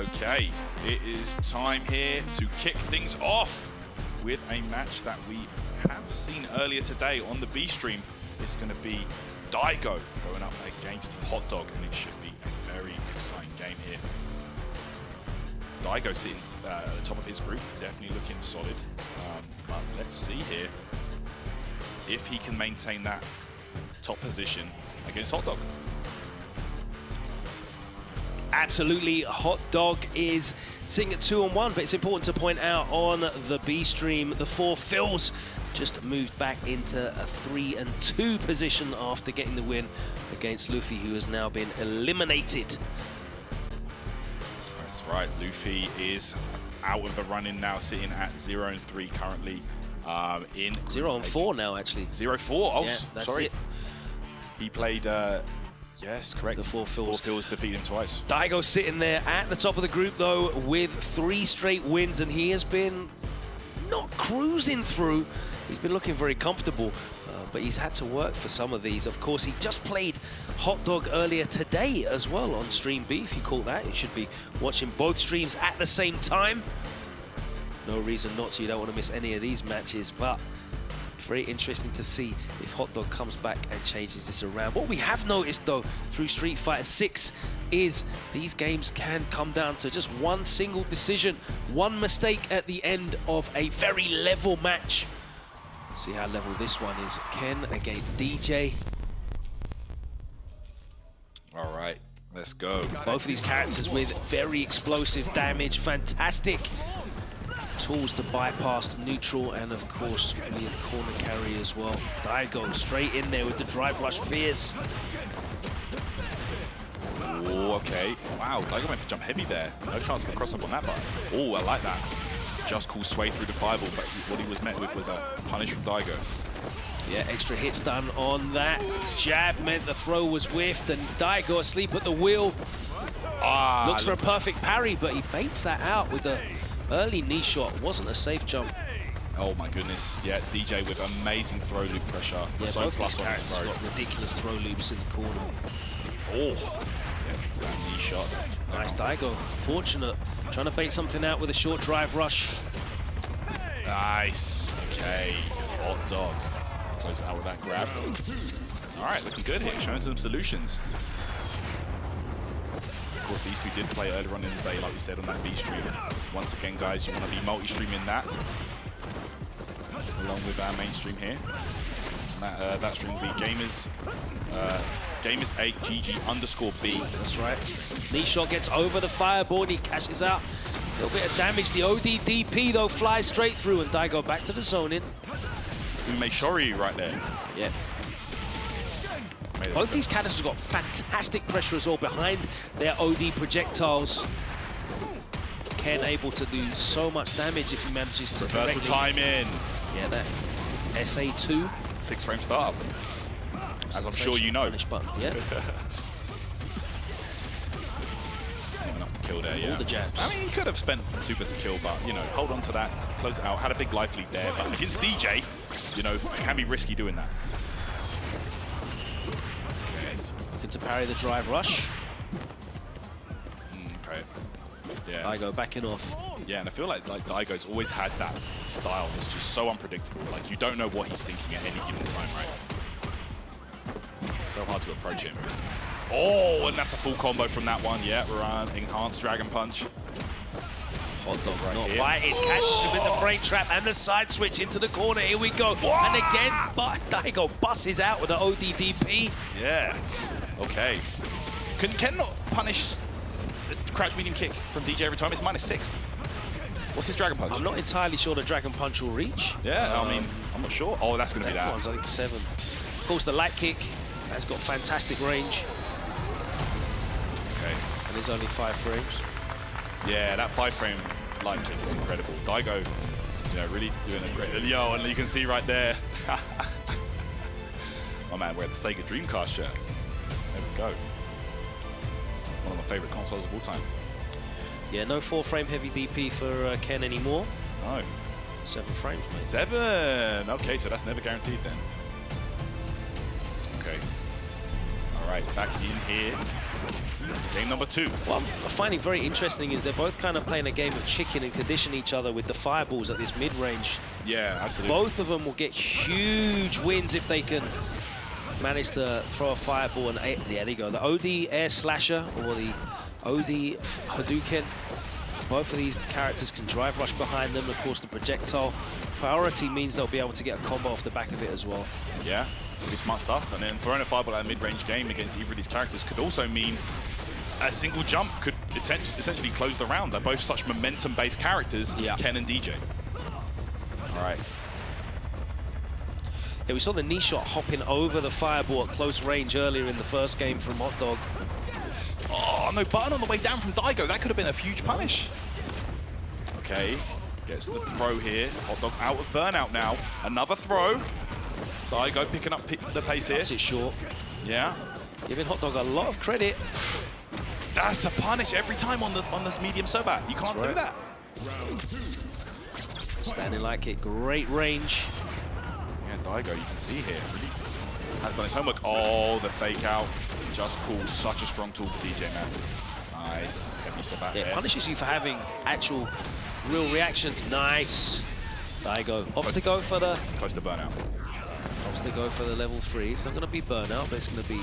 Okay, it is time here to kick things off with a match that we have seen earlier today on the B stream. It's going to be Daigo going up against Hot Dog, and it should be a very exciting game here. Daigo sitting at the top of his group, definitely looking solid. But let's see here if he can maintain that top position against Hot Dog. Absolutely, Hot Dog is sitting at 2-1, but it's important to point out on the B stream, the 4 Phils just moved back into a 3-2 position after getting the win against Luffy, who has now been eliminated. That's right, Luffy is out of the running now, sitting at 0-3 currently. In 0-4 now, actually. 0-4, oh, yeah, that's sorry. it. He played, yes, correct. The four fills. 4 fills defeated him twice. Daigo sitting there at the top of the group, though, with 3 straight wins, and he has been not cruising through. He's been looking very comfortable, but he's had to work for some of these. Of course, he just played Hot Dog earlier today as well on Stream B, if you call that. You should be watching both streams at the same time. No reason not to. You don't want to miss any of these matches, but very interesting to see if Hot Dog comes back and changes this around. What we have noticed, though, through Street Fighter 6 is these games can come down to just one single decision, one mistake at the end of a very level match. See how level this one is. Ken against DJ. All right, let's go. Both of these characters with very explosive damage, fantastic tools to bypass neutral, and of course plenty of corner carry as well. Daigo straight in there with the drive rush fierce. Oh, okay. Wow, Daigo went for jump heavy there. No chance for cross up on that button. Oh, I like that. Just cool sway through the fireball, but what he was met with was a punish from Daigo. Yeah, extra hits done on that. Jab meant the throw was whiffed, and Daigo asleep at the wheel. Looks for a perfect parry, but he baits that out with the early knee shot. Wasn't a safe jump. Oh my goodness. Yeah, DJ with amazing throw loop pressure. Yeah, so both plus these on his characters throw. got ridiculous throw loops in the corner. Oh, yeah, that knee shot. Nice Daigo. Fortunate. Trying to bait something out with a short drive rush. Nice. Okay. Hot Dog. Close it out with that grab. All right, looking good here. Showing some solutions. Of course, these two did play earlier on in the day, like we said on that B stream. Once again, guys, you want to be multi-streaming that, along with our main stream here. And that stream will be Gamers8 GG_B. That's right. Knee shot gets over the fireball, he cashes out. A little bit of damage. The ODDP, though, flies straight through, and Daigo back to the zone in. Umeshori right there. Yeah. Both these characters have got fantastic pressure as well behind their OD projectiles. Ken able to do so much damage if he manages to reversal time in. Yeah, that SA2. 6-frame startup. As I'm sure you know. Button. Yeah. Not enough to kill there, yeah. All the jabs. I mean, he could have spent super to kill, but, you know, hold on to that, close it out. Had a big life lead there, but against DJ, you know, it can be risky doing that. Looking to parry the drive rush. Okay. Yeah. Daigo backing off. Yeah, and I feel like Daigo's always had that style that's just so unpredictable. Like, you don't know what he's thinking at any given time, right? So hard to approach him. Oh, and that's a full combo from that one. Yeah, we're on enhanced Dragon Punch. Hot Dog right not here. fighting, catches him in the frame trap and the side switch into the corner. Here we go. And again, Daigo busts out with the ODDP. Yeah. Okay. Can Ken not punish the crouch medium kick from DJ every time? It's -6. What's his Dragon Punch? I'm not entirely sure the Dragon Punch will reach. Yeah, I mean, I'm not sure. Oh, that's going to be that. One's, I think, 7. Of course, the light kick has got fantastic range. Okay. And there's only 5 frames. Yeah, that 5-frame light kick is incredible. Daigo, you know, really doing a great... Yo, and you can see right there. My man wearing the Sega Dreamcast shirt. There we go. One of my favorite consoles of all time. Yeah, no 4-frame heavy DP for Ken anymore. No. 7 frames, mate. 7! Okay, so that's never guaranteed then. Okay. All right, back in here. Game number 2. What I'm finding very interesting is they're both kind of playing a game of chicken and condition each other with the fireballs at this mid-range. Yeah, absolutely. Both of them will get huge wins if they can manage to throw a fireball. And yeah, there you go. The OD Air Slasher or the OD Hadouken. Both of these characters can drive rush behind them. Of course, the projectile priority means they'll be able to get a combo off the back of it as well. Yeah, really smart stuff. And then throwing a fireball at a mid-range game against either of these characters could also mean a single jump could essentially close the round. They're both such momentum-based characters, Ken and DJ. All right. Yeah, we saw the knee shot hopping over the fireball at close range earlier in the first game from Hot Dog. Oh, no button on the way down from Daigo. That could have been a huge punish. Okay, gets the throw here. Hot Dog out of burnout now. Another throw. Daigo picking up the pace here. That's it short. Yeah. Giving Hot Dog a lot of credit. That's a punish every time on the medium Sobat. You can't do that. Standing like it, great range. Yeah, Daigo, you can see here, really has done his homework. Oh, the fake out. Just cool. Such a strong tool for DJ, man. Nice. Heavy Sobat Yeah, there. punishes you for having actual real reactions. Nice. Daigo opts to go for the... Close to burnout. Opts to go for the level 3. It's not going to be burnout, but it's going to be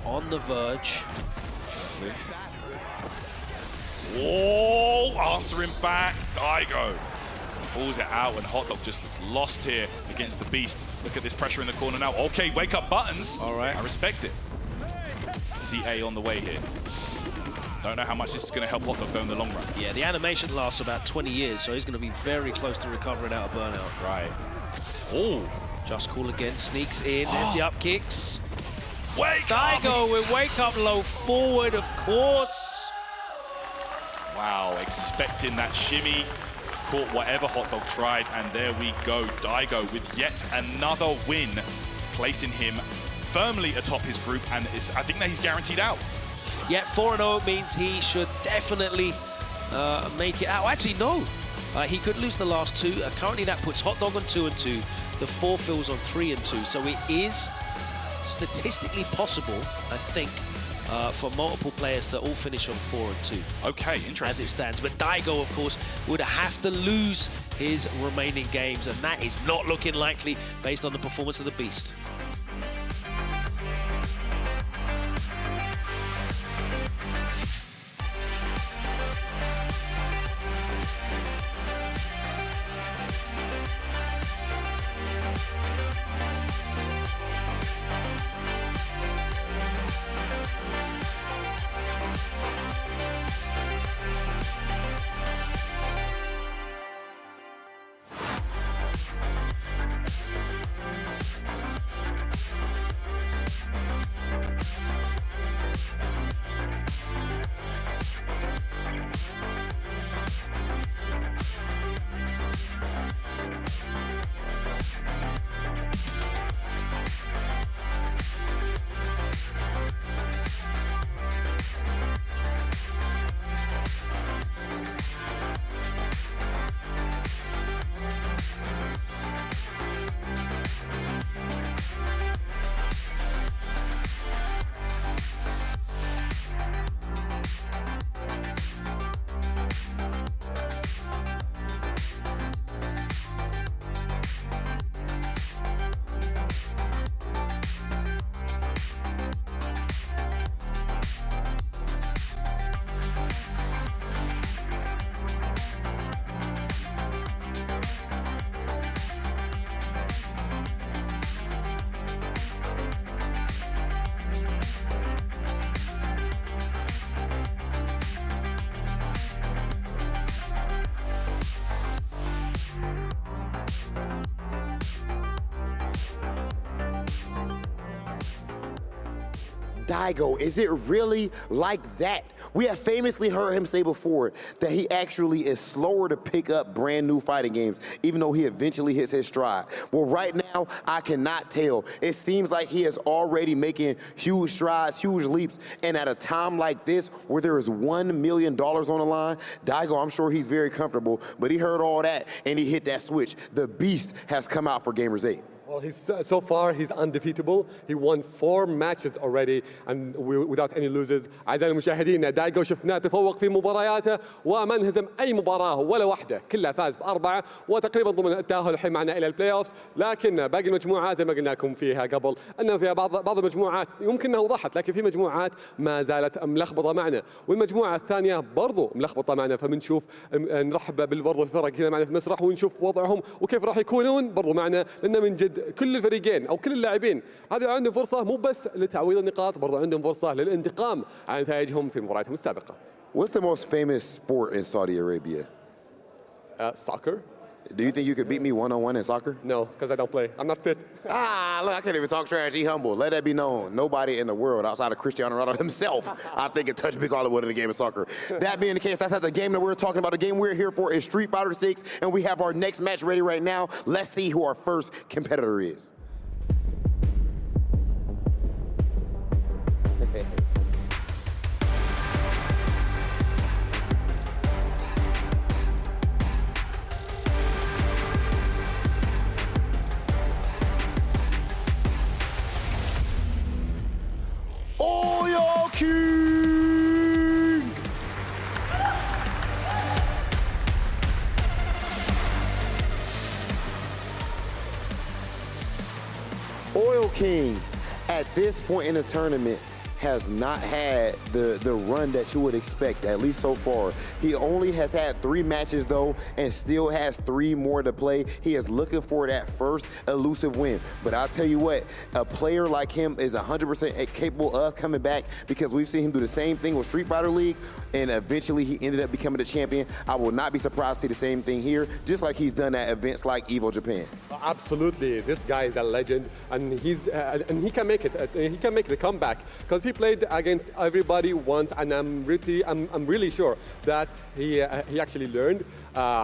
on the verge. Whoa! Answering back. Daigo pulls it out, and Hot Dog just looks lost here against the Beast. Look at this pressure in the corner now. Okay, wake up buttons. All right. I respect it. CA on the way here. Don't know how much this is going to help Hot Dog go in the long run. Yeah, the animation lasts about 20 years, so he's going to be very close to recovering out of burnout. Right. Oh. Just cool again, sneaks in. There's the up kicks. Wake Daigo with wake up low forward, of course. Wow, expecting that shimmy. Caught whatever Hot Dog tried, and there we go. Daigo with yet another win, placing him firmly atop his group, and I think that he's guaranteed out. Yeah, 4-0 means he should definitely make it out. Actually, no. He could lose the last two. Currently, that puts Hot Dog on 2-2. The 4 fills on 3-2. So it is statistically possible, I think, for multiple players to all finish on 4-2. Okay, interesting. As it stands. But Daigo, of course, would have to lose his remaining games, and that is not looking likely based on the performance of the Beast. Daigo, is it really like that? We have famously heard him say before that he actually is slower to pick up brand new fighting games, even though he eventually hits his stride. Well, right now, I cannot tell. It seems like he is already making huge strides, huge leaps, and at a time like this, where there is $1 million on the line, Daigo, I'm sure he's very comfortable, but he heard all that, and he hit that switch. The beast has come out for Gamers8. Well, so far he's undefeatable. He won 4 matches already and without any losers. أعزائي المشاهدين، دايجو شفناه تفوق في مبارياته وما انهزم أي مباراة ولا واحدة، كلها فاز ب4 وتقريبا ضمن التأهل الحين معنا إلى البلاي أوفز. لكن باقي المجموعات زي ما قلنا لكم فيها قبل أن فيها بعض المجموعات يمكن أنها وضحت، لكن في مجموعات ما زالت ملخبطة معنا، والمجموعة الثانية برضو ملخبطة معنا. فبنشوف نرحب بالبرضو الفرق هنا معنا في المسرح ونشوف وضعهم وكيف راح يكونون برضو معنا، لأن من جد كل الفريقين او كل اللاعبين هذول عندهم فرصه مو بس لتعويض النقاط، برضو عندهم فرصه للانتقام عن نتائجهم في مبارياتهم السابقه. What's the most famous sport in Saudi Arabia? Soccer. Do you think you could beat me one-on-one in soccer? No, because I don't play. I'm not fit. Look, I can't even talk trash. He humble. Let that be known. Nobody in the world outside of Cristiano Ronaldo himself, I think, can touch Big Hollywood in the game of soccer. That being the case, that's not the game that we're talking about. The game we're here for is Street Fighter 6, and we have our next match ready right now. Let's see who our first competitor is. King! Oil King, at this point in the tournament, has not had the run that you would expect, at least so far. He only has had 3 matches though, and still has 3 more to play. He is looking for that first elusive win. But I'll tell you what, a player like him is 100% capable of coming back, because we've seen him do the same thing with Street Fighter League, and eventually he ended up becoming the champion. I will not be surprised to see the same thing here, just like he's done at events like Evo Japan. Absolutely, this guy is a legend, and he can make it. He can make the comeback, because he played against everybody once, and I'm really sure that he actually learned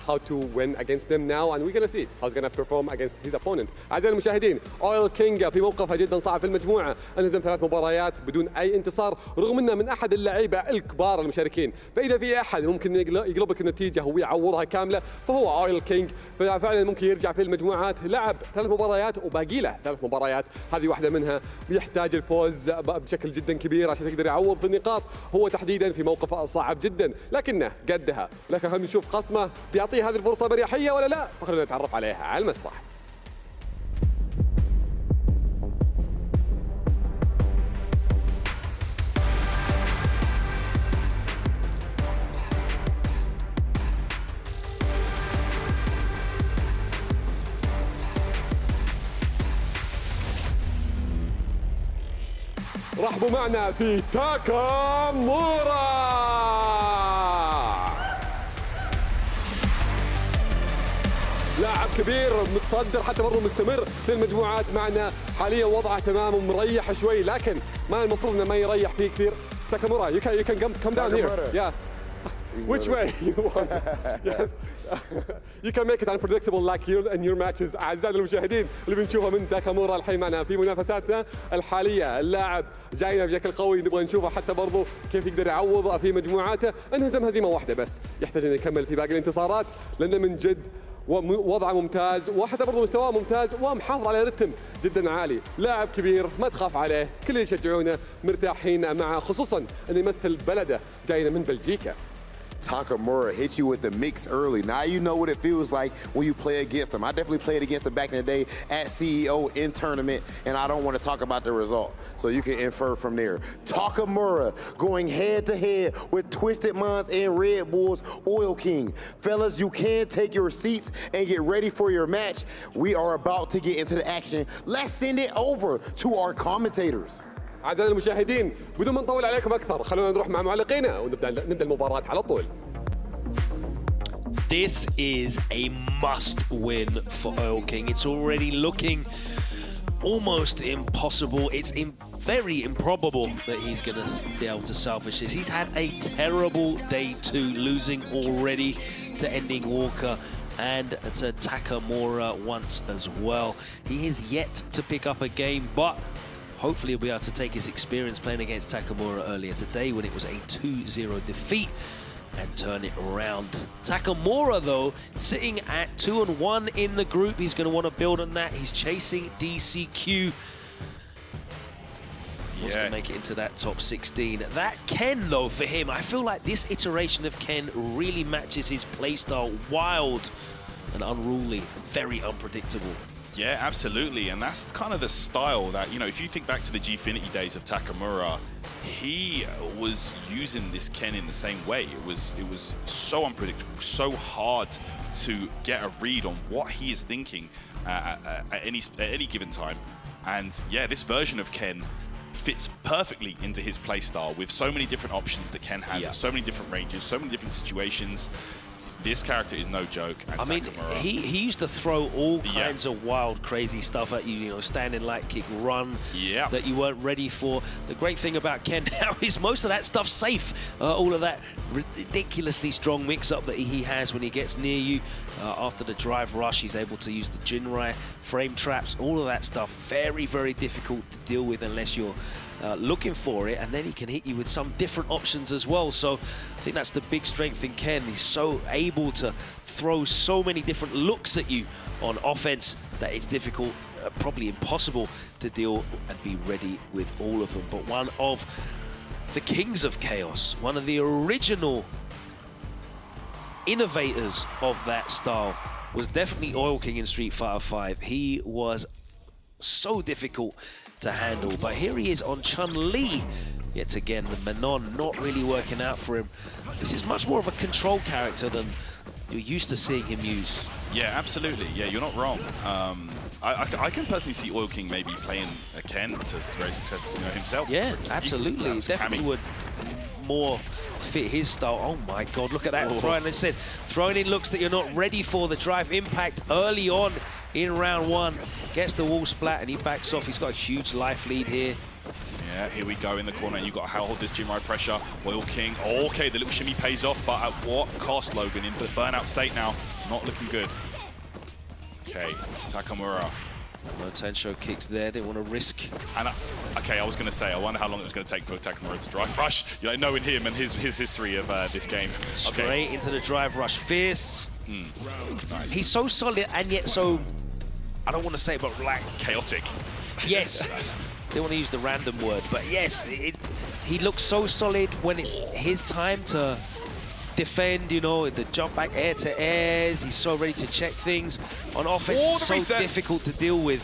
how to win against them now, and we're gonna see how he's gonna perform against his opponent. أعزائي المشاهدين، أويل كينج في موقفه جدا صعب في المجموعة، انهزم 3 مباريات بدون أي انتصار، رغم انه من أحد اللعيبة الكبار المشاركين، فإذا في أحد ممكن يقلبك النتيجة ويعوضها كاملة فهو أويل كينج، ففعلا ممكن يرجع في المجموعات. لعب 3 مباريات وباقي له 3 مباريات، هذه واحدة منها بيحتاج الفوز بشكل جدا كبير عشان يقدر يعوض في النقاط، هو تحديدا في موقفه صعب جدا، لكنه قدها. لكن خلينا نشوف قسمه بيعطيه هذه الفرصة بريحية ولا لا؟ فخلينا نتعرف عليها على المسرح. رحبوا معنا في تاكامورا. لاعب كبير متصدر حتى برضه مستمر في المجموعات معنا حاليا، وضعه تمام ومريح شوي، لكن ما المفروض انه ما يريح فيه كثير. تاكامورا you can come down here. Yeah. Which way you want? Yes. You can make it unpredictable like you in your matches. أعزائنا المشاهدين، اللي بنشوفه من تاكامورا الحين معنا في منافساتنا الحالية. اللاعب جاينا بشكل قوي، نبغى نشوفه حتى برضه كيف يقدر يعوض في مجموعاته. انهزم هزيمة واحدة بس، يحتاج انه يكمل في باقي الانتصارات، لأنه من جد وضعه ممتاز، وحتى برضه مستواه ممتاز، ومحافظ على رتم جدا عالي. لاعب كبير ما تخاف عليه، كل اللي يشجعونه مرتاحين معه، خصوصا انه يمثل بلده جاينا من بلجيكا. Takamura hit you with the mix early. Now you know what it feels like when you play against him. I definitely played against him back in the day at CEO in tournament, and I don't want to talk about the result. So you can infer from there. Takamura going head to head with Twisted Minds and Red Bull's Oil King. Fellas, you can take your seats and get ready for your match. We are about to get into the action. Let's send it over to our commentators. أعزائي المشاهدين، بدون ما نطول عليكم أكثر، خلونا نروح مع معلقينا ونبدأ المباراة على طول. This is a must-win for Oil King. It's already looking almost impossible. It's very improbable that he's going to be able to salvage this. He's had a terrible day 2, losing already to Ending Walker and to Takamura once as well. He is yet to pick up a game, but hopefully he'll be able to take his experience playing against Takamura earlier today when it was a 2-0 defeat and turn it around. Takamura, though, sitting at 2-1 in the group. He's going to want to build on that. He's chasing DCQ. Wants to make it into that top 16. That Ken, though, for him, I feel like this iteration of Ken really matches his playstyle. Wild and unruly, very unpredictable. Yeah, absolutely, and that's kind of the style that, you know, if you think back to the Gfinity days of Takamura, he was using this Ken in the same way. It was so unpredictable, so hard to get a read on what he is thinking at any given time. And yeah, this version of Ken fits perfectly into his playstyle with so many different options that Ken has, so many different ranges, so many different situations. This character is no joke. I mean, he used to throw all kinds of wild, crazy stuff at you, you know, standing light kick, run that you weren't ready for. The great thing about Ken now is most of that stuff's safe. All of that ridiculously strong mix-up that he has when he gets near you. After the drive rush, he's able to use the Jinrai, frame traps, all of that stuff. Very, very difficult to deal with unless you're looking for it, and then he can hit you with some different options as well. So I think that's the big strength in Ken. He's so able to throw so many different looks at you on offense that it's difficult, probably impossible to deal and be ready with all of them. But one of the kings of chaos, one of the original innovators of that style, was definitely Oil King in Street Fighter 5. He was so difficult to handle, but here he is on Chun-Li. Yet again, the Menon not really working out for him. This is much more of a control character than you're used to seeing him use. Yeah, absolutely. Yeah, you're not wrong. I can personally see Oil King maybe playing a Ken to very successful himself. Yeah, absolutely. It definitely would more fit his style. Oh my God, look at that throwing. As I said, throwing in looks that you're not ready for. The drive impact early on in round one. Gets the wall splat and he backs off. He's got a huge life lead here. Yeah, here we go in the corner, and you've got to hold this Jinrai pressure. Oil King, okay, the little shimmy pays off, but at what cost, Logan? In the burnout state now, not looking good. Okay, Takamura. No Tensho kicks there, they want to risk. And okay, I was going to say, I wonder how long it was going to take for Takamura to drive rush. You know, knowing him and his history of this game. Straight into the drive rush, fierce. Nice. He's so solid and yet so, I don't want to say, but like chaotic. Yes. They want to use the random word, but yes, he looks so solid when it's his time to defend, you know, the jump back air to airs. He's so ready to check things. On offense, it's so difficult to deal with.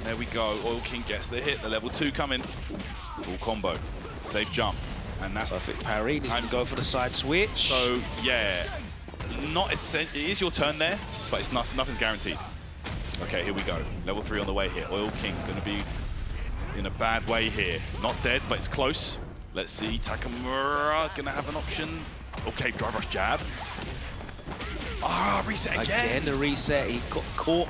There we go. Oil King gets the hit, the level 2 coming. Full combo. Safe jump. And that's perfect parry. He's going to go for the side switch. So, yeah, not essential. It is your turn there, but it's nothing's guaranteed. Okay, here we go. Level 3 on the way here. Oil King going to be in a bad way here. Not dead, but it's close. Let's see, Takamura gonna have an option. Okay, drive rush jab. Ah, reset again. Again, the reset. He got caught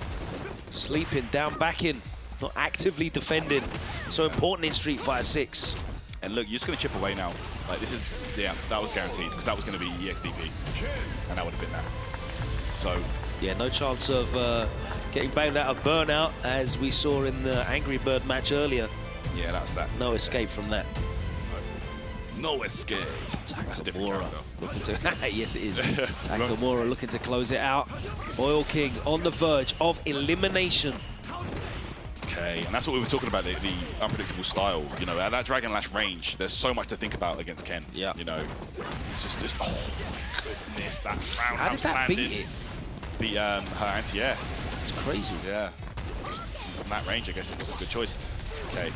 sleeping, down back in, not actively defending. So important in Street Fighter 6. And look, you're just gonna chip away now. Like this is, yeah, that was guaranteed because that was gonna be EXDP, and that would have been that. So, yeah, no chance of getting bailed out of burnout as we saw in the Angry Bird match earlier. Yeah, that's that. No escape from that. No escape. Takamura looking to yes, it is. Takamura looking to close it out. Oil King on the verge of elimination. Okay, and that's what we were talking about, the unpredictable style. You know, at that Dragon Lash range, there's so much to think about against Ken. Yeah. You know, it's just oh goodness, that roundhouse How did that beat it? Beat her anti-air. It's crazy. Yeah. Just from that range, I guess it was a good choice. Okay.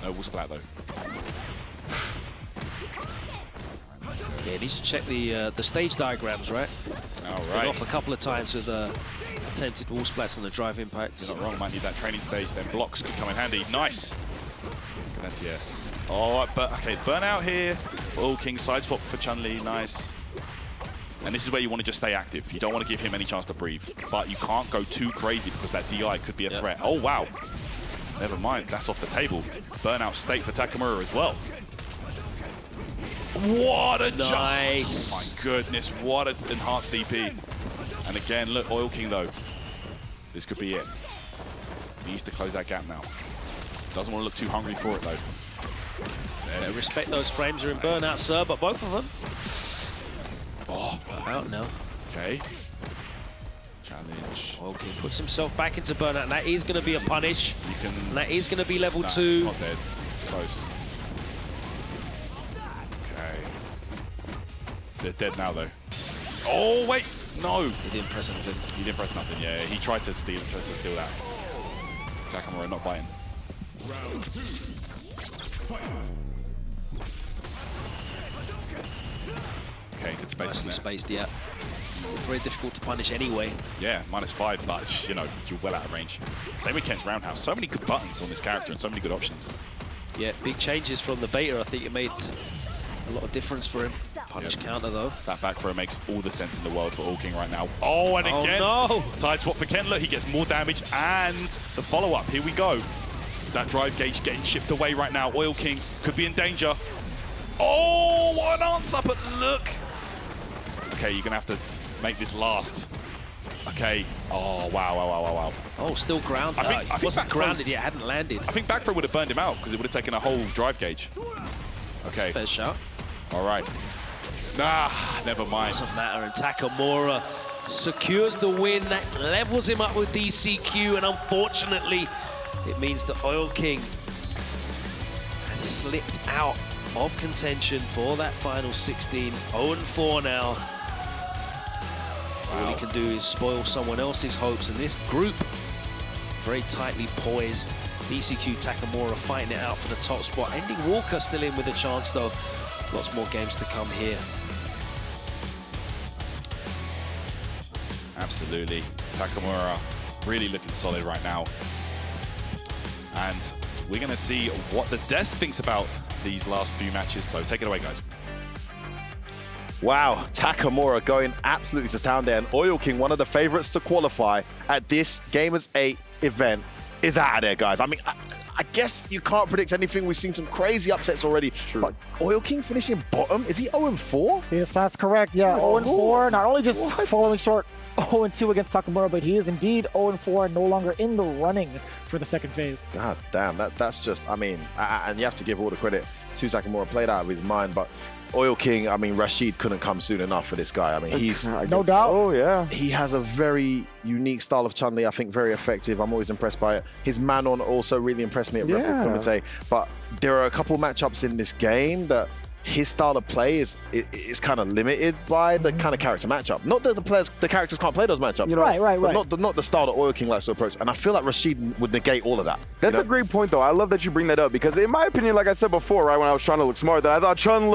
No wall splat though. Yeah, needs to check the stage diagrams, right? All right. Went off a couple of times with attempted wall splats on the drive impact. You're not wrong, might need that training stage, then blocks could come in handy. Nice. That's yeah. Oh, but okay, burnout here. Oil King side swap for Chun-Li, nice. And this is where you want to just stay active. You don't want to give him any chance to breathe, but you can't go too crazy because that DI could be a threat. Oh wow. Never mind, that's off the table. Burnout state for Takamura as well. What a jump! Nice. Oh my goodness, what an enhanced DP. And again, look, Oil King though. This could be it. He needs to close that gap now. Doesn't want to look too hungry for it though. Yeah, respect those frames are in burnout, sir, but both of them. Oh, out now. Okay. Challenge. Oil King puts himself back into burnout, and that is going to be a punish. You can. And that is going to be level 2. Not dead. Close. They're dead now, though. Oh, wait! No! He didn't press anything. He didn't press nothing, yeah. He tried to steal that. Takamura not biting. Round 2. Fight. Okay, good space. Nicely spaced, yeah. Very difficult to punish anyway. Yeah, -5, but, you know, you're well out of range. Same with Ken's roundhouse. So many good buttons on this character and so many good options. Yeah, big changes from the beta. I think it made a lot of difference for him. Punish counter though. That back throw makes all the sense in the world for Oil King right now. Oh, and again, no. Side swap for Ken. Look, he gets more damage and the follow-up. Here we go. That drive gauge getting chipped away right now. Oil King could be in danger. Oh, what an answer, but look. Okay, you're gonna have to make this last. Okay. Oh, wow. Oh, still grounded. I think wasn't grounded yet, hadn't landed. I think back throw would have burned him out because it would have taken a whole drive gauge. Okay. Fair shot. All right. Nah, never mind. Doesn't matter. And Takamura secures the win. That levels him up with DCQ, and unfortunately, it means that Oil King has slipped out of contention for that final 16. 0-4 now. All he can do is spoil someone else's hopes, and this group very tightly poised. ECQ Takamura fighting it out for the top spot. Ending Walker still in with a chance though. Lots more games to come here. Absolutely. Takamura really looking solid right now. And we're going to see what the desk thinks about these last few matches. So take it away, guys. Wow, Takamura going absolutely to town there. And Oil King, one of the favorites to qualify at this Gamers8 event, is out of there, guys. I mean, I guess you can't predict anything. We've seen some crazy upsets already. True. But Oil King finishing bottom, is he 0-4? Yes, that's correct. Yeah, 0-4. Not only just falling short 0-2 against Takamura, but he is indeed 0-4, no longer in the running for the second phase. God damn, that's just, I mean, and you have to give all the credit to Takamura. Played out of his mind, but Oil King, I mean, Rashid couldn't come soon enough for this guy. I mean, he's... no doubt. Oh, yeah. He has a very unique style of Chun-Li, I think very effective. I'm always impressed by it. His Manon also really impressed me at Rebel Commentary. But there are a couple matchups in this game that his style of play is kind of limited by the kind of character matchup. Not that the characters can't play those matchups. You know, right. But not the style that Oil King likes to approach. And I feel like Rashid would negate all of that. That's a great point, though. I love that you bring that up because, in my opinion, like I said before, right, when I was trying to look smart, that I thought Chun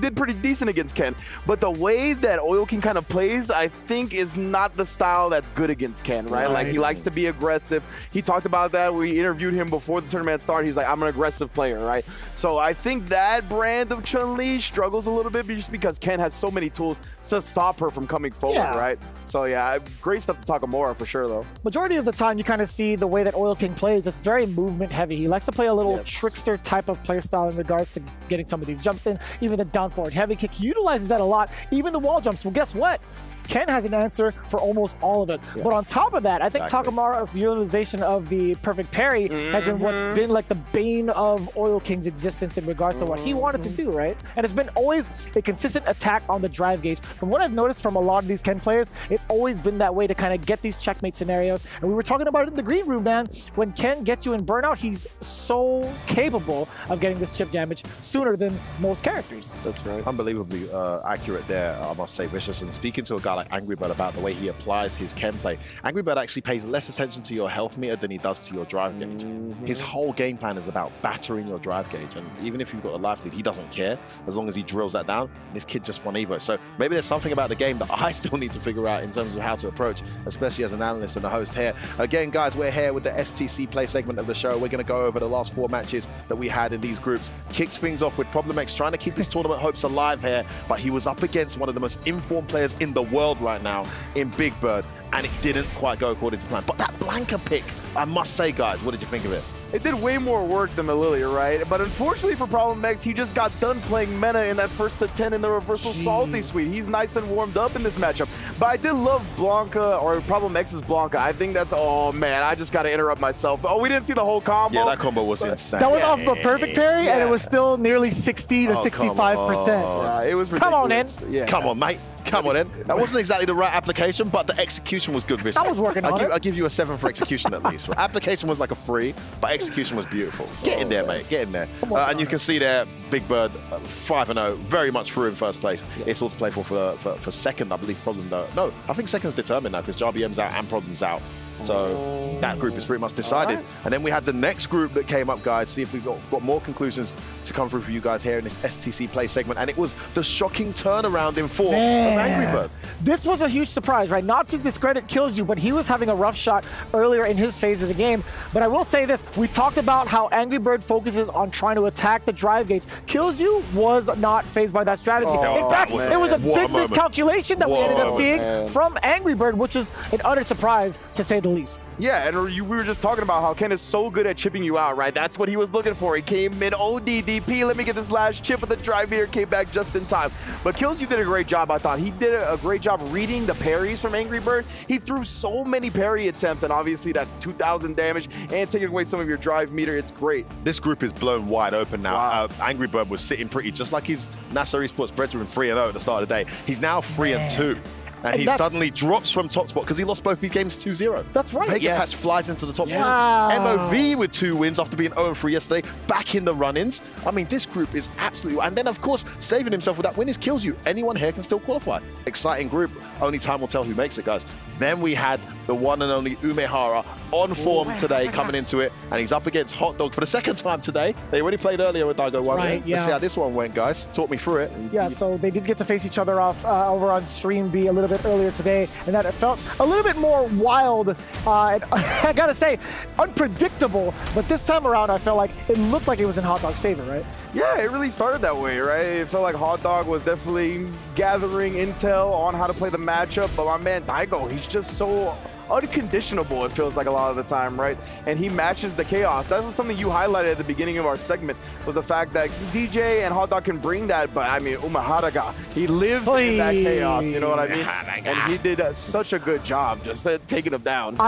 did pretty decent against Ken. But the way that Oil King kind of plays, I think, is not the style that's good against Ken, right? Like, he likes to be aggressive. He talked about that. We interviewed him before the tournament started. He's like, I'm an aggressive player, right? So I think that brand of Chun-Li struggles a little bit just because Ken has so many tools to stop her from coming forward, right? So yeah, great stuff to Takamura for sure, though. Majority of the time, you kind of see the way that Oil King plays. It's very movement heavy. He likes to play a little trickster type of play style in regards to getting some of these jumps in. Even the down forward heavy kick, he utilizes that a lot. Even the wall jumps. Well, guess what? Ken has an answer for almost all of it. But on top of that, I think Takamura's utilization of the perfect parry has been what's been like the bane of Oil King's existence in regards to what he wanted to do, right? And it's been always a consistent attack on the drive gauge. From what I've noticed from a lot of these Ken players, it's always been that way to kind of get these checkmate scenarios. And we were talking about it in the green room, man. When Ken gets you in burnout, he's so capable of getting this chip damage sooner than most characters. That's right. Unbelievably accurate there, I must say, Vicious. And speaking to a guy like Angry Bird about the way he applies his Ken play, Angry Bird actually pays less attention to your health meter than he does to your drive gauge. His whole game plan is about battering your drive gauge, and even if you've got a life lead, he doesn't care as long as he drills that down. This kid just won Evo, so maybe there's something about the game that I still need to figure out in terms of how to approach, especially as an analyst and a host here. Again, guys, we're here with the STC play segment of the show. We're going to go over the last 4 matches that we had in these groups. Kicked things off with Problem X trying to keep his tournament hopes alive here, but he was up against one of the most informed players in the world right now in Big Bird, and it didn't quite go according to plan. But that Blanca pick, I must say, guys, what did you think of it? It did way more work than the Lily, right? But unfortunately for Problem X, he just got done playing Mena in that first to 10 in the reversal salty suite. He's nice and warmed up in this matchup. But I did love Blanca, or Problem X's Blanca. I think that's, oh man, I just got to interrupt myself. Oh, we didn't see the whole combo. Yeah, that combo was insane. That was off the perfect parry, and it was still nearly 60 to 65%. Yeah, it was ridiculous. Come on in. Yeah. Come on, mate. Come on in. That wasn't exactly the right application, but the execution was good, Vicious. I was working on it. I'll give you a 7 for execution at least. Application was like a 3, but execution was beautiful. Get in there, mate. Get in there. And you can see there, Big Bird, 5-0, very much through in first place. It's all to play for second, I believe. Problem though. No, I think second's determined now because JBM's out and Problem's out. So that group is pretty much decided. And then we had the next group that came up, guys. See if we've got more conclusions to come through for you guys here in this STC play segment. And it was the shocking turnaround in form of Angry Bird. This was a huge surprise, right? Not to discredit Kills You, but he was having a rough shot earlier in his phase of the game. But I will say this, we talked about how Angry Bird focuses on trying to attack the drive gauge. Kills You was not phased by that strategy. In fact, it was a big miscalculation that we ended up seeing from Angry Bird, which is an utter surprise to say the least. Yeah, and we were just talking about how Ken is so good at chipping you out, right? That's what he was looking for. He came mid ODDP, let me get this last chip with the drive here, came back just in time. But Kills You did a great job, I thought. He did a great job reading the parries from Angry Bird. He threw so many parry attempts, and obviously that's 2,000 damage and taking away some of your drive meter. It's great. This group is blown wide open now. Wow. Angry Bird was sitting pretty, just like his Nassau Esports brethren 3-0 at the start of the day. He's now 3-2. and he suddenly drops from top spot because he lost both these games 2-0. That's right. Vega Patch flies into the top spot. Wow. MOV with 2 wins after being 0-3 yesterday, back in the run-ins. I mean, this group is absolutely... And then, of course, saving himself with that win is kills you. Anyone here can still qualify. Exciting group. Only time will tell who makes it, guys. Then we had the one and only Umehara on form today coming into it, and he's up against Hot Dog for the second time today. They already played earlier with Daigo 1. right, Let's see yeah. how this one went, guys. Talk me through it. Yeah, so they did get to face each other off over on Stream B a little bit earlier today, and that it felt a little bit more wild. And I gotta say, unpredictable. But this time around, I felt like it looked like it was in Hot Dog's favor, right? Yeah, it really started that way, right? It felt like Hot Dog was definitely gathering intel on how to play the matchup, but my man Daigo, he's just so unconditionable, it feels like a lot of the time, right? And he matches the chaos. That was something you highlighted at the beginning of our segment, was the fact that DJ and Hot Dog can bring that, but I mean, Umehara, he lives in that chaos, you know what I mean? And he did such a good job just taking him down.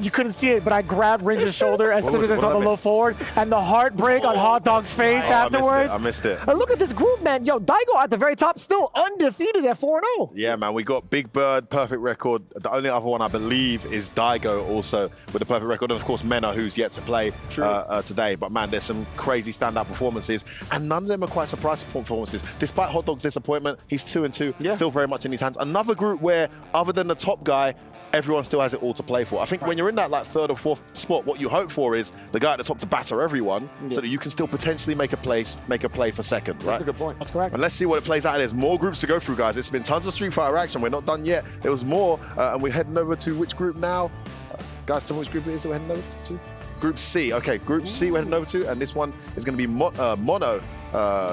You couldn't see it, but I grabbed Ringe's shoulder as soon as I saw the low forward, and the heartbreak on Hot Dog's face afterwards. I missed it. And look at this group, man. Yo, Daigo at the very top, still undefeated at 4-0. Yeah, man, we got Big Bird, perfect record. The only other one I believe is Daigo also with a perfect record. And of course, Mena, who's yet to play today. But man, there's some crazy standout performances, and none of them are quite surprising performances. Despite Hot Dog's disappointment, he's 2-2, still very much in his hands. Another group where, other than the top guy, everyone still has it all to play for. I think when you're in that like 3rd or 4th spot, what you hope for is the guy at the top to batter everyone, so that you can still potentially make a play for 2nd, right? That's a good point. That's correct. And let's see what it plays out. There's more groups to go through, guys. It's been tons of Street Fighter action. We're not done yet. There was more, and we're heading over to which group now? Guys, tell me which group it is that we're heading over to? Group C. Okay, Group C we're heading over to, and this one is going to be Mono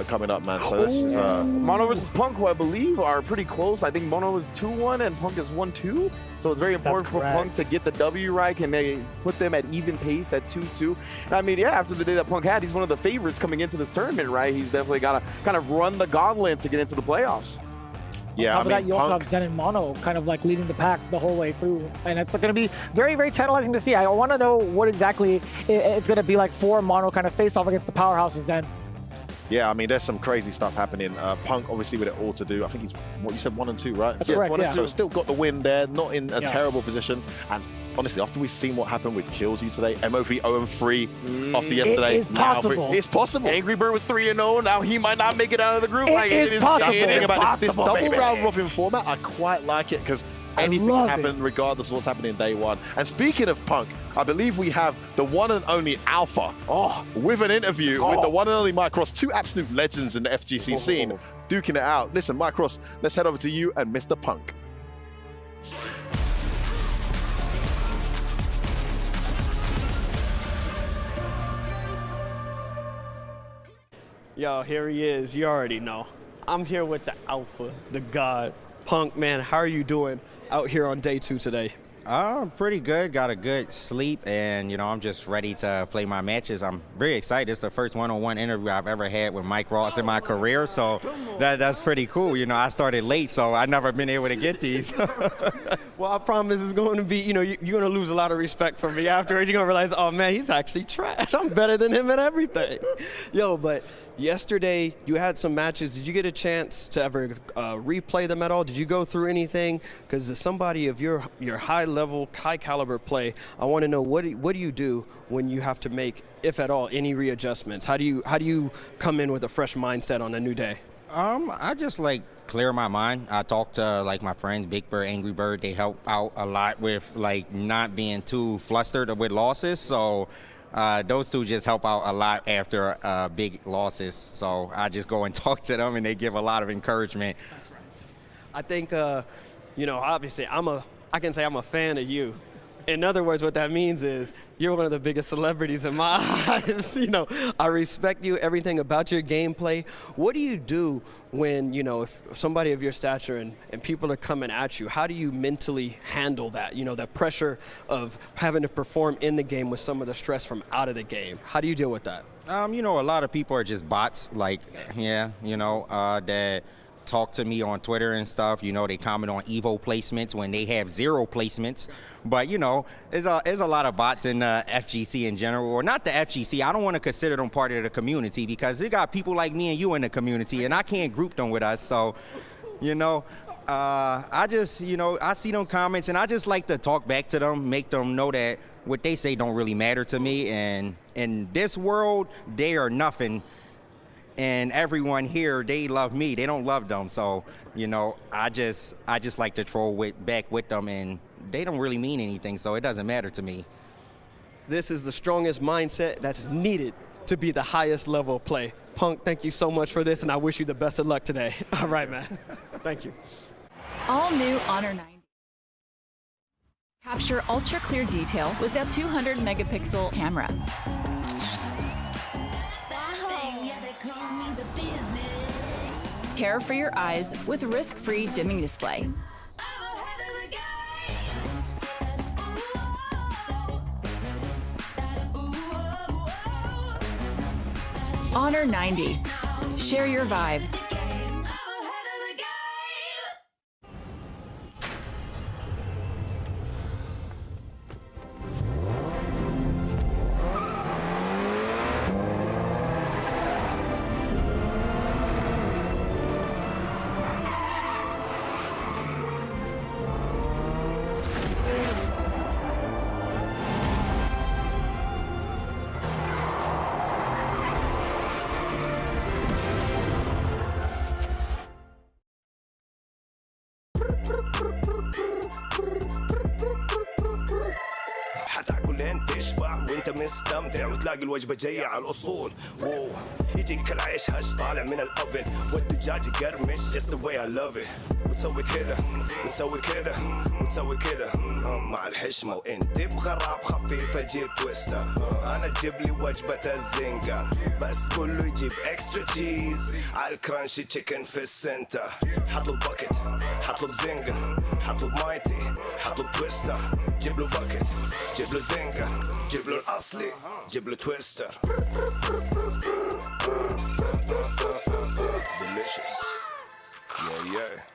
coming up, man. So this is Mono versus Punk, who I believe are pretty close. I think Mono is 2-1 and Punk is 1-2. So it's very important for Punk to get the W right. Can they put them at even pace at 2-2? I mean, yeah, after the day that Punk had, he's one of the favorites coming into this tournament, right? He's definitely got to kind of run the gauntlet to get into the playoffs. Yeah, On top of that, you also have Zen and Mono kind of like leading the pack the whole way through. And it's going to be very, very tantalizing to see. I want to know what exactly it's going to be like for Mono kind of face off against the powerhouse of Zen. Yeah, I mean, there's some crazy stuff happening. Punk, obviously, with it all to do. I think he's, what you said, 1 and 2, right? That's correct, 1 and yeah. 2. So still got the win there, not in a terrible position. And honestly, after we've seen what happened with Kills You today, MOV 0-3 after yesterday. It is possible. It's possible. Angry Bird was 3-0. Now he might not make it out of the group. It is possible. That's the thing about this double baby. round robin format. I quite like it because anything can happen regardless of what's happening day one. And speaking of Punk, I believe we have the one and only Alpha with an interview with the one and only Mike Ross, 2 absolute legends in the FGC scene, duking it out. Listen, Mike Ross, let's head over to you and Mr. Punk. Yo, here he is. You already know. I'm here with the Alpha, the God. Punk, man, how are you doing out here on day 2 today? Pretty good. Got a good sleep, and you know, I'm just ready to play my matches. I'm very excited. It's the first one-on-one interview I've ever had with Mike Ross in my career, so that's pretty cool. You know, I started late, so I've never been able to get these. Well, I promise it's going to be, you know, you're going to lose a lot of respect from me afterwards. You're going to realize, oh man, he's actually trash. I'm better than him at everything. Yo, but yesterday you had some matches. Did you get a chance to ever replay them at all? Did you go through anything? Because as somebody of your high level, high caliber play, I want to know what do you do when you have to make, if at all, any readjustments? How do you come in with a fresh mindset on a new day? I just like clear my mind. I talk to like my friends, Big Bird, Angry Bird. They help out a lot with like not being too flustered with losses. So those 2 just help out a lot after big losses. So I just go and talk to them, and they give a lot of encouragement. I think, you know, obviously I can say I'm a fan of you. In other words, what that means is you're one of the biggest celebrities in my eyes. You know, I respect you, everything about your gameplay. What do you do when, you know, if somebody of your stature and people are coming at you, how do you mentally handle that? You know, that pressure of having to perform in the game with some of the stress from out of the game. How do you deal with that? You know, a lot of people are just bots, like, yeah, you know, that talk to me on Twitter and stuff. You know, they comment on Evo placements when they have 0 placements. But, you know, there's a lot of bots in FGC in general, or not the FGC. I don't want to consider them part of the community because they got people like me and you in the community, and I can't group them with us. So, You know, I just, you know, I see them comments and I just like to talk back to them, make them know that what they say don't really matter to me. And in this world, they are nothing. And everyone here, they love me. They don't love them. So, you know, I just like to troll back with them, and they don't really mean anything, so it doesn't matter to me. This is the strongest mindset that's needed to be the highest level of play. Punk, thank you so much for this, and I wish you the best of luck today. All right, man. Thank you. All new Honor 90. Capture ultra clear detail with a 200 megapixel camera. Care for your eyes with risk-free dimming display. Honor 90. Share your vibe. مستمتع وتلاقي الوجبة جاية على الأصول واو يجيك العيش هش طالع من الأوفن والدجاج يقرمش just the way I love it وتسوي كذا وتسوي كذا وتسوي كذا مع الحشمة وانت تبغى راب خفيف اجيب تويستر أنا اجيب لي وجبة الزنجر بس كله يجيب اكسترا تشيز على الكرانشي تشيكن في السنتر حطلب باكيت حطلب زنجر حطلب مايتي حطلب تويستر جيب له باكيت جيب له زنجر جيب له الأصلي جيب له تويستر delicious yeah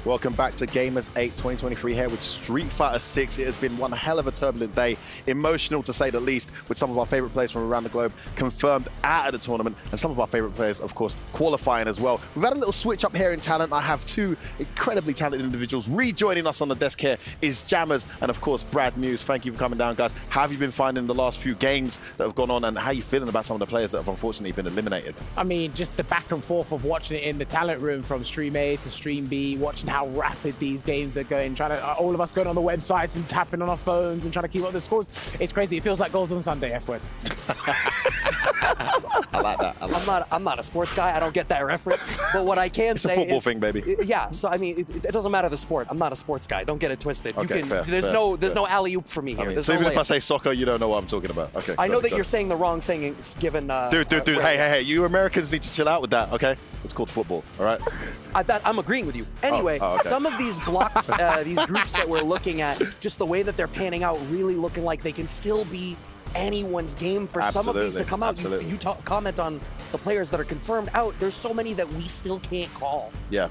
Welcome back to Gamers8 2023 here with Street Fighter 6. It has been one hell of a turbulent day, emotional to say the least, with some of our favorite players from around the globe confirmed out of the tournament, and some of our favorite players, of course, qualifying as well. We've had a little switch up here in talent. I have two incredibly talented individuals. Rejoining us on the desk here is Jammers and, of course, Brad Muse. Thank you for coming down, guys. How have you been finding the last few games that have gone on, and how are you feeling about some of the players that have unfortunately been eliminated? I mean, just the back and forth of watching it in the talent room from Stream A to Stream B, watching how rapid these games are going, trying to all of us going on the websites and tapping on our phones and trying to keep up the scores. It's crazy. It feels like goals on Sunday, F-word. I like that. I'm not a sports guy. I don't get that reference. But what I can say is... It's a football is, thing, baby. Yeah, so I mean, it doesn't matter the sport. I'm not a sports guy. Don't get it twisted. Okay, there's no alley-oop for me here. I mean, so even if I say soccer, you don't know what I'm talking about. Okay. I know that you're saying the wrong thing given... Dude, hey, you Americans need to chill out with that, okay? It's called football, all right? I'm agreeing with you. Anyway, okay. Some of these blocks, these groups that we're looking at, just the way that they're panning out, really looking like they can still be anyone's game for some of these to come out. You comment on the players that are confirmed out. There's so many that we still can't call. Yeah.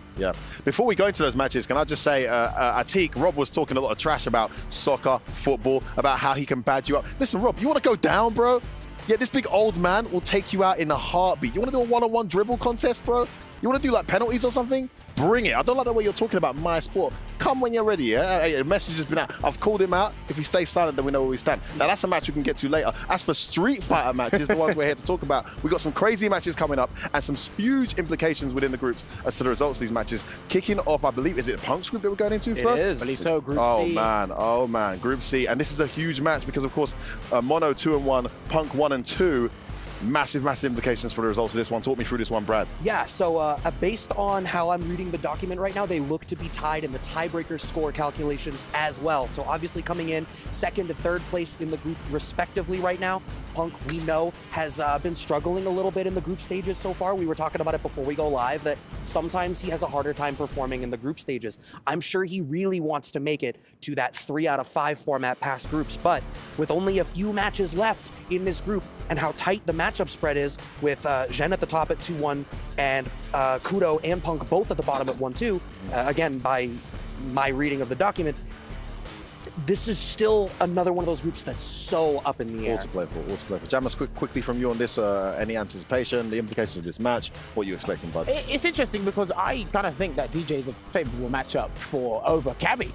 Before we go into those matches, can I just say, Atik, Rob was talking a lot of trash about soccer, football, about how he can bad you up. Listen, Rob, you want to go down, bro? Yeah, this big old man will take you out in a heartbeat. You want to do a one-on-one dribble contest, bro? You want to do like penalties or something? Bring it. I don't like the way you're talking about my sport. Come when you're ready, yeah? Hey, the message has been out. I've called him out. If he stays silent, then we know where we stand. Now, that's a match we can get to later. As for Street Fighter matches, the ones we're here to talk about, we've got some crazy matches coming up and some huge implications within the groups as to the results of these matches. Kicking off, I believe, is it Punk's group that we're going into first? It is. I believe so, Group C. Oh, man. Group C. And this is a huge match because, of course, Mono 2-1, Punk 1-2. Massive implications for the results of this one. Talk me through this one, Brad. Yeah, so based on how I'm reading the document right now, they look to be tied in the tiebreaker score calculations as well. So obviously coming in second and third place in the group respectively right now. Punk, we know, has been struggling a little bit in the group stages so far. We were talking about it before we go live, that sometimes he has a harder time performing in the group stages. I'm sure he really wants to make it to that 3 out of 5 format past groups, but with only a few matches left in this group and how tight the matchup spread is with Zhen at the top at 2-1 and Kudo and Punk both at the bottom at 1-2, again, by my reading of the document, this is still another one of those groups that's so up in the air. All to play for. Jammers, quickly from you on this, any anticipation, the implications of this match, what are you expecting, bud? It's interesting because I kind of think that DJ is a favorable matchup over Cammy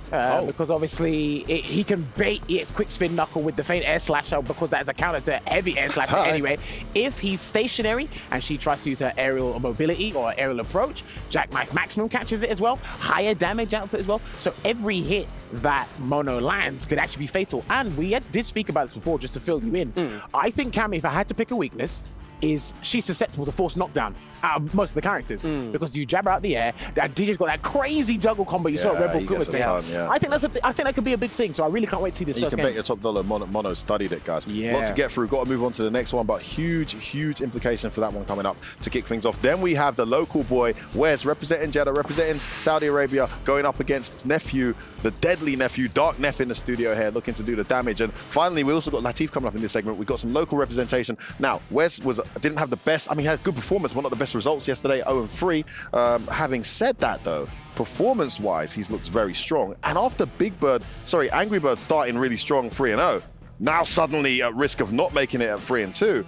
because obviously he can bait EX quick spin Knuckle with the faint air slasher because that is a counter to heavy air slasher anyway. If he's stationary and she tries to use her aerial mobility or aerial approach, Jackknife Maximum catches it as well, higher damage output as well. So every hit that Mono lands could actually be fatal. And we did speak about this before, just to fill you in. I think Cammy, if I had to pick a weakness, is she's susceptible to force knockdown out of most of the characters because you jab her out the air. And DJ's got that crazy juggle combo you saw at Red Bull Kuma. I think that could be a big thing. So I really can't wait to see this first game. You can bet your top dollar Mono studied it, guys. Lot to get through. Got to move on to the next one, but huge implication for that one coming up to kick things off. Then we have the local boy, Wes, representing Jeddah, representing Saudi Arabia, going up against Nephew, the deadly Nephew, Dark Neff in the studio here, looking to do the damage. And finally, we also got Latif coming up in this segment. We got some local representation. Now, Wes didn't have the best, he had good performance, but not the best results yesterday, 0-3. Having said that, though, performance-wise, he's looked very strong. And after Angry Bird starting really strong 3-0, now suddenly at risk of not making it at 3-2,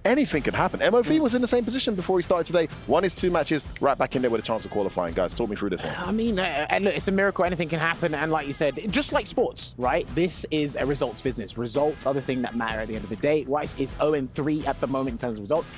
anything can happen. MOV was in the same position before he started today. Won his 2 matches, right back in there with a chance of qualifying. Guys, talk me through this one. I mean, look, it's a miracle. Anything can happen. And like you said, just like sports, right? This is a results business. Results are the thing that matter at the end of the day. Weiss is 0-3 at the moment in terms of results.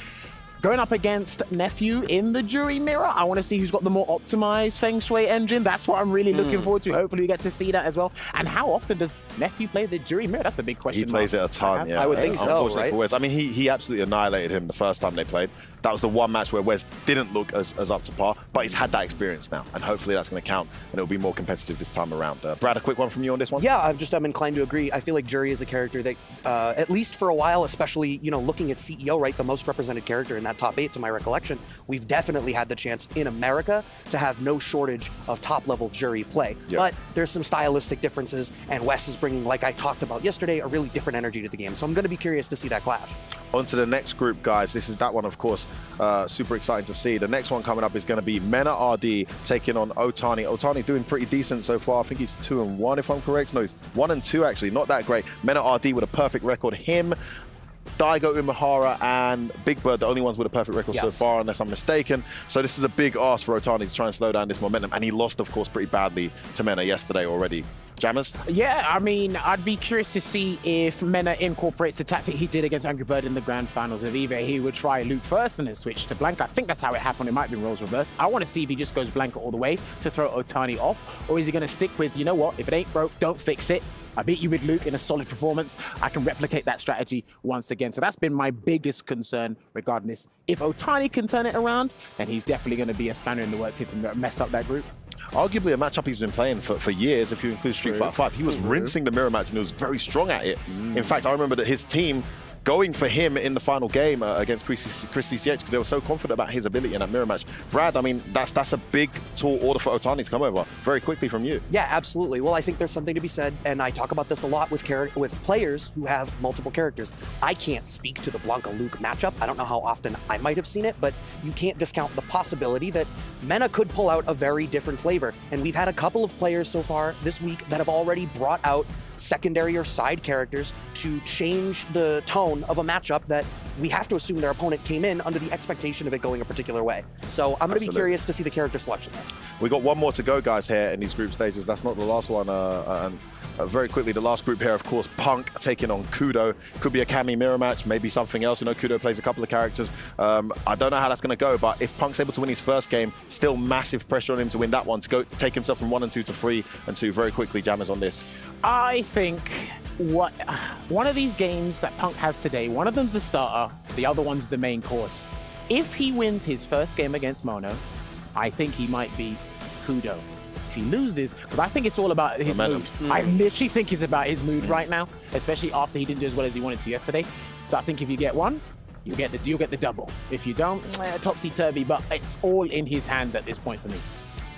Going up against Nephew in the jury mirror, I want to see who's got the more optimized Feng Shui engine. That's what I'm really looking forward to. Hopefully we get to see that as well. And how often does Nephew play the jury mirror? That's a big question. He plays it a ton, yeah. I would think so, right? For Wes. I mean, he absolutely annihilated him the first time they played. That was the one match where Wes didn't look as up to par, but he's had that experience now, and hopefully that's going to count, and it'll be more competitive this time around. Brad, a quick one from you on this one? Yeah, I'm inclined to agree. I feel like Jury is a character that, at least for a while, especially, looking at CEO, right, the most represented character in that top 8, to my recollection, we've definitely had the chance in America to have no shortage of top-level Jury play. Yep. But there's some stylistic differences, and Wes is bringing, like I talked about yesterday, a really different energy to the game. So I'm going to be curious to see that clash. On to the next group, guys. This is that one, of course, super exciting to see. The next one coming up is going to be Mena RD taking on Otani. Otani doing pretty decent so far. I think he's 2-1 if I'm correct. No, he's 1-2 actually, not that great. Mena RD with a perfect record. Him, Daigo, Umehara, and Big Bird, the only ones with a perfect record so far, unless I'm mistaken. So this is a big ask for Otani to try and slow down this momentum. And he lost, of course, pretty badly to Mena yesterday already. Jammers? Yeah, I mean, I'd be curious to see if Mena incorporates the tactic he did against Angry Bird in the grand finals. If either he would try Luke first and then switch to Blanca. I think that's how it happened. It might be roles reversed. I want to see if he just goes Blanca all the way to throw Otani off, or is he going to stick with, you know what, if it ain't broke, don't fix it. I beat you with Luke in a solid performance. I can replicate that strategy once again. So that's been my biggest concern regarding this. If Otani can turn it around, then he's definitely going to be a spanner in the works here to mess up that group. Arguably a matchup he's been playing for years, if you include Street Fighter 5. He was rinsing the mirror match and he was very strong at it. In fact, I remember that his team going for him in the final game against Chris CCH because they were so confident about his ability in that mirror match. Brad, I mean, that's a big, tall order for Otani to come over very quickly from you. Yeah, absolutely. Well, I think there's something to be said, and I talk about this a lot with players who have multiple characters. I can't speak to the Blanca-Luke matchup. I don't know how often I might have seen it, but you can't discount the possibility that Mena could pull out a very different flavor. And we've had a couple of players so far this week that have already brought out secondary or side characters to change the tone of a matchup that we have to assume their opponent came in under the expectation of it going a particular way. So I'm going to be curious to see the character selection there. We got one more to go, guys, here in these group stages. That's not the last one. Very quickly, the last group here, of course, Punk taking on Kudo. Could be a Cammy mirror match, maybe something else. You know, Kudo plays a couple of characters. I don't know how that's going to go, but if Punk's able to win his first game, still massive pressure on him to win that one, to go take himself from 1-2 to 3-2 very quickly. Jammers on this. I think one of these games that Punk has today, one of them's the starter, the other one's the main course. If he wins his first game against Mono, I think he might be Kudo. If he loses, because I think it's all about his mood. I literally think it's about his mood right now, especially after he didn't do as well as he wanted to yesterday. So I think if you get one, you'll get the double. If you don't, topsy-turvy, but it's all in his hands at this point for me.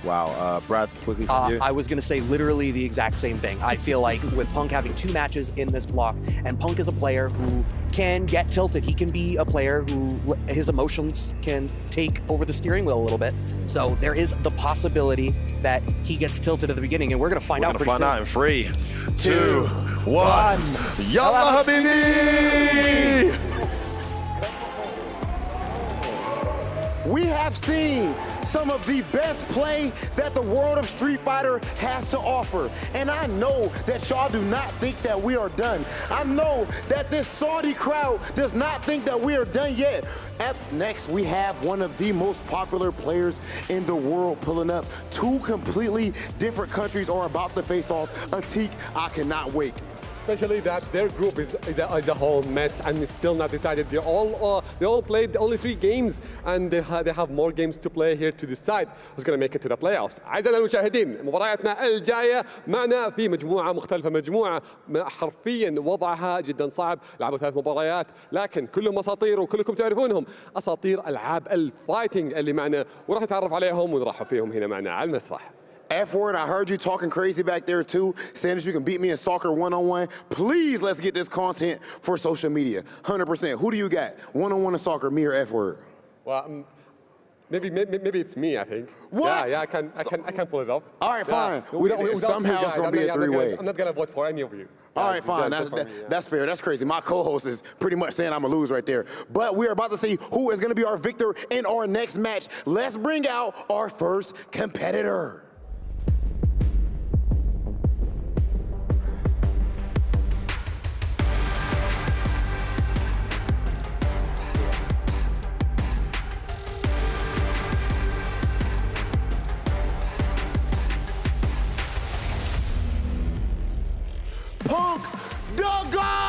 Wow, Brad, quickly from you. I was going to say literally the exact same thing. I feel like with Punk having 2 matches in this block, and Punk is a player who can get tilted. He can be a player who his emotions can take over the steering wheel a little bit. So there is the possibility that he gets tilted at the beginning, and we're going to find out pretty soon. In 3, 2, 1. Yalla Habibi! We have seen some of the best play that the world of Street Fighter has to offer. And I know that y'all do not think that we are done. I know that this Saudi crowd does not think that we are done yet. Up next, we have one of the most popular players in the world pulling up. 2 completely different countries are about to face off. Atik, I cannot wait. Especially that their group is a whole mess and is still not decided. They all played only 3 games and they have more games to play here to decide who's going to make it to the playoffs. أعزائنا المشاهدين، مبارياتنا الجاية معنا في مجموعة مختلفة، مجموعة حرفيا وضعها جدا صعب. لعبوا 3 مباريات لكن كلهم اساطير وكلكم تعرفونهم، اساطير العاب الفايتنج اللي معنا، وراح نتعرف عليهم ونرحب فيهم هنا معنا على المسرح. F-word, I heard you talking crazy back there too, saying that you can beat me in soccer one-on-one. Please, let's get this content for social media. 100%. Who do you got? One-on-one in soccer, me or F-word? Well, maybe it's me, I think. What? Yeah, I can pull it off. All right, fine. Somehow it's going to be a 3-way. I'm not going to vote for any of you. All right, fine. That's fair. That's crazy. My co-host is pretty much saying I'm going to lose right there. But we're about to see who is going to be our victor in our next match. Let's bring out our first competitor. Punk the God!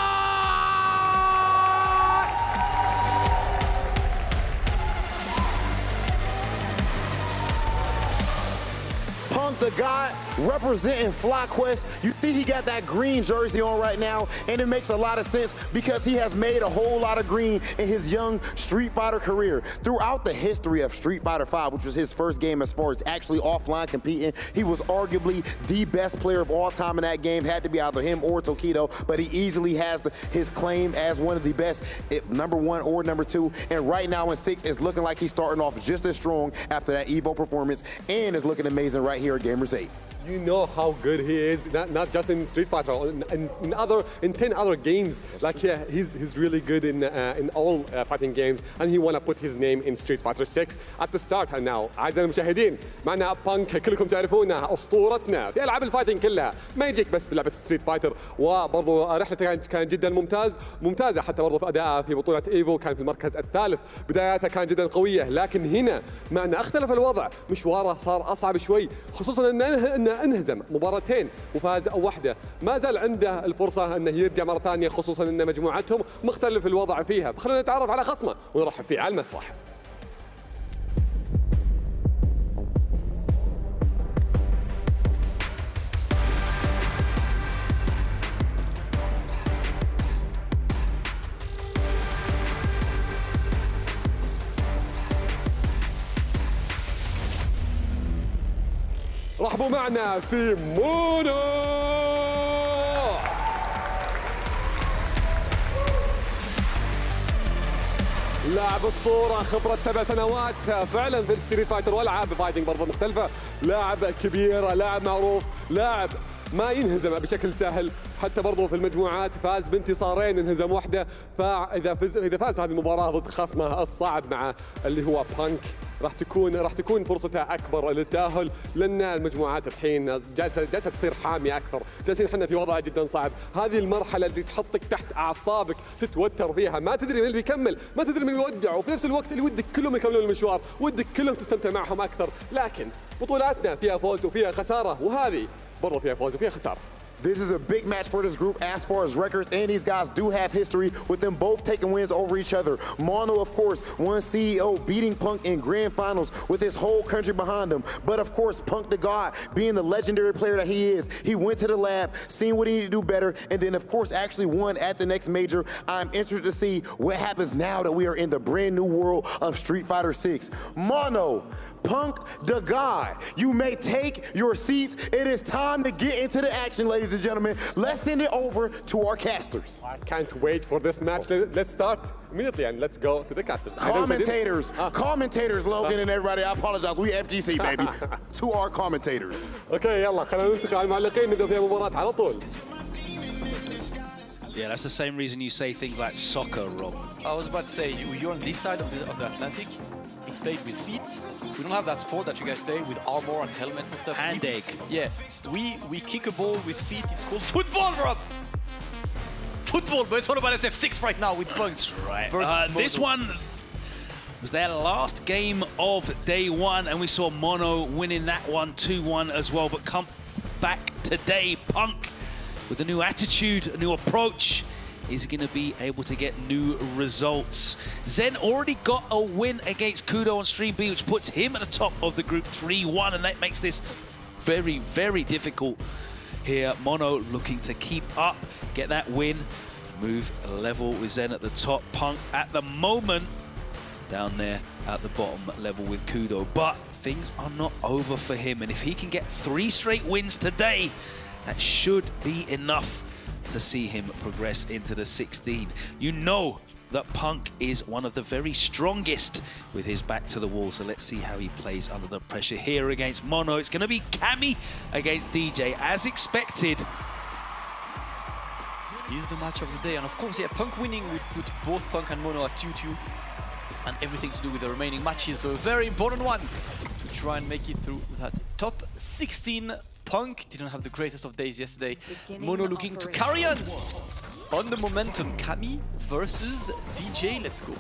the God representing FlyQuest. You see he got that green jersey on right now, and it makes a lot of sense because he has made a whole lot of green in his young Street Fighter career. Throughout the history of Street Fighter V, which was his first game as far as actually offline competing, he was arguably the best player of all time in that game. Had to be either him or Tokido, but he easily has his claim as one of the best, #1 or #2. And right now in 6, it's looking like he's starting off just as strong after that Evo performance, and is looking amazing right here at Gamers8. You know how good he is, not just in Street Fighter, in 10 other games. Like, yeah, he's really good in all fighting games, and he wanna put his name in Street Fighter 6 at the start. And now أعزائي المشاهدين معنا بانك، كلكم تعرفونه أسطورتنا في ألعاب الفايتنج كلها، ما يجيك بس بلعبة ستريت فايتر. وبرضه رحلته كانت جدا ممتازة، حتى برضه في أدائه في بطولة إيفو كان في المركز الثالث. بداياته كانت جدا قوية، لكن هنا معنا اختلف الوضع، مشواره صار أصعب شوي، خصوصا أنه انهزم مباراتين وفاز واحدة. ما زال عنده الفرصة أنه يرجع مرة ثانية، خصوصا أن مجموعتهم مختلف الوضع فيها. فخلونا نتعرف على خصمه ونرحب فيه على المسرح. رحبوا معنا في مونو. لاعب اسطوره، خبره 7 سنوات فعلا في الستريت فايتر والعاب فايتنج برضه مختلفه. لاعب كبير، لاعب معروف، لاعب ما ينهزم بشكل سهل، حتى برضه في المجموعات فاز بانتصارين، انهزم واحدة. فاذا فاز بهذه المباراه ضد خصمه الصعب مع اللي هو بانك، راح تكون فرصته اكبر للتاهل، لان المجموعات الحين جالسه تصير حاميه اكثر، جالسين احنا في وضع جدا صعب. هذه المرحله اللي تحطك تحت اعصابك، تتوتر فيها، ما تدري من اللي بيكمل، ما تدري من اللي يودع، وفي نفس الوقت اللي ودك كلهم يكملون المشوار، ودك كلهم تستمتع معهم اكثر. لكن بطولاتنا فيها فوز وفيها خساره، وهذه برضه فيها فوز وفيها خساره. This is a big match for this group as far as records, and these guys do have history with them both taking wins over each other. Mono, of course, won CEO, beating Punk in grand finals with his whole country behind him. But of course, Punk the God, being the legendary player that he is, he went to the lab, seen what he needed to do better, and then of course actually won at the next major. I'm interested to see what happens now that we are in the brand new world of Street Fighter 6. Mono, Punk the God, you may take your seats. It is time to get into the action, ladies and gentlemen. Let's send it over to our casters. I can't wait for this match. Let's start immediately and let's go to the casters. Commentators, Logan and everybody. I apologize. We FGC, baby. To our commentators. Okay, يلا خلينا ننتقل على المعلقين، نبدأ في المباراة على طول. Yeah, that's the same reason you say things like soccer, Rob. I was about to say, you're on this side of the Atlantic. It's played with feet. We don't have that sport that you guys play with armor and helmets and stuff. Hand egg. Yeah, we kick a ball with feet. It's called football, Rob. Football, but it's all about SF6 right now with Punks. Right. This one was their last game of day one, and we saw Mono winning that one 2-1 as well. But come back today, Punk, with a new attitude, a new approach, is going to be able to get new results. Zen already got a win against Kudo on Stream B, which puts him at the top of the group 3-1, and that makes this very, very difficult here. Mono looking to keep up, get that win, move level with Zen at the top. Punk at the moment down there at the bottom level with Kudo, but things are not over for him, and if he can get 3 straight wins today, that should be enough to see him progress into the 16. You know that Punk is one of the very strongest with his back to the wall, so let's see how he plays under the pressure here against Mono. It's going to be Cammy against DJ, as expected. This is the match of the day, and of course, yeah, Punk winning would put both Punk and Mono at 2-2, and everything to do with the remaining matches, so a very important one to try and make it through that top 16. Punk didn't have the greatest of days yesterday. Mono looking to carry on the momentum. Cammy versus DJ, let's go.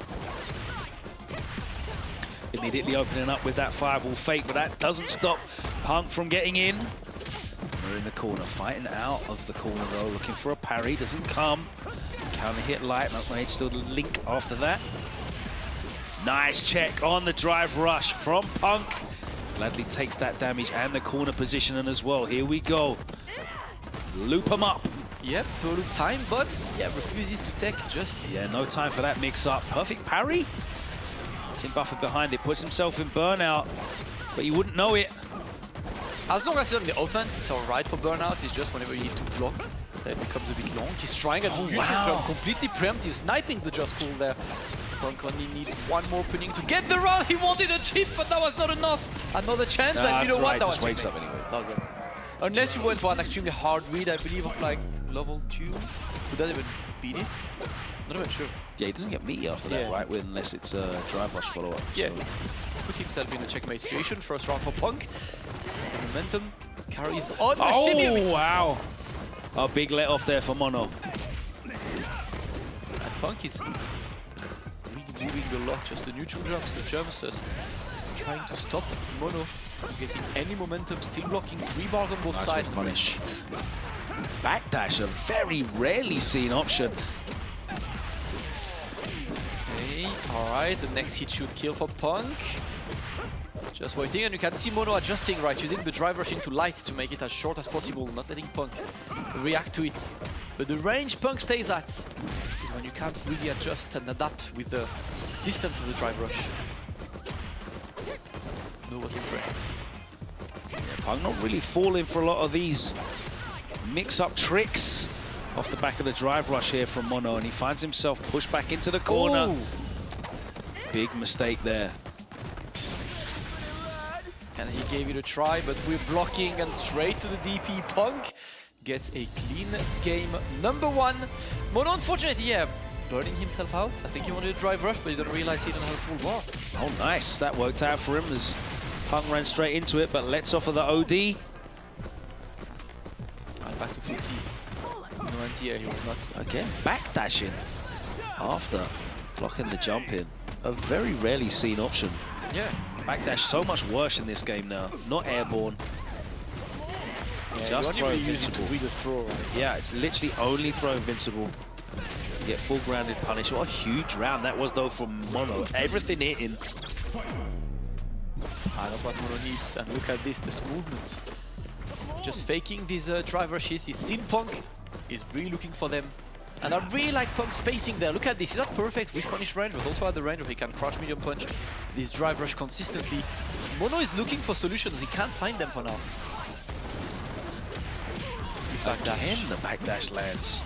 Immediately opening up with that fireball fake, but that doesn't stop Punk from getting in. We're in the corner, fighting out of the corner though, looking for a parry, doesn't come. Counter hit light, not made, still the link after that. Nice check on the drive rush from Punk. Gladly takes that damage and the corner position as well. Here we go. Loop him up. Yep, for loop time, but yeah, refuses to take just. Yeah, no time for that mix-up. Perfect parry. Tim Buffer behind it, puts himself in burnout, but you wouldn't know it. As long as he's on the offense, it's alright for burnout. It's just whenever you need to block, that it becomes a bit long. He's trying a neutral jump, completely preemptive, sniping the just cool there. Punk only needs one more opening to get the round. He wanted a chip, but that was not enough. Another chance, and you know what? That was wakes up anyway. Unless you went for an extremely hard read, I believe, of like level 2. Would that even beat it? Not even sure. Yeah, he doesn't get meaty after that, right? Unless it's a drive rush follow-up. Yeah, put himself in a checkmate situation. First round for Punk. The momentum carries on. Oh, wow. A big let off there for Mono. And Punk is really moving a lot. Just the neutral jumps, the jumps, just trying to stop Mono from getting any momentum. Still blocking 3 bars on both sides. Punish. Backdash, a very rarely seen option. Okay, alright, the next hit should kill for Punk. Just waiting, and you can see Mono adjusting, right, using the drive rush into light to make it as short as possible, not letting Punk react to it. But the range Punk stays at is when you can't really adjust and adapt with the distance of the drive rush. No what impressed. Yeah, Punk not really falling for a lot of these mix-up tricks off the back of the drive rush here from Mono, and he finds himself pushed back into the corner. Ooh. Big mistake there. And he gave it a try, but we're blocking and straight to the DP. Punk gets a clean game number 1. Mono, unfortunately, yeah, burning himself out. I think he wanted a drive rush, but he didn't realize he didn't have a full bar. Oh, nice. That worked out for him as Punk ran straight into it, but lets off of the OD. And back to footsies. No anti-air, he was not. Again, backdashing after blocking the jump in. A very rarely seen option. Yeah. Backdash so much worse in this game now. Not airborne. Yeah, Just throw invincible. With the throw, right? Yeah, it's literally only throw invincible. You get full grounded punish. What a huge round that was though from Mono. Everything hitting. That's what Mono needs. And look at this, this movement. Just faking these drive rushes. He's seen Punk. He's really looking for them. And I really like Punk's spacing there. Look at this. He's not perfect with punish range, but also at the range where he can crouch medium punch this drive rush consistently. Mono is looking for solutions. He can't find them for now. Again, the backdash lands.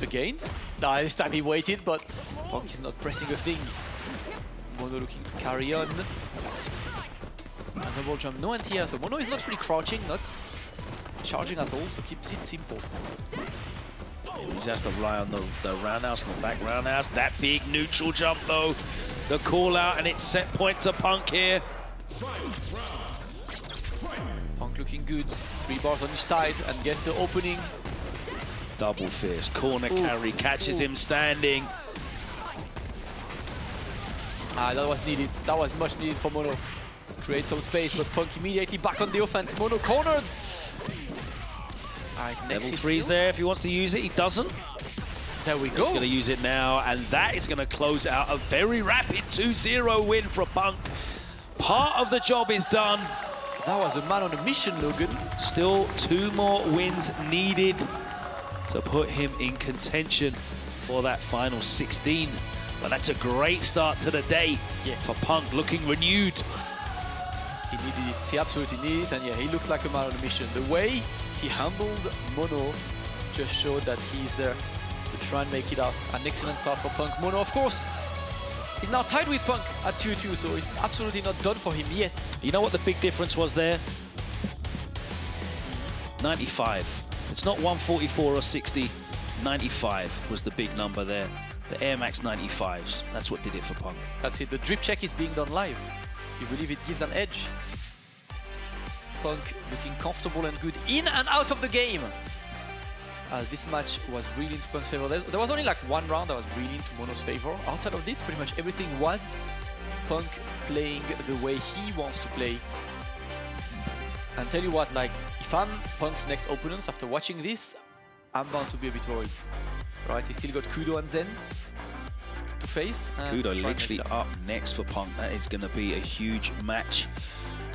Again? Nah, this time he waited, but Punk is not pressing a thing. Mono looking to carry on. And double jump, no anti-air. So Mono is not really crouching, not charging at all, so keeps it simple. He just has to rely on the roundhouse and the back roundhouse. That big neutral jump though, the call out, and it's set point to Punk here. Punk looking good, 3 bars on each side, and gets the opening. Double fist, corner carry, catches him standing. That was needed, that was much needed for Mono. Create some space, but Punk immediately back on the offense. Mono cornered. Alright, Level 3's there if he wants to use it, he doesn't. There we go. He's going to use it now, and that is going to close out a very rapid 2-0 win for Punk. Part of the job is done. That was a man on a mission, Logan. Still 2 more wins needed to put him in contention for that final 16. But that's a great start to the day for Punk, looking renewed. He needed it, he absolutely needed it, and yeah, he looked like a man on a mission. The way he handled Mono just showed that he's there to try and make it out. An excellent start for Punk. Mono, of course, is now tied with Punk at 2-2, so it's absolutely not done for him yet. You know what the big difference was there? 95. It's not 144 or 60. 95 was the big number there. The Air Max 95s. That's what did it for Punk. That's it. The drip check is being done live. You believe it gives an edge. Punk looking comfortable and good in and out of the game. This match was really into Punk's favor. There was only like 1 round that was really into Mono's favor. Outside of this, pretty much everything was Punk playing the way he wants to play. And tell you what, like, if I'm Punk's next opponents after watching this, I'm bound to be a bit worried. Right, he's still got Kudo and Zen. to face. Kudo literally up next for Punk. That is going to be a huge match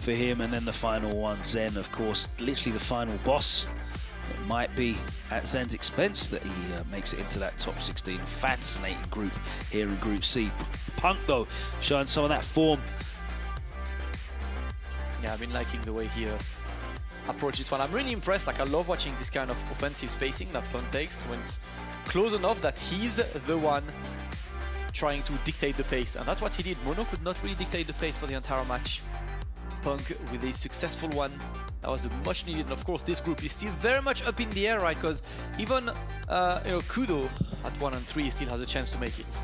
for him. And then the final one, Zen, of course, literally the final boss. It might be at Zen's expense that he makes it into that top 16. Fascinating group here in Group C. Punk, though, showing some of that form. Yeah, I've been liking the way he approaches one. I'm really impressed. Like, I love watching this kind of offensive spacing that Punk takes when it's close enough that he's the one trying to dictate the pace. And that's what he did. Mono could not really dictate the pace for the entire match. Punk with a successful one. That was much needed. And of course, this group is still very much up in the air, right? Because even Kudo at 1 and 3 still has a chance to make it.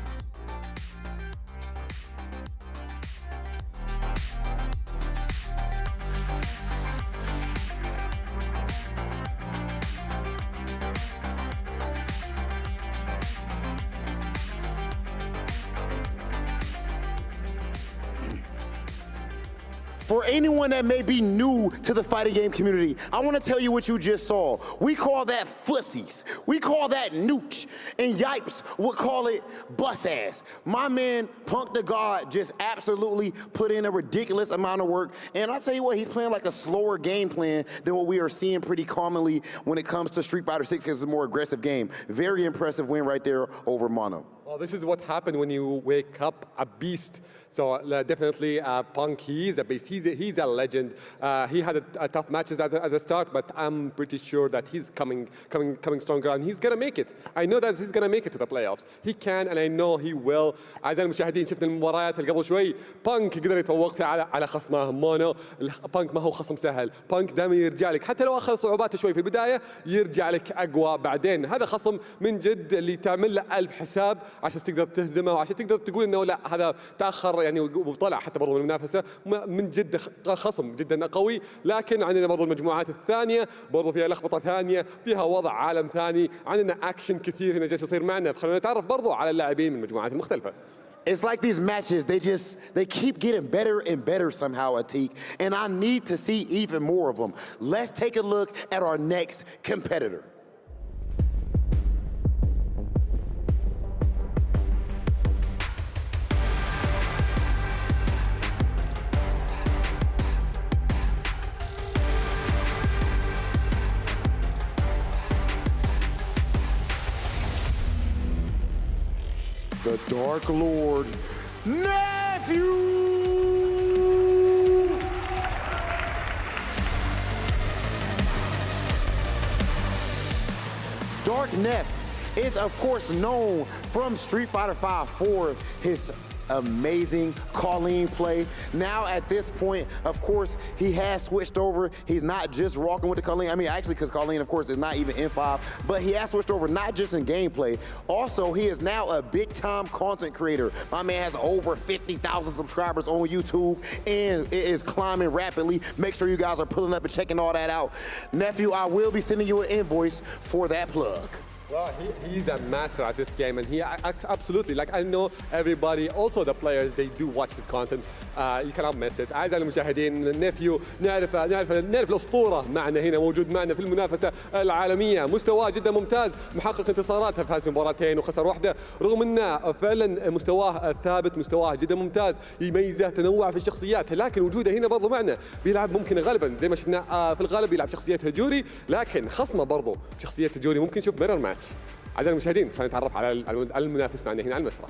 For anyone that may be new to the fighting game community, I want to tell you what you just saw. We call that fussies. We call that nooch. And Yipes would call it bus ass. My man, Punk the God, just absolutely put in a ridiculous amount of work. And I'll tell you what, he's playing like a slower game plan than what we are seeing pretty commonly when it comes to Street Fighter 6 because it's a more aggressive game. Very impressive win right there over Mono. Well, this is what happened when you wake up a beast. So definitely Punk, he's a beast. He's a legend. He had a tough matches at the start, but I'm pretty sure that he's coming stronger and he's gonna make it. I know that he's gonna make it to the playoffs. He can, and I know he will. أعزائي المشاهدين، شفنا المباريات اللي قبل شوي. بانك قدر يتفوق على خصمه مونو. بانك ما هو خصم سهل. بانك دائما يرجع لك حتى لو اخذ صعوباته شوي في البدايه يرجع لك اقوى بعدين. هذا خصم من جد اللي تعمل له 1000 حساب عشان تقدر تهزمه وعشان تقدر تقول انه لا هذا تاخر يعني وطلع حتى برضو من المنافسه. من جد خصم جدا قوي. لكن عندنا برضو المجموعات الثانيه برضو فيها لخبطه ثانيه، فيها وضع عالم ثاني، عندنا اكشن كثير هنا جالس يصير معنا. خلينا نتعرف برضو على اللاعبين من المجموعات المختلفه. It's like these matches, they keep getting better and better somehow, Atik, and I need to see even more of them. Let's take a look at our next competitor. The Dark Lord, Nephew! Dark Neff is of course known from Street Fighter V for his amazing Colleen play. Now at this point, of course, he has switched over. He's not just rocking with the Colleen. I mean, actually, because Colleen, of course, is not even N5, but he has switched over not just in gameplay. Also, he is now a big-time content creator. My man has over 50,000 subscribers on YouTube, and it is climbing rapidly. Make sure you guys are pulling up and checking all that out. Nephew, I will be sending you an invoice for that plug. Well, he's a master at this game, and he absolutely, like, I know everybody, also the players, they do watch his content. You cannot miss it. أعزائي المشاهدين، نيفيو نعرف الأسطورة معنا هنا، موجود معنا في المنافسة العالمية، مستواه جدا ممتاز، محقق انتصارات في هذه المباراتين وخسر واحدة، رغم أنه فعلا مستواه ثابت، مستواه جدا ممتاز، يميزه تنوع في الشخصيات، لكن وجوده هنا برضو معنا بيلعب ممكن غالبا زي ما شفنا في الغالب يلعب شخصية هجوري، لكن خصمه برضو شخصية هجوري ممكن نشوف ميرور ماتش. أعزائي المشاهدين، خلينا نتعرف على المنافس معنا هنا على المسرح.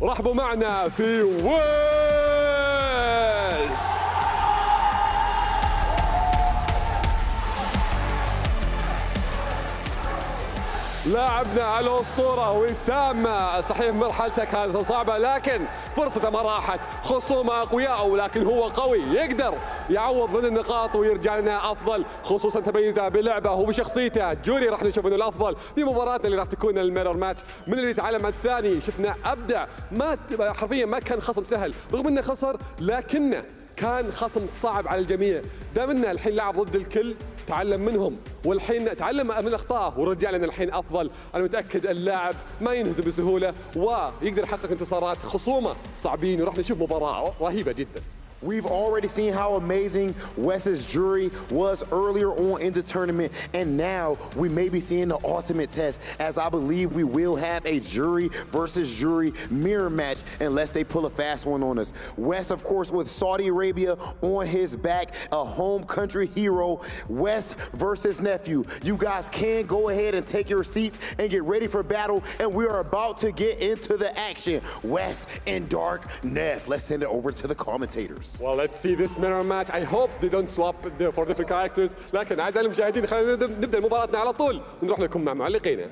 رحبوا معنا في ويس. لاعبنا الأسطورة وسام، صحيح مرحلته كانت صعبة لكن فرصته ما راحت، خصومه أقوياء ولكن هو قوي يقدر يعوض من النقاط ويرجع لنا أفضل، خصوصا تميزه بلعبه وبشخصيته. جوري راح نشوف انه الأفضل في مباراتنا اللي راح تكون الميرور ماتش. من اللي يتعلم عن الثاني شفنا أبدع، ما حرفيا ما كان خصم سهل رغم انه خسر، لكنه كان خصم صعب على الجميع. دام انه الحين لعب ضد الكل تعلم منهم والحين تعلم من اخطائه ورجع لنا الحين افضل. انا متاكد اللاعب ما ينهزم بسهوله ويقدر يحقق انتصارات. خصومه صعبين وراح نشوف مباراه رهيبه جدا. We've already seen how amazing Wes's jury was earlier on in the tournament, and now we may be seeing the ultimate test, as I believe we will have a jury versus jury mirror match unless they pull a fast one on us. Wes, of course, with Saudi Arabia on his back, a home country hero. Wes versus nephew. You guys can go ahead and take your seats and get ready for battle, and we are about to get into the action. Wes and Dark Neff. Let's send it over to the commentators. Well, let's see this mirror match. I hope they don't swap for different characters. لكن أعزائي المشاهدين خلينا نبدأ مباراتنا على طول ونروح لكم مع معلقينا.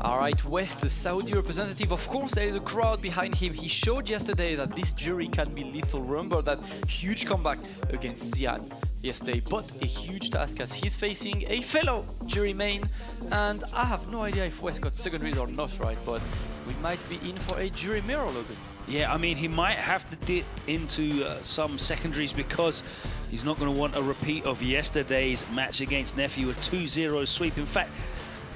All right, West, the Saudi representative, of course there is a crowd behind him. He showed yesterday that this jury can be lethal. Remember that huge comeback against Xian yesterday, but a huge task as he's facing a fellow jury main, and I have no idea if West got secondaries or not, right, but we might be in for a jury mirror, Logan. Yeah, I mean, he might have to dip into some secondaries because he's not going to want a repeat of yesterday's match against Nephew, a 2-0 sweep. In fact,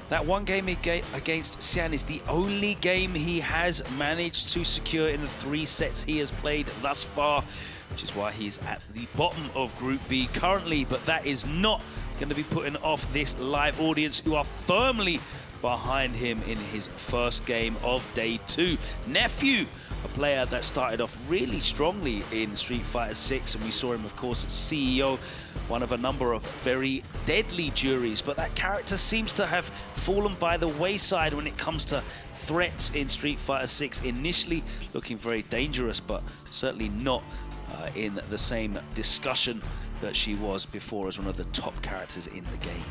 that one game against Xian is the only game he has managed to secure in the 3 sets he has played thus far, which is why he's at the bottom of Group B currently. But that is not going to be putting off this live audience who are firmly behind him in his first game of day 2. Nephew, a player that started off really strongly in Street Fighter 6, and we saw him, of course, as CEO, one of a number of very deadly juries, but that character seems to have fallen by the wayside when it comes to threats in Street Fighter 6. Initially looking very dangerous, but certainly not in the same discussion that she was before as one of the top characters in the game.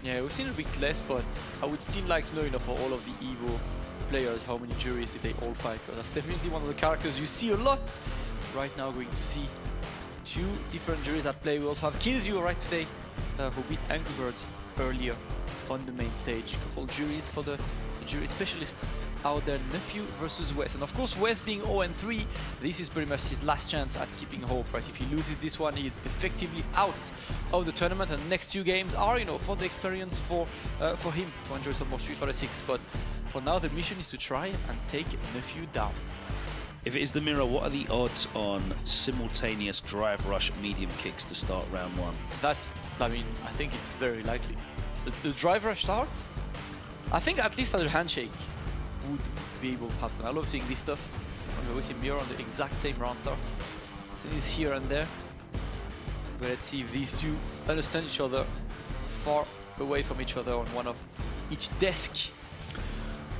Yeah, we've seen a bit less, but I would still like to know, for all of the EVO players, how many juries did they all fight? Because that's definitely one of the characters you see a lot right now. Going to see 2 different juries at play. We also have Killzio right today, who beat Angry Birds earlier on the main stage. A couple juries for the jury specialists out there. Nephew versus Wes, and of course Wes being 0-3, this is pretty much his last chance at keeping hope, right? If he loses this one, he's effectively out of the tournament, and the next 2 games are, for the experience for him to enjoy some more Street Fighter 6. But for now, the mission is to try and take Nephew down. If it is the mirror, what are the odds on simultaneous drive rush medium kicks to start round 1? I think it's very likely. The drive rush starts, I think at least a handshake would be able to happen. I love seeing this stuff. We always see mirror on the exact same round start. So it's here and there. But let's see if these 2 understand each other, far away from each other on one of each desk.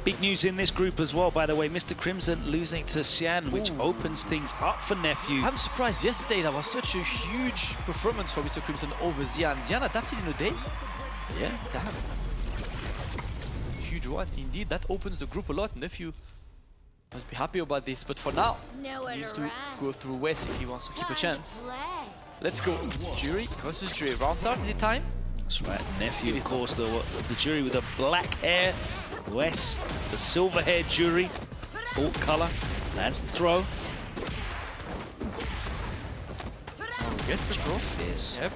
Big news in this group as well, by the way. Mr. Crimson losing to Xian, which opens things up for Nephew. I'm surprised yesterday that was such a huge performance for Mr. Crimson over Xian. Xian adapted in a day? Yeah. Damn. Huge one. Indeed, that opens the group a lot. Nephew must be happy about this, but for now, he needs to go through Wes if he wants to keep a chance. Let's go. Jury versus jury. Round start, is it time? That's right. Nephew, of course, the jury with the black hair. Wes, the silver-haired jury. Alt color. Lands the throw. Yes, the throw. Yes. Yep.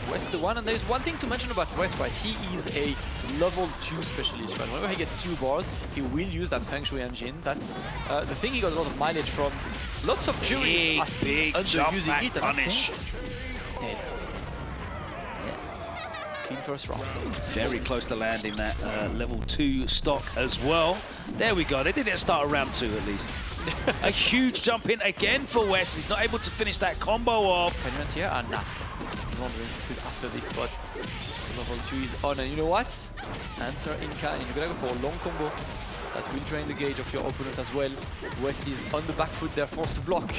Wes the one, and there's one thing to mention about Wes, right? He is a level 2 specialist, right? Whenever he gets 2 bars, he will use that Feng Shui engine. That's the thing he got a lot of mileage from. Lots of juries are still underusing it, and that's dead. Clean first round. Very close to landing that level 2 stock as well. There we go. They did it start round 2 at least. A huge jump in again for Wes. He's not able to finish that combo off. Penalty here? Nah. I'm wondering after this, but level 2 is on. And you know what? Answer in kind. You're gonna go for a long combo that will drain the gauge of your opponent as well. Wes is on the back foot there, forced to block.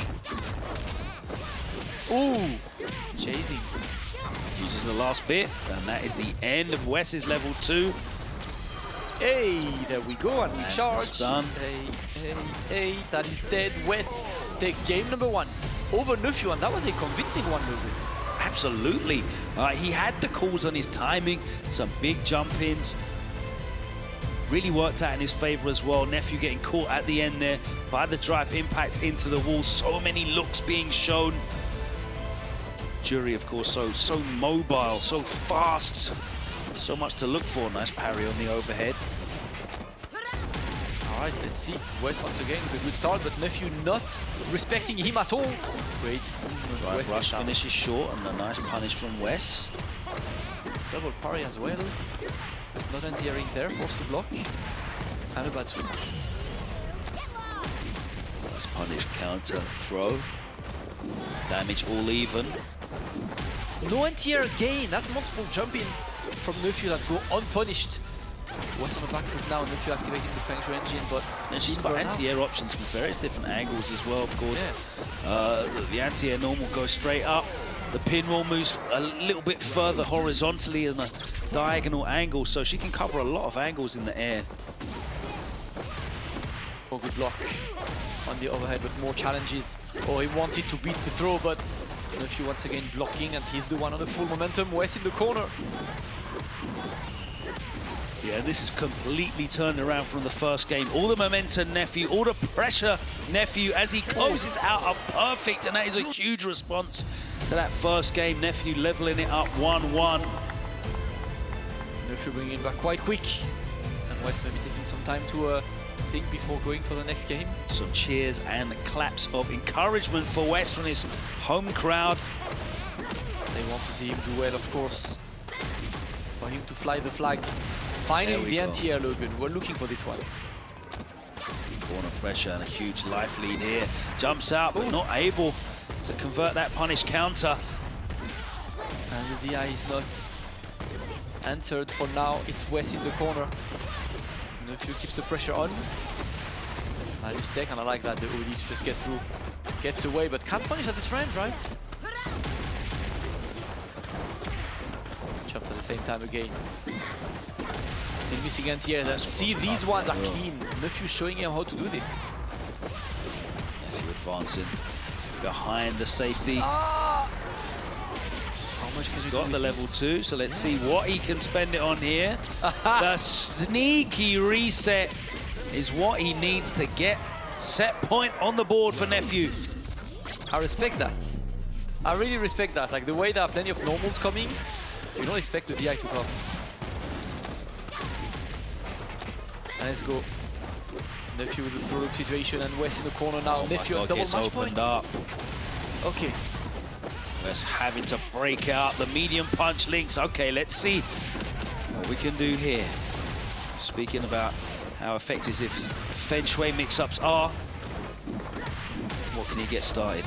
Ooh! Chasing. Uses the last bit, and that is the end of Wes's level 2. Hey, there we go, and we charge. Stun. Hey, that is dead. Wes takes game number 1 over Nephew, and that was a convincing one, Logan. Absolutely. He had the calls on his timing, some big jump-ins. Really worked out in his favor as well. Nephew getting caught at the end there by the drive impact into the wall. So many looks being shown. jury, of course, so mobile, so fast, so much to look for. Nice parry on the overhead. All right, let's see. West once again with a good start, but Nephew not respecting him at all. Great. Right, rush finishes short, and a nice punish from West. Double parry as well. There's not anti-airing there, forced to block. And a bad swing. Nice punish, counter, throw. Damage all even. No anti-air gain. That's multiple jump-ins from Nephew that go unpunished. West on the back foot now, Nephew activating the Feng Shui engine, but and she's got anti-air options from various different angles as well, of course. Yeah. The anti-air normal goes straight up. The pinroll moves a little bit further horizontally in a diagonal angle, so she can cover a lot of angles in the air. Oh, good block on the overhead, but more challenges. Oh, he wanted to beat the throw, but Nephew once again blocking, and he's the one on the full momentum. West in the corner. Yeah, this is completely turned around from the first game. All the momentum, Nephew, all the pressure, Nephew, as he closes out a perfect, and that is a huge response to that first game. Nephew leveling it up 1-1. Nephew bringing it back quite quick, and West maybe taking some time to think before going for the next game. Some cheers and claps of encouragement for West from his home crowd. They want to see him do well, of course, for him to fly the flag. Finally, the anti-air, Logan. We're looking for this one. Corner pressure and a huge life lead here. Jumps out, but not able to convert that punish counter. And the DI is not answered for now. It's West in the corner. Nephew keeps the pressure on. Nice tech, and I like that. The OD to just get through. Gets away, but can't punish at his friend, right? Chopped at the same time again. Still missing anti-air. See, these ones are clean. Nephew showing him how to do this. Nephew advancing behind the safety. How much can He's got the level 2, so let's see what he can spend it on here. The sneaky reset is what he needs to get set point on the board for Nephew. I respect that. I really respect that. Like the way there are plenty of normals coming, you don't expect the DI to come. And let's go. Nephew with the throw-up situation, and West in the corner now. Nephew at double match points. Up. Okay. West having to break out the medium punch links. Okay, let's see what we can do here. Speaking about how effective Feng Shui mix-ups are, what can he get started?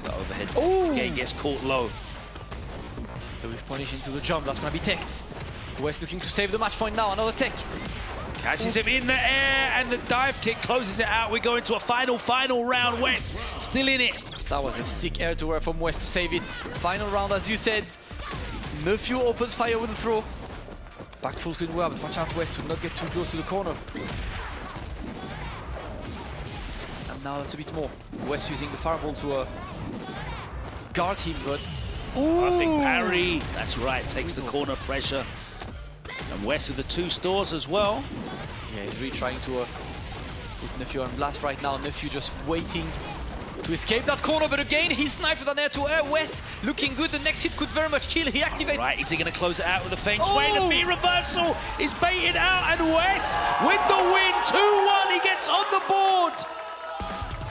That overhead again gets caught low. So with punish into the jump, that's going to be teched. West looking to save the match point now, another tech. Catches him in the air, and the dive kick closes it out. We go into a final round. West still in it. That was a sick air to air from West to save it. Final round, as you said. Nephew opens fire with a throw. Back full screen well, but watch out West to not get too close to the corner. And now that's a bit more. West using the fireball to guard him, but... Perfect parry. That's right, takes the corner pressure. And West with the 2 stores as well. Yeah, he's really trying to put Nephew on blast right now. Nephew just waiting to escape that corner, but again, he sniped with an air-to-air. West looking good. The next hit could very much kill. He activates. Right, is he going to close it out with a Feng Shui? The B reversal is baited out, and West with the win. 2-1, he gets on the board.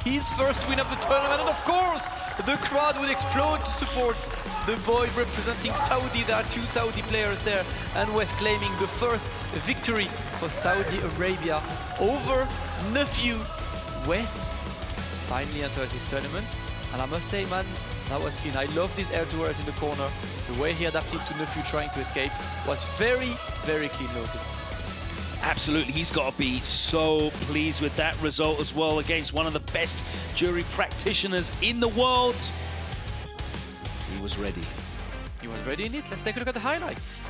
His first win of the tournament, and of course, the crowd will explode to support the boy representing Saudi. There are 2 Saudi players there, and West claiming the first victory for Saudi Arabia over Nephew. West finally entered his tournament, and I must say, man, that was clean. I love these air-to-airs in the corner. The way he adapted to Nephew trying to escape was very, very clean looking. Absolutely, he's got to be so pleased with that result as well against one of the best jury practitioners in the world. He was ready. He was ready in it. Let's take a look at the highlights.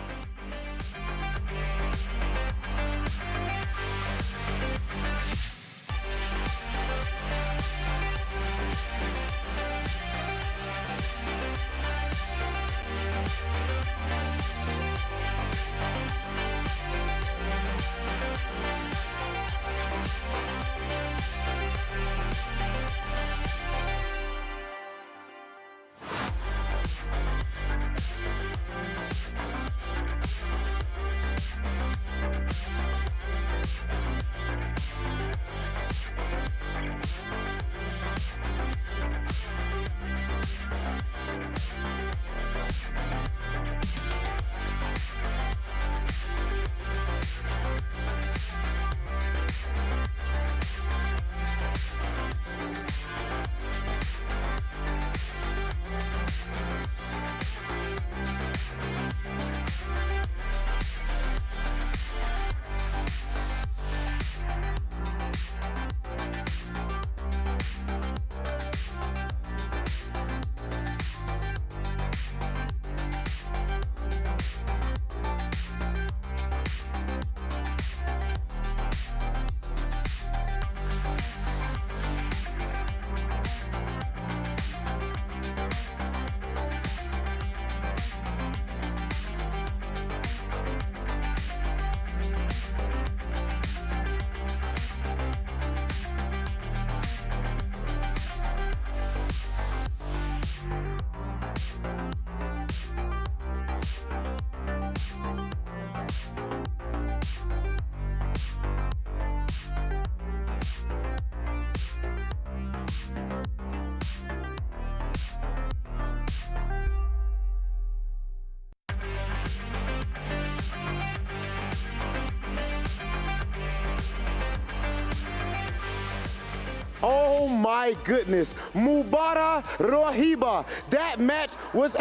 my goodness. Mubara Rohiba. That match was,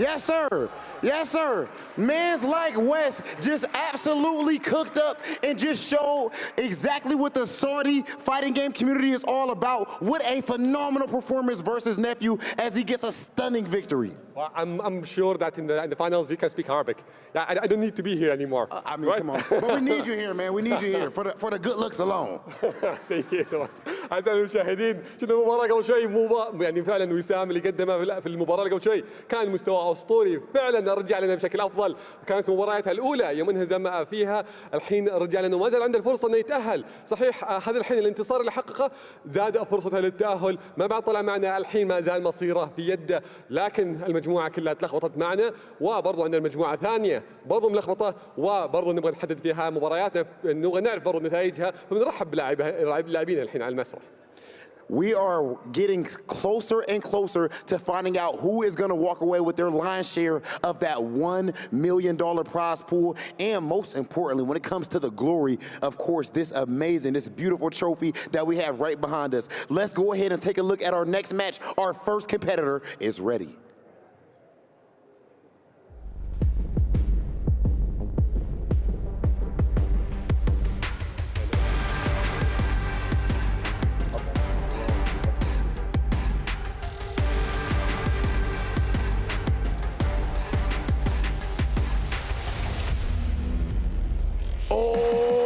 yes, sir. Yes, sir. Mans like West just absolutely cooked up and just showed exactly what the Saudi fighting game community is all about. What a phenomenal performance versus Nephew as he gets a stunning victory. Well, I'm sure that in the finals you can speak Arabic. Yeah, I don't need to be here anymore. I mean, right? Come on. But we need you here, man. We need you here for the good looks alone. Thank you so much. أعزائي المشاهدين، شفنا المباراة قبل شوي يعني فعلا وسام اللي قدمها في المباراة قبل شوي كان مستوى أسطوري، فعلا رجع لنا بشكل أفضل. كانت مباراتها الأولى يوم انهزم فيها، الحين رجع لنا وما زال عنده الفرصة إنه يتأهل. صحيح هذا الحين الانتصار اللي حققه زاد فرصته للتأهل، ما بعد طلع معنا، الحين ما زال مصيره في يده، لكن المجموعة كلها تلخبطت معنا، وبرضه عندنا المجموعة ثانية برضه ملخبطة، وبرضه نبغى نحدد فيها مبارياتنا، نبغى نعرف برضه نتائجها، فبنرحب بلاعبين الحين على المسرح. We are getting closer and closer to finding out who is going to walk away with their lion's share of that $1 million prize pool. And most importantly, when it comes to the glory, of course, this beautiful trophy that we have right behind us. Let's go ahead and take a look at our next match. Our first competitor is ready.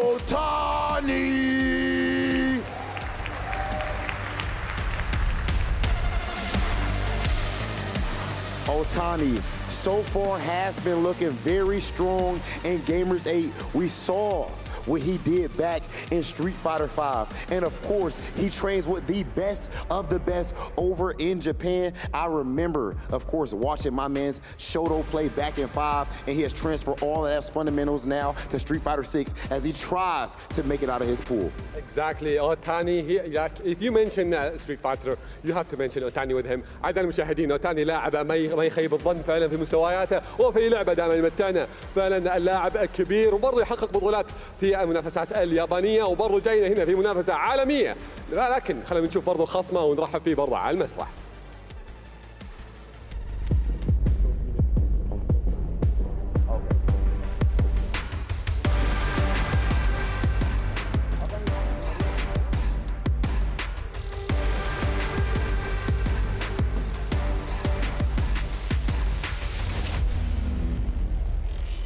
Otani! Otani so far has been looking very strong in Gamers 8. We saw what he did back in Street Fighter 5. And of course, he trains with the best of the best over in Japan. I remember, of course, watching my man's Shoto play back in 5, and he has transferred all of those fundamentals now to Street Fighter 6 as he tries to make it out of his pool. Exactly. Otani, if you mention Street Fighter, you have to mention Otani with him. أعزائي المشاهدين، Otani لاعب ما يخيب الظن فعلا في مستوياته وفي لعبه دائما يمتعنا، فعلا اللاعب كبير وبرضه يحقق بطولات في المنافسات اليابانية، وبرضه جاينا هنا في منافسة عالمية، لكن خلينا نشوف برضه خصمه ونرحب فيه برضه على المسرح.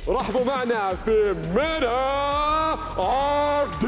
رحبوا معنا في مينا RD.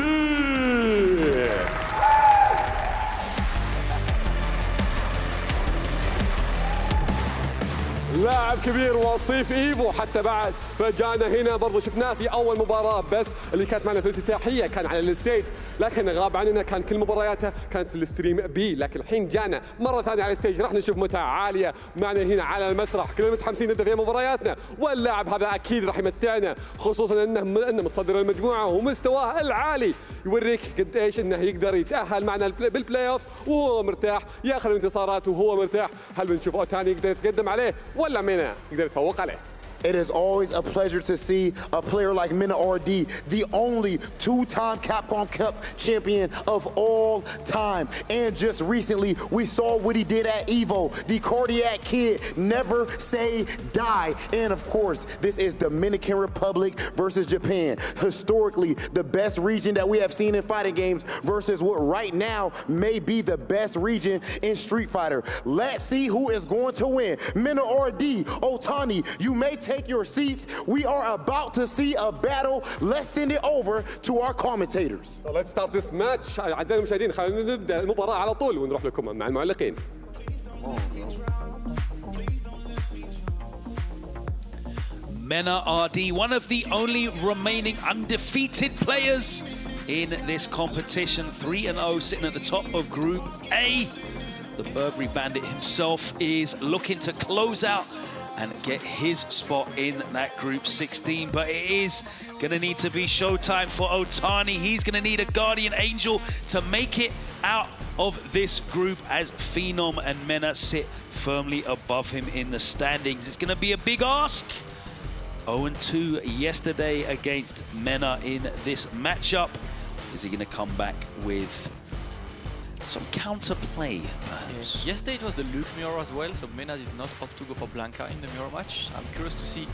لاعب كبير وصيف ايفو حتى بعد، فجانا هنا برضو شفناه في اول مباراه بس اللي كانت معنا في الافتتاحيه كان على الستيج، لكن غاب عننا، كان كل مبارياته كانت في الستريم بي، لكن الحين جانا مره ثانيه على الستيج، راح نشوف متعه عاليه معنا هنا على المسرح، كلنا متحمسين نبدا في مبارياتنا، واللاعب هذا اكيد راح يمتعنا، خصوصا انه متصدر المجموعه ومستواه العالي يوريك قد ايش انه يقدر يتاهل معنا بالبلاي اوفز وهو مرتاح، ياخذ الانتصارات وهو مرتاح. هل بنشوف اوتاني يقدر يتقدم عليه ولا مينا يقدر يتفوق عليه؟ It is always a pleasure to see a player like Mena RD, the only two-time Capcom Cup champion of all time. And just recently, we saw what he did at EVO, the cardiac kid, never say die. And of course, this is Dominican Republic versus Japan. Historically, the best region that we have seen in fighting games versus what right now may be the best region in Street Fighter. Let's see who is going to win. Mena RD, Otani, you may take your seats. We are about to see a battle. Let's send it over to our commentators. So let's start this match. أعزائي المشاهدين، خلينا نبدأ المباراة على طول ونروح لكم مع المعلقين. Mena RD, one of the only remaining undefeated players in this competition, 3-0, sitting at the top of Group A. The Burberry Bandit himself is looking to close out and get his spot in that Group 16, but it is gonna need to be showtime for Otani. He's gonna need a Guardian Angel to make it out of this group as Phenom and Mena sit firmly above him in the standings. It's gonna be a big ask. 0-2 yesterday against Mena in this matchup. Is he gonna come back with some counterplay, perhaps. Yesterday it was the Luke mirror as well, so Mena did not opt to go for Blanca in the mirror match. I'm curious to see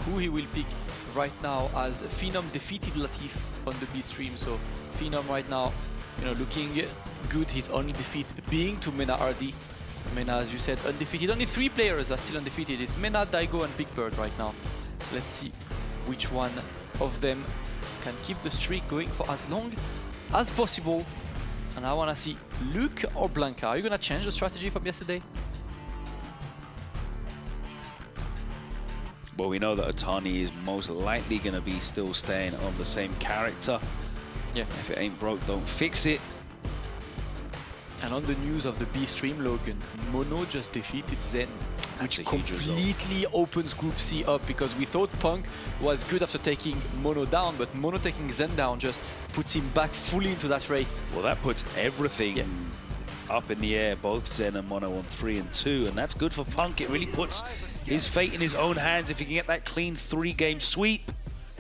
who he will pick right now, as Phenom defeated Latif on the B stream. So Phenom right now, you know, looking good. His only defeat being to Mena RD. Mena, as you said, undefeated. Only 3 players are still undefeated. It's Mena, Daigo, and Big Bird right now. So let's see which one of them can keep the streak going for as long as possible. And I want to see Luke or Blanca. Are you going to change the strategy from yesterday? Well, we know that Otani is most likely going to be still staying on the same character. Yeah. If it ain't broke, don't fix it. And on the news of the B stream, Logan, Mono just defeated Zen, which completely opens Group C up, because we thought Punk was good after taking Mono down, but Mono taking Zen down just puts him back fully into that race. Well, that puts everything up in the air, both Zen and Mono on 3 and 2, and that's good for Punk. It really puts his fate in his own hands if he can get that clean 3-game sweep.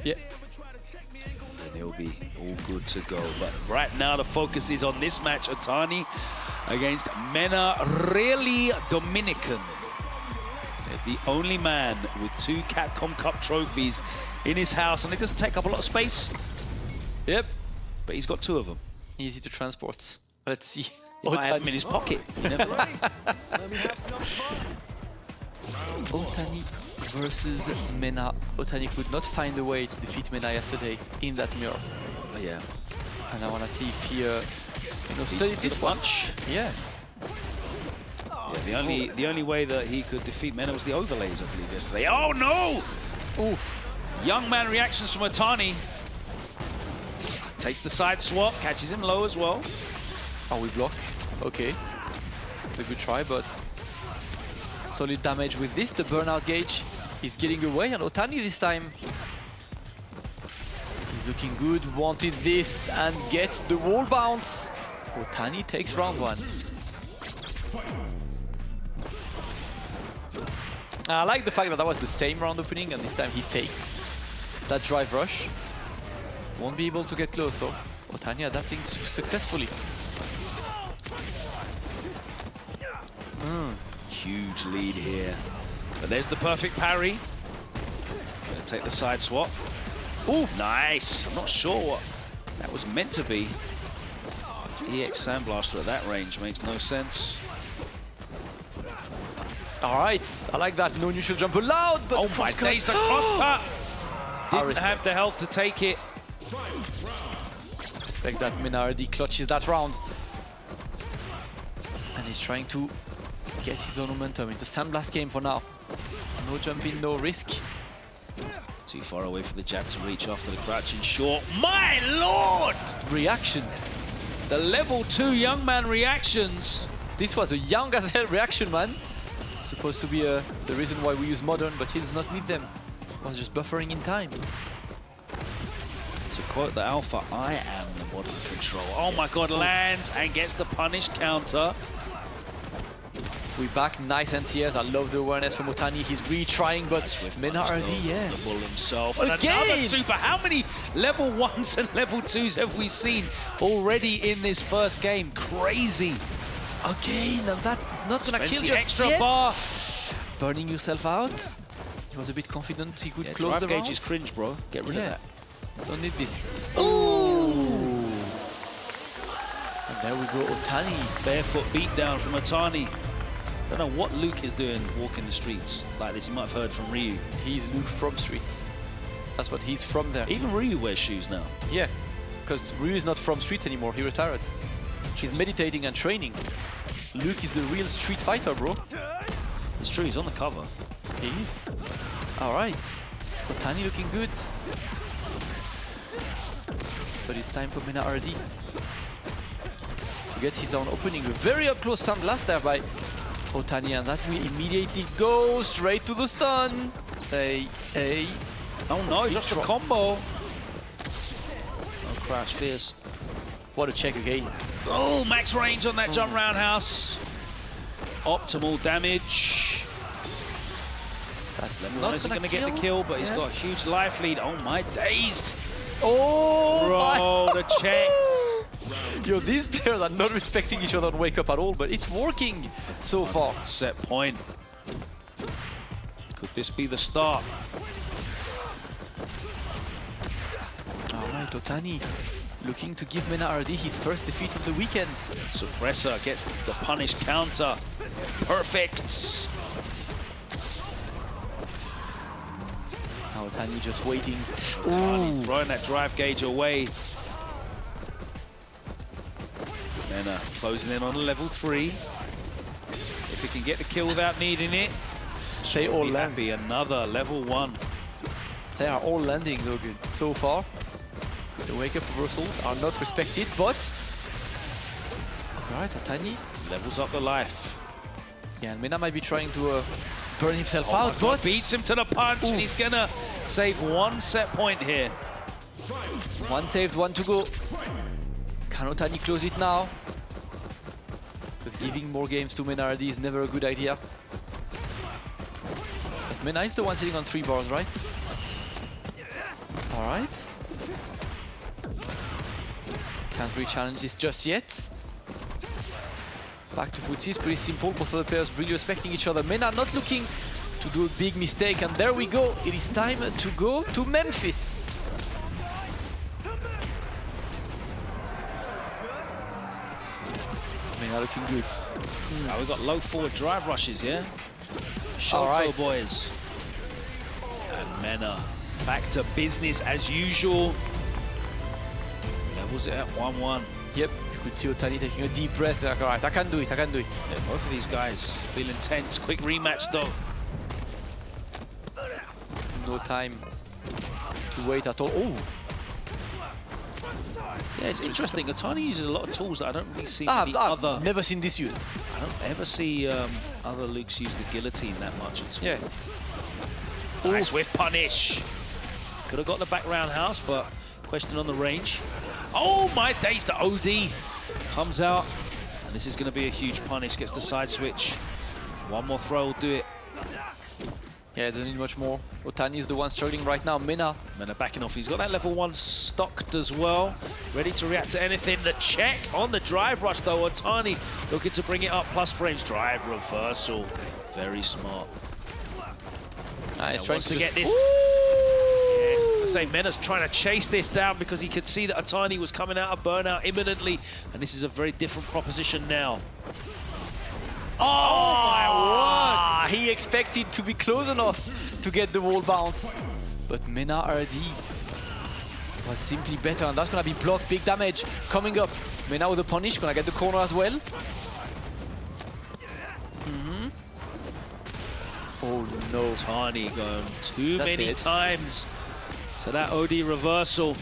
Yeah. Then he'll be all good to go. But right now the focus is on this match, Otani against Mena Really Dominican. The only man with 2 Capcom Cup trophies in his house, and it doesn't take up a lot of space. Yep. But he's got 2 of them. Easy to transport. Let's see. He might have them in his pocket. You never know. Otani versus Mena. Otani could not find a way to defeat Mena yesterday in that mirror. Oh, yeah. And I want to see if he, studied this bunch. Yeah. Yeah, the only way that he could defeat Mena was the overlays, I believe, yesterday. Oh no! Oof. Young man reactions from Otani. Takes the side swap, catches him low as well. Oh, we block. Okay. It's a good try, but solid damage with this. The burnout gauge is getting away, and Otani this time. He's looking good, wanted this, and gets the wall bounce. Otani takes round 1. I like the fact that that was the same round opening, and this time he faked that drive rush. Won't be able to get close though. Otani adapting successfully. Huge lead here. But there's the perfect parry. Gonna take the side swap. Oh, nice. I'm not sure what that was meant to be. EX Sandblaster at that range makes no sense. All right, I like that. No neutral jump allowed, but oh my days, the cross cut! Didn't have the health to take it. Expect that Mena RD clutches that round. And he's trying to get his own momentum into Sandblast game for now. No jumping, no risk. Too far away for the jab to reach after the crouching short. My lord! Reactions. The level 2 young man reactions. This was a young as hell reaction, man. Supposed to be the reason why we use modern, but he does not need them. He was just buffering in time. To quote the Alpha, I am the modern control. Oh my god, lands and gets the punish counter. We back, nice NTS. I love the awareness from Otani. He's retrying, but Mena RD, yeah. The bull himself. Again! And another super. How many level 1s and level 2s have we seen already in this first game? Crazy. Again, and that's not gonna kill the just extra yet. bar. Burning yourself out. He was a bit confident he could close the drive round. gauge is cringe, bro. Get rid of that. Don't need this. Ooh! And there we go, Otani. Barefoot beatdown from Otani. Don't know what Luke is doing walking the streets like this. You might have heard from Ryu. He's Luke from streets. That's what he's from there. Even Ryu wears shoes now. Yeah, because Ryu is not from streets anymore. He retired. He's meditating and training. Luke is the real street fighter, bro. It's true, he's on the cover. He is. All right. Otani looking good. But it's time for Mena RD to get his own opening. A very up close stun blast there by Otani, and that will immediately go straight to the stun. Hey. Oh no, he drops a combo. Oh, crash fierce. What a check again. Oh, max range on that jump roundhouse. Optimal damage. That's not going to get the kill, but he's got a huge life lead. Oh my days. Oh, bro, the checks. Yo, these players are not respecting each other on Wake Up at all, but it's working so far. Set point. Could this be the start? Alright, Otani looking to give Mena RD his first defeat of the weekend. Suppressor gets the punish counter. Perfect. Now Otani just waiting. Otani throwing that drive gauge away. Mena closing in on level 3. If he can get the kill without needing it, they all land. Be another level 1. They are all landing though good so far. The wake up reversals are not respected, but alright, Otani levels up the life. Yeah, and Mena might be trying to burn himself Oh out, but beats him to the punch, and he's gonna save 1 set point here. 1 saved, 1 to go. Can Otani close it now? Because giving more games to Mena RD is never a good idea. But Mena is the one sitting on 3 bars, right? Alright. Can't re-challenge this just yet. Back to footsie is pretty simple. Both of the players really respecting each other. Mena not looking to do a big mistake, and there we go. It is time to go to Memphis. Mena looking good. Now we've got low forward drive rushes, yeah? Shoto boys. And Mena back to business as usual. Levels it at 1-1. Yep, you could see Otani taking a deep breath. Like, alright, I can do it, I can do it. Yeah, both of these guys feel intense. Quick rematch though. No time to wait at all. Oh! Yeah, it's interesting. Otani uses a lot of tools that I don't really see the other... never seen this used. I don't ever see other Lukes use the guillotine that much at all. Yeah. Nice whiff punish. Could have got the back roundhouse, but question on the range. Oh my days, the OD comes out. And this is going to be a huge punish. Gets the side switch. 1 more throw will do it. Yeah, doesn't need much more. Otani is the one struggling right now. Mena backing off. He's got that level 1 stocked as well. Ready to react to anything. The check on the drive rush though. Otani looking to bring it up. Plus frames. Drive reversal. Very smart. He's trying to get this. Yeah, I say Mena's trying to chase this down because he could see that Otani was coming out of burnout imminently. And this is a very different proposition now. Oh my word! He expected to be close enough to get the wall bounce. But Mena RD was simply better, and that's gonna be blocked. Big damage coming up. Mena with the punish, gonna get the corner as well. Oh no. Otani going too many times to that OD reversal.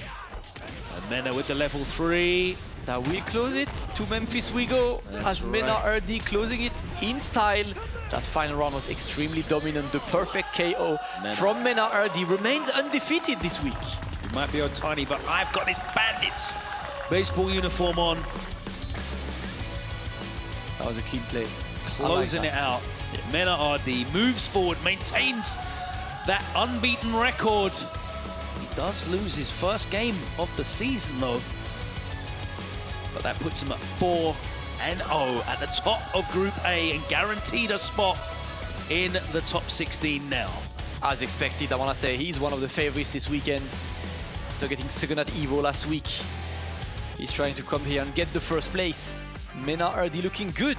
And Mena with the level 3. Now we close it. To Memphis we go. As Mena RD closing it in style. That final round was extremely dominant. The perfect KO from Mena RD. Remains undefeated this week. It might be Otani, but I've got this Bandits baseball uniform on. That was a clean play. Closing it out. Mena RD moves forward, maintains that unbeaten record. He does lose his first game of the season though. But that puts him at 4-0 at the top of Group A and guaranteed a spot in the top 16 now. As expected, I want to say he's one of the favorites this weekend. After getting second at EVO last week, he's trying to come here and get the first place. Mena RD looking good.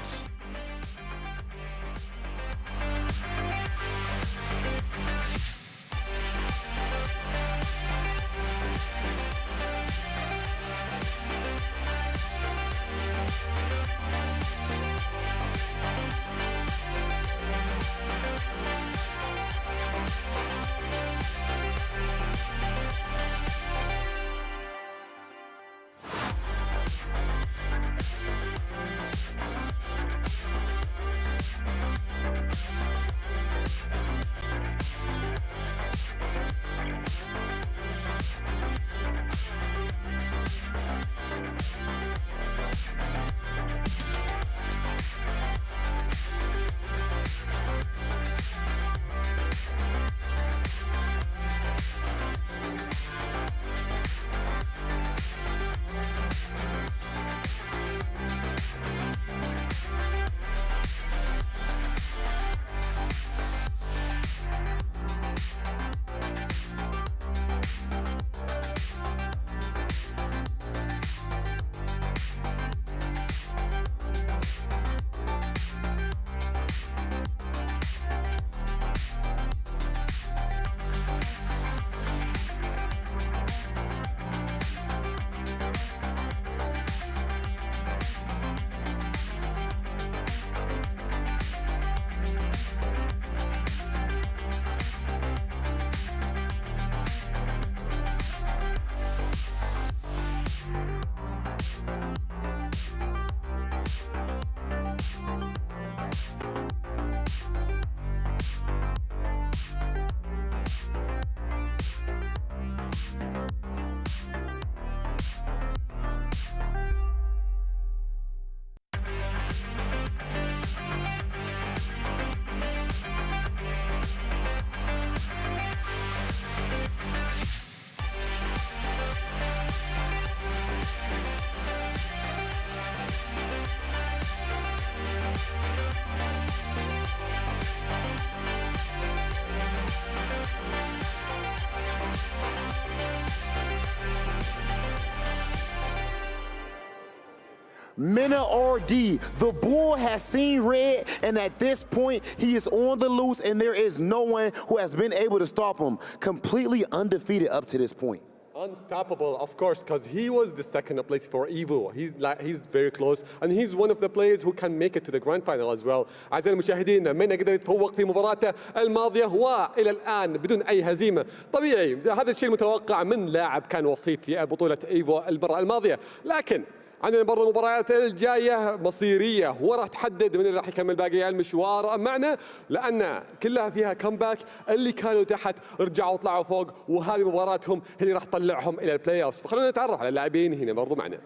Mena RD, the bull has seen red, and at this point, he is on the loose, and there is no one who has been able to stop him. Completely undefeated up to this point. Unstoppable, of course, because he was the second place for Evo. He's very close, and he's one of the players who can make it to the grand final as well. أعزائي المشاهدين، من قدر يتفوق في مباراته الماضية وإلى الآن بدون أي هزيمة. طبيعي هذا الشيء المتوقع من لاعب كان وسيط في بطولة إيفو المرة الماضية، لكن عندنا برضه المباريات الجاية مصيرية وراح تحدد من اللي راح يكمل باقي المشوار معنا، لأن كلها فيها كمباك. اللي كانوا تحت رجعوا وطلعوا فوق، وهذه مباراتهم اللي راح تطلعهم إلى البلاي أوف. فخلونا نتعرف على اللاعبين هنا برضه معنا.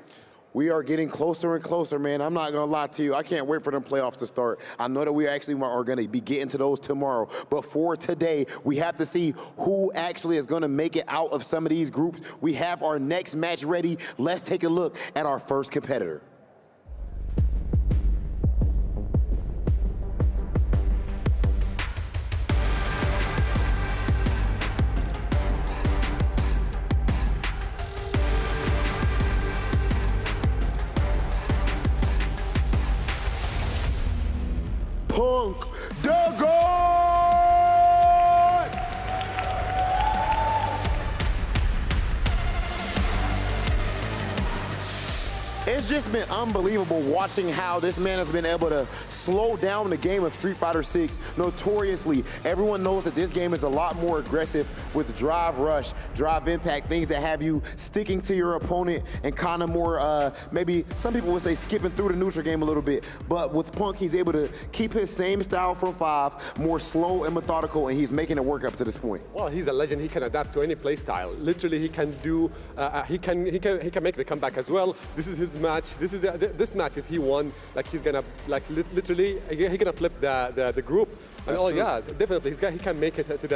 We are getting closer and closer, man. I'm not going to lie to you. I can't wait for them playoffs to start. I know that we actually are going to be getting to those tomorrow. But for today, we have to see who actually is going to make it out of some of these groups. We have our next match ready. Let's take a look at our first competitor. Punk the God! It's just been unbelievable watching how this man has been able to slow down the game of Street Fighter 6. Notoriously, everyone knows that this game is a lot more aggressive with drive rush, drive impact, things that have you sticking to your opponent and kind of more, maybe some people would say skipping through the neutral game a little bit. But with Punk, he's able to keep his same style from 5, more slow and methodical, and he's making it work up to this point. Well, he's a legend. He can adapt to any play style. Literally, he can do, he can make the comeback as well. This is his match. This match, if he won, like he's gonna, like literally, he's gonna flip the group. And oh yeah, definitely, he can make it to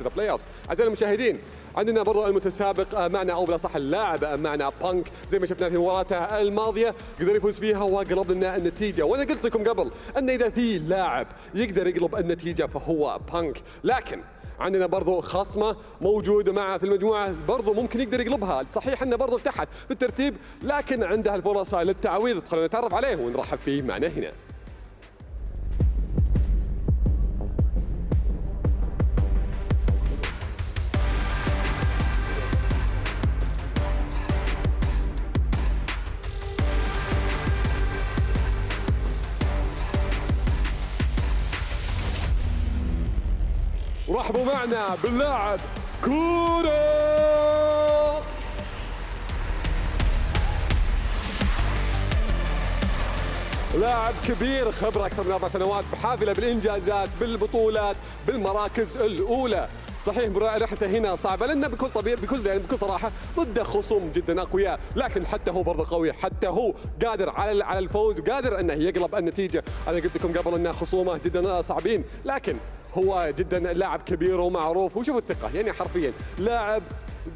the playoffs. أعزائي المشاهدين، عندنا برضو المتسابق معنا أو بلا صح اللاعب معنا بانك، زي ما شفنا في مباراته الماضية قدر يفوز فيها وقلب لنا النتيجة. وأنا قلت لكم قبل أن إذا في لاعب يقدر يقلب النتيجة فهو بانك، لكن عندنا برضو خصمة موجودة معه في المجموعة برضو ممكن يقدر يقلبها. صحيح انه برضو تحت في الترتيب، لكن عنده الفرص للتعويض. خلينا نتعرف عليه ونرحب فيه معنا هنا. رحبوا معنا باللاعب كودو. لاعب كبير، خبرة أكثر من 4 سنوات، بحافلة بالإنجازات، بالبطولات، بالمراكز الأولى. صحيح رحلته هنا صعبة لأنه بكل صراحة ضد خصوم جدا أقوياء، لكن حتى هو برضه قوي، حتى هو قادر على الفوز وقادر أنه يقلب النتيجة. أنا قلت لكم قبل أن خصومه جدا صعبين، لكن هو جدا لاعب كبير ومعروف. وشوفوا الثقة، يعني حرفيا لاعب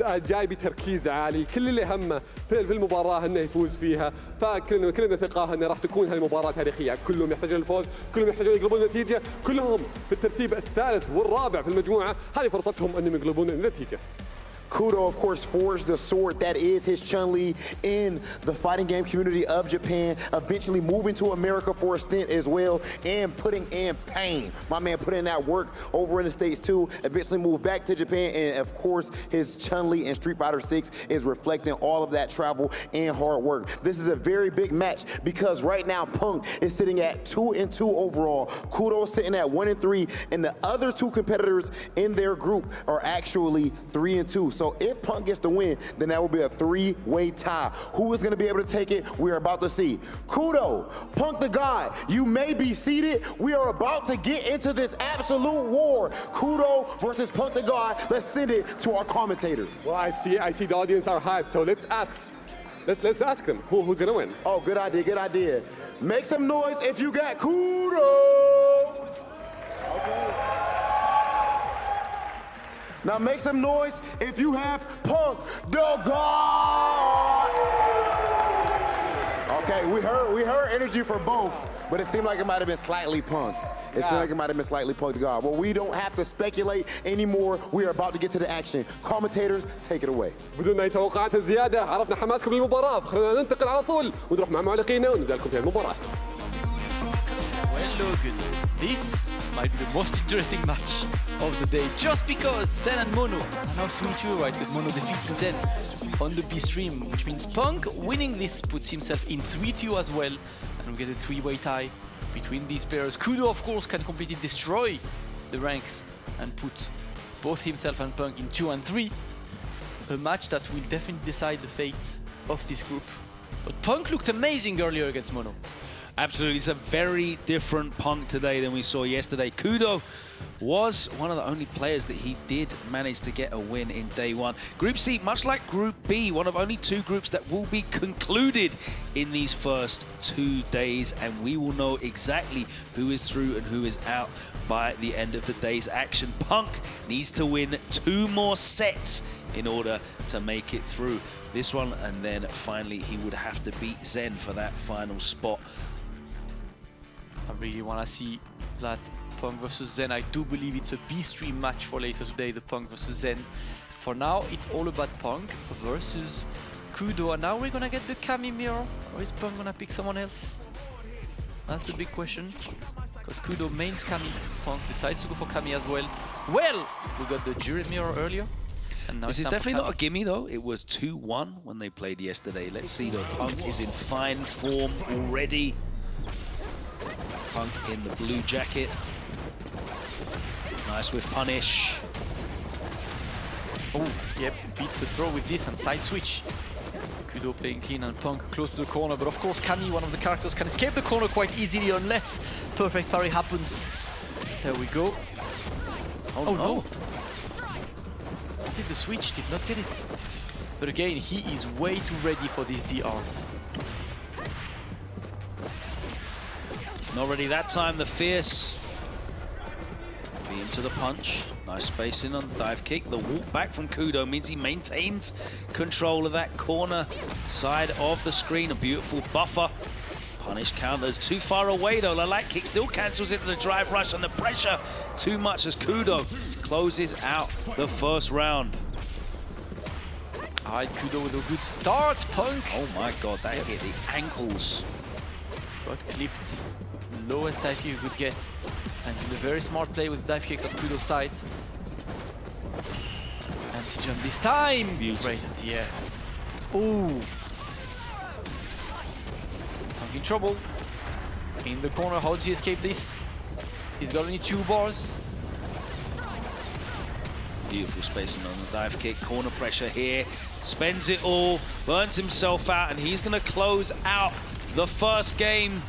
جاي بتركيز عالي، كل اللي همه في المباراة انه يفوز فيها. فكلنا ثقة انه راح تكون هذه المباراة تاريخية. كلهم يحتاجون الفوز، كلهم يحتاجون يقلبون النتيجة، كلهم في الترتيب الثالث والرابع في المجموعة. هذه فرصتهم انهم يقلبون النتيجة. Kudo, of course, forged the sword that is his Chun-Li in the fighting game community of Japan, eventually moving to America for a stint as well, and putting in pain. My man put in that work over in the States too, eventually moved back to Japan, and of course, his Chun-Li in Street Fighter 6 is reflecting all of that travel and hard work. This is a very big match because right now, Punk is sitting at 2-2 overall. Kudo is sitting at 1-3, and the other 2 competitors in their group are actually 3-2. So if Punk gets the win, then that will be a 3-way tie. Who is going to be able to take it? We are about to see. Kudo, Punk the God, you may be seated. We are about to get into this absolute war. Kudo versus Punk the God. Let's send it to our commentators. Well, I see the audience are hyped, so let's ask them who's going to win. Oh, good idea, good idea. Make some noise if you got Kudo. Okay. Now make some noise if you have Punk the God. Okay, we heard energy from both, but it seemed like it might have been slightly Punk. It seemed like it might have been slightly plugged guard. Well, we don't have to speculate anymore. We are about to get to the action. Commentators, take it away. بدون أي توقعات زيادة عرفنا حماسكم للمباراة، خلينا ننتقل على طول ونروح مع معلقينا ونبدأ لكم في المباراة. Well, Logan, this might be the most interesting match of the day, just because Zen and Mono are now 3-2, right? With Mono defeating Zen on the B stream, which means Punk winning this puts himself in 3-2 as well, and we get a three-way tie between these pairs. Kudo, of course, can completely destroy the ranks and put both himself and Punk in 2 and 3. A match that will definitely decide the fate of this group. But Punk looked amazing earlier against Mono. Absolutely, it's a very different Punk today than we saw yesterday. Kudo was one of the only players that he did manage to get a win in day one. Group C, much like Group B, one of only 2 groups that will be concluded in these first 2 days, and we will know exactly who is through and who is out by the end of the day's action. Punk needs to win 2 more sets in order to make it through this one, and then finally he would have to beat Zen for that final spot. I really want to see that Punk versus Zen. I do believe it's a B-stream match for later today, the Punk versus Zen. For now, it's all about Punk versus Kudo. And now we're going to get the Kami mirror. Or is Punk going to pick someone else? That's a big question. Because Kudo mains Kami. Punk decides to go for Kami as well. Well, we got the Jury mirror earlier. And now this is definitely not a gimme though. It was 2-1 when they played yesterday. Let's see though. Punk is in fine form already. Punk in the blue jacket. Nice with punish. Oh, yep, beats the throw with this and side switch. Kudo playing clean and Punk close to the corner, but of course Kami, one of the characters, can escape the corner quite easily unless perfect parry happens. There we go. Oh no! Did the switch, did not get it. But again, he is way too ready for these DRs. Not ready that time, the Fierce. Beam to the punch. Nice spacing on the dive kick. The walk back from Kudo means he maintains control of that corner side of the screen. A beautiful buffer. Punish counters too far away though. The light kick still cancels into the drive rush, and the pressure too much as Kudo closes out the first round. Alright, Kudo with a good start. Punk. Oh my god, that hit the ankles. Got clipped. Lowest dive kick you could get. And a very smart play with dive kicks on Kudo's side. Anti-jump this time. Beautiful. Right at the air. Ooh. Punk in trouble. In the corner, how does he escape this? He's got only 2 bars. Beautiful spacing on the dive kick. Corner pressure here. Spends it all. Burns himself out, and he's going to close out the first game.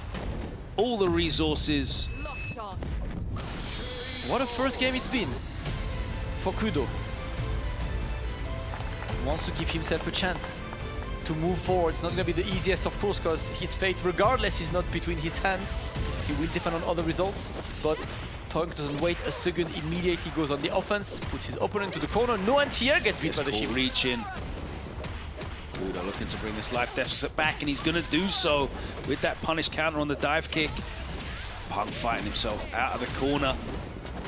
All the resources. What a first game it's been for Kudo. Wants to give himself a chance to move forward. It's not going to be the easiest, of course, because his fate, regardless, is not between his hands. He will depend on other results, but Punk doesn't wait a second, immediately goes on the offense, puts his opponent to the corner. No anti-air gets beat by the shield. Reach in. Kudo looking to bring this life deficit back, and he's going to do so with that punish counter on the dive kick. Punk fighting himself out of the corner.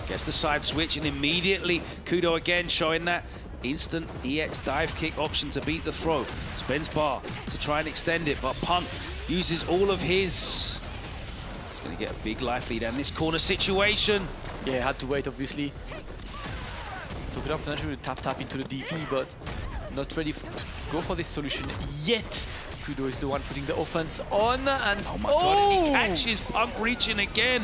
Gets the side switch, and immediately Kudo again showing that instant EX dive kick option to beat the throw. Spends bar to try and extend it, but Punk uses all of his. He's going to get a big life lead in this corner situation. Yeah, had to wait, obviously. Took it up potentially with tap into the DP, but not ready to go for this solution yet. Kudo is the one putting the offense on, and oh my god, he catches Punk reaching again.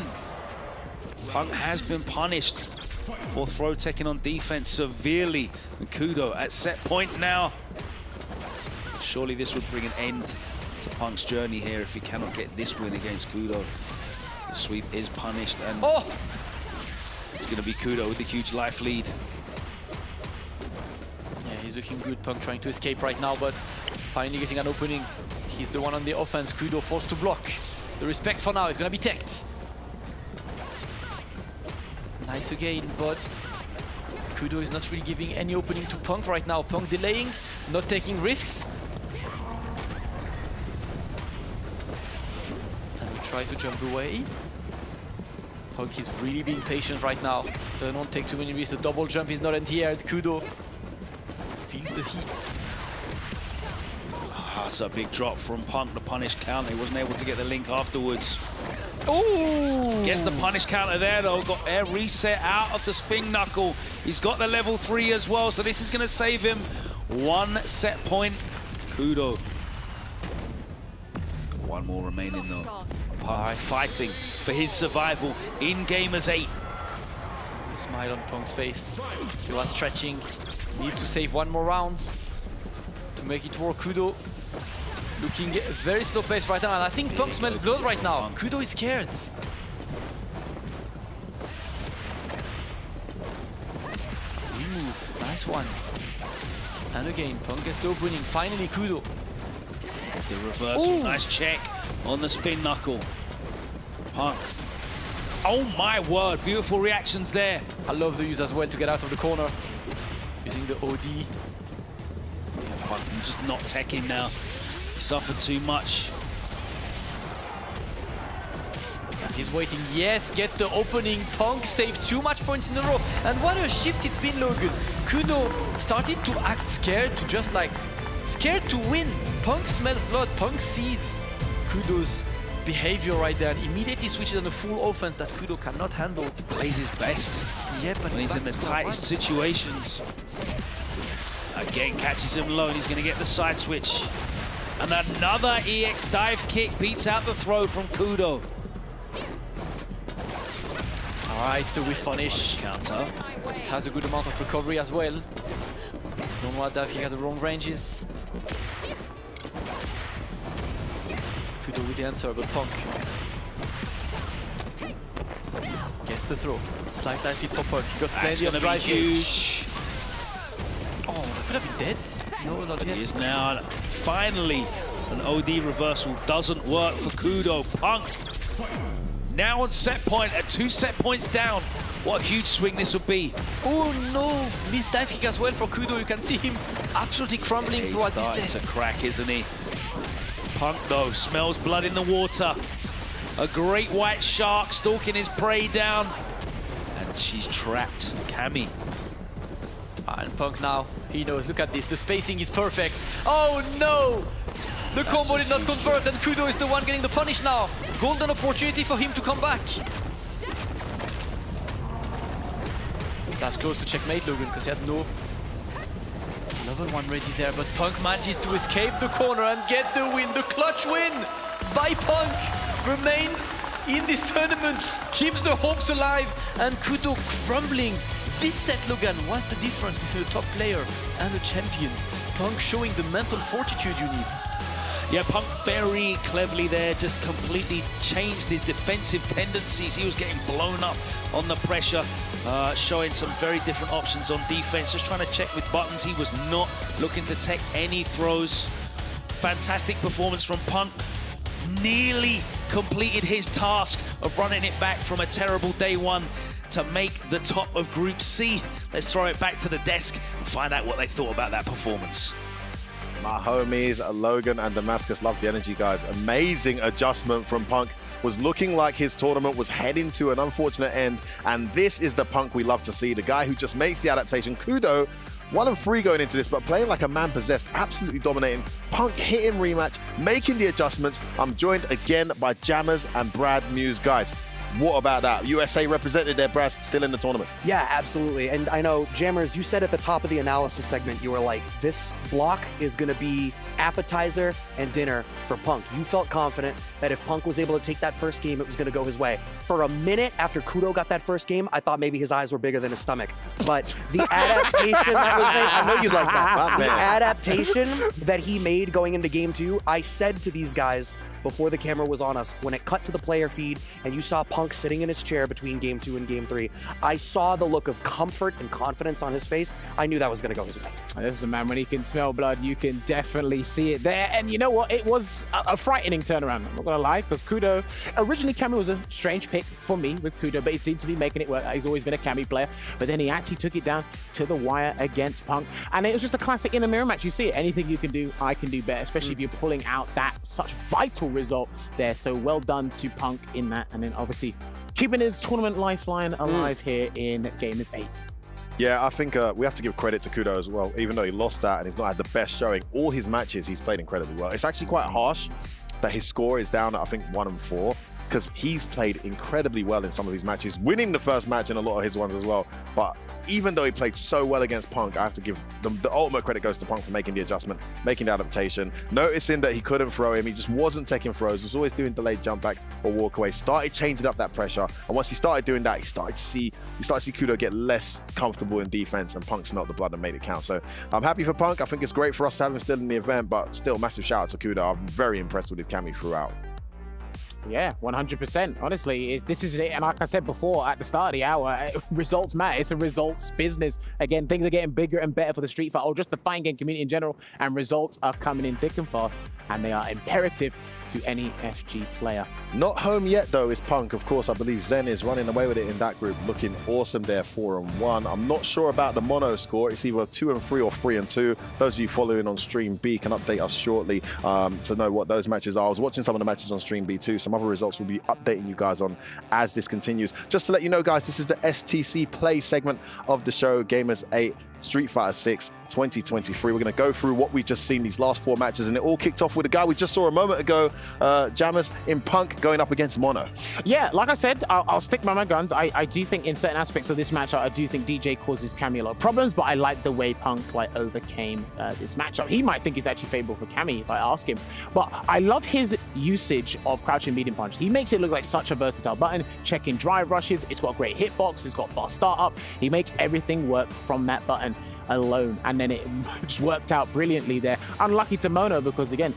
Punk has been punished for throw taking on defense severely, and Kudo at set point now. Surely this would bring an end to Punk's journey here if he cannot get this win against Kudo. The sweep is punished, and it's going to be Kudo with the huge life lead. Yeah, he's looking good. Punk trying to escape right now, but finally getting an opening. He's the one on the offense. Kudo forced to block. The respect for now is going to be teched. Nice again, but Kudo is not really giving any opening to Punk right now. Punk delaying, not taking risks. And we try to jump away. Punk is really being patient right now. Don't take too many risks. The double jump is not anti-aired. Kudo feels the heat. That's a big drop from Punk, the punish counter. He wasn't able to get the link afterwards. Oh! Gets the punish counter there though. Got air reset out of the spin knuckle. He's got the level 3 as well, so this is going to save him 1 set point. Kudo. One more remaining though. Punk fighting for his survival in Gamers 8. Smile on Punk's face. He was stretching. Needs to save 1 more round to make it work. Kudo looking very slow pace right now, and I think Punk smells blood right now. Kudo is scared. Remove, nice one. And again, Punk gets the opening. Finally, Kudo. The reversal, nice check on the spin knuckle. Punk. Oh my word, beautiful reactions there. I love the use as well to get out of the corner. Using the OD. Yeah, Punk just not teching now. He suffered too much. And he's waiting. Yes, gets the opening. Punk saved too much points in a row. And what a shift it's been, Logan. Kudo started to act scared, to just like scared to win. Punk smells blood. Punk sees Kudo's behavior right there and immediately switches on the full offense that Kudo cannot handle. He plays his best. Yeah, but when he's in the tightest situations. Again, catches him low and he's going to get the side switch. And another EX dive kick beats out the throw from Kudo. Alright, the whiff punish. Counter. It has a good amount of recovery as well. Don't want that he had the wrong ranges. Kudo with the answer, but Punk gets the throw. Slight dive hit for Punk. He got plenty of drive huge. Oh, that could have been dead. No, not yet. He is now. Finally, an OD reversal doesn't work for Kudo. Punk now on set point at 2 set points down. What a huge swing this would be. Oh no, missed dive kick as well for Kudo. You can see him absolutely crumbling throughout this set. He's starting to crack, isn't he? Punk though smells blood in the water. A great white shark stalking his prey down. And she's trapped. Cammy. And Punk now, he knows, look at this, the spacing is perfect. Oh no! The combo did not convert and Kudo is the one getting the punish now. Golden opportunity for him to come back. That's close to checkmate, Logan, because he had no level 1 ready there, but Punk manages to escape the corner and get the win. The clutch win by Punk remains in this tournament, keeps the hopes alive, and Kudo crumbling. This set, Logan, was the difference between a top player and a champion. Punk showing the mental fortitude you need. Yeah, Punk very cleverly there, just completely changed his defensive tendencies. He was getting blown up on the pressure, showing some very different options on defense, just trying to check with buttons. He was not looking to take any throws. Fantastic performance from Punk. Nearly completed his task of running it back from a terrible day 1 to make the top of Group C. Let's throw it back to the desk and find out what they thought about that performance. My homies, Logan and Damascus, love the energy, guys. Amazing adjustment from Punk. Was looking like his tournament was heading to an unfortunate end, and this is the Punk we love to see, the guy who just makes the adaptation. Kudo, 1-3 going into this, but playing like a man possessed, absolutely dominating. Punk hitting rematch, making the adjustments. I'm joined again by Jammers and Brad Muse. Guys, what about that? USA represented there, Brad, still in the tournament. Yeah, absolutely. And I know, Jammers, you said at the top of the analysis segment, you were like, this block is going to be appetizer and dinner for Punk. You felt confident that if Punk was able to take that first game, it was going to go his way. For a minute after Kudo got that first game, I thought maybe his eyes were bigger than his stomach. But the adaptation that was made, I know you'd like that. The adaptation that he made going into game 2, I said to these guys before the camera was on us, when it cut to the player feed and you saw Punk sitting in his chair between game 2 and game 3, I saw the look of comfort and confidence on his face. I knew that was going to go his way. This is a man, when he can smell blood, you can definitely see it there. And you know what? It was a frightening turnaround. I'm not going to lie, because Kudo, originally Cammy was a strange pick for me with Kudo, but he seemed to be making it work. He's always been a Cammy player, but then he actually took it down to the wire against Punk. And it was just a classic in a mirror match. You see it, anything you can do, I can do better, especially if you're pulling out that such vital result there. So well done to Punk in that. And then obviously keeping his tournament lifeline alive here in Gamers8. Yeah, I think we have to give credit to Kudo as well. Even though he lost that and he's not had the best showing, all his matches he's played incredibly well. It's actually quite harsh that his score is down at, I think, 1 and 4, because he's played incredibly well in some of these matches, winning the first match in a lot of his ones as well. But even though he played so well against Punk, I have to give the ultimate credit goes to Punk for making the adjustment, making the adaptation, noticing that he couldn't throw him. He just wasn't taking throws, was always doing delayed jump back or walk away, started changing up that pressure. And once he started doing that, you started to see Kudo get less comfortable in defense, and Punk smelled the blood and made it count. So I'm happy for Punk. I think it's great for us to have him still in the event, but still massive shout out to Kudo. I'm very impressed with his cameo throughout. Yeah, 100%. Honestly, this is it. And like I said before, at the start of the hour, results matter. It's a results business. Again, things are getting bigger and better for the Street Fighter, or just the fighting game community in general, and results are coming in thick and fast, and they are imperative to any FG player. Not home yet, though, is Punk. Of course, I believe Zen is running away with it in that group, looking awesome there, 4-1. I'm not sure about the mono score. It's either 2 and 3 or 3 and 2. Those of you following on Stream B can update us shortly to know what those matches are. I was watching some of the matches on Stream B too. Some other results we'll be updating you guys on as this continues. Just to let you know, guys, this is the STC Play segment of the show, Gamers8 Street Fighter 6 2023. We're going to go through what we've just seen these last 4 matches, and it all kicked off with a guy we just saw a moment ago, Jammers, in Punk going up against Mono. Yeah, like I said, I'll stick by my guns. I do think in certain aspects of this matchup, I do think DJ causes Cammy a lot of problems, but I like the way Punk overcame this matchup. He might think it's actually favorable for Cammy if I ask him, but I love his usage of crouching medium punch. He makes it look like such a versatile button, checking drive rushes. It's got a great hitbox. It's got fast startup. He makes everything work from that button alone, and then it just worked out brilliantly there. Unlucky to Mono, because again,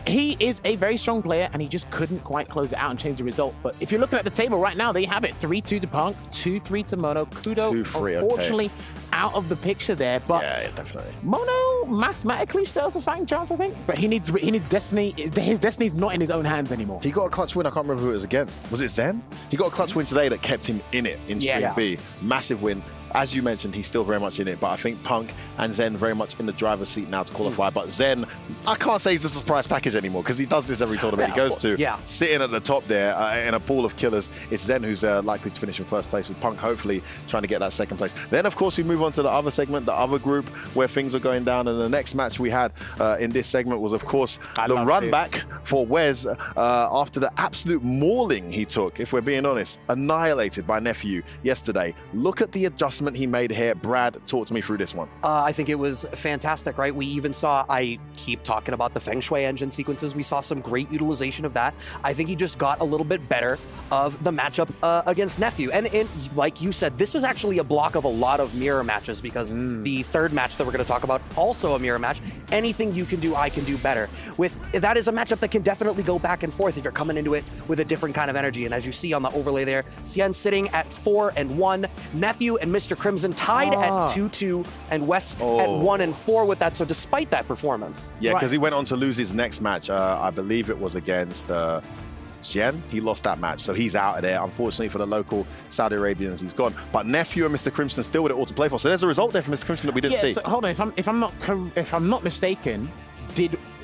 he is a very strong player and he just couldn't quite close it out and change the result. But if you're looking at the table right now, they have it 3-2 to Punk, 2-3 to Mono. Kudo, unfortunately, out of the picture there, but yeah, definitely. Mono mathematically still has a fighting chance, I think, but he needs destiny. His destiny's not in his own hands anymore. He got a clutch win. I can't remember who it was against. Was it Zen? He got a clutch win today that kept him in it in Stream B. Massive win. As you mentioned, he's still very much in it, but I think Punk and Zen very much in the driver's seat now to qualify. But Zen, I can't say he's the surprise package anymore, because he does this every tournament he goes to. Sitting at the top there in a pool of killers, it's Zen who's likely to finish in first place, with Punk hopefully trying to get that second place. Then, of course, we move on to the other segment, the other group, where things are going down. And the next match we had in this segment was, of course, the run back for Wes after the absolute mauling he took, if we're being honest, annihilated by Nephew yesterday. Look at the adjustment he made here. Brad, talk to me through this one. I think it was fantastic, right? We even saw, I keep talking about the Feng Shui engine sequences. We saw some great utilization of that. I think he just got a little bit better of the matchup against Nephew. And like you said, this was actually a block of a lot of mirror matches, because the third match that we're going to talk about, also a mirror match. Anything you can do, I can do better. That is a matchup that can definitely go back and forth if you're coming into it with a different kind of energy. And as you see on the overlay there, Xian sitting at 4-1, Nephew and Mr. Crimson tied at 2-2, and Wes at 1-4 with that. So despite that performance, yeah, because he went on to lose his next match. I believe it was against Xian. He lost that match, so he's out of there. Unfortunately for the local Saudi Arabians, he's gone. But Nephew and Mr. Crimson still with it all to play for. So there's a result there for Mr. Crimson that we didn't see. So hold on, if I'm not mistaken,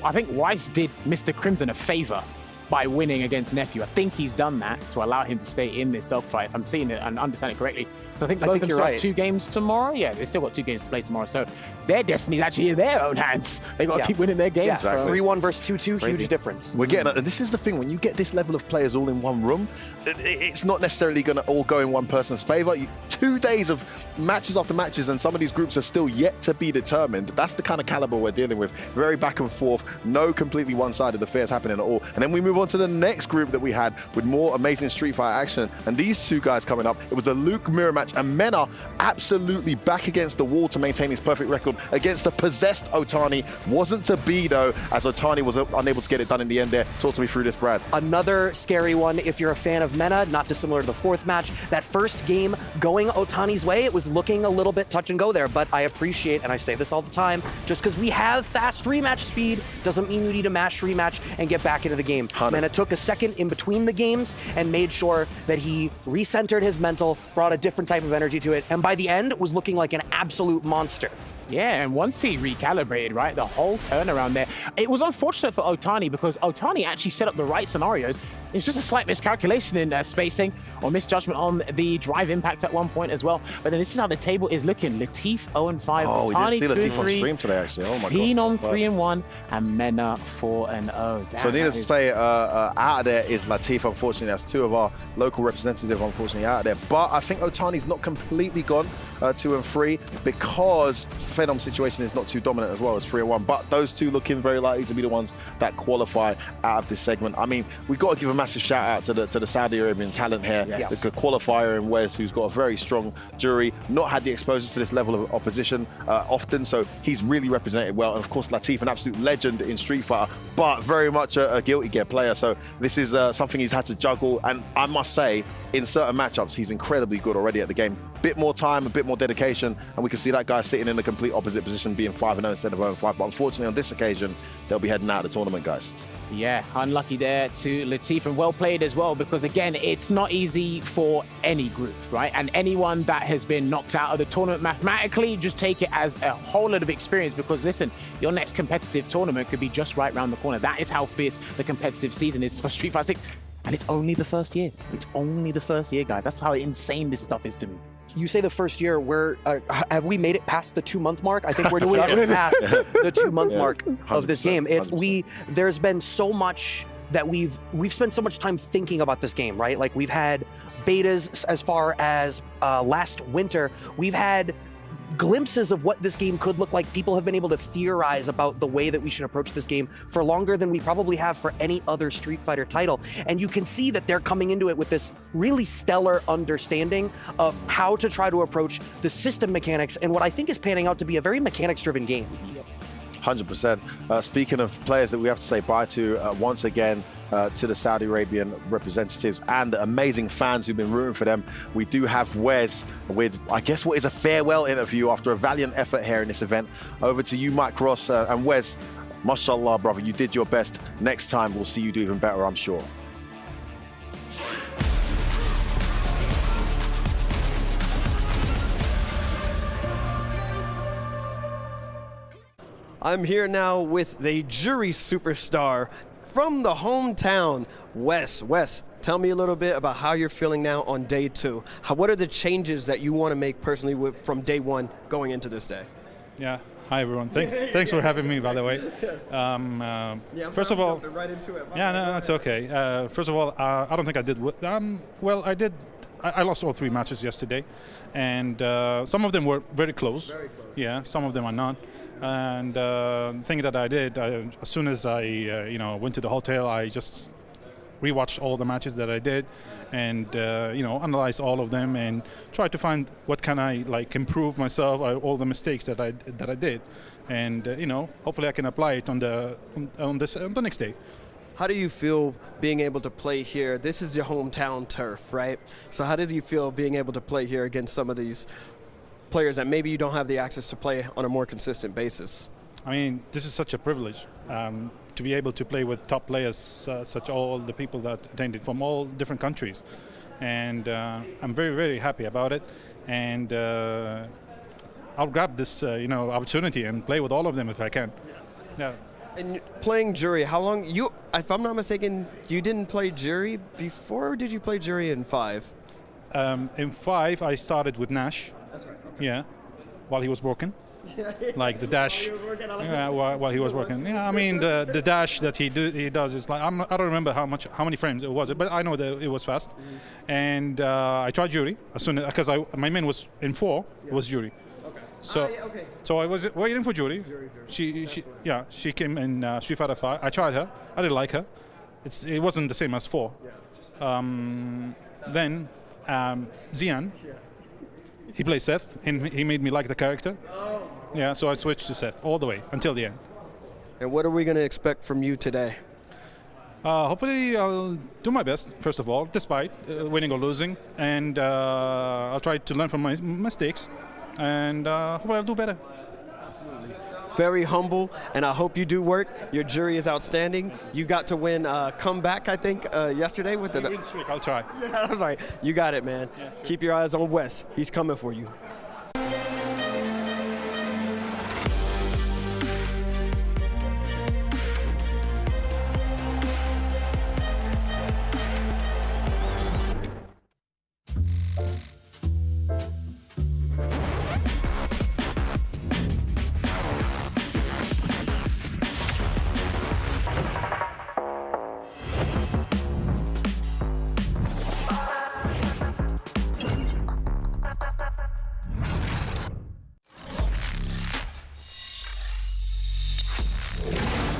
I think Weiss did Mr. Crimson a favor by winning against Nephew. I think he's done that to allow him to stay in this dogfight, if I'm seeing it and understand it correctly. I think both of them still have 2 games tomorrow. Yeah, they still got 2 games to play tomorrow. So their destiny is actually in their own hands. They've got to keep winning their games. Yeah, exactly. 3-1 versus 2-2, huge difference. We're getting, and this is the thing, when you get this level of players all in one room, it's not necessarily going to all go in one person's favor. 2 days of matches after matches, and some of these groups are still yet to be determined. That's the kind of caliber we're dealing with. Very back and forth, no completely one-sided affairs happening at all. And then we move on to the next group that we had with more amazing Street Fighter action. And these 2 guys coming up, it was a Luke mirror match, and Mena absolutely back against the wall to maintain his perfect record against the possessed Otani. Wasn't to be, though, as Otani was unable to get it done in the end there. Talk to me through this, Brad. Another scary one if you're a fan of Mena, not dissimilar to the 4th match. That first game going Otani's way, it was looking a little bit touch and go there, but I appreciate, and I say this all the time, just because we have fast rematch speed doesn't mean you need a mash rematch and get back into the game. Mena took a second in between the games and made sure that he recentered his mental, brought a different type of energy to it, and by the end was looking like an absolute monster. Yeah, and once he recalibrated, right, the whole turnaround there, it was unfortunate for Otani because Otani actually set up the right scenarios. It's just a slight miscalculation in spacing or misjudgment on the drive impact at one point as well. But then this is how the table is looking. Latif 0-5, Oh, we Otani didn't see Latif on 2-3, stream today, actually. Oh my Phenom God. 3-1, and Mena 4-0. Damn, So needless to say, out of there is Latif, unfortunately. That's two of our local representatives, unfortunately, out of there. But I think Otani's not completely gone 2-3 because Phenom's situation is not too dominant as well as 3-1. But those two looking very likely to be the ones that qualify out of this segment. I mean, we've got to give a massive shout out to the Saudi Arabian talent here. Yes. The qualifier in Wes, who's got a very strong jury, not had the exposure to this level of opposition often, so he's really represented well. And of course, Latif, an absolute legend in Street Fighter, but very much a Guilty Gear player. So this is something he's had to juggle. And I must say, in certain matchups, he's incredibly good already at the game. Bit more time, a bit more dedication, and we can see that guy sitting in the complete opposite position, being 5-0 instead of 0-5. But unfortunately, on this occasion, they'll be heading out of the tournament, guys. Yeah, unlucky there to Latif, and well played as well, because again, it's not easy for any group, right? And anyone that has been knocked out of the tournament mathematically, just take it as a whole lot of experience, because listen, your next competitive tournament could be just right around the corner. That is how fierce the competitive season is for Street Fighter 6. And it's only the first year. It's only the first year, guys. That's how insane this stuff is to me. You say the first year, have we made it past the 2-month mark? I think we're just past the 2-month mark of this game. There's been so much that we've spent so much time thinking about this game, right? Like we've had betas as far as last winter. We've had glimpses of what this game could look like. People have been able to theorize about the way that we should approach this game for longer than we probably have for any other Street Fighter title. And you can see that they're coming into it with this really stellar understanding of how to try to approach the system mechanics and what I think is panning out to be a very mechanics-driven game. 100%. Speaking of players that we have to say bye to, once again, to the Saudi Arabian representatives and the amazing fans who've been rooting for them, we do have Wes with, I guess, what is a farewell interview after a valiant effort here in this event. Over to you, Mike Ross. And Wes, mashallah, brother, you did your best. Next time, we'll see you do even better, I'm sure. I'm here now with the jury superstar from the hometown, Wes. Wes, tell me a little bit about how you're feeling now on day 2. What are the changes that you want to make personally from day 1 going into this day? Yeah. Hi everyone. Thanks for having me, by the way. First of all, right into it. Yeah, no, that's okay. First of all, I don't think I did well. I did. I lost all 3 matches yesterday, and some of them were very close. Very close. Yeah, some of them are not. And the thing that I did, as soon as I went to the hotel, I just rewatched all the matches that I did, and analyzed all of them and tried to find what can I improve myself, all the mistakes that I did, and hopefully I can apply it on the next day. How do you feel being able to play here? This is your hometown turf, right? So how does you feel being able to play here against some of these players that maybe you don't have the access to play on a more consistent basis? I mean, this is such a privilege to be able to play with top players, such all the people that attended from all different countries, and I'm very, very happy about it. And I'll grab this, opportunity and play with all of them if I can. Yeah. And playing jury, how long if I'm not mistaken, you didn't play jury before, or did you play jury in 5? In 5, I started with Nash. That's right. Okay. Yeah, while he was working. Like the dash. While he was working. Yeah, I mean the dash that he does is like I don't remember how many frames it was, but I know that it was fast. And I tried jury as soon as because my main was in 4 was jury. Okay. So I was waiting for jury. She came in Street Fighter 5. I tried her. I didn't like her. It wasn't the same as 4. Then Xian. He plays Seth. He made me like the character. Yeah, so I switched to Seth all the way until the end. And what are we going to expect from you today? Hopefully I'll do my best, first of all, despite winning or losing. And I'll try to learn from my mistakes. And hopefully I'll do better. Absolutely. Very humble, and I hope you do work. Your jury is outstanding. You got to win comeback, I think, yesterday with the win streak. I'll try. Yeah, that's right. You got it, man. Yeah, sure. Keep your eyes on Wes. He's coming for you.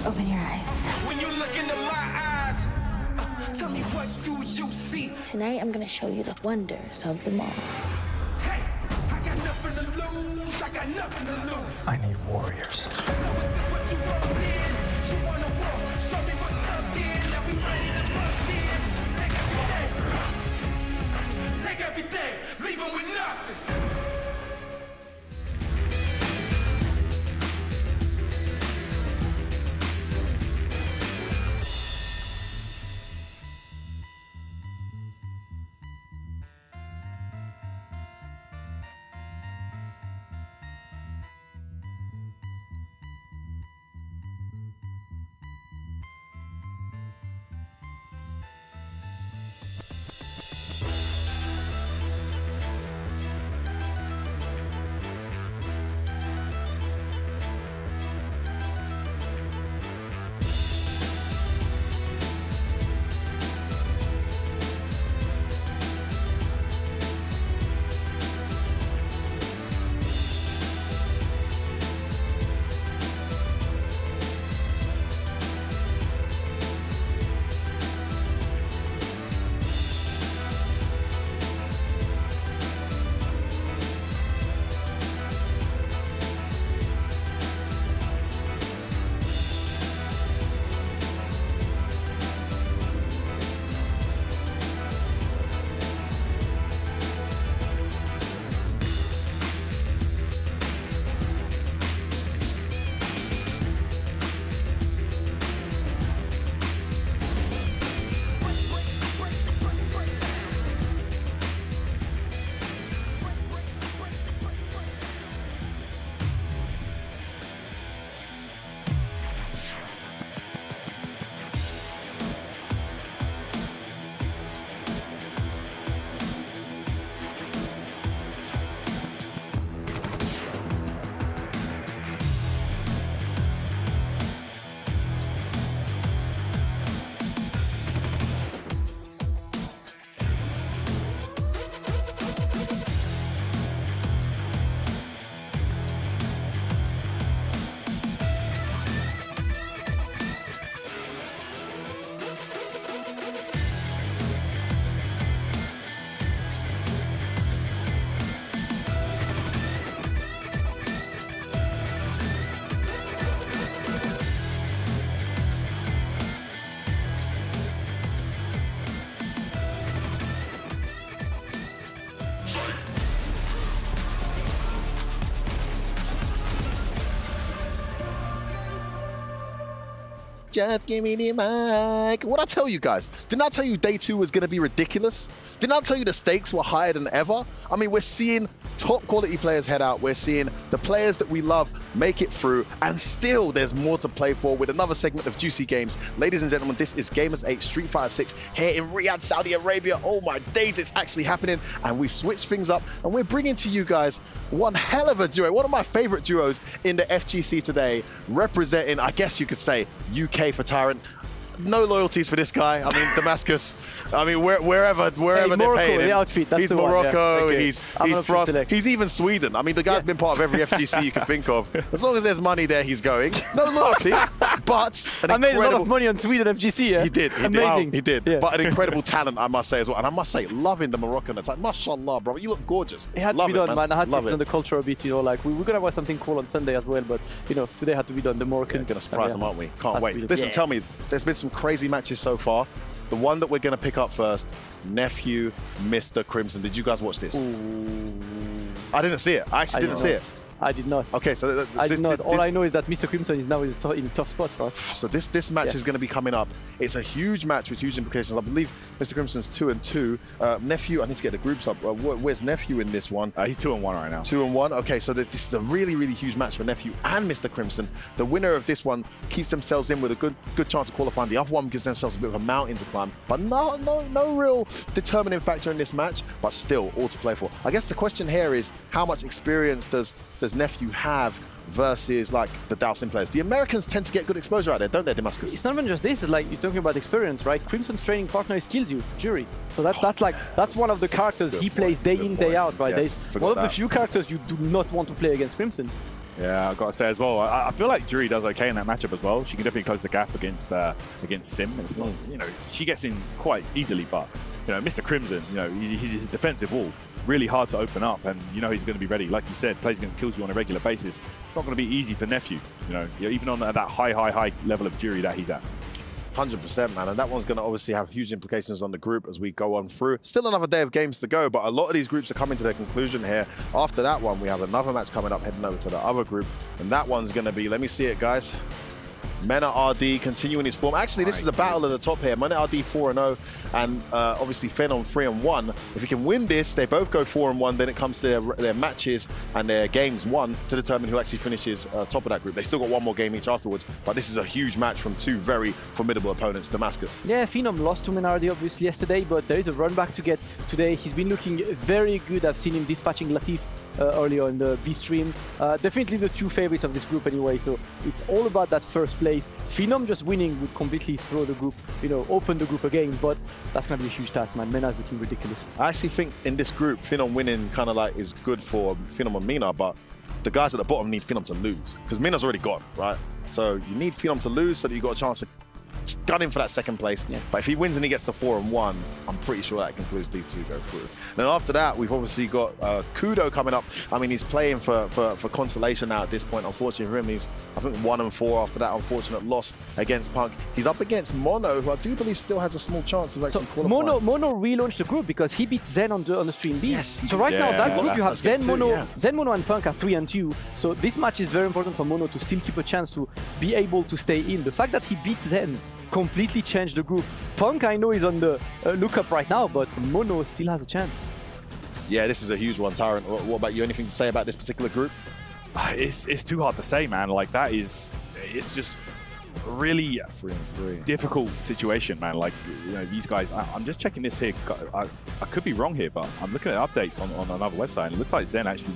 Open your eyes. When you look into my eyes, tell me what do you see? Tonight, I'm gonna show you the wonders of the mall. Hey, I got nothing to lose. I got nothing to lose. I need warriors. So is this what you want in? You wanna war? Show me what's up then. Now we ready to bust in. Take everything, leave them with nothing. Just give me the mic. What'd I tell you guys? Didn't I tell you day 2 was going to be ridiculous? Didn't I tell you the stakes were higher than ever? I mean, we're seeing top quality players head out. We're seeing the players that we love make it through, and still there's more to play for with another segment of Juicy Games. Ladies and gentlemen, this is Gamers8 Street Fighter 6 here in Riyadh, Saudi Arabia. Oh my days, it's actually happening, and we switched things up, and we're bringing to you guys one hell of a duo, one of my favorite duos in the FGC today, representing, I guess you could say, UK for Tyrant. No loyalties for this guy. I mean, Damascus. I mean, wherever they're paying him. The outfit, that's he's the Morocco. One, yeah. He's France. He's even Sweden. I mean, the guy's been part of every FGC you can think of. As long as there's money there, he's going. No loyalty, but I made a lot of money on Sweden FGC. Yeah? He did. Amazing. He did. Yeah. But an incredible talent, I must say as well. And I must say, loving the Moroccan attack. Mashallah, bro. You look gorgeous. It had to be done, man. I had to be on it. the culture a bit. You know, like we're gonna watch something cool on Sunday as well. But you know, today had to be done. The Moroccan. Gonna surprise them, aren't we? Can't wait. Listen, Listen, tell me, there's been some crazy matches so far. The one that we're going to pick up first, Nephew, Mr. Crimson. Did you guys watch this? Ooh. I didn't see it. I actually didn't see it. I did not. Okay, so I did not. All I know is that Mr. Crimson is now in a tough spot for us. So this match is going to be coming up. It's a huge match with huge implications. I believe Mr. Crimson's 2-2. Nephew, I need to get the groups up. Where's Nephew in this one? He's 2-1 right now. 2-1. Okay, so this is a really, really huge match for Nephew and Mr. Crimson. The winner of this one keeps themselves in with a good chance of qualifying. The other one gives themselves a bit of a mountain to climb, but no real determining factor in this match. But still, all to play for. I guess the question here is how much experience does Nephew have versus like the Dowsing players? The Americans tend to get good exposure out there, don't they, Damascus? It's not even just this. It's like you're talking about experience, right? Crimson's training partner is Killzoo, Jury. So that's one of the characters he plays day in, day out, right? Yes, one of the few characters you do not want to play against Crimson. Yeah, I've got to say as well, I feel like Jury does okay in that matchup as well. She can definitely close the gap against Sim. It's not, you know, she gets in quite easily, but you know, Mr. Crimson, you know, he's his defensive wall. Really hard to open up, and you know he's going to be ready. Like you said, plays against Kills You on a regular basis. It's not going to be easy for Nephew, you know, even on that high level of Jury that he's at. 100%, man, and that one's going to obviously have huge implications on the group as we go on through. Still another day of games to go, but a lot of these groups are coming to their conclusion here. After that one, we have another match coming up, heading over to the other group, and that one's going to be, let me see it, guys. Mena RD continuing his form. Actually, this is a battle at the top here. Mena RD 4-0, and obviously Phenom 3-1. If he can win this, they both go 4-1. Then it comes to their matches and their games won to determine who actually finishes top of that group. They still got one more game each afterwards, but this is a huge match from two very formidable opponents, Damascus. Yeah, Phenom lost to Mena RD obviously yesterday, but there is a run back to get today. He's been looking very good. I've seen him dispatching Latif earlier in the B stream. Definitely the two favorites of this group anyway, so it's all about that first place. Phenom just winning would completely throw the group, you know, open the group again, but that's going to be a huge task, man. Mena is looking ridiculous. I actually think in this group, Phenom winning kind of like is good for Phenom and Mena, but the guys at the bottom need Phenom to lose, because Mena's already gone, right? So you need Phenom to lose so that you got a chance to gun him for that second place. Yeah. But if he wins and he gets to 4-1, I'm pretty sure that concludes these two go through. Then after that, we've obviously got Kudo coming up. I mean, he's playing for consolation now at this point. Unfortunately for him, he's, I think, 1-4 after that unfortunate loss against Punk. He's up against Mono, who I do believe still has a small chance of actually qualifying. Mono relaunched the group because he beat Zen on the stream B. Yes, so right now, that group, you have Zen, Mono, Zen, Mono and Punk are 3-2. So this match is very important for Mono to still keep a chance to be able to stay in. The fact that he beat Zen completely changed the group. Punk, I know, is on the lookup right now, but Mono still has a chance. Yeah, this is a huge one, Tyrant. What about you? Anything to say about this particular group? It's too hard to say, man. Like, that is, it's just really 3-3 difficult situation, man. Like, you know, these guys, I'm just checking this here. I could be wrong here, but I'm looking at updates on another website, and it looks like Zen actually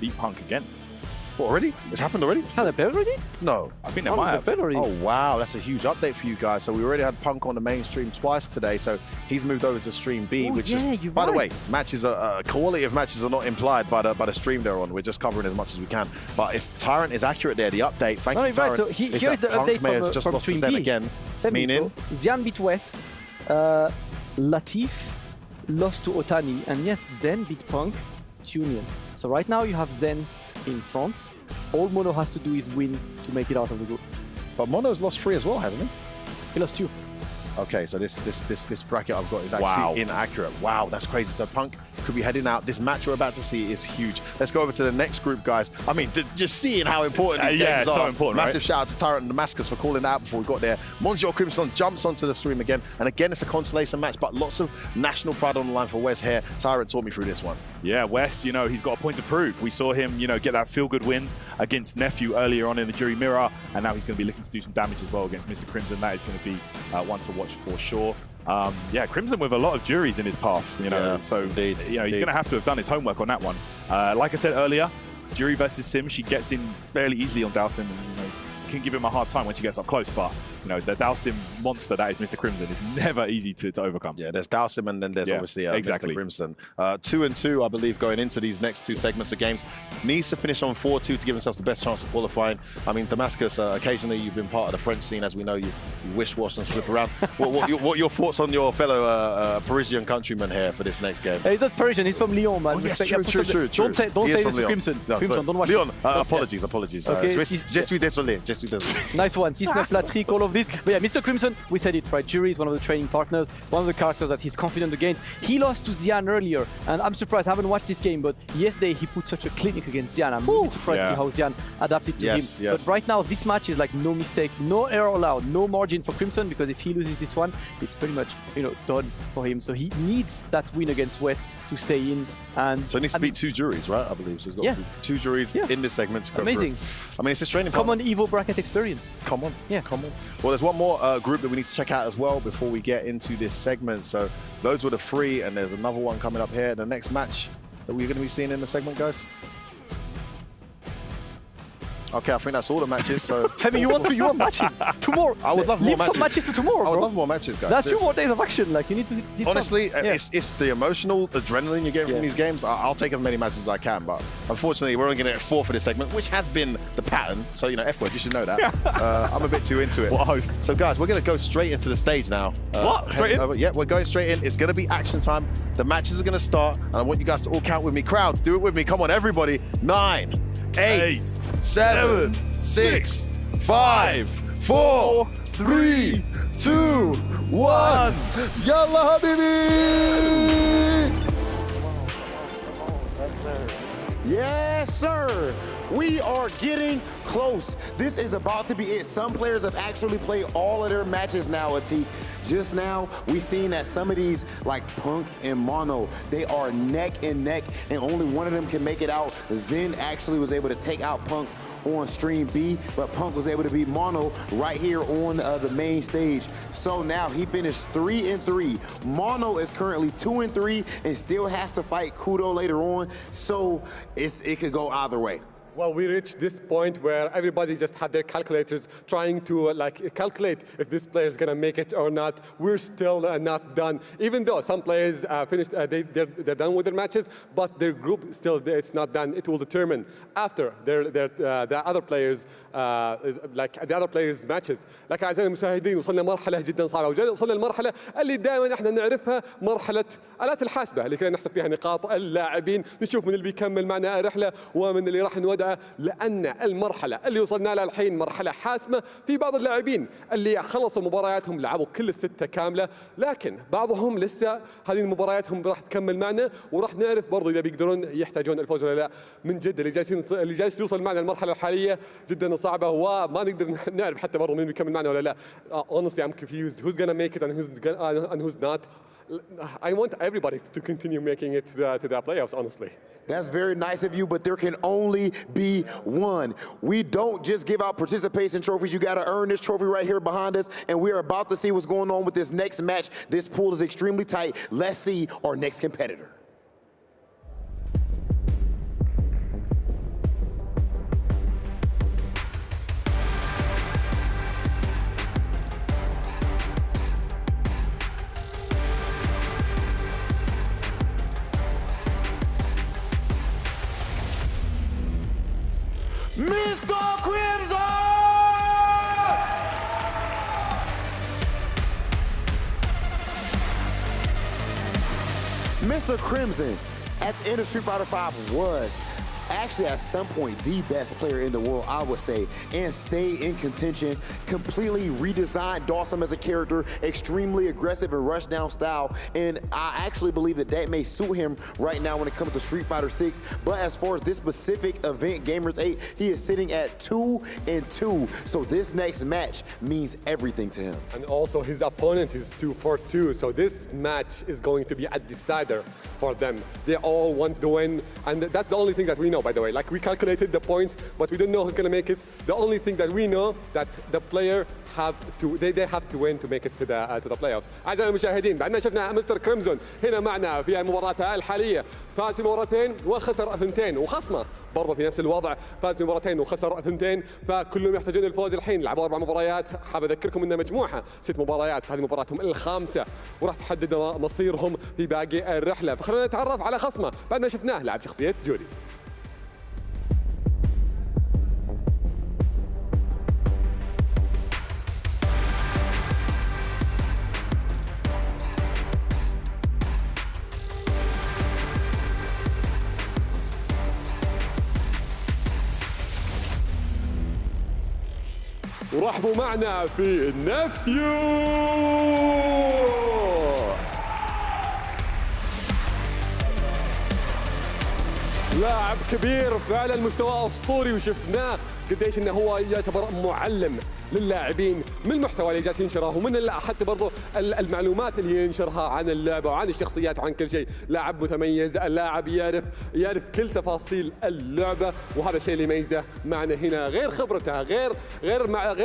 beat Punk again. What, already? It's happened already? Has it been already? No. I think they might have. Oh, wow. That's a huge update for you guys. So we already had Punk on the main stream twice today. So he's moved over to stream B, which is, by the way, matches quality of matches are not implied by the stream they're on. We're just covering as much as we can. But if Tyrant is accurate there, the update, thank you, Tyrant, so here is the Punk update may have just lost to Zen again. Meaning? Xian beat Wes, Latif lost to Otani, and yes, Zen beat Punk, Union. So right now you have Zen in front. All Mono has to do is win to make it out of the group. But Mono's lost 3 as well, hasn't he? He lost 2. Okay, so this bracket I've got is actually inaccurate. Wow, that's crazy. So Punk could be heading out. This match we're about to see is huge. Let's go over to the next group, guys. I mean, just seeing how important these games are. So important, Massive right? shout out to Tyrant and Damascus for calling that out before we got there. Monsieur Crimson jumps onto the stream again. And again, it's a consolation match, but lots of national pride on the line for Wes here. Tyrant taught me through this one. Yeah, Wes, you know, he's got a point to prove. We saw him, you know, get that feel-good win against Nephew earlier on in the Jury Mirror, and now he's going to be looking to do some damage as well against Mr. Crimson. That is going to be one to watch for sure. Yeah, Crimson with a lot of juries in his path, you know, so indeed, you know, he's going to have to have done his homework on that one. Like I said earlier, Jury versus Sim, she gets in fairly easily on Dalsim, and you know, can give him a hard time when she gets up close, but you know, the Dalsim monster that is Mr. Crimson is never easy to overcome. Yeah, there's Dalsim, and then there's obviously Mr. Crimson. 2-2, I believe, going into these next 2 segments of games. Needs to finish on 4-2 to give himself the best chance of qualifying. I mean, Damascus, occasionally you've been part of the French scene, as we know, you wish-wash and flip around. what your thoughts on your fellow Parisian countryman here for this next game? He's not Parisian, he's from Lyon, man. Oh, yes, true. Don't say this to Crimson. No, Crimson, don't watch Lyon, it. apologies. Okay, Je suis désolé. Nice one. 6-9 la trick, all of this. But yeah, Mr. Crimson, we said it, right? Jury is one of the training partners, one of the characters that he's confident against. He lost to Xian earlier, and I'm surprised. I haven't watched this game, but yesterday he put such a clinic against Xian. I'm really surprised to see how Xian adapted to him. But right now, this match is like no mistake, no error allowed, no margin for Crimson, because if he loses this one, it's pretty much, you know, done for him. So he needs that win against West to stay in. And so he needs to beat 2 juries, right? I believe. So he's got 2 juries in this segment to go amazing. Through. I mean, it's a training common Evo bracket experience. Come on. Well, there's one more group that we need to check out as well before we get into this segment. So those were the 3, and there's another one coming up here. The next match that we're going to be seeing in the segment, guys. Okay, I think that's all the matches. So Femi, you want matches tomorrow? I would love more matches. Some matches to tomorrow, I would bro. love more matches, guys. That's 2 seriously. more days of action. Like you need to. Honestly, it's the emotional adrenaline you're getting from these games. I'll take as many matches as I can, but unfortunately, we're only going to get 4 for this segment, which has been the pattern. So F-word, you should know that. I'm a bit too into it. What a host. So guys, we're going to go straight into the stage now. What? Straight in? Yeah, we're going straight in. It's going to be action time. The matches are going to start, and I want you guys to all count with me. Crowd, do it with me. Come on, everybody. 9, 8, 7, 6, 5, 4, 3, 2, 1. Yalla habibi! Yes, sir. We are getting close. This is about to be it. Some players have actually played all of their matches now, Atik. Just now, we've seen that some of these, like Punk and Mono, they are neck and neck, and only one of them can make it out. Zen actually was able to take out Punk on stream B, but Punk was able to beat Mono right here on the main stage. So now he finished 3-3. Mono is currently 2-3 and still has to fight Kudo later on. So it could go either way. Well, we reached this point where everybody just had their calculators trying to calculate if this player is going to make it or not. We're still not done. Even though some players finished, they're done with their matches, but their group still, it's not done. It will determine after the other players, the other players' matches. لكن أعزائي المشاهدين وصلنا مرحلة جدا صعبة، وصلنا المرحلة اللي دائما احنا نعرفها مرحلة آلات الحاسبة اللي كنا نحسب فيها نقاط اللاعبين، نشوف من اللي بيكمل معنا الرحلة ومن اللي راح نودعه، لأن المرحلة اللي وصلنا لها الحين مرحلة حاسمة. في بعض اللاعبين اللي خلصوا مبارياتهم لعبوا كل ال6 كاملة، لكن بعضهم لسه هذه مبارياتهم راح تكمل معنا، وراح نعرف برضو إذا بيقدرون يحتاجون الفوز ولا لا. من جد اللي جالس يوصل معنا المرحلة الحالية جدا صعبة، وما نقدر نعرف حتى برضو مين بيكمل معنا ولا لا. Honestly, I'm confused. Who's gonna make it and who's not? I want everybody to continue making it to the playoffs, honestly. That's very nice of you, but there can only be one. We don't just give out participation trophies. You got to earn this trophy right here behind us, and we are about to see what's going on with this next match. This pool is extremely tight. Let's see our next competitor. Mr. Crimson! Mr. Crimson, at the end of Street Fighter V, was actually at some point the best player in the world, I would say, and stayed in contention. Completely redesigned Dawson as a character, extremely aggressive and rush down style, and I actually believe that that may suit him right now when it comes to Street Fighter 6. But as far as this specific event, Gamers8, he is sitting at 2-2. So this next match means everything to him. And also his opponent is 2-2. So this match is going to be a decider for them. They all want to win, and that's the only thing that we know, by the way. Like, we calculated the points, but we don't know who's going to make it. The only thing that we know that the player they have to win to make it to the playoffs. أعزائي المشاهدين، بعدنا شفنا مستر كريمزون هنا معنا في المباراة الحالية، فاز في مباراتين وخسر 2، وخصمه برضه في نفس الوضع، فاز في مباراتين وخسر 2، فكلهم يحتاجون الفوز الحين. لعبوا 4 مباريات، حاب اذكركم ان مجموعها 6 مباريات، هذه مباراتهم ال5 وراح تحدد مصيرهم في باقي الرحلة. فخلونا نتعرف على خصمه بعد ما شفناه لعب شخصية جوري. ورحبوا معنا في نفيو. لاعب كبير فعلا، مستوى اسطوري، وشفناه قديش انه هو يعتبر معلم للاعبين من المحتوى اللي جالس ينشره ومن حتى برضه المعلومات اللي ينشرها عن اللعبه وعن الشخصيات وعن كل شيء. لاعب متميز، اللاعب يعرف كل تفاصيل اللعبه، وهذا الشيء اللي يميزه معنا هنا. غير خبرته، غير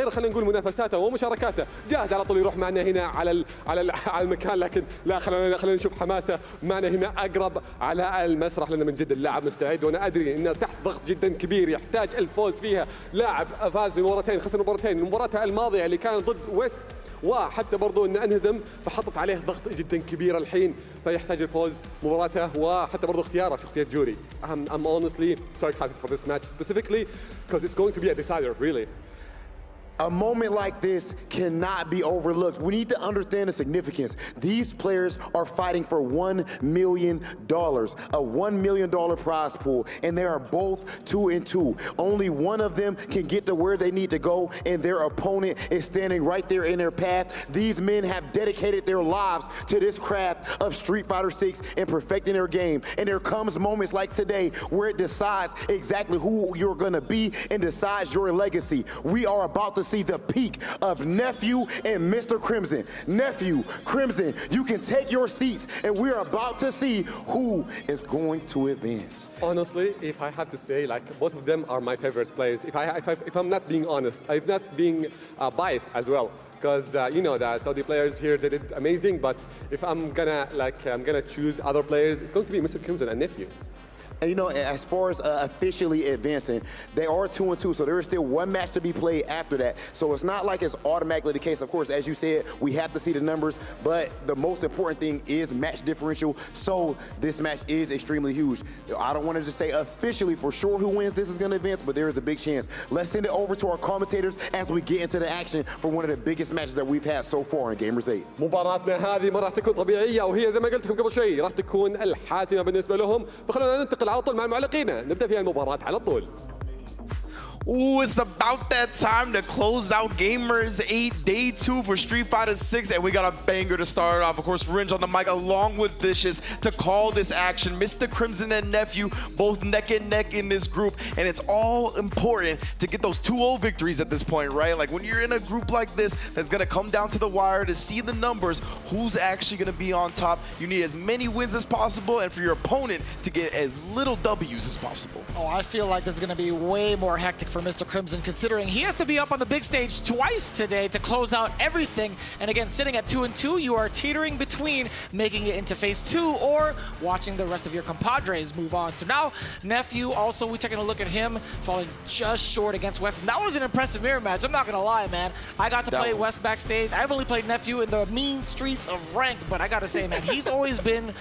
خلينا نقول منافساته ومشاركاته، جاهز على طول يروح معنا هنا على المكان. لكن لا، خلينا نشوف حماسه معنا هنا اقرب على المسرح، لان من جد اللاعب مستعد، وانا ادري انه تحت ضغط جدا كبير يحتاج الفوز فيها. لاعب فاز بمباراتين، خسر مباراتين، مباراته الماضيه اللي كانت ضد ويس وحتى برضو انه انهزم، فحطت عليه ضغط جدا كبير الحين، فيحتاج الفوز مباراته وحتى برضو اختياره شخصيه جوري. I'm honestly so excited for this match specifically because it's going to be a decider, really. A moment like this cannot be overlooked. We need to understand the significance. These players are fighting for $1 million, a $1 million prize pool, and they are both 2-2. Only one of them can get to where they need to go, and their opponent is standing right there in their path. These men have dedicated their lives to this craft of Street Fighter 6 and perfecting their game. And there comes moments like today where it decides exactly who you're gonna be and decides your legacy. We are about to see the peak of Nephew and Mr. Crimson. Nephew, Crimson, you can take your seats, and we're about to see who is going to advance. Honestly, if I have to say, like, both of them are my favorite players. If I'm not being honest, I'm not being biased as well. Because you know the Saudi players here, they did amazing. But if I'm gonna choose other players, it's going to be Mr. Crimson and Nephew. And you know, as far as officially advancing, they are 2-2, so there is still one match to be played after that. So it's not like it's automatically the case. Of course, as you said, we have to see the numbers, but the most important thing is match differential. So this match is extremely huge. I don't want to just say officially for sure who wins this is going to advance, but there is a big chance. Let's send it over to our commentators as we get into the action for one of the biggest matches that we've had so far in Gamers 8. مباراتنا هذه ما راح تكون طبيعية، وهي زي ما قلت لكم قبل شوي راح تكون الحاسمة بالنسبة لهم. فخلونا ننتقل على طول مع المعلقين، نبدأ فيها المباراة على طول. Ooh, it's about that time to close out Gamers 8 Day 2 for Street Fighter 6, and we got a banger to start off. Of course, Ringe on the mic along with Vicious to call this action. Mr. Crimson and Nephew both neck and neck in this group, and it's all important to get those 2-0 victories at this point, right? Like when you're in a group like this that's gonna come down to the wire to see the numbers, who's actually gonna be on top. You need as many wins as possible, and for your opponent to get as little W's as possible. Oh, I feel like this is gonna be way more hectic for Mr. Crimson, considering he has to be up on the big stage twice today to close out everything. And again, sitting at 2-2, you are teetering between making it into phase 2 or watching the rest of your compadres move on. So now Nephew, also we taking a look at him falling just short against West. And that was an impressive mirror match. I'm not gonna lie, man. I got to play West backstage. I've only played Nephew in the mean streets of ranked, but I gotta say, man, he's always been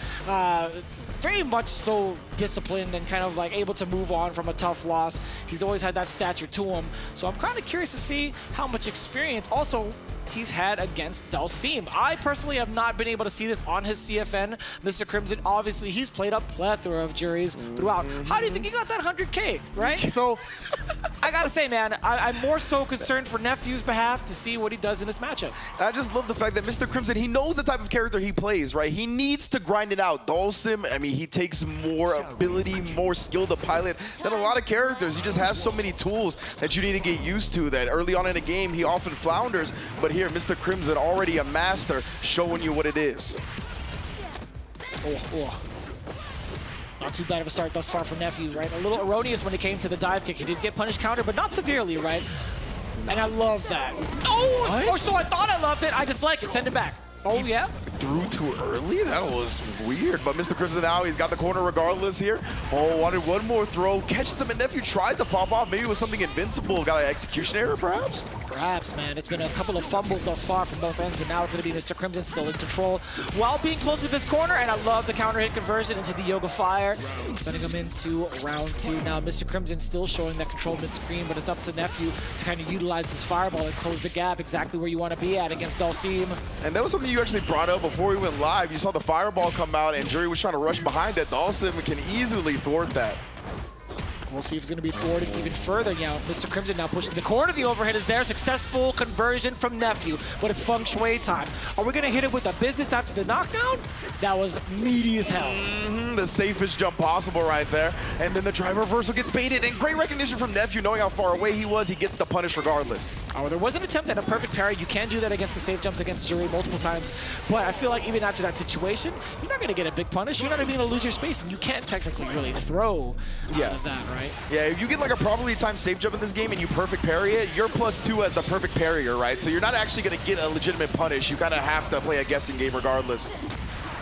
very much so disciplined and kind of like able to move on from a tough loss. He's always had that stature to him. So I'm kind of curious to see how much experience also he's had against Dalsim. I personally have not been able to see this on his CFN. Mr. Crimson, obviously, he's played a plethora of juries throughout. How do you think he got that 100K, right? So I gotta say, man, I'm more so concerned for Nephew's behalf to see what he does in this matchup. I just love the fact that Mr. Crimson, he knows the type of character he plays, right? He needs to grind it out. Dalsim, I mean, he takes more ability, more skill to pilot than a lot of characters. He just has so many tools that you need to get used to that early on in the game, he often flounders, but here, Mr. Crimson, already a master, showing you what it is. Not too bad of a start thus far for Nephew, right? A little erroneous when it came to the dive kick. He did get punish counter, but not severely, right? And I love that. Oh, or so I thought I loved it. I dislike it. Send it back. Oh, yeah? Threw too early? That was weird. But Mr. Crimson now, he's got the corner regardless here. Oh, wanted one more throw. Catches him, and Nephew tried to pop off. Maybe it was something invincible. Got an execution error, perhaps? Perhaps, man. It's been a couple of fumbles thus far from both ends, but now it's going to be Mr. Crimson still in control while being close to this corner. And I love the counter hit conversion into the Yoga Fire, sending him into round 2. Now, Mr. Crimson still showing that control mid-screen, but it's up to Nephew to kind of utilize his fireball and close the gap exactly where you want to be at against Dalsim. And that was something you actually brought up before we went live. You saw the fireball come out, and Jury was trying to rush behind that. Dalsim can easily thwart that. We'll see if he's going to be thwarted even further. Now, Mr. Crimson now pushing the corner. The overhead is there. Successful conversion from Nephew, but it's feng shui time. Are we going to hit it with a business after the knockdown? That was meaty as hell. The safest jump possible right there. And then the drive reversal gets baited. And great recognition from Nephew, knowing how far away he was. He gets the punish regardless. Oh, there was an attempt at a perfect parry. You can do that against the safe jumps against Jury multiple times. But I feel like even after that situation, you're not going to get a big punish. You're not even going to lose your space. And you can't technically really throw out of that, right? Yeah, if you get like a properly timed safe jump in this game and you perfect parry it, you're +2 as the perfect parrier, right? So you're not actually going to get a legitimate punish. You kind of have to play a guessing game regardless.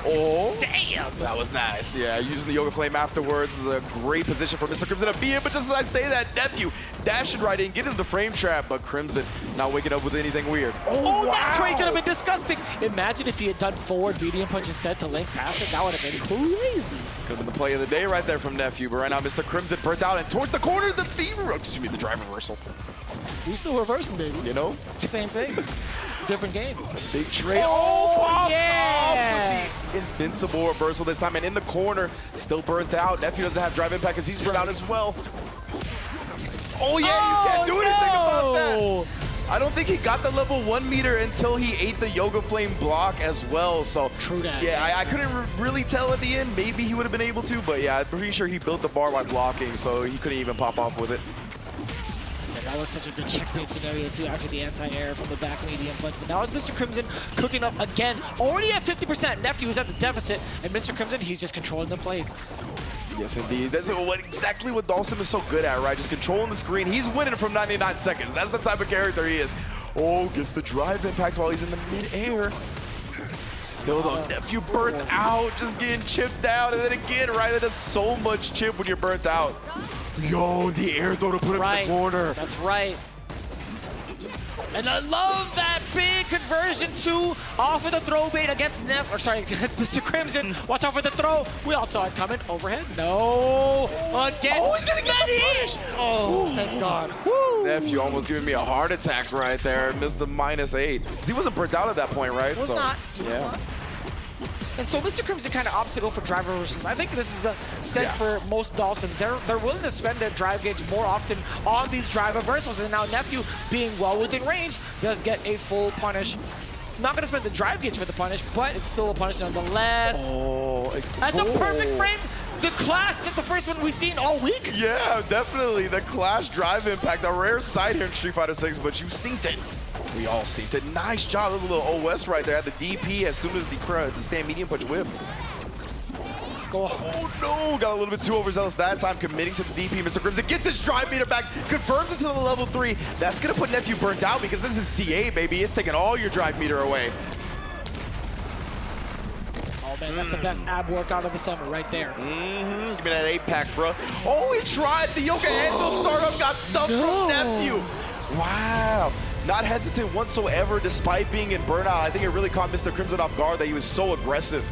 Oh, damn! That was nice. Yeah, using the Yoga Flame afterwards is a great position for Mr. Crimson to be in. But just as I say that, Nephew dashing right in, getting the frame trap, but Crimson not waking up with anything weird. Oh, that trade could have been disgusting. Imagine if he had done forward medium punch instead to link past it. That would have been crazy. Could have been the play of the day right there from Nephew. But right now, Mr. Crimson burnt out and towards the corner, the the drive reversal. We still reversing, baby. You know? Same thing. Different game. Big trade. Oh, yeah! Off with the invincible reversal this time. And in the corner, still burnt out. Nephew doesn't have drive impact because he's burnt out as well. Oh, yeah, you can't do anything about that. I don't think he got the level 1 meter until he ate the Yoga Flame block as well. So true that. Yeah, I couldn't really tell at the end. Maybe he would have been able to, but yeah, I'm pretty sure he built the bar by blocking, so he couldn't even pop off with it. That was such a good checkmate scenario too after the anti-air from the back medium. But now it's Mr. Crimson cooking up again. Already at 50%. Nephew is at the deficit. And Mr. Crimson, he's just controlling the plays. Yes, indeed. That's exactly what Dawson is so good at, right? Just controlling the screen. He's winning from 99 seconds. That's the type of character he is. Oh, gets the drive impact while he's in the mid-air. Still though, Nephew burnt out, just getting chipped down. And then again, right? It does so much chip when you're burnt out. Yo, the air throw to put him in the corner. That's right. And I love that big conversion too off of the throw bait against against Mr. Crimson. Watch out for the throw. We all saw it coming. Overhead. No. Again. Oh, he didn't get the punish. Oh, thank God. Woo. Nephew almost giving me a heart attack right there. Missed the -8. He wasn't burnt out at that point, right? Was not. Yeah. And so Mr. Crimson kind of opts to go for drive reversals. I think this is a set for most Dawsons. They're willing to spend their drive gauge more often on these drive reversals. And now Nephew, being well within range, does get a full punish. Not going to spend the drive gauge for the punish, but it's still a punish nonetheless. Oh, at the perfect frame. The Clash, that's the first one we've seen all week. Yeah, definitely. The Clash drive impact, a rare sight here in Street Fighter 6, but you synced it. We all synced it. Nice job, a little OS right there at the DP as soon as the stand medium punch whip. Oh no, got a little bit too overzealous that time, committing to the DP. Mr. Crimson gets his drive meter back, confirms it to the level 3. That's gonna put Nephew burnt out because this is CA, baby. It's taking all your drive meter away. Oh man, that's the best ab workout of the summer right there. Give me that 8-pack, bro. Oh, he tried the Yoga Handle startup, got stuffed from Nephew. Wow. Not hesitant whatsoever despite being in burnout. I think it really caught Mr. Crimson off guard that he was so aggressive.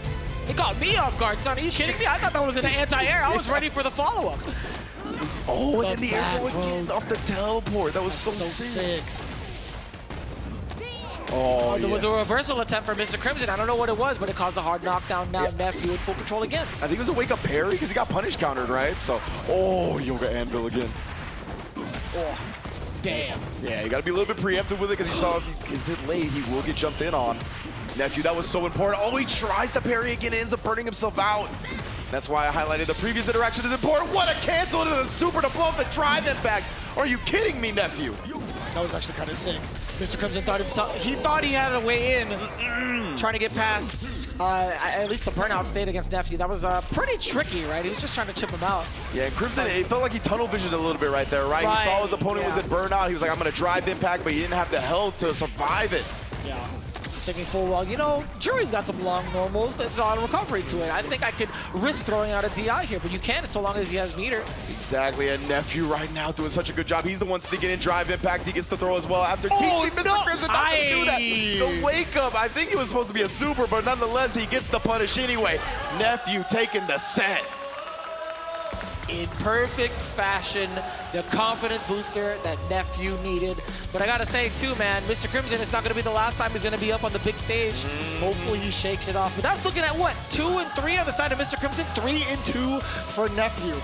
It caught me off guard, son. Are you kidding me? I thought that was going to anti-air. I was ready for the follow-up. Oh, and then the air again off the teleport. That was so sick. Oh, there was a reversal attempt for Mr. Crimson. I don't know what it was, but it caused a hard knockdown. Now Nephew in full control again. I think it was a wake-up parry because he got punish countered, right? So, oh, Yoga Anvil again. Oh. Damn. Yeah, you got to be a little bit preemptive with it because you saw if he is it late, he will get jumped in on. Nephew, that was so important. Oh, he tries to parry again, ends up burning himself out. That's why I highlighted the previous interaction is important. What a cancel into the super to blow up the drive impact. Are you kidding me, Nephew? That was actually kind of sick. Mr. Crimson thought he had a way in, trying to get past at least the burnout state against Nephew. That was pretty tricky, right? He was just trying to chip him out. Yeah, and Crimson, it felt like he tunnel visioned a little bit right there, right? He saw his opponent was in burnout. He was like, I'm going to drive impact, but he didn't have the health to survive it. Yeah. Thinking full well, you know, Jury's got some long normals. There's a lot of recovery to it. I think I could risk throwing out a DI here, but you can so long as he has meter. Exactly, and Nephew right now doing such a good job. He's the one sneaking in drive impacts. He gets the throw as well after teaching Mr. Crimson not to do that. The wake up, I think it was supposed to be a super, but nonetheless, he gets the punish anyway. Nephew taking the set. In perfect fashion, the confidence booster that Nephew needed. But I gotta say too, man, Mr. Crimson, it's not gonna be the last time he's gonna be up on the big stage. Hopefully he shakes it off. But that's looking at what? 2 and 3 on the side of Mr. Crimson, 3 and 2 for Nephew.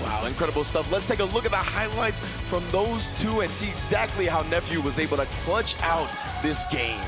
Wow, incredible stuff. Let's take a look at the highlights from those two and see exactly how Nephew was able to clutch out this game.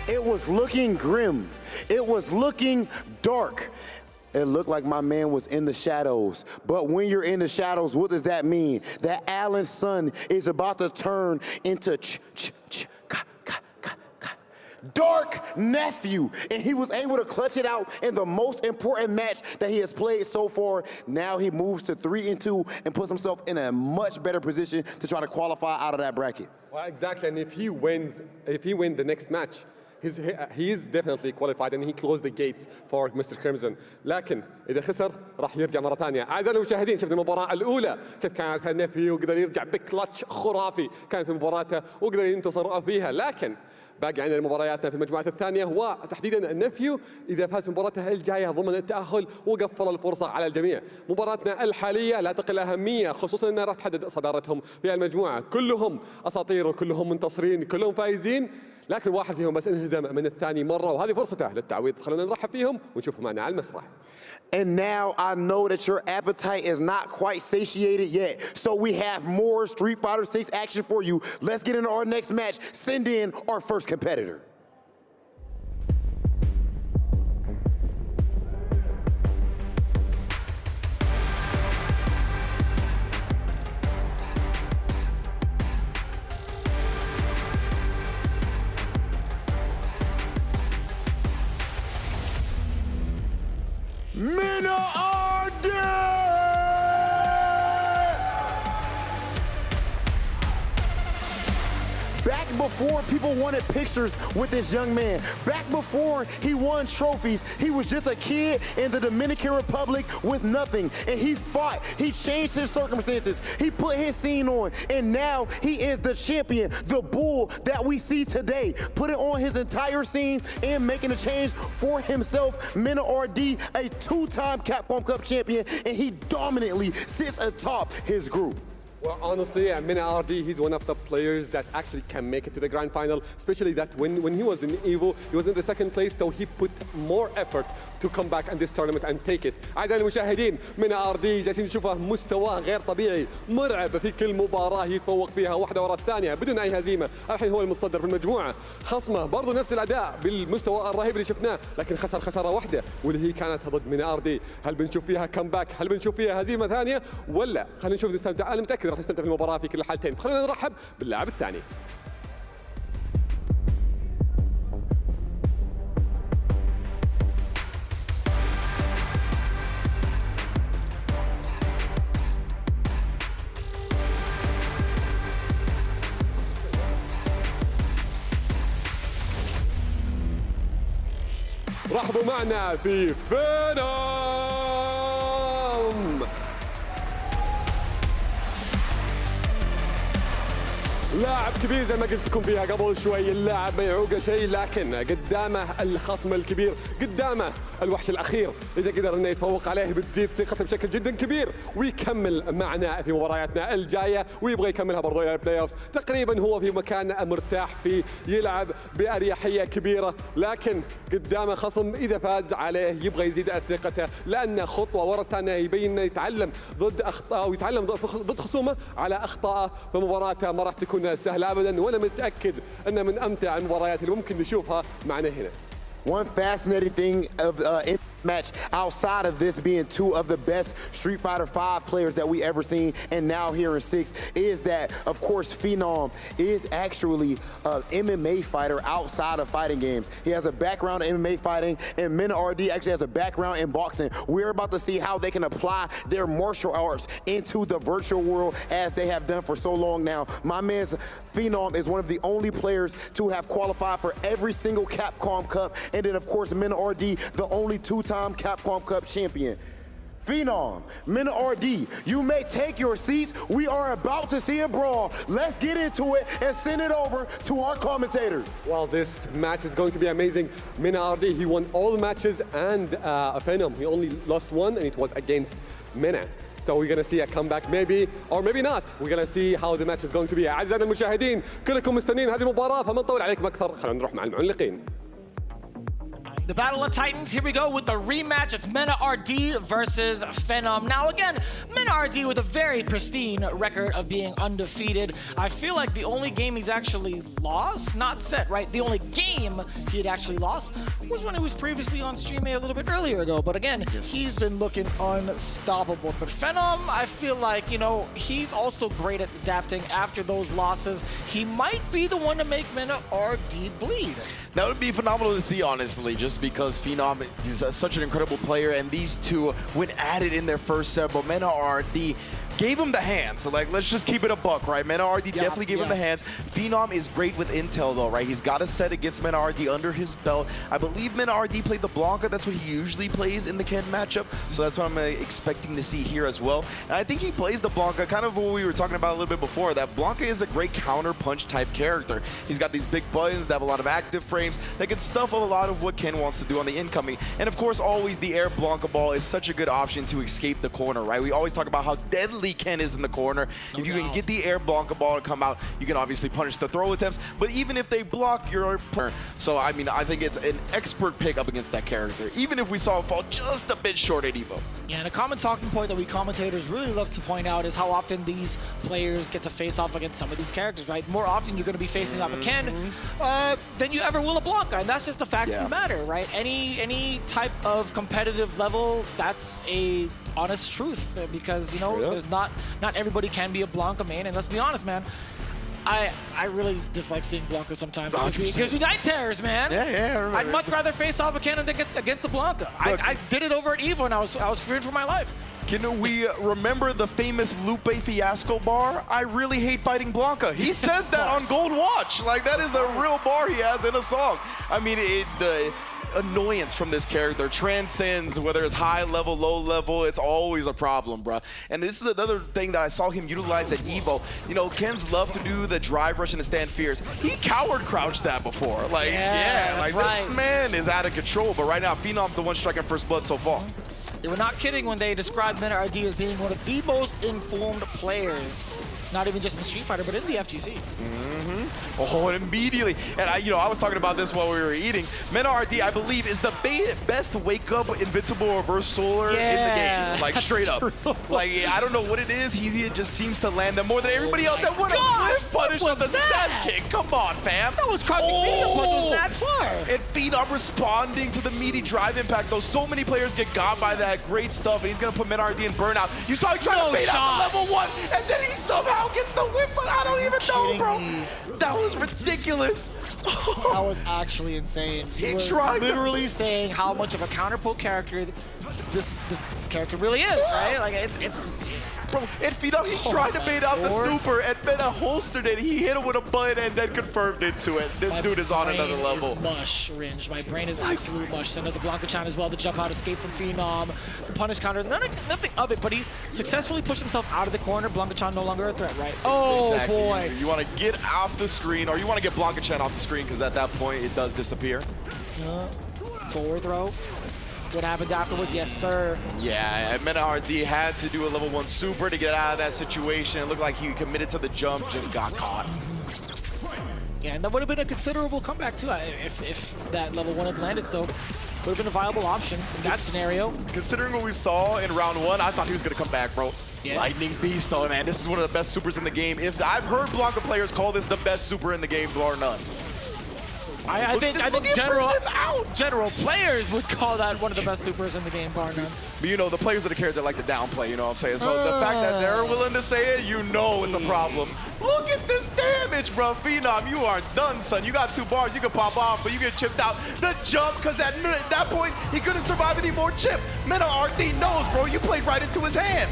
It was looking grim. It was looking dark. It looked like my man was in the shadows. But when you're in the shadows, what does that mean? That Allen's sun is about to turn into Dark Nephew. And he was able to clutch it out in the most important match that he has played so far. Now he moves to 3-2 and puts himself in a much better position to try to qualify out of that bracket. Well, exactly, and if he wins the next match, he is definitely qualified and he closed the gates for Mr. Crimson. لكن إذا خسر راح يرجع مرة ثانية. أعزائي المشاهدين، شفنا المباراة الأولى كيف كانت نفي وقدر يرجع بكلتش خرافي كانت في مباراته وقدر ينتصر فيها. لكن باقي عندنا مبارياتنا في المجموعة الثانية وتحديدا النفيو إذا فاز مباراته الجاية ضمن التأهل وقفل الفرصة على الجميع. مباراتنا الحالية لا تقل أهمية خصوصا أنها راح تحدد صدارتهم في المجموعة. كلهم أساطير وكلهم منتصرين كلهم فايزين، لكن واحد فيهم بس انهزم من الثاني مرة وهذه فرصته للتعويض. خلونا نرحب فيهم ونشوفهم معنا على المسرح. And now I know that your appetite is not quite satiated yet. So we have more Street Fighter 6 action for you. Let's get into our next match. Send in our first competitor. Mena RD! Back before people wanted pictures with this young man, back before he won trophies, he was just a kid in the Dominican Republic with nothing. And he fought, he changed his circumstances, he put his scene on, and now he is the champion, the bull that we see today. Put it on his entire scene and making a change for himself. Mena RD, a two-time Capcom Cup champion, and he dominantly sits atop his group. Well, honestly, Mena RD, he's one of the players that actually can make it to the grand final, especially that when he was in EVO, he was in the second place, so he put more effort to come back in this tournament and take it. أعزائي المشاهدين، منا RD جالسين نشوفه مستواه غير طبيعي، مرعب في كل مباراة يتفوق فيها واحدة ورا الثانية بدون أي هزيمة، الحين هو المتصدر في المجموعة، خصمه برضه نفس الأداء بالمستوى الرهيب اللي شفناه، لكن خسر خسارة واحدة واللي هي كانت ضد منا RD. هل بنشوف فيها كمباك؟ هل بنشوف فيها هزيمة ثانية؟ ولا خلينا نشوف نستمتع؟ أنا متأكد راح نستمتع في المباراة في كل الحالتين. خلينا نرحب باللاعب الثاني. رحبوا معنا في فينوم. لاعب كبير زي ما قلت لكم فيها قبل شوي، اللاعب ما يعوقه شيء، لكن قدامه الخصم الكبير، قدامه الوحش الاخير، اذا قدر انه يتفوق عليه بتزيد ثقته بشكل جدا كبير ويكمل معنا في مبارياتنا الجايه ويبغى يكملها برضو الى البلاي اوفز. تقريبا هو في مكان مرتاح فيه، يلعب باريحيه كبيره، لكن قدامه خصم اذا فاز عليه يبغى يزيد ثقته، لانه خطوه ورا الثانيه يبين انه يتعلم ضد اخطائه ويتعلم ضد خصومه على اخطائه، فمباراته ما راح تكون سهله ابدا، وانا متاكد انه من امتع المباريات اللي ممكن نشوفها معنا هنا. One fascinating thing of in match, outside of this being two of the best Street Fighter 5 players that we ever seen, and now here in 6, is that of course Phenom is actually an MMA fighter outside of fighting games. He has a background in MMA fighting, and Mena RD actually has a background in boxing. We're about to see how they can apply their martial arts into the virtual world as they have done for so long now. My man's Phenom is one of the only players to have qualified for every single Capcom Cup, and then of course Mena RD, the only two-time Capcom Cup champion. Phenom, Mena RD, you may take your seats. We are about to see a brawl. Let's get into it and send it over to our commentators. Well, this match is going to be amazing. Mena RD, he won all the matches, and Phenom, he only lost one, and it was against Mena. So we're going to see a comeback maybe, or maybe not. We're going to see how the match is going to be. أعزائنا المشاهدين، كلكم مستنين هذه المباراة، فما نطول عليكم أكثر، خلينا نروح مع المعلقين. The Battle of Titans, here we go with the rematch. It's Mena RD versus Phenom. Now again, Mena RD with a very pristine record of being undefeated. I feel like the only game he's actually lost, not set, right? The only game he had actually lost was when he was previously on Stream A a little bit earlier ago. But again, he's been looking unstoppable. But Phenom, I feel like, you know, he's also great at adapting after those losses. He might be the one to make Mena RD bleed. That would be phenomenal to see, honestly, just because Phenom is such an incredible player, and these two went at it in their first set, but Mena RD gave him the hands. So, like, let's just keep it a buck, right? Mena RD definitely gave him the hands. Phenom is great with intel, though, right? He's got a set against Mena RD under his belt. I believe Mena RD played the Blanca. That's what he usually plays in the Ken matchup. So that's what I'm expecting to see here as well. And I think he plays the Blanca, kind of what we were talking about a little bit before, that Blanca is a great counter-punch type character. He's got these big buttons that have a lot of active frames that can stuff a lot of what Ken wants to do on the incoming. And of course, always the air Blanca ball is such a good option to escape the corner, right? We always talk about how deadly Ken is in the corner. If you can get the air Blanca ball to come out, you can obviously punish the throw attempts, but even if they block your partner. So, I mean, I think it's an expert pick up against that character, even if we saw him fall just a bit short at EVO. Yeah, and a common talking point that we commentators really love to point out is how often these players get to face off against some of these characters, right? More often you're going to be facing off a Ken than you ever will a Blanca, and that's just the fact of the matter, right? Any type of competitive level, that's a honest truth, because you know there's not everybody can be a Blanca main, and let's be honest, man, I really dislike seeing Blanca sometimes. It gives me night terrors, man. Yeah. I'd much rather face off a Cannon than against the Blanca. I did it over at EVO, and I was fearing for my life. Can we remember the famous Lupe Fiasco bar? I really hate fighting Blanca. He says that on Gold Watch. Like, that is a real bar he has in a song. I mean, the annoyance from this character transcends whether it's high level, low level. It's always a problem, bro. And this is another thing that I saw him utilize at EVO. You know, Ken's love to do the drive rush and the stand fierce. He coward crouched that before. Like, like this man is out of control. But right now, Phenom's the one striking first blood so far. They were not kidding when they described Mena RD as being one of the most informed players not even just in Street Fighter, but in the FGC. Oh, and immediately, and I was talking about this while we were eating. Mena RD, I believe, is the best wake-up invincible reverse solar in the game. Like, straight up. Like, I don't know what it is. He just seems to land them more than everybody else. That would have whiff punish on the stab kick. Come on, fam. That was crushing medium punch. Was that far? And Phenom responding to the meaty drive impact, though. So many players get got by that. Great stuff, and he's going to put Mena RD in burnout. You saw him trying to bait out the level 1, and then he somehow gets the whip, but I don't even know, bro. That was ridiculous. That was actually insane. He was literally saying how much of a counterpoke character this character really is, right? Like it's bro. And Phenom, he tried to bait out the super, and then holstered it. He hit him with a button and then confirmed into it. This dude is on another level. Is mush, Ringe. My brain is absolute mush. Send out the Blanca-chan as well. The jump out escape from Phenom. The punish counter. Nothing of it, but he's successfully pushed himself out of the corner. Blanca-chan no longer a threat, right? Oh boy. You want to get off the screen, or you want to get Blanca-chan off the screen, because at that point it does disappear. Forward throw. What happened afterwards? Yes, sir. Yeah, Mena RD had to do a level 1 super to get out of that situation. It looked like he committed to the jump, just got caught. Yeah, and that would have been a considerable comeback too if that level 1 had landed, so would have been a viable option in that scenario. Considering what we saw in round 1, I thought he was going to come back, bro. Yeah. Lightning Beast, though, man. This is one of the best supers in the game. If I've heard Blanca players call this the best super in the game, bar none. I think general players would call that one of the best supers in the game, bar none. But you know, the players of the character like to downplay, you know what I'm saying? So the fact that they're willing to say it, you know it's a problem. Look at this damage, bro. Phenom, you are done, son. You got 2 bars, you can pop off, but you get chipped out. The jump, because at that point, he couldn't survive any more chip. Mena RD knows, bro. You played right into his hand.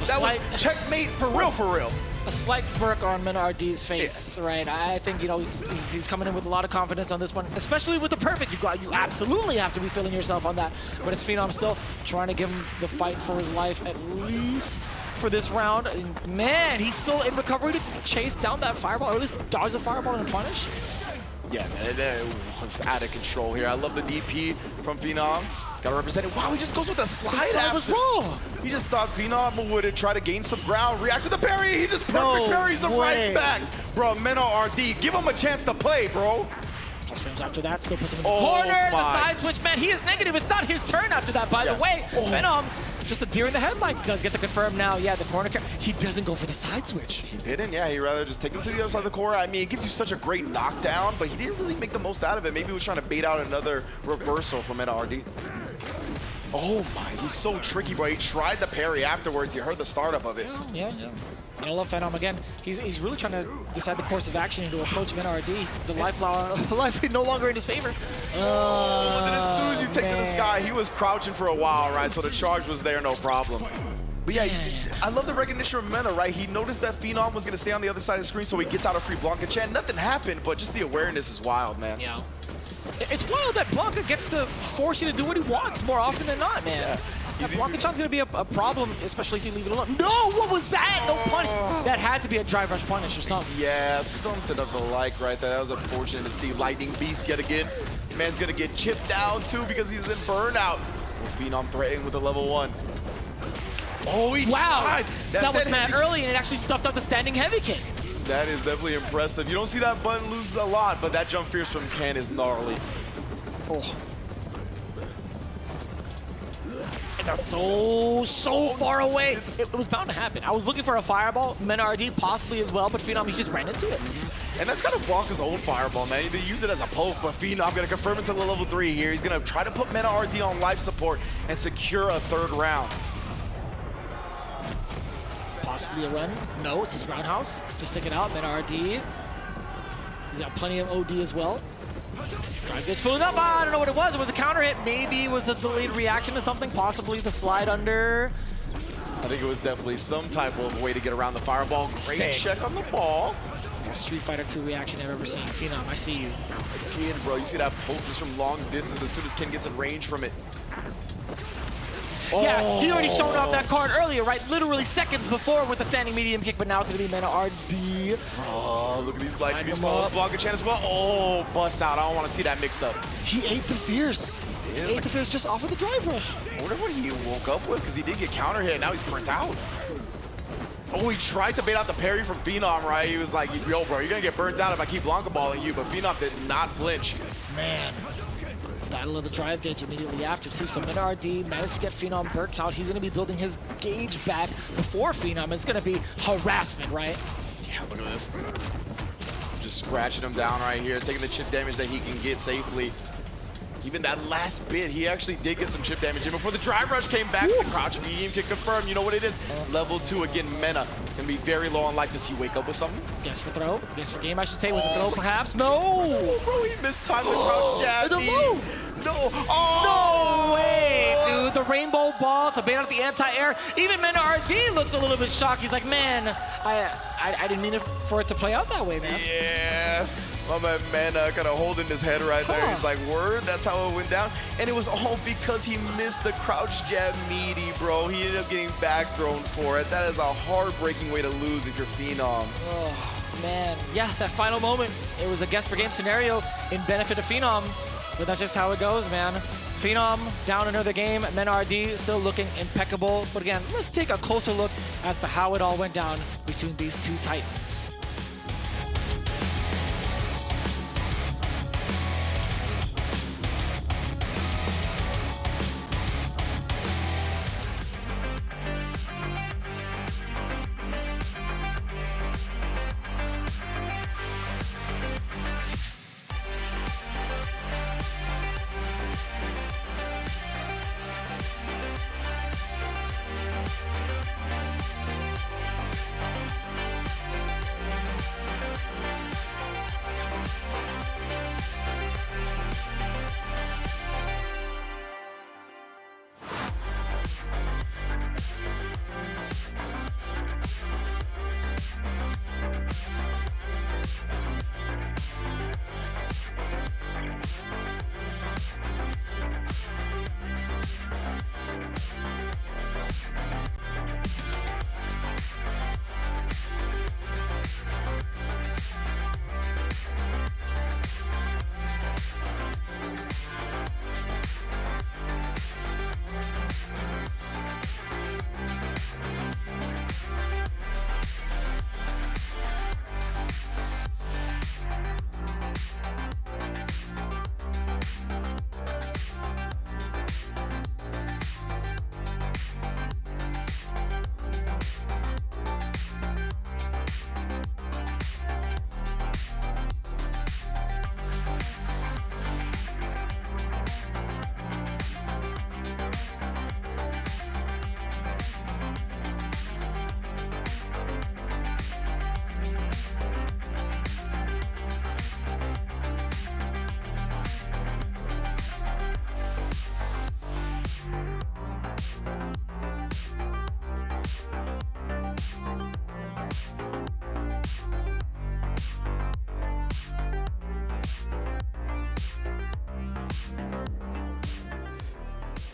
That was checkmate for real, for real. A slight smirk on Mena RD's face, right? I think, you know, he's coming in with a lot of confidence on this one, especially with the perfect. You absolutely have to be feeling yourself on that. But it's Phenom still trying to give him the fight for his life, at least for this round. And man, he's still in recovery to chase down that fireball, or at least dodge the fireball and punish. Yeah, man, it was out of control here. I love the DP from Phenom. Gotta represent it. Wow, he just goes with a slide after. Was wrong. He just thought Phenom would try to gain some ground, reacts with the parry. He just perfect parries him right back. Bro, Mena RD, give him a chance to play, bro. Plus frames after that, still puts him in the corner. The side switch, man, he is negative. It's not his turn after that, by the way. Phenom, just a deer in the headlights, does get the confirm now. Yeah, the corner, he doesn't go for the side switch. He didn't, yeah. He'd rather just take him to the other side of the corner. I mean, it gives you such a great knockdown, but he didn't really make the most out of it. Maybe he was trying to bait out another reversal from Mena RD. Oh my, he's so tricky, bro. He tried the parry afterwards. You heard the startup of it. Yeah. I love Phenom again. He's really trying to decide the course of action and to approach Mena RD. The life no longer in his favor. Oh, then as soon as you take to the sky, he was crouching for a while, right? So the charge was there, no problem. But yeah, I love the recognition of Mena, right? He noticed that Phenom was going to stay on the other side of the screen, so he gets out a free Blanca-chan. Nothing happened, but just the awareness is wild, man. Yeah. It's wild that Blanca gets to force you to do what he wants more often than not, man. Yeah. Blanca-chan's gonna be a problem, especially if you leave it alone. No, what was that? No punish. That had to be a drive rush punish or something. Yeah, something of the like right there. That was unfortunate to see. Lightning Beast yet again. Man's gonna get chipped down too because he's in burnout. Well, Phenom threatening with a level 1. Oh, he tried. That was mad early, and it actually stuffed out the standing heavy kick. That is definitely impressive. You don't see that button lose a lot, but that jump fierce from Ken is gnarly. Oh. And that's so far away. It was bound to happen. I was looking for a fireball, Mena RD possibly as well, but Phenom, he just ran into it. And that's kind of Blanca's own fireball, man. They use it as a poke, but Phenom gonna confirm it to the level 3 here. He's gonna try to put Mena RD on life support and secure a 3rd round. Possibly a run. No, it's just roundhouse. Just stick it out. Mena RD. He's got plenty of OD as well. Drive gets filling up. I don't know what it was. It was a counter hit. Maybe it was a delayed reaction to something. Possibly the slide under. I think it was definitely some type of way to get around the fireball. Great check on the ball. Most Street Fighter 2 reaction I've ever seen. Phenom, I see you. Again, bro, you see that poke just from long distance as soon as Ken gets in range from it. Yeah, he already shown off that card earlier, right? Literally seconds before with the standing medium kick, but now it's going to be Mena RD. Oh, look at these light beams falling. Blanca-chan as well. Oh, bust out. I don't want to see that mix up. He ate the fierce. He ate the fierce just off of the drive rush. I wonder what he woke up with, because he did get counter hit. Now he's burnt out. Oh, he tried to bait out the parry from Phenom, right? He was like, yo, bro, you're gonna get burnt out if I keep Blanca balling you, but Phenom did not flinch. Man. Battle of the drive gauge immediately after, too. So Mena RD managed to get Phenom burnt out. He's going to be building his gauge back before Phenom. It's going to be harassment, right? Yeah, look at this. Just scratching him down right here, taking the chip damage that he can get safely. Even that last bit, he actually did get some chip damage in before the drive rush came back. The crouch medium can confirm. You know what it is? Level 2 again, Mena. Gonna be very low on life. Does he wake up with something? Guess for throw. Guess for game, I should say, with the throw, perhaps. No! Bro, he missed time with crouch jab. No! No way, dude. The rainbow ball to bait out the anti-air. Even Mena RD looks a little bit shocked. He's like, man, I didn't mean for it to play out that way, man. Yeah. My man Mena kind of holding his head right there. He's like, word, that's how it went down. And it was all because he missed the crouch jab meaty, bro. He ended up getting back thrown for it. That is a heartbreaking way to lose if you're Phenom. Oh, man. Yeah, that final moment, it was a guess for game scenario in benefit of Phenom. But that's just how it goes, man. Phenom down another game. Mena RD still looking impeccable. But again, let's take a closer look as to how it all went down between these two titans.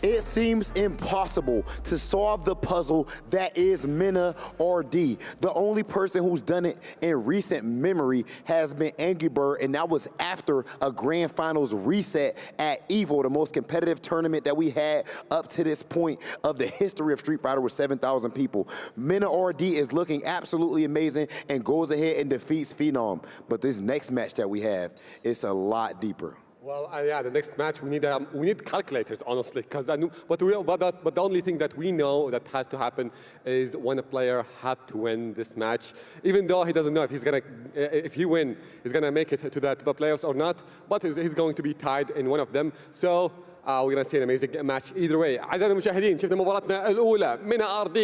It seems impossible to solve the puzzle that is Mena RD. The only person who's done it in recent memory has been Angry Bird, and that was after a grand finals reset at EVO, the most competitive tournament that we had up to this point of the history of Street Fighter with 7,000 people. Mena RD is looking absolutely amazing and goes ahead and defeats Phenom. But this next match that we have, it's a lot deeper. Well, yeah, the next match we need calculators, honestly, because but the only thing that we know that has to happen is when a player had to win this match, even though he doesn't know if he win, he's gonna make it to the playoffs or not. But he's going to be tied in one of them. So we're gonna see an amazing match either way. أعزائي المشاهدين، شفنا مباراتنا الأولى مينا RD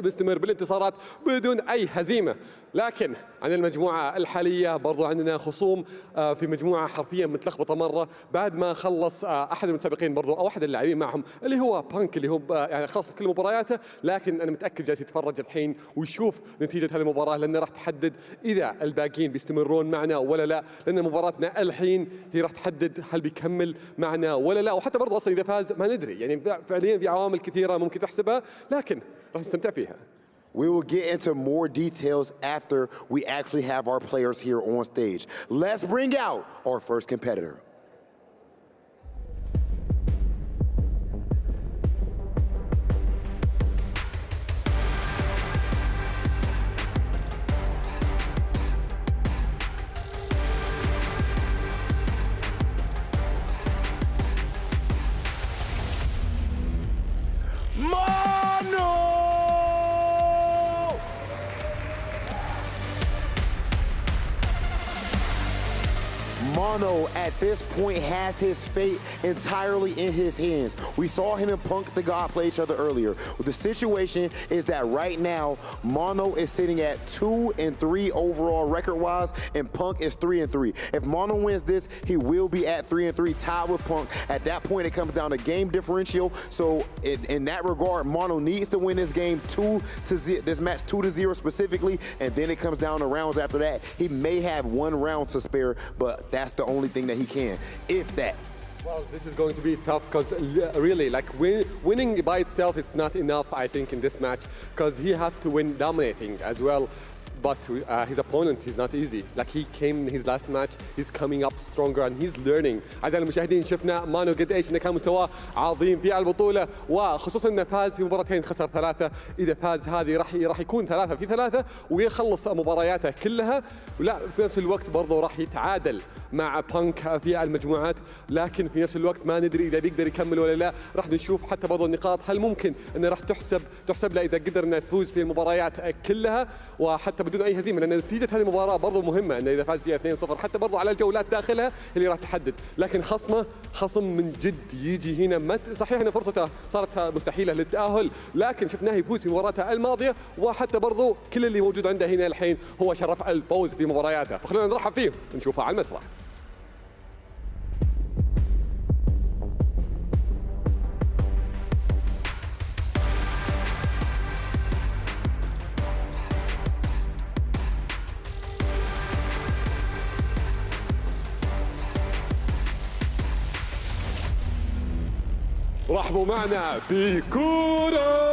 مستمر بالانتصارات بدون أي هزيمة. لكن عن المجموعة الحالية برضو عندنا خصوم في مجموعة حرفيا متلخبطة مرة بعد ما خلص أحد المتسابقين برضو أو أحد اللاعبين معهم اللي هو بانك اللي هو يعني خلص كل مبارياته. لكن أنا متأكد جالس يتفرج الحين ويشوف نتيجة هذه المباراة لأنه راح تحدد إذا الباقيين بيستمرون معنا ولا لا، لأن مباراتنا الحين هي راح تحدد هل بيكمل معنا ولا لا. وحتى برضو أصلا إذا فاز ما ندري، يعني فعليا في عوامل كثيرة ممكن تحسبها لكن راح نستمتع فيها. We will get into more details after we actually have our players here on stage. Let's bring out our first competitor. Mono at this point has his fate entirely in his hands. We saw him and Punk the God play each other earlier. The situation is that right now, Mono is sitting at 2-3 overall record-wise, and Punk is 3-3. If Mono wins this, he will be at 3-3, tied with Punk. At that point, it comes down to game differential. So in that regard, Mono needs to win this game 2-0, this match 2-0 specifically, and then it comes down to rounds after that. He may have 1 round to spare, but that's the only thing that he can, if that. Well, this is going to be tough because really, like winning by itself, it's not enough, I think, in this match, because he has to win dominating as well. But his opponent is not easy. Like he came in his last match, he's coming up stronger and he's learning. أعزائي المشاهدين شفنا مانو قد ايش انه كان مستواه عظيم في البطولة، وخصوصا انه فاز في مباراتين خسر 3. إذا فاز هذه راح يكون 3-3 ويخلص مبارياته كلها، ولا في نفس الوقت برضه راح يتعادل مع بانك في المجموعات، لكن في نفس الوقت ما ندري اذا بيقدر يكمل ولا لا. راح نشوف حتى برضه النقاط هل ممكن انه راح تحسب له اذا قدر انه يفوز في المباريات كلها وحتى بدون اي هزيمه، لان نتيجه هذه المباراه برضه مهمه، انه اذا فاز فيها 2-0 حتى برضه على الجولات داخلها اللي راح تحدد. لكن خصم من جد يجي هنا، صحيح ان فرصته صارت مستحيله للتاهل، لكن شفناه يفوز في مباراته الماضيه، وحتى برضه كل اللي موجود عنده هنا الحين هو شرف الفوز في مبارياته. فخلونا نرحب فيه ونشوفه على المسرح. رحبوا معنا بكودو.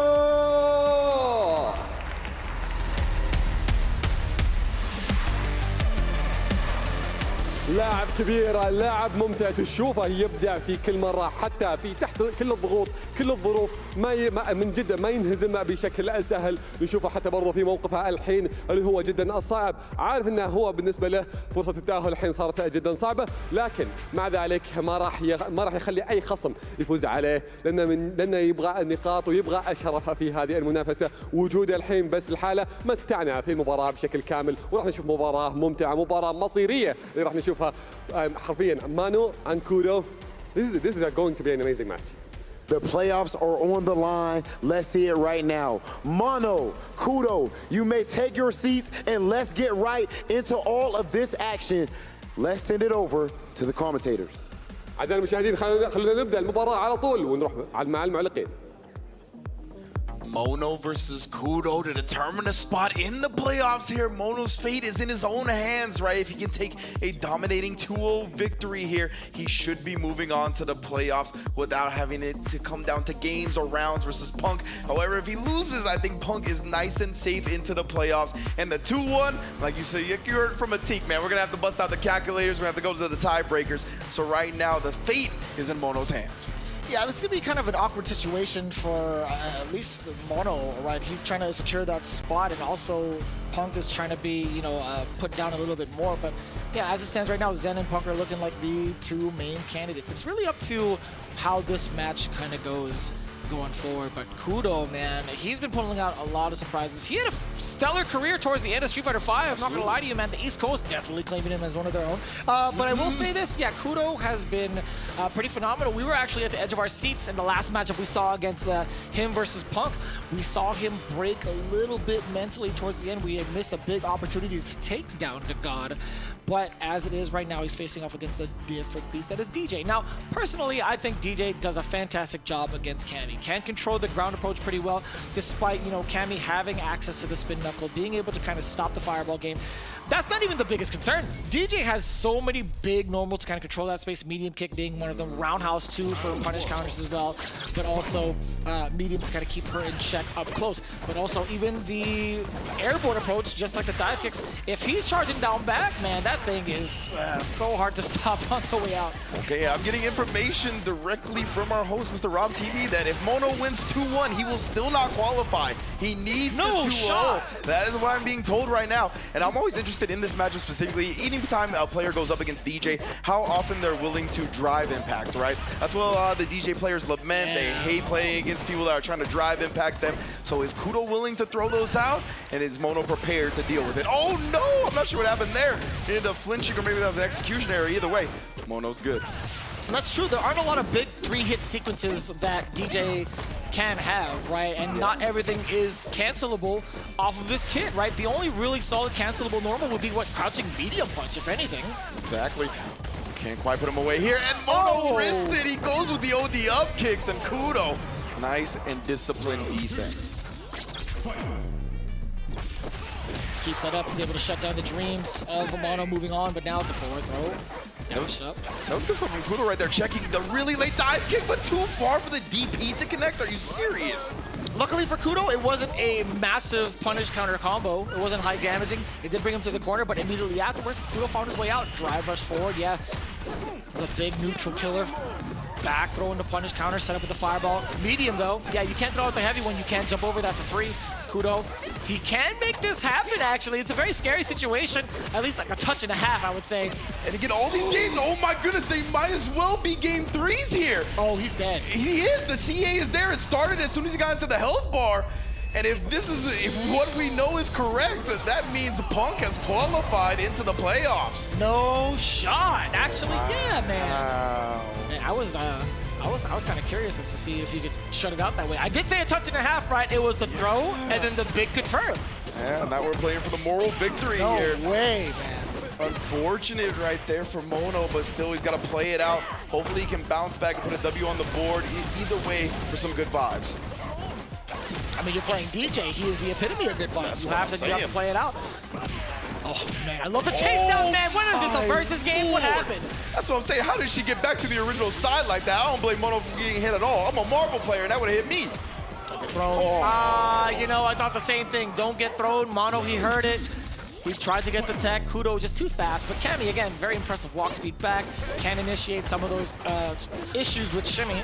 لاعب كبير، لاعب ممتع تشوفه يبدع في كل مرة، حتى في تحت كل الضغوط كل الظروف من جد ما ينهزم بشكل سهل. نشوفه حتى برضه في موقفه الحين اللي هو جدا صعب، عارف انه هو بالنسبة له فرصة التأهل الحين صارت جدا صعبة، لكن مع ذلك ما راح يخلي اي خصم يفوز عليه، لانه يبغى النقاط ويبغى الشرف في هذه المنافسة. وجوده الحين بس الحالة متعنا في المباراة بشكل كامل، وراح نشوف مباراة ممتعة، مباراة مصيرية اللي راح نشوفها حرفيا. Mano and Kudo, this is going to be an amazing match. The playoffs are on the line. Let's see it right now. Mano, Kudo, you may take your seats and let's get right into all of this action. Let's send it over to the commentators. أعزائي المشاهدين خلونا نبدأ المباراة على طول ونروح مع المعلقين. Mono versus Kudo to determine a spot in the playoffs here. Mono's fate is in his own hands, right? If he can take a dominating 2-0 victory here, he should be moving on to the playoffs without having it to come down to games or rounds versus Punk. However, if he loses, I think Punk is nice and safe into the playoffs. And the 2-1, like you said, you heard from Atik, man, we're gonna have to bust out the calculators. We're gonna have to go to the tiebreakers. So right now, the fate is in Mono's hands. Yeah, this is going to be kind of an awkward situation for at least Mono, right? He's trying to secure that spot, and also Punk is trying to be, you know, put down a little bit more. But yeah, as it stands right now, Zen and Punk are looking like the 2 main candidates. It's really up to how this match kind of goes going forward. But Kudo, man, he's been pulling out a lot of surprises. He had a stellar career towards the end of Street Fighter 5. I'm not going to lie to you, man. The East Coast definitely claiming him as one of their own. But I will say this, yeah, Kudo has been pretty phenomenal. We were actually at the edge of our seats in the last matchup we saw against him versus Punk. We saw him break a little bit mentally towards the end. We had missed a big opportunity to take down the God. But as it is right now, he's facing off against a different beast that is DJ. Now, personally, I think DJ does a fantastic job against Cammy. Can control the ground approach pretty well, despite, you know, Cammy having access to the spin knuckle, being able to kind of stop the fireball game. That's not even the biggest concern. DJ has so many big normals to kind of control that space, medium kick being one of them, roundhouse too for punish counters as well, but also medium to kind of keep her in check up close. But also even the airborne approach, just like the dive kicks, if he's charging down back, man, that thing is so hard to stop on the way out. Okay, I'm getting information directly from our host, Mr. Rob TV, that if Mono wins 2-1, he will still not qualify. He needs No the 2-0. shot. That is what I'm being told right now. And I'm always interested in this matchup specifically. Anytime a player goes up against DJ, how often they're willing to drive impact, right? That's what a lot of the DJ players lament. They hate playing against people that are trying to drive impact them. So is Kudo willing to throw those out? And is Mono prepared to deal with it? Oh no, I'm not sure what happened there. He ended up flinching, or maybe that was an execution error. Either way, Mono's good. And that's true. There aren't a lot of big 3-hit sequences that DJ can have, right? And not everything is cancelable off of this kit, right? The only really solid cancelable normal would be what, crouching medium punch, if anything. Exactly. Can't quite put him away here. And Mono risks it. He goes with the OD up kicks, and Kudo. Nice and disciplined defense. Keeps that up. He's able to shut down the dreams of Mono moving on, but now the forward throw. That was good stuff from Kudo right there, checking the really late dive kick, but too far for the DP to connect. Are you serious? Luckily for Kudo, it wasn't a massive punish counter combo. It wasn't high damaging. It did bring him to the corner, but immediately afterwards, Kudo found his way out. Drive rush forward, yeah. The big neutral killer. Back, throwing the punish counter, set up with the fireball. Medium though, yeah, you can't throw out the heavy one. You can't jump over that for free. Kudo, he can make this happen actually. It's a very scary situation. At least like a touch and a half, I would say. And again, all these games, oh my goodness, they might as well be game 3s here. Oh, he's dead. He is, the CA is there. It started as soon as he got into the health bar. And if what we know is correct, that means Punk has qualified into the playoffs. No shot. Actually, yeah, man. Man, I was kind of curious as to see if you could shut it out that way. I did say a touch and a half, right? It was the throw and then the big confirm. Yeah, now we're playing for the moral victory here. No way, man. Unfortunate right there for Mono, but still he's got to play it out. Hopefully he can bounce back and put a W on the board. Either way, for some good vibes. I mean, you're playing DJ. He is the epitome of good vibes. You have to play it out. Oh, man. I love the chase down, man. What is it, the versus game? What happened? That's what I'm saying. How did she get back to the original side like that? I don't blame Mono for getting hit at all. I'm a Marvel player, and that would have hit me. You know, I thought the same thing. Don't get thrown. Mono, he heard it. He tried to get the tech. Kudo just too fast. But Cammy, again, very impressive walk speed back. Can initiate some of those issues with Shimmy.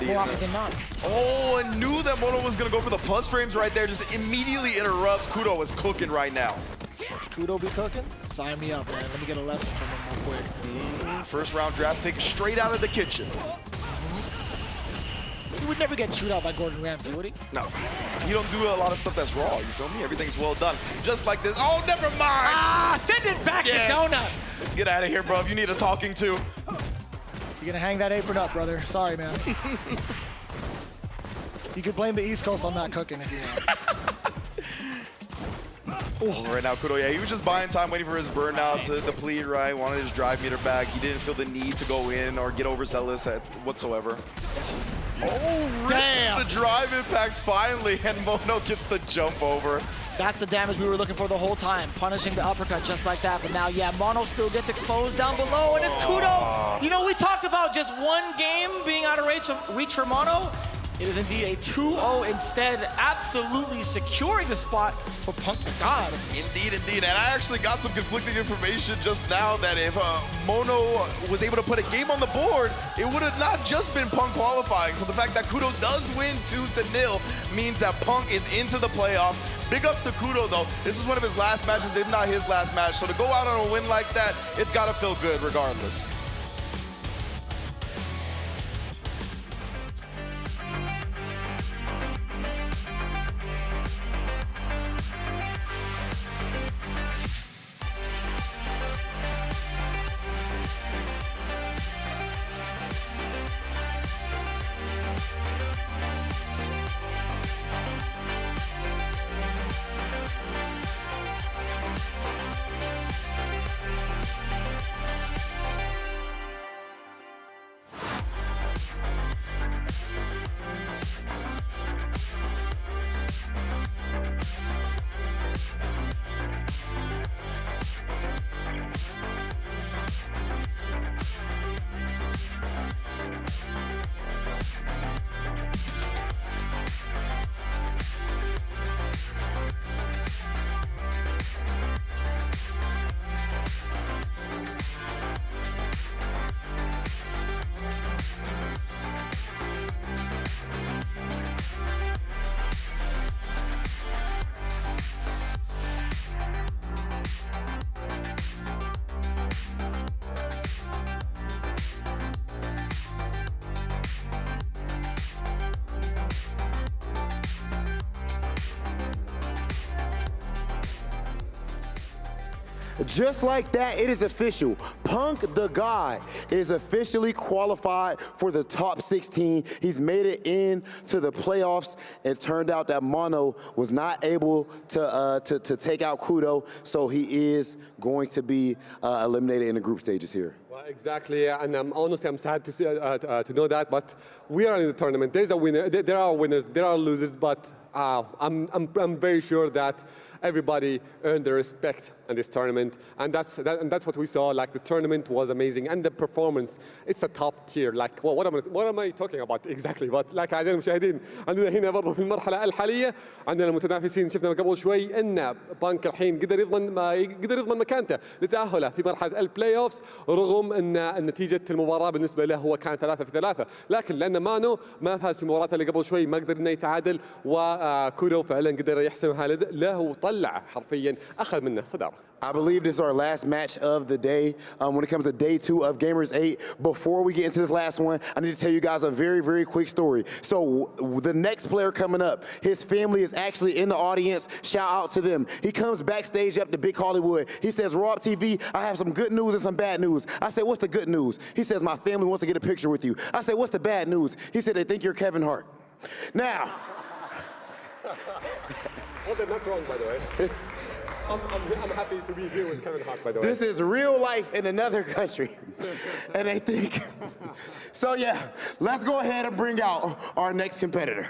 More often than not. Oh, and knew that Mono was going to go for the plus frames right there. Just immediately interrupts. Kudo is cooking right now. Kudo be cooking? Sign me up, man. Let me get a lesson from him real quick. First round draft pick straight out of the kitchen. He would never get chewed out by Gordon Ramsay, would he? No. He don't do a lot of you feel me? Everything's well done. Just like this. Oh, never mind. Send it back to Donut. Get out of here, bro. You need a talking to. You're gonna hang that apron up, brother. Sorry, man. You could blame the East Coast on not cooking if you want. Right now, Kudo, yeah, he was just buying time, waiting for his burnout to deplete, right? Wanted his drive meter back. He didn't feel the need to go in or get overzealous whatsoever. Oh, damn! The drive impact finally, and Mono gets the jump over. That's the damage we were looking for the whole time, punishing the uppercut just like that. But now, yeah, Mono still gets exposed down below, and it's Kudo. You know, we talked about just one game being out of reach for Mono. It is indeed a 2-0 instead, absolutely securing the spot for Punk the God. Indeed, indeed. And I actually got some conflicting information just now that if Mono was able to put a game on the board, it would have not just been Punk qualifying. So the fact that Kudo does win 2-0 means that Punk is into the playoffs. Big ups to Kudo, though. This is one of his last matches, if not his last match. So to go out on a win like that, it's got to feel good regardless. Just like that, it is official. Punk the God is officially qualified for the top 16. He's made it into the playoffs. It turned out that Mono was not able to take out Kudo, so he is going to be eliminated in the group stages here. Well, exactly, and honestly, I'm sad to see, to know that. But we are in the tournament. There's a winner. There are winners. There are losers. But I'm very sure that everybody earned their respect in this tournament, and that's what we saw. Like, the tournament was amazing, and the performance, it's a top tier. Like, well, what am I talking about exactly? But like أعزائي المشاهدين، عندنا هنا برضه في المرحلة الحالية عندنا المتنافسين. شفنا قبل شوي ان بانك الحين قدر يضمن مكانته لتأهله في مرحلة البلاي اوفز، رغم ان نتيجة المباراة بالنسبة له هو كان 3-3، لكن لأن مانو ما فاز في مباراته اللي قبل شوي ما قدر انه يتعادل، وكودو فعلا قدر يحسمها له وطلع حرفيا اخذ منه صدارة. I believe this is our last match of the day when it comes to day 2 of Gamers 8. Before we get into this last one, I need to tell you guys a very, very quick story. So the next player coming up, his family is actually in the audience. Shout out to them. He comes backstage up to Big Hollywood. He says, Rob TV, I have some good news and some bad news. I said, what's the good news? He says, my family wants to get a picture with you. I said, what's the bad news? He said, they think you're Kevin Hart. Now. Well, they're not wrong, by the way. I'm happy to be here with Kevin Hart, by the way. This is real life in another country. And they think. So yeah, let's go ahead and bring out our next competitor.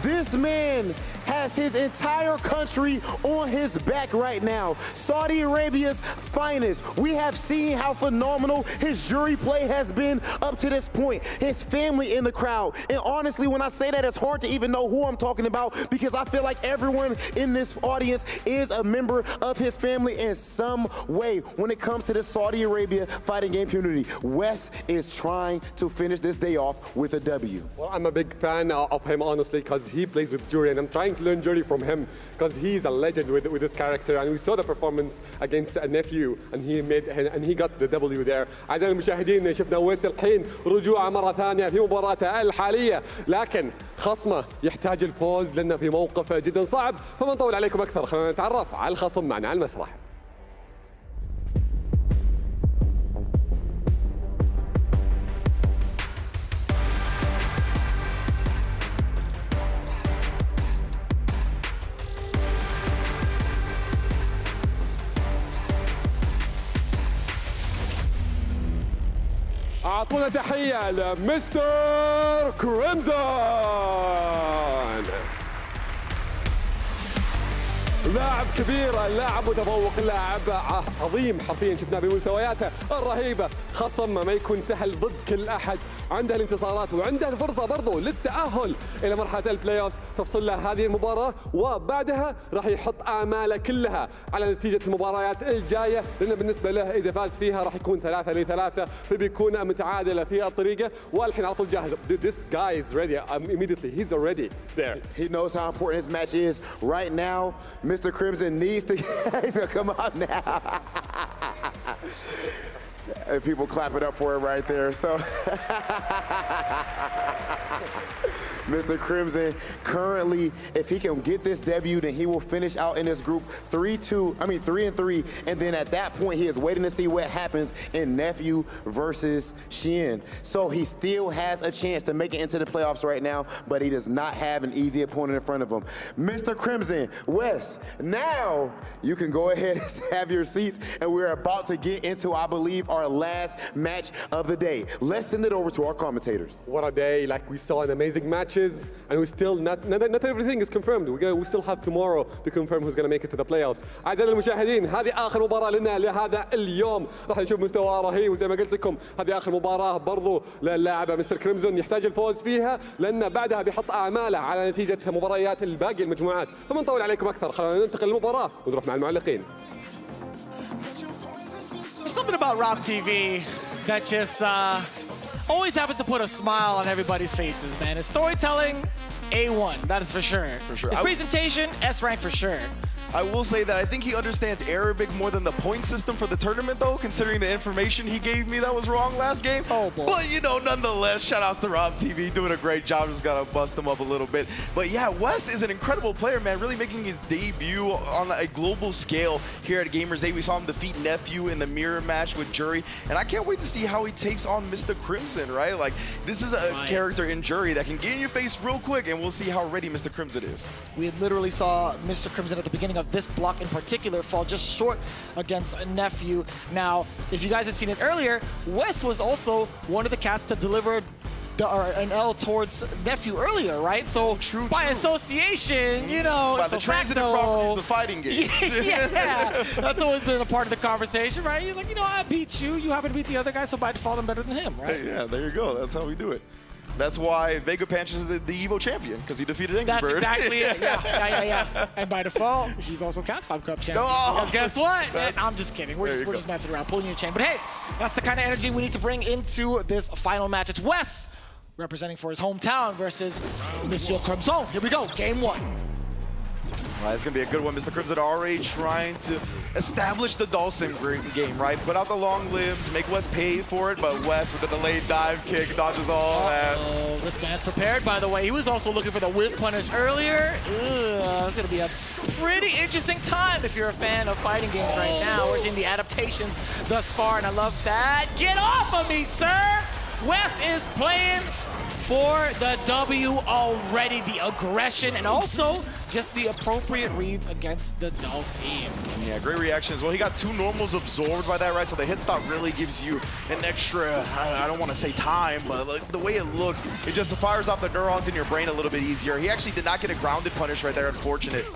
This man has his entire country on his back right now. Saudi Arabia's finest. We have seen how phenomenal his jury play has been up to this point. His family in the crowd. And honestly, when I say that, it's hard to even know who I'm talking about, because I feel like everyone in this audience is a member of his family in some way when it comes to the Saudi Arabia fighting game community. Wes is trying to finish this day off with a W. Well, I'm a big fan of him, honestly, because he plays with jury, and I'm trying to learn jury from him because he's a legend with this character, and we saw the performance against a nephew, and he got the W there. أعزائي المشاهدين، شفنا ويس الحين رجوعه مرة ثانية في مباراته الحالية، لكن خصمه يحتاج الفوز لأنه في موقف جدا صعب. فما نطول عليكم أكثر، خلينا نتعرف على الخصم معنا على المسرح. أعطونا تحية لمستر كريمزون، لاعب كبير، لاعب متفوق، لاعب عظيم حرفيا شفناه بمستوياته الرهيبة. خصم ما يكون سهل ضد كل أحد، عنده الانتصارات وعنده الفرصة برضو للتأهل إلى مرحلة البلاي اوفز. تفصل له هذه المباراة، وبعدها راح يحط آماله كلها على نتيجة المباريات الجاية، لأن بالنسبة له إذا فاز فيها راح يكون 3-3، فبيكون متعادلة في الطريقة. والحين على طول جاهز. This guy is ready immediately. He's already there. He knows how important his match is right now. Mr. Crimson needs to come out now. And people clap it up for him right there. So Mr. Crimson currently, if he can get this debut, then he will finish out in this group 3-3, and then at that point he is waiting to see what happens in Nephew versus Shien. So he still has a chance to make it into the playoffs right now, but he does not have an easy opponent in front of him. Mr. Crimson, Wes, now you can go ahead and have your seats, and we're about to get into, I believe, our last match of the day. Let's send it over to our commentators. What a day! Like, we saw an amazing matches, and we still not everything is confirmed. We still have tomorrow to confirm who's going to make it to the playoffs. أعزائي المشاهدين، هذه آخر مباراة لنا لهذا اليوم، راح نشوف مستوى رهيب، وزي ما قلت لكم هذه آخر مباراة برضو للاعب مستر كريمزون يحتاج الفوز فيها، لأن بعدها بيحط أعماله على نتيجة مباريات الباقي المجموعات. فما نطول عليكم أكثر، خلينا ننتقل للمباراة ونروح مع المعلقين. about Rob TV that just always happens to put a smile on everybody's faces, man. His storytelling, A1, that is for sure. For sure. His presentation, S rank for sure. I will say that I think he understands Arabic more than the point system for the tournament, though, considering the information he gave me that was wrong last game. Oh, boy. But, you know, nonetheless, shout-outs to Rob TV, doing a great job. Just got to bust him up a little bit. But, yeah, Wes is an incredible player, man, really making his debut on a global scale here at Gamers8. We saw him defeat Nephew in the mirror match with Jury, and I can't wait to see how he takes on Mr. Crimson, right? Like, this is a character in Jury that can get in your face real quick, and we'll see how ready Mr. Crimson is. We literally saw Mr. Crimson at the beginning of this block in particular fall just short against Nephew. Now, if you guys have seen it earlier, Wes was also one of the cats that delivered an L towards Nephew earlier, right? So by association, you know, by the transitive properties of fighting games. Yeah, that's always been a part of the conversation, right? You're like, you know, I beat you, you happen to beat the other guy, so by default I'm better than him, right? Yeah, there you go. That's how we do it. That's why Vegapanch is the Evo champion, because he defeated Angry Bird. That's exactly it. Yeah. And by default, he's also Capcom Cup champion. Oh, because guess what? I'm just kidding. We're just messing around, pulling your chain. But hey, that's the kind of energy we need to bring into this final match. It's Wes representing for his hometown versus Monsieur Crimson. Here we go, game one. Well, it's going to be a good one. Mr. Crimson already trying to establish the Dawson game, right? Put out the long limbs, make Wes pay for it, but Wes with the delayed dive kick dodges all that. Oh, this man's prepared, by the way. He was also looking for the whiff punish earlier. It's going to be a pretty interesting time if you're a fan of fighting games right now. We're seeing the adaptations thus far, and I love that. Get off of me, sir! Wes is playing for the W already, the aggression, and also just the appropriate reads against the Dulcine. Yeah, great reaction as well. He got two normals absorbed by that, right? So the hit stop really gives you an extra, I don't want to say time, but like the way it looks, it just fires off the neurons in your brain a little bit easier. He actually did not get a grounded punish right there, unfortunate.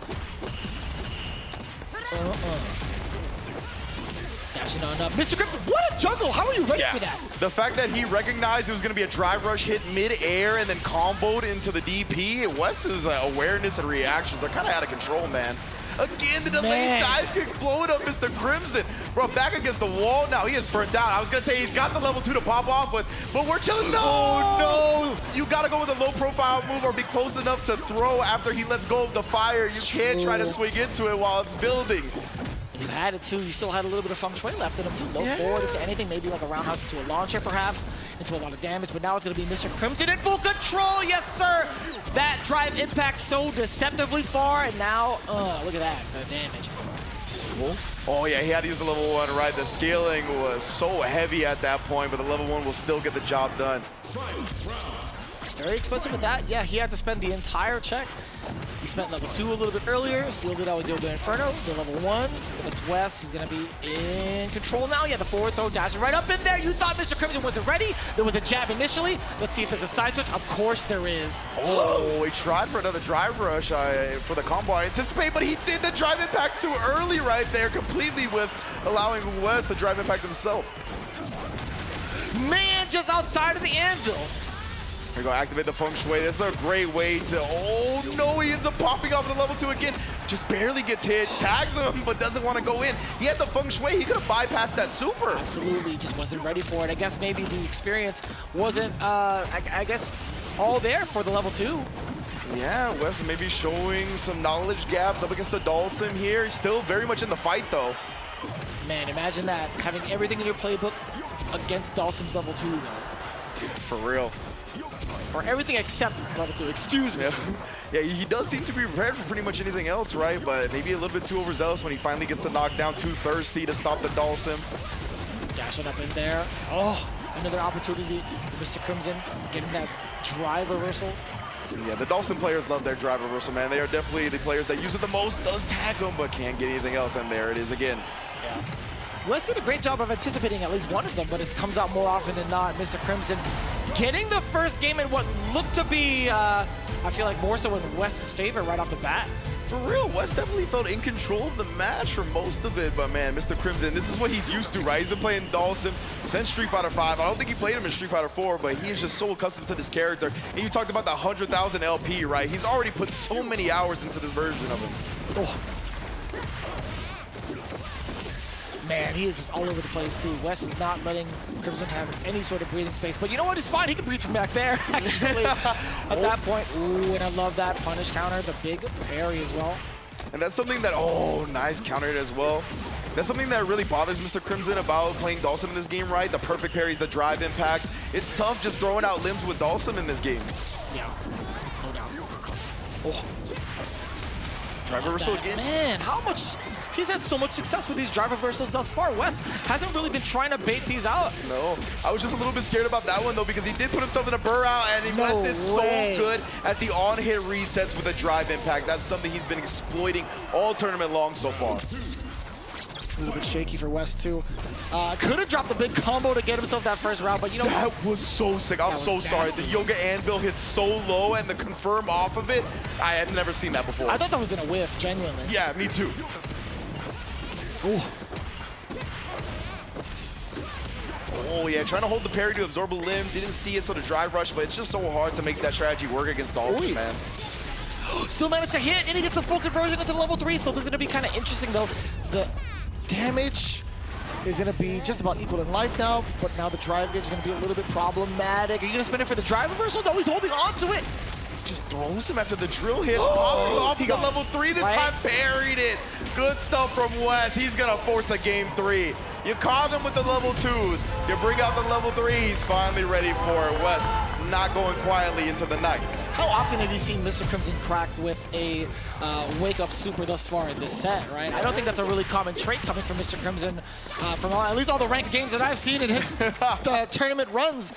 Dashing on up. Mr. Crypto, what a juggle! How are you ready for that? The fact that he recognized it was going to be a drive rush hit mid-air and then comboed into the DP, Wes's awareness and reactions are kind of out of control, man. Again, the delayed dive kick blowing up Mr. Crimson. Bro, back against the wall now. He is burnt out. I was going to say he's got the level 2 to pop off, but we're chilling. No! You got to go with a low-profile move or be close enough to throw after he lets go of the fire. You can't try to swing into it while it's building. You had it too. You still had a little bit of feng shui left in him too. Low forward into anything, maybe like a roundhouse into a launcher perhaps, into a lot of damage. But now it's going to be Mr. Crimson in full control. Yes, sir. That drive impact so deceptively far, and now look at that, the damage. Oh yeah, he had to use the level 1, right? The scaling was so heavy at that point, but the level 1 will still get the job done. Very expensive with that. Yeah, he had to spend the entire check. He spent level 2 a little bit earlier, sealed it out with Yoga Inferno. The level 1, it's Wes. He's going to be in control now. Yeah, the forward throw dashes right up in there. You thought Mr. Crimson wasn't ready. There was a jab initially. Let's see if there's a side switch. Of course there is. Oh, he tried for another drive rush for the combo. I anticipate, but he did the drive impact too early right there. Completely whiffs, allowing Wes to drive impact himself. Man, just outside of the anvil. Here we go, activate the feng shui. This is a great way to, oh no, he ends up popping off the level 2 again. Just barely gets hit, tags him, but doesn't want to go in. He had the feng shui, he could have bypassed that super. Absolutely, just wasn't ready for it. I guess maybe the experience wasn't, I guess, all there for the level 2. Yeah, Wes maybe showing some knowledge gaps up against the Dawson here. He's still very much in the fight though. Man, imagine that, having everything in your playbook against Dawson's level 2 though. Dude, for real. Or everything except level 2, excuse me. Yeah, he does seem to be prepared for pretty much anything else, right? But maybe a little bit too overzealous when he finally gets the knockdown, too thirsty to stop the Dawson. Dashing up in there. Oh, another opportunity for Mr. Crimson, getting that drive reversal. Yeah, the Dawson players love their drive reversal, man. They are definitely the players that use it the most, does tag them, but can't get anything else, and there it is again. Yeah. Wes did a great job of anticipating at least one of them, but it comes out more often than not. Mr. Crimson getting the first game in what looked to be, I feel like more so in Wes's favor right off the bat. For real, Wes definitely felt in control of the match for most of it, but man, Mr. Crimson, this is what he's used to, right? He's been playing Dawson since Street Fighter 5. I don't think he played him in Street Fighter 4, but he is just so accustomed to this character. And you talked about the 100,000 LP, right? He's already put so many hours into this version of him. Oh. man, he is just all over the place too. Wes is not letting Crimson have any sort of breathing space. But you know what? It's fine. He can breathe from back there, actually. At that point, ooh, and I love that punish counter, the big parry as well. And that's something that, oh, nice countered as well. That's something that really bothers Mr. Crimson about playing Dawson in this game, right? The perfect parries, the drive impacts. It's tough just throwing out limbs with Dawson in this game. Yeah, no doubt. Oh. Drive reversal again. Man, how much... He's had so much success with these drive reversals thus far. West hasn't really been trying to bait these out. No, I was just a little bit scared about that one though, because he did put himself in a burr out, and West is so good at the on-hit resets with a drive impact. That's something he's been exploiting all tournament long so far. A little bit shaky for West too. Could have dropped a big combo to get himself that first round, but you know that was so sick. I'm so sorry. The Yoga Anvil hit so low, and the confirm off of it, I had never seen that before. I thought that was in a whiff, genuinely. Yeah, me too. Ooh. Oh yeah, trying to hold the parry to absorb a limb. Didn't see it, so the drive rush, but it's just so hard to make that strategy work against Dawson, man. Still managed to hit, and he gets a full conversion into level 3, so this is going to be kind of interesting, though. The damage is going to be just about equal in life now, but now the drive gauge is going to be a little bit problematic. Are you going to spin it for the drive reversal? No, he's holding on to it. Just throws him after the drill hits. Pops off. He got level 3 this time. Parried it. Good stuff from Wes. He's going to force a game 3. You caught him with the level 2s. You bring out the level 3. He's finally ready for it. Wes not going quietly into the night. How often have you seen Mr. Crimson crack with a wake-up super thus far in this set, right? I don't think that's a really common trait coming from Mr. Crimson from at least all the ranked games that I've seen in his tournament runs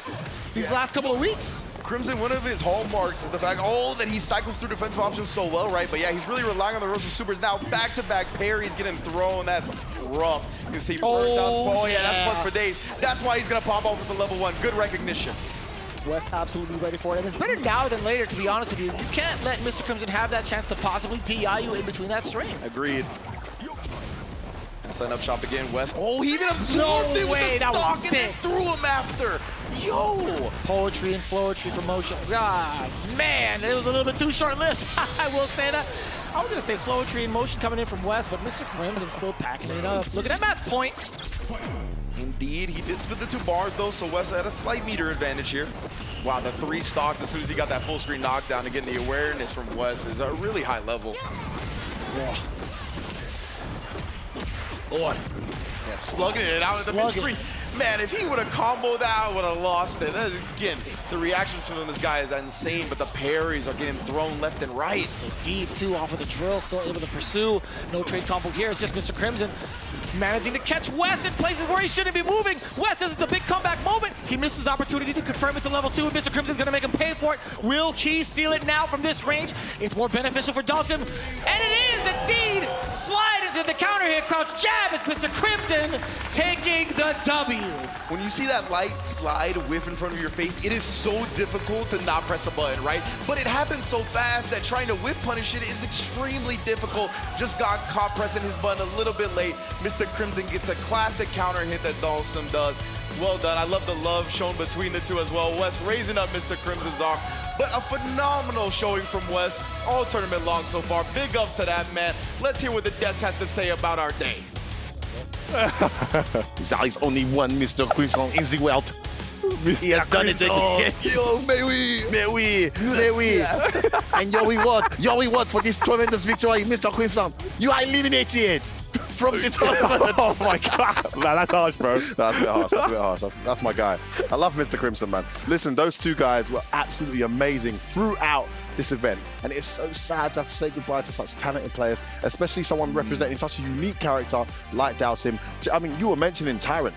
these last couple of weeks. Crimson, one of his hallmarks is the fact, that he cycles through defensive options so well, right? But yeah, he's really relying on the Rosa Supers. Now, back-to-back parries getting thrown. That's rough. You can see burnt down. Oh, yeah, that's plus for days. That's why he's going to pop off with the level 1. Good recognition. West absolutely ready for it. And it's better now than later, to be honest with you. You can't let Mr. Crimson have that chance to possibly DI you in between that string. Agreed. Setting up shop again, West. Oh, he even absorbed it with the stock and then threw him after. Yo! Poetry and flowetry for motion. God, man, it was a little bit too short-lived. I will say that. I was going to say flowetry and motion coming in from West, but Mr. Crimson still packing it up. Look at that match point. Indeed, he did split the 2 bars though, so Wes had a slight meter advantage here. Wow, the 3 stocks as soon as he got that full screen knockdown, and getting the awareness from Wes is a really high level. Yeah, slugging it out of the mid-screen. Man, if he would have comboed that, I would have lost it. Again, the reactions from this guy is insane, but the parries are getting thrown left and right. So deep, too, off of the drill, still able to pursue. No trade combo here. It's just Mr. Crimson managing to catch Wes in places where he shouldn't be moving. Wes, this is the big comeback moment. He missed his opportunity to confirm it to level 2, and Mr. Crimson's going to make him pay for it. Will he seal it now from this range? It's more beneficial for Dawson, and it is indeed. Slide into the counter hit, crouch jab. It's Mr. Crimson taking the W. When you see that light slide whiff in front of your face, it is so difficult to not press a button, right? But it happens so fast that trying to whiff punish it is extremely difficult. Just got caught pressing his button a little bit late. Mr. Crimson gets a classic counter hit that Dawson does. Well done. I love the love shown between the two as well. Wes raising up Mr. Crimson's arm. But a phenomenal showing from Wes all tournament long so far. Big ups to that man. Let's hear what the desk has to say about our day. There is only one Mr. Crimson in the world. He has done it again. Yo, may we. And your reward for this tremendous victory, Mr. Crimson. You are eliminated from the tournament. Oh my God. Man, that's harsh, bro. That's a bit harsh. That's my guy. I love Mr. Crimson, man. Listen, those 2 guys were absolutely amazing throughout this event, and it's so sad to have to say goodbye to such talented players, especially someone representing such a unique character like Dhalsim. I mean, you were mentioning Tyrant.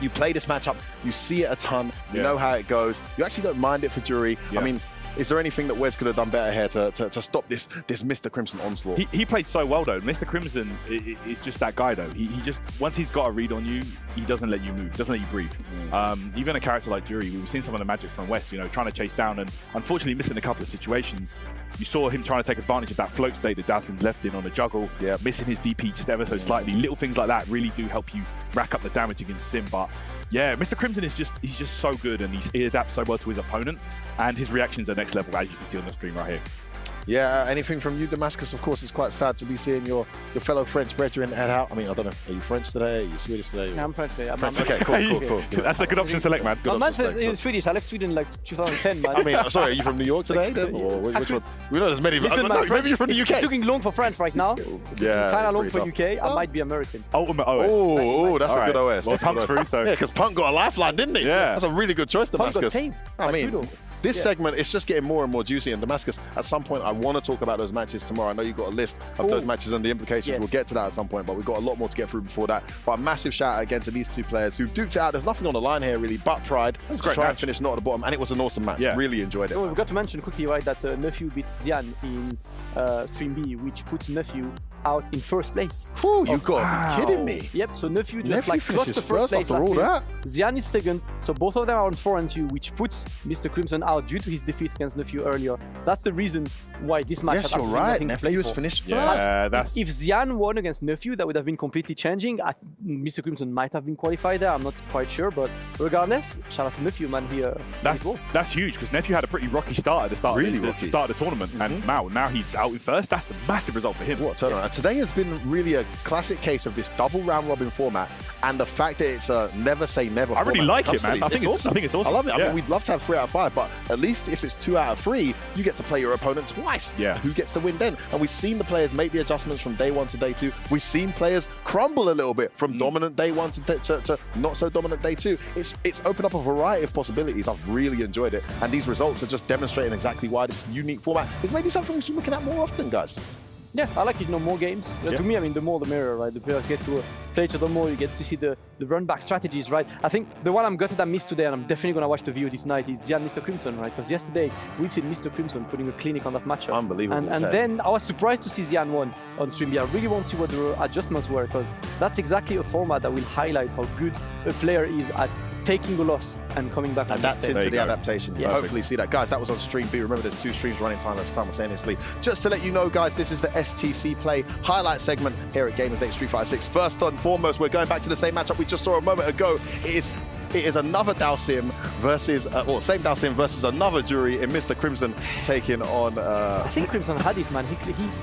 You play this matchup, you see it a ton, you know how it goes, you actually don't mind it for Jury. I mean, is there anything that Wes could have done better here to stop this Mr. Crimson onslaught? He played so well though. Mr. Crimson is just that guy though. He just, once he's got a read on you, he doesn't let you move, doesn't let you breathe. Even a character like Jury, we've seen some of the magic from Wes, you know, trying to chase down and unfortunately missing a couple of situations. You saw him trying to take advantage of that float state that Dhalsim's left in on the juggle, missing his DP just ever so slightly. Little things like that really do help you rack up the damage against Sim, but yeah, Mr. Crimson is he's just so good, and he adapts so well to his opponent, and his reactions are next level, as you can see on the screen right here. Yeah, anything from you, Damascus? Of course, it's quite sad to be seeing your fellow French brethren head out. I mean, I don't know, are you French today? Are you Swedish today? Yeah, I'm French today. Okay, cool. That's a good option to select, man. Good Man option to said he was Swedish. I left Sweden like 2010, man. I mean, sorry, are you from New York today then? Or which one? We know there's many. Listen, No, maybe you're from the UK. It's looking long for France right now. Yeah, Kind of long it's for pretty UK. I might be American. Ultimate OS. Oh, that's a good OS. Well, That's a good Punk's OS. through, so. Yeah, because Punk got a lifeline, didn't he? Yeah. That's a really good choice, Punk got Damascus. saved I by mean, Kudo. this segment is just getting more and more juicy. And Damascus, at some point, I want to talk about those matches tomorrow. I know you've got a list of those matches and the implications. Yeah. We'll get to that at some point, but we've got a lot more to get through before that. But a massive shout out again to these two players who duked it out. There's nothing on the line here, really, but pride. was a To great try and match. finish not at the bottom. And it was an awesome match. Yeah. Really enjoyed it. Oh, we got to mention quickly, right, that Nephew beat Xian in Stream B, which puts Nephew out in first place. Whew, you got to be kidding me. Yep, so Nephew just Nephew like finishes clocked the first place after all last that. week. Xian is second, so both of them are on 4-2, which puts Mr. Crimson out due to his defeat against Nephew earlier. That's the reason why this match Yes, had you're absolutely right. nothing to play Nephew has for. finished first. Yeah, that's. If Xian won against Nephew, that would have been completely changing. Mr. Crimson might have been qualified there. I'm not quite sure, but regardless, shout out to Nephew, man. That's huge because Nephew had a pretty rocky start at the start, Really of, the, rocky. start of the tournament, and now he's out in first. That's a massive result for him. What a turnaround. And today has been really a classic case of this double round robin format and the fact that it's a never say never I really format like it, man. I think it's awesome. I love it. I Yeah. mean, we'd love to have 3 out of 5, but at least if it's 2 out of 3, you get to play your opponent twice. Yeah. Who gets to win then? And we've seen the players make the adjustments from day 1 to day 2. We've seen players crumble a little bit from dominant day 1 to not so dominant day 2. It's opened up a variety of possibilities. I've really enjoyed it. And these results are just demonstrating exactly why this unique format is maybe something we should be looking at more often, guys. Yeah, I like it. More games. To me, I mean, the more the merrier, right? The players get to play each other more. You get to see the run-back strategies, right? I think the one I'm gutted I missed today, and I'm definitely going to watch the VOD tonight, is Xian Mr. Crimson, right? Because yesterday, we've seen Mr. Crimson putting a clinic on that matchup. Unbelievable. And then I was surprised to see Xian won on Stream B. I really want to see what the adjustments were, because that's exactly a format that will highlight how good a player is at taking a loss and coming back. Adapting to the adaptation. Yeah. Hopefully see that. Guys, that was on Stream B. Remember, there's 2 streams running simultaneously. Just to let you know, guys, this is the STC Play highlight segment here at Gamers8 Street Fighter 6. First and foremost, we're going back to the same matchup we just saw a moment ago. It is another Dalsim versus, same Dalsim versus another jury in Mr. Crimson taking on... I think Crimson had it, man. He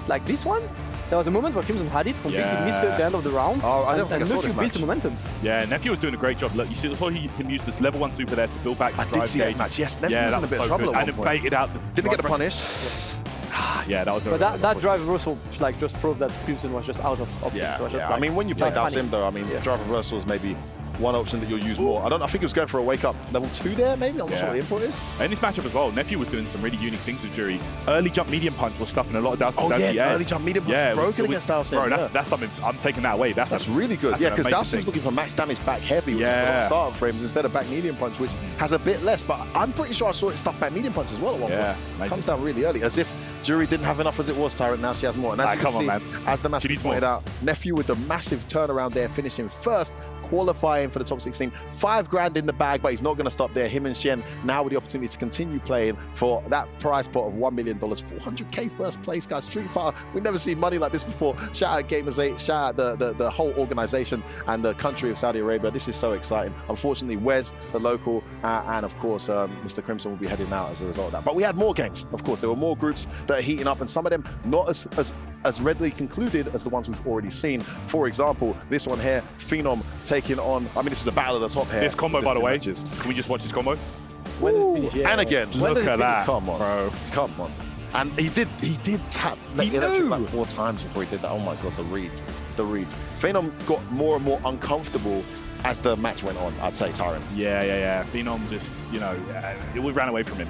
like this one. There was a moment where Crimson had it, completely missed the end of the round. Oh, I don't think I saw this Nephew built the momentum. Yeah, Nephew was doing a great job. Look, you saw him use this level 1 super there to build back the I drive did see gauge. that match, yes. Nephew was in a bit of trouble good. at And one it point. baited out the Didn't get the drive punish. Yeah, that was But that drive reversal like just proved that Crimson was just out of options. Yeah, It was just yeah. like, I mean, when you play like Dalsim, though, I mean, drive reversal is maybe one option that you'll use more. I think he was going for a wake-up level 2 there, maybe? I'm not sure what the input is. In this matchup as well, Nephew was doing some really unique things with Jury. Early jump medium punch was stuffing a lot of Dalsim's early jump medium punch broken against Dalsim. Bro, that's something, I'm taking that away. That's really good. Yeah, because Dalsim's looking for max damage back heavy, which is a lot of startup frames, instead of back medium punch, which has a bit less. But I'm pretty sure I saw it stuff back medium punch as well at one point. Amazing. Comes down really early, as if Jury didn't have enough as it was, Tyrant. Now she has more. And as you can see, as the match pointed out, Nephew with the massive turnaround there, finishing first, qualifying for the top 16. 5 grand in the bag, but he's not going to stop there. Him and Shen now with the opportunity to continue playing for that prize pot of $1 million. 400k first place, guys. Street Fighter, we've never seen money like this before. Shout out Gamers8, shout out the whole organization and the country of Saudi Arabia. This is so exciting. Unfortunately, Wes, the local, and of course, Mr. Crimson will be heading out as a result of that. But we had more games, of course. There were more groups that are heating up, and some of them not as readily concluded as the ones we've already seen. For example, this one here, Phenom taking on, I mean, this is a battle of the top here. This combo, by the way, can we just watch this combo? And again, look at that. Come on, bro. Come on. And he did tap the electric back 4 times before he did that. Oh my God, the reads. Phenom got more and more uncomfortable as the match went on, I'd say, Tyrant. Yeah. Phenom just, we ran away from him.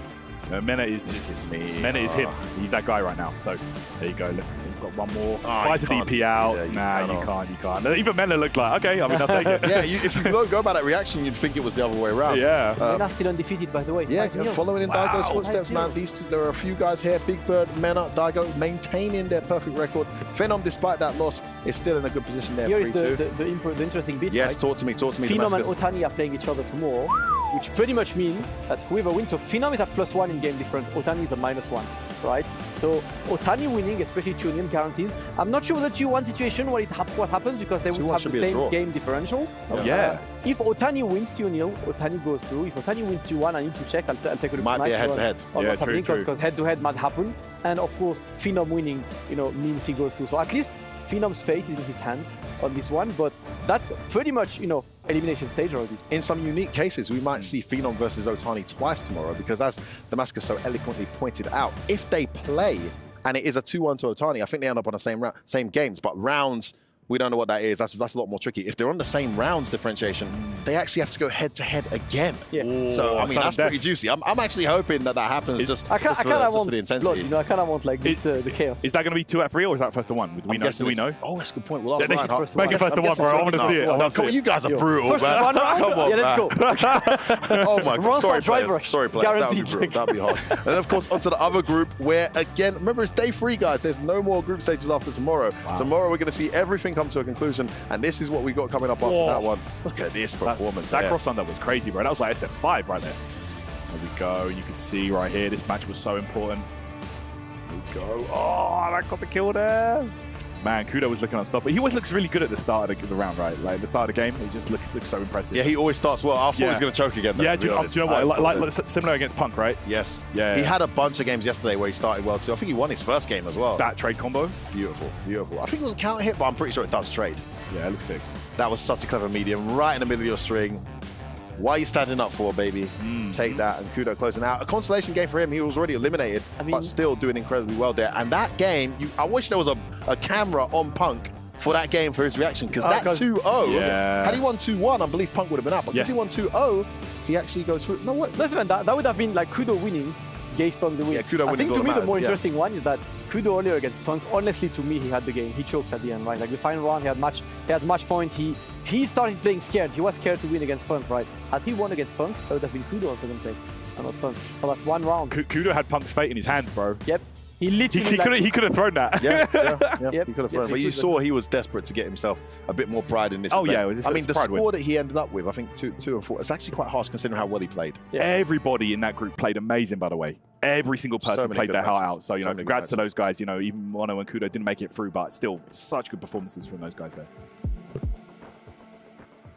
Mena is him. He's that guy right now. So there you go. Look, we've got one more. Try to DP out. Yeah, you can't. Even Mena looked like, okay, I mean, I'll take it. Yeah, if you go by that reaction, you'd think it was the other way around. Yeah. Mena still undefeated, by the way. Yeah, following in Daigo's footsteps, man. There are a few guys here. Big Bird, Mena, Daigo maintaining their perfect record. Phenom, despite that loss, is still in a good position there. Here is the interesting bit. Yes, right? talk to me. Phenom and Otani are playing each other tomorrow, which pretty much means that whoever wins, so Phenom is at +1 in game difference, Otani is at -1. right? So Otani winning, especially 2-0 guarantees. I'm not sure whether 2-1 situation what happens because they would have the same game differential. Yeah. If Otani wins 2-0, Otani goes through. If Otani wins 2-1, I need to check. I'll take a look. Might be a head-to-head. Yeah, true. Because head-to-head might happen. And of course, Phenom winning, means he goes through. So at least Phenom's fate is in his hands on this one. But that's pretty much, elimination stage already. In some unique cases, we might see Phenom versus Otani twice tomorrow because as Damascus so eloquently pointed out, if they play and it is a 2-1 to Otani, I think they end up on the same games, but rounds, we don't know what that is. That's a lot more tricky. If they're on the same rounds differentiation, they actually have to go head-to-head again. Yeah. So, I mean, that's pretty juicy. I'm actually hoping that happens just for the intensity. Blood, I kind of want the chaos. Is that going to be 2 out of 3 or is that first to 1? Do we know? Oh, that's a good point. We'll ask Make it first to 1, bro. I want to see it. Come on, you guys are brutal, man. Come on, yeah, let's go. Oh my God. Sorry, players. Rush. Sorry, players. That would be brutal. That would be hard. And of course, onto the other group where, again, remember, it's day 3, guys. There's no more group stages after tomorrow. Wow. Tomorrow, we're going to see everything come to a conclusion. And this is what we got coming up after that one. Look at this performance. That cross under was crazy, bro. That was like SF5 right there. There we go. You can see right here, this match was so important. There we go. Oh, that got the kill there. Man, Kudo was looking unstoppable. He always looks really good at the start of the round, right? Like the start of the game, he just looks so impressive. Yeah, he always starts well. I thought he was going to choke again. Though, yeah, do you know what? Like similar against Punk, right? Yes. Yeah. He had a bunch of games yesterday where he started well too. I think he won his first game as well. That trade combo. Beautiful, beautiful. I think it was a counter hit, but I'm pretty sure it does trade. Yeah, it looks sick. That was such a clever medium, right in the middle of your string. Why are you standing up for, baby? Take that, and Kudo closing out. A consolation game for him. He was already eliminated, but still doing incredibly well there. And that game, I wish there was a camera on Punk for that game for his reaction, because that 2-0, had he won 2-1, I believe Punk would have been out. But because he won 2-0, he actually goes through. No, what? Listen, that would have been like Kudo winning, Gage on the win. Yeah, Kudo I think to me the more interesting one is that Kudo earlier against Punk, honestly to me he had the game. He choked at the end, right? Like the final round, he had much point. He started playing scared. He was scared to win against Punk, right? Had he won against Punk, that would have been Kudo on second place. And not Punk. For that one round. Kudo had Punk's fate in his hands, bro. Yep. He literally he could have thrown that. Yeah, he could have thrown it. But you saw he was desperate to get himself a bit more pride in this event. Yeah, I mean, the score that he ended up with, I think 2 and 4, it's actually quite harsh considering how well he played. Yeah. Everybody in that group played amazing, by the way. Every single person played their heart out. So, congrats to those guys. Even Mono and Kudo didn't make it through, but still such good performances from those guys there.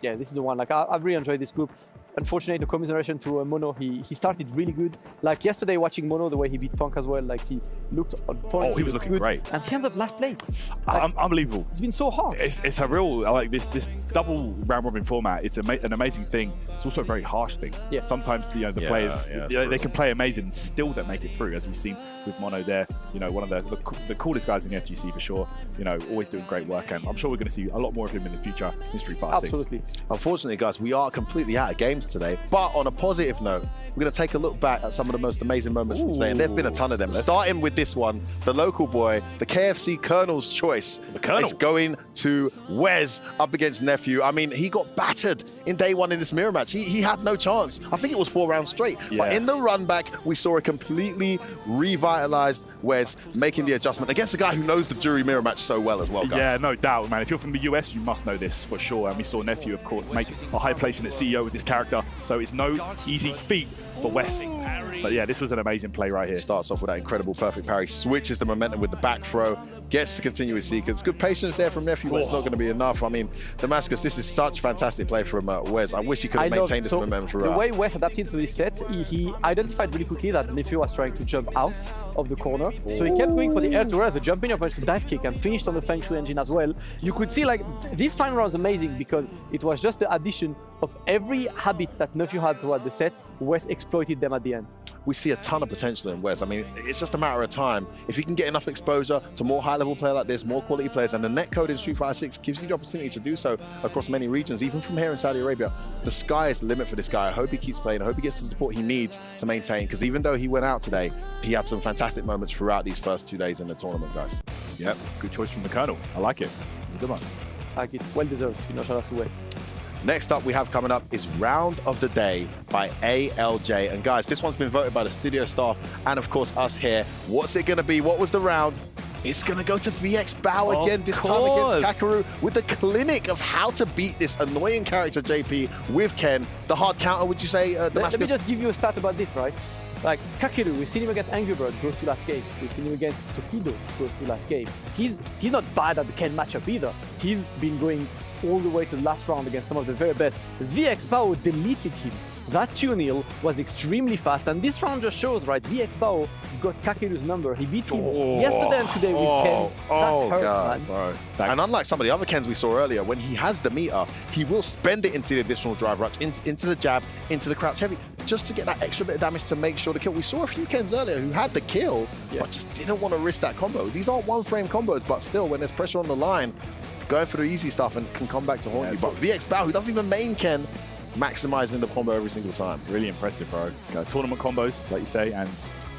Yeah, this is the one. Like, I've really enjoyed this group. Unfortunately, the commiseration to Mono, he started really good. Like yesterday, watching Mono, the way he beat Punk as well, like he looked on point. Oh, he was looking great. And he ends up last place. Like, unbelievable. It's been so hard. It's a real, like this double round robin format. It's an amazing thing. It's also a very harsh thing. Yeah. Sometimes the players, they can play amazing and still don't make it through, as we've seen with Mono there. One of the coolest guys in the FGC for sure. Always doing great work, and I'm sure we're going to see a lot more of him in the future in Street Fighter 6. Absolutely. Unfortunately, guys, we are completely out of games today. But on a positive note, we're going to take a look back at some of the most amazing moments from today, and there've been a ton of them. Starting with this one, the local boy, the KFC Colonel's choice. The Colonel is going to Wes up against Nephew. I mean, he got battered in day 1 in this mirror match. He had no chance. I think it was 4 rounds straight. Yeah. But in the run back, we saw a completely revitalized Wes making the adjustment against a guy who knows the jury mirror match so well as well, guys. Yeah, no doubt, man. If you're from the US, you must know this for sure. And we saw Nephew, of course, make a high placing at CEO with this character. So it's no easy feat for Wes. But yeah, this was an amazing play right here. Starts off with that incredible perfect parry, switches the momentum with the back throw, gets to continue his sequence. Good patience there from Nephew, but it's not going to be enough. I mean, Damascus, this is such fantastic play from Wes. I wish he could have maintained this momentum throughout. The way Wes adapted to this set, he identified really quickly that Nephew was trying to jump out of the corner. So he kept going for the air to air, the jumping up the dive kick, and finished on the Feng Shui engine as well. You could see like this final round was amazing because it was just the addition of every habit that Nephew had throughout the set. Wes exploited them at the end. We see a ton of potential in Wes. I mean, it's just a matter of time. If you can get enough exposure to more high-level player like this, more quality players, and the netcode in Street Fighter 6 gives you the opportunity to do so across many regions, even from here in Saudi Arabia. The sky is the limit for this guy. I hope he keeps playing. I hope he gets the support he needs to maintain, because even though he went out today, he had some fantastic moments throughout these first 2 days in the tournament, guys. Yep, good choice from the Colonel. I like it. Good one. I like it. Well deserved. Shout out to Wes. Next up we have coming up is Round of the Day by ALJ. And guys, this one's been voted by the studio staff and of course us here. What's it going to be? What was the round? It's going to go to VX Bao again, this time against Kakaru, with the clinic of how to beat this annoying character JP with Ken. The hard counter, would you say, Damascus? Let me just give you a stat about this, right? Like Kakaru, we've seen him against Angry Bird, goes to last game. We've seen him against Tokido, goes to last game. He's not bad at the Ken matchup either. He's been going all the way to the last round against some of the very best. VX Bao deleted him. That 2-0 was extremely fast, and this round just shows, right? VX Bao got Kakaru's number. He beat him yesterday and today with Ken. That hurt, God, man. bro. And unlike some of the other Kens we saw earlier, when he has the meter, he will spend it into the additional drive rush, into the jab, into the crouch heavy, just to get that extra bit of damage to make sure the kill. We saw a few Kens earlier who had the kill, but just didn't want to risk that combo. These aren't one-frame combos, but still, when there's pressure on the line, going for the easy stuff and can come back to haunt you. But VX Bao, who doesn't even main Ken, maximizing the combo every single time. Really impressive, bro. Tournament combos, like you say, and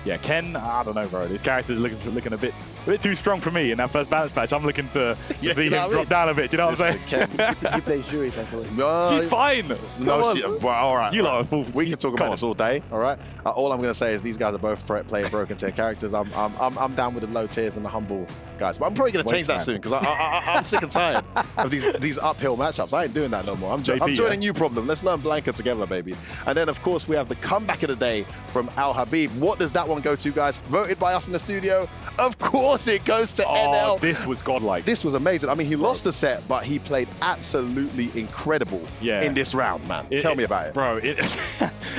yeah, Ken, I don't know, bro. This character's looking a bit too strong for me in that first balance patch. I'm looking to see him drop down a bit. Do you know what I'm saying? He plays Jury, thankfully. She's fine. No, all right. You lot are full. We can talk about this all day, all right? All I'm going to say is these guys are both playing broken tier characters. I'm down with the low tiers and the humble guys. But I'm probably going to change that soon because I'm sick and tired of these uphill matchups. I ain't doing that no more. I'm joining you, Problem. Let's learn Blanca together, baby. And then, of course, we have the comeback of the day from Al Habib. What does that one go to, guys? Voted by us in the studio. Of course it goes to NL. This was godlike. This was amazing. I mean, he lost the set, but he played absolutely incredible in this round, man. Tell me about it. Bro,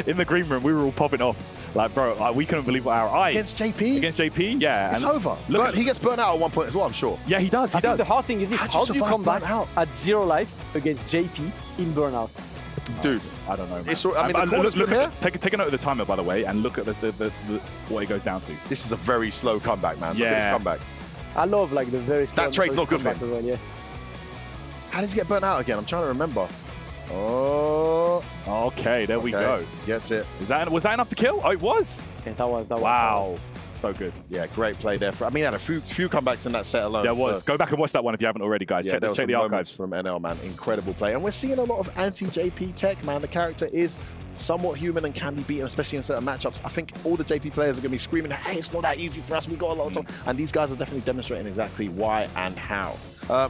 in the green room, we were all popping off. Like, bro, we couldn't believe our eyes. Against JP? Against JP, yeah. It's over. He gets burnt out at one point as well, I'm sure. Yeah, he does. I think the hard thing is this. How do you come back at 0 life against JP in burnout? Dude, I don't know, man. Take a note of the timer, by the way, and look at what it goes down to. This is a very slow comeback, man. Look at this comeback. I love like the very slow. That trade's not good for him. Well, yes. How does he get burnt out again? I'm trying to remember. Oh. Okay, there we go. Gets it. Was that enough to kill? Oh, it was. Yeah, that was. Wow. So good. Yeah, great play there. I mean, he had a few comebacks in that set alone. There was. Go back and watch that one if you haven't already, guys. Yeah, check the archives from NL, man. Incredible play. And we're seeing a lot of anti-JP tech, man. The character is somewhat human and can be beaten, especially in certain matchups. I think all the JP players are going to be screaming, hey, it's not that easy for us. We got a lot of time. And these guys are definitely demonstrating exactly why and how.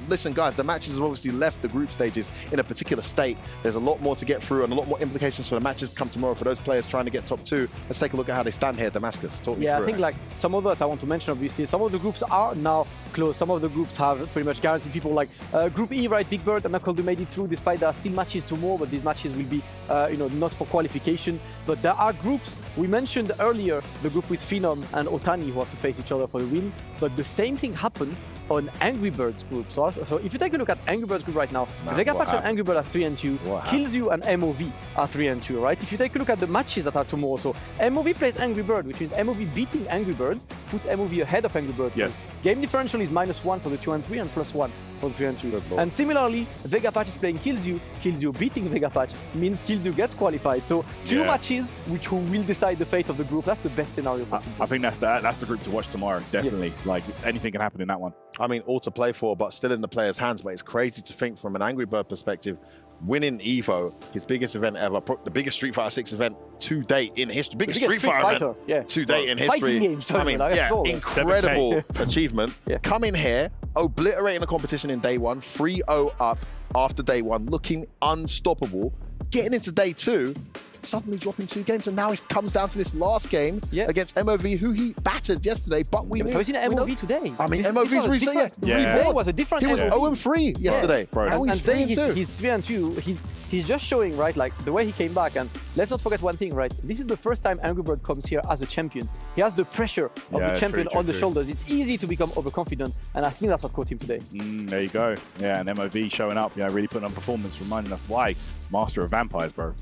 Listen, guys, the matches have obviously left the group stages in a particular state. There's a lot more to get through and a lot more implications for the matches to come tomorrow for those players trying to get top 2. Let's take a look at how they stand here at Damascus. Talk me through I think like some of that I want to mention, obviously, some of the groups are now closed. Some of the groups have pretty much guaranteed people like Group E, right? Big Bird and Knuckle Doo made it through despite there are still matches tomorrow, but these matches will be, not for qualification. But there are groups, we mentioned earlier, the group with Phenom and Otani who have to face each other for the win, but the same thing happened on Angry Birds group. So if you take a look at Angry Birds group right now, Vega Patch and Angry Bird are 3-2, Kills You and MOV are 3-2, right? If you take a look at the matches that are tomorrow, so MOV plays Angry Bird, which means MOV beating Angry Birds puts MOV ahead of Angry Bird. Yes. Game differential is -1 for the 2 and 3 and +1 for the 3 and 2. And similarly, Vega Patch is playing Kills You beating Vega Patch means Kills You gets qualified. So 2 matches which will decide the fate of the group. That's the best scenario possible. I think that's the group to watch tomorrow, definitely. Yeah. Like anything can happen in that one. I mean, all to play for, but still in the player's hands. But it's crazy to think from an Angry Bird perspective, winning EVO, his biggest event ever, the biggest Street Fighter 6 event to date in history, biggest Street Fighter event to date in history. Games, I mean, incredible achievement. Come in here, obliterating the competition in day 1, 3-0 up after day 1, looking unstoppable, getting into day 2, suddenly dropping 2 games, and now it comes down to this last game against MOV, who he battered yesterday, but we knew. Have you seen MOV today? I mean, MOV's recent, Today was a different He was 0-3 yesterday. Bro. Now he's 3-2. He's 3-2. He's just showing, right, like the way he came back. And let's not forget one thing, right? This is the first time Angry Bird comes here as a champion. He has the pressure of the champion on the shoulders. It's easy to become overconfident, and I think that's what caught him today. There you go. Yeah, and MOV showing up, really putting on performance, reminding us why Master of Vampires, bro.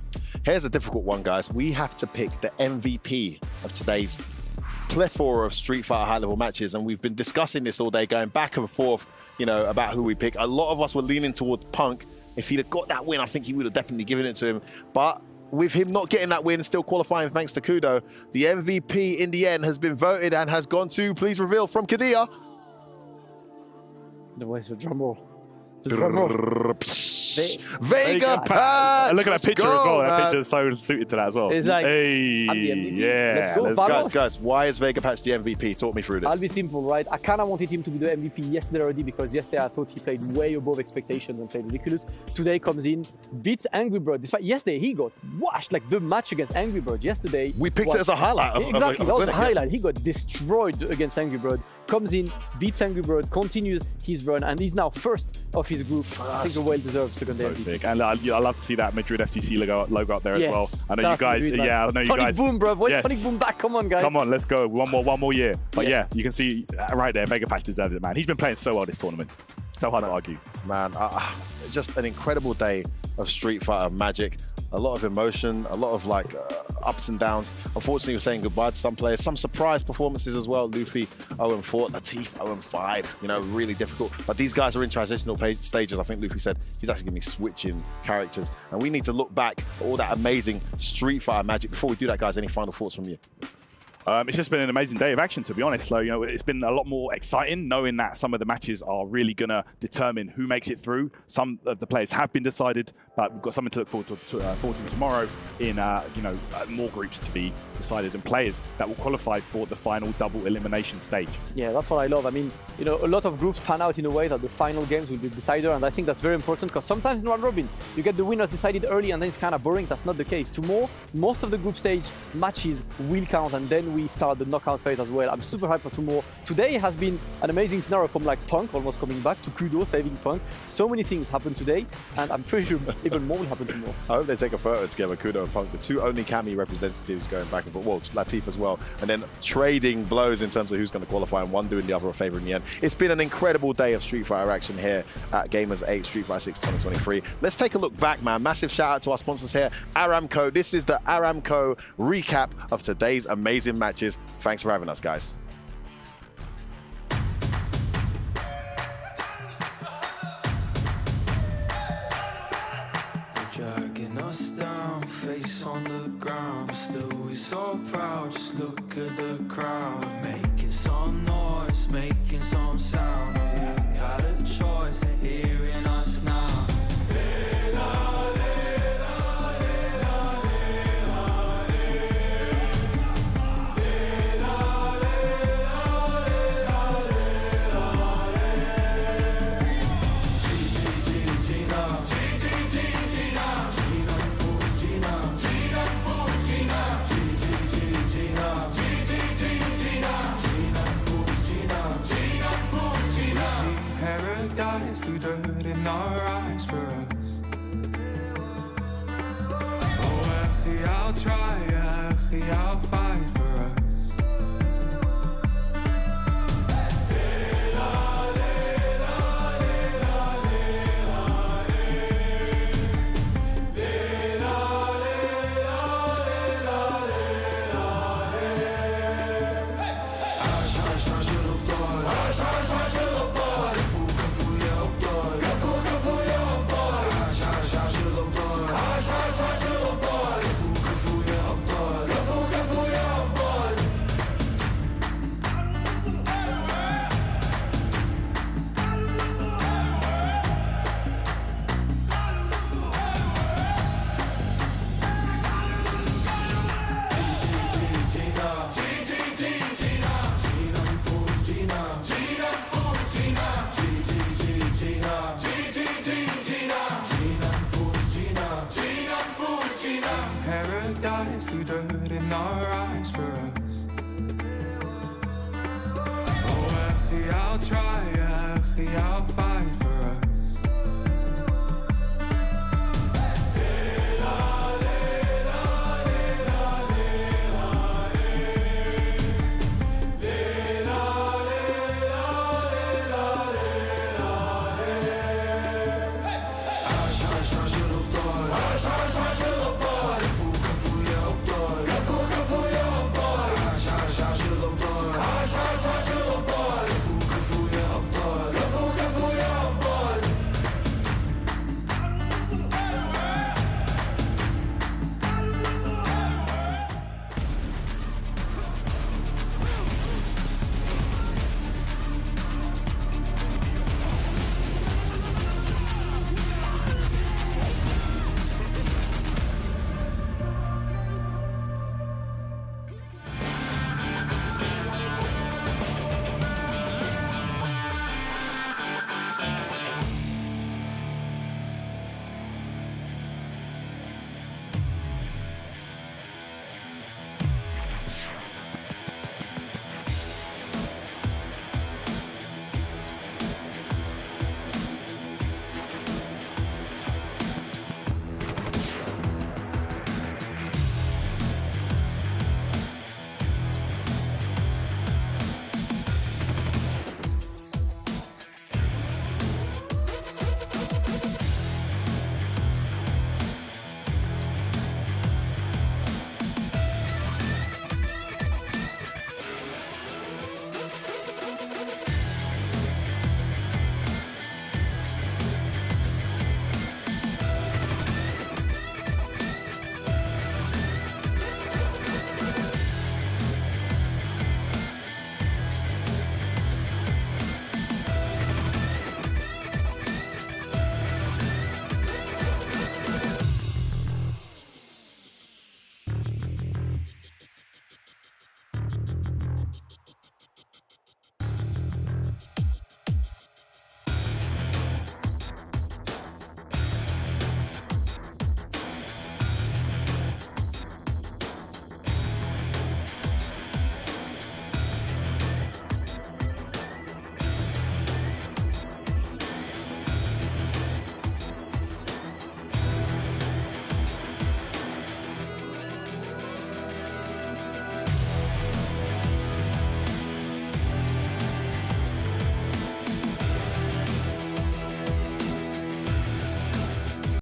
Here's a difficult one, guys. We have to pick the MVP of today's plethora of Street Fighter high-level matches, and we've been discussing this all day, going back and forth, about who we pick. A lot of us were leaning towards Punk. If he'd have got that win, I think he would have definitely given it to him. But with him not getting that win, still qualifying thanks to Kudo, the MVP in the end has been voted and has gone to, please reveal, from Kadia. Where's the drum roll? The drum roll. Vega Patch. Look at that picture go, as well. Man. That picture is so suited to that as well. It's like, hey, I'm the MVP. yeah. Let's go. Guys, why is Vega Patch the MVP? Talk me through this. I'll be simple, right? I kind of wanted him to be the MVP yesterday already because yesterday I thought he played way above expectations and played ridiculous. Today comes in, beats Angry Bird. Despite yesterday he got washed, like the match against Angry Bird yesterday. We picked it as a highlight. Exactly, that was the highlight. He got destroyed against Angry Bird. Comes in, beats Angry Bird, continues his run, and he's now first of his group. I think a well-deserved second So MVP. sick. And I love to see that Madrid FTC logo up there as well. I know you guys, Madrid, I know you Sonic guys. Boom, bro. When's Sonic Boom back? Come on, guys. Come on, let's go. One more year. But yeah, you can see right there, Vega Patch deserves it, man. He's been playing so well this tournament. So hard to argue. Man, just an incredible day of Street Fighter magic. A lot of emotion, a lot of like ups and downs. Unfortunately, we're saying goodbye to some players. Some surprise performances as well. Luffy 0-4, Latif 0-5. You know, really difficult. But these guys are in transitional stages. I think Luffy said he's actually going to be switching characters. And we need to look back at all that amazing Street Fighter magic. Before we do that, guys, any final thoughts from you? It's just been an amazing day of action, to be honest. So, you know, it's been a lot more exciting knowing that some of the matches are really going to determine who makes it through. Some of the players have been decided, but we've got something to look forward to tomorrow in, more groups to be decided and players that will qualify for the final double elimination stage. Yeah, that's what I love. I mean, you know, a lot of groups pan out in a way that the final games will be decider, and I think that's very important because sometimes in round robin, you get the winners decided early and then it's kind of boring. That's not the case. Tomorrow, most of the group stage matches will count, and then we start the knockout phase as well. I'm super hyped for tomorrow. Today has been an amazing scenario from like Punk almost coming back to Kudo saving Punk. So many things happened today, and I'm pretty sure even more will happen tomorrow. I hope they take a photo together, Kudo and Punk, the two only Kami representatives going back and forth. Well, Latif as well, and then trading blows in terms of who's going to qualify and one doing the other a favor in the end. It's been an incredible day of Street Fighter action here at Gamers8 Street Fighter 6 2023. Let's take a look back, man. Massive shout out to our sponsors here, Aramco. This is the Aramco recap of today's amazing matches. Thanks for having us, guys. Dragging us down, face on the ground, but still we so proud. Just look at the crowd, making some noise, making some sound. We ain't got a choice, they're hearing us now. Paradise through dirt in our eyes for us. Oh, actually, I'll try, actually, I'll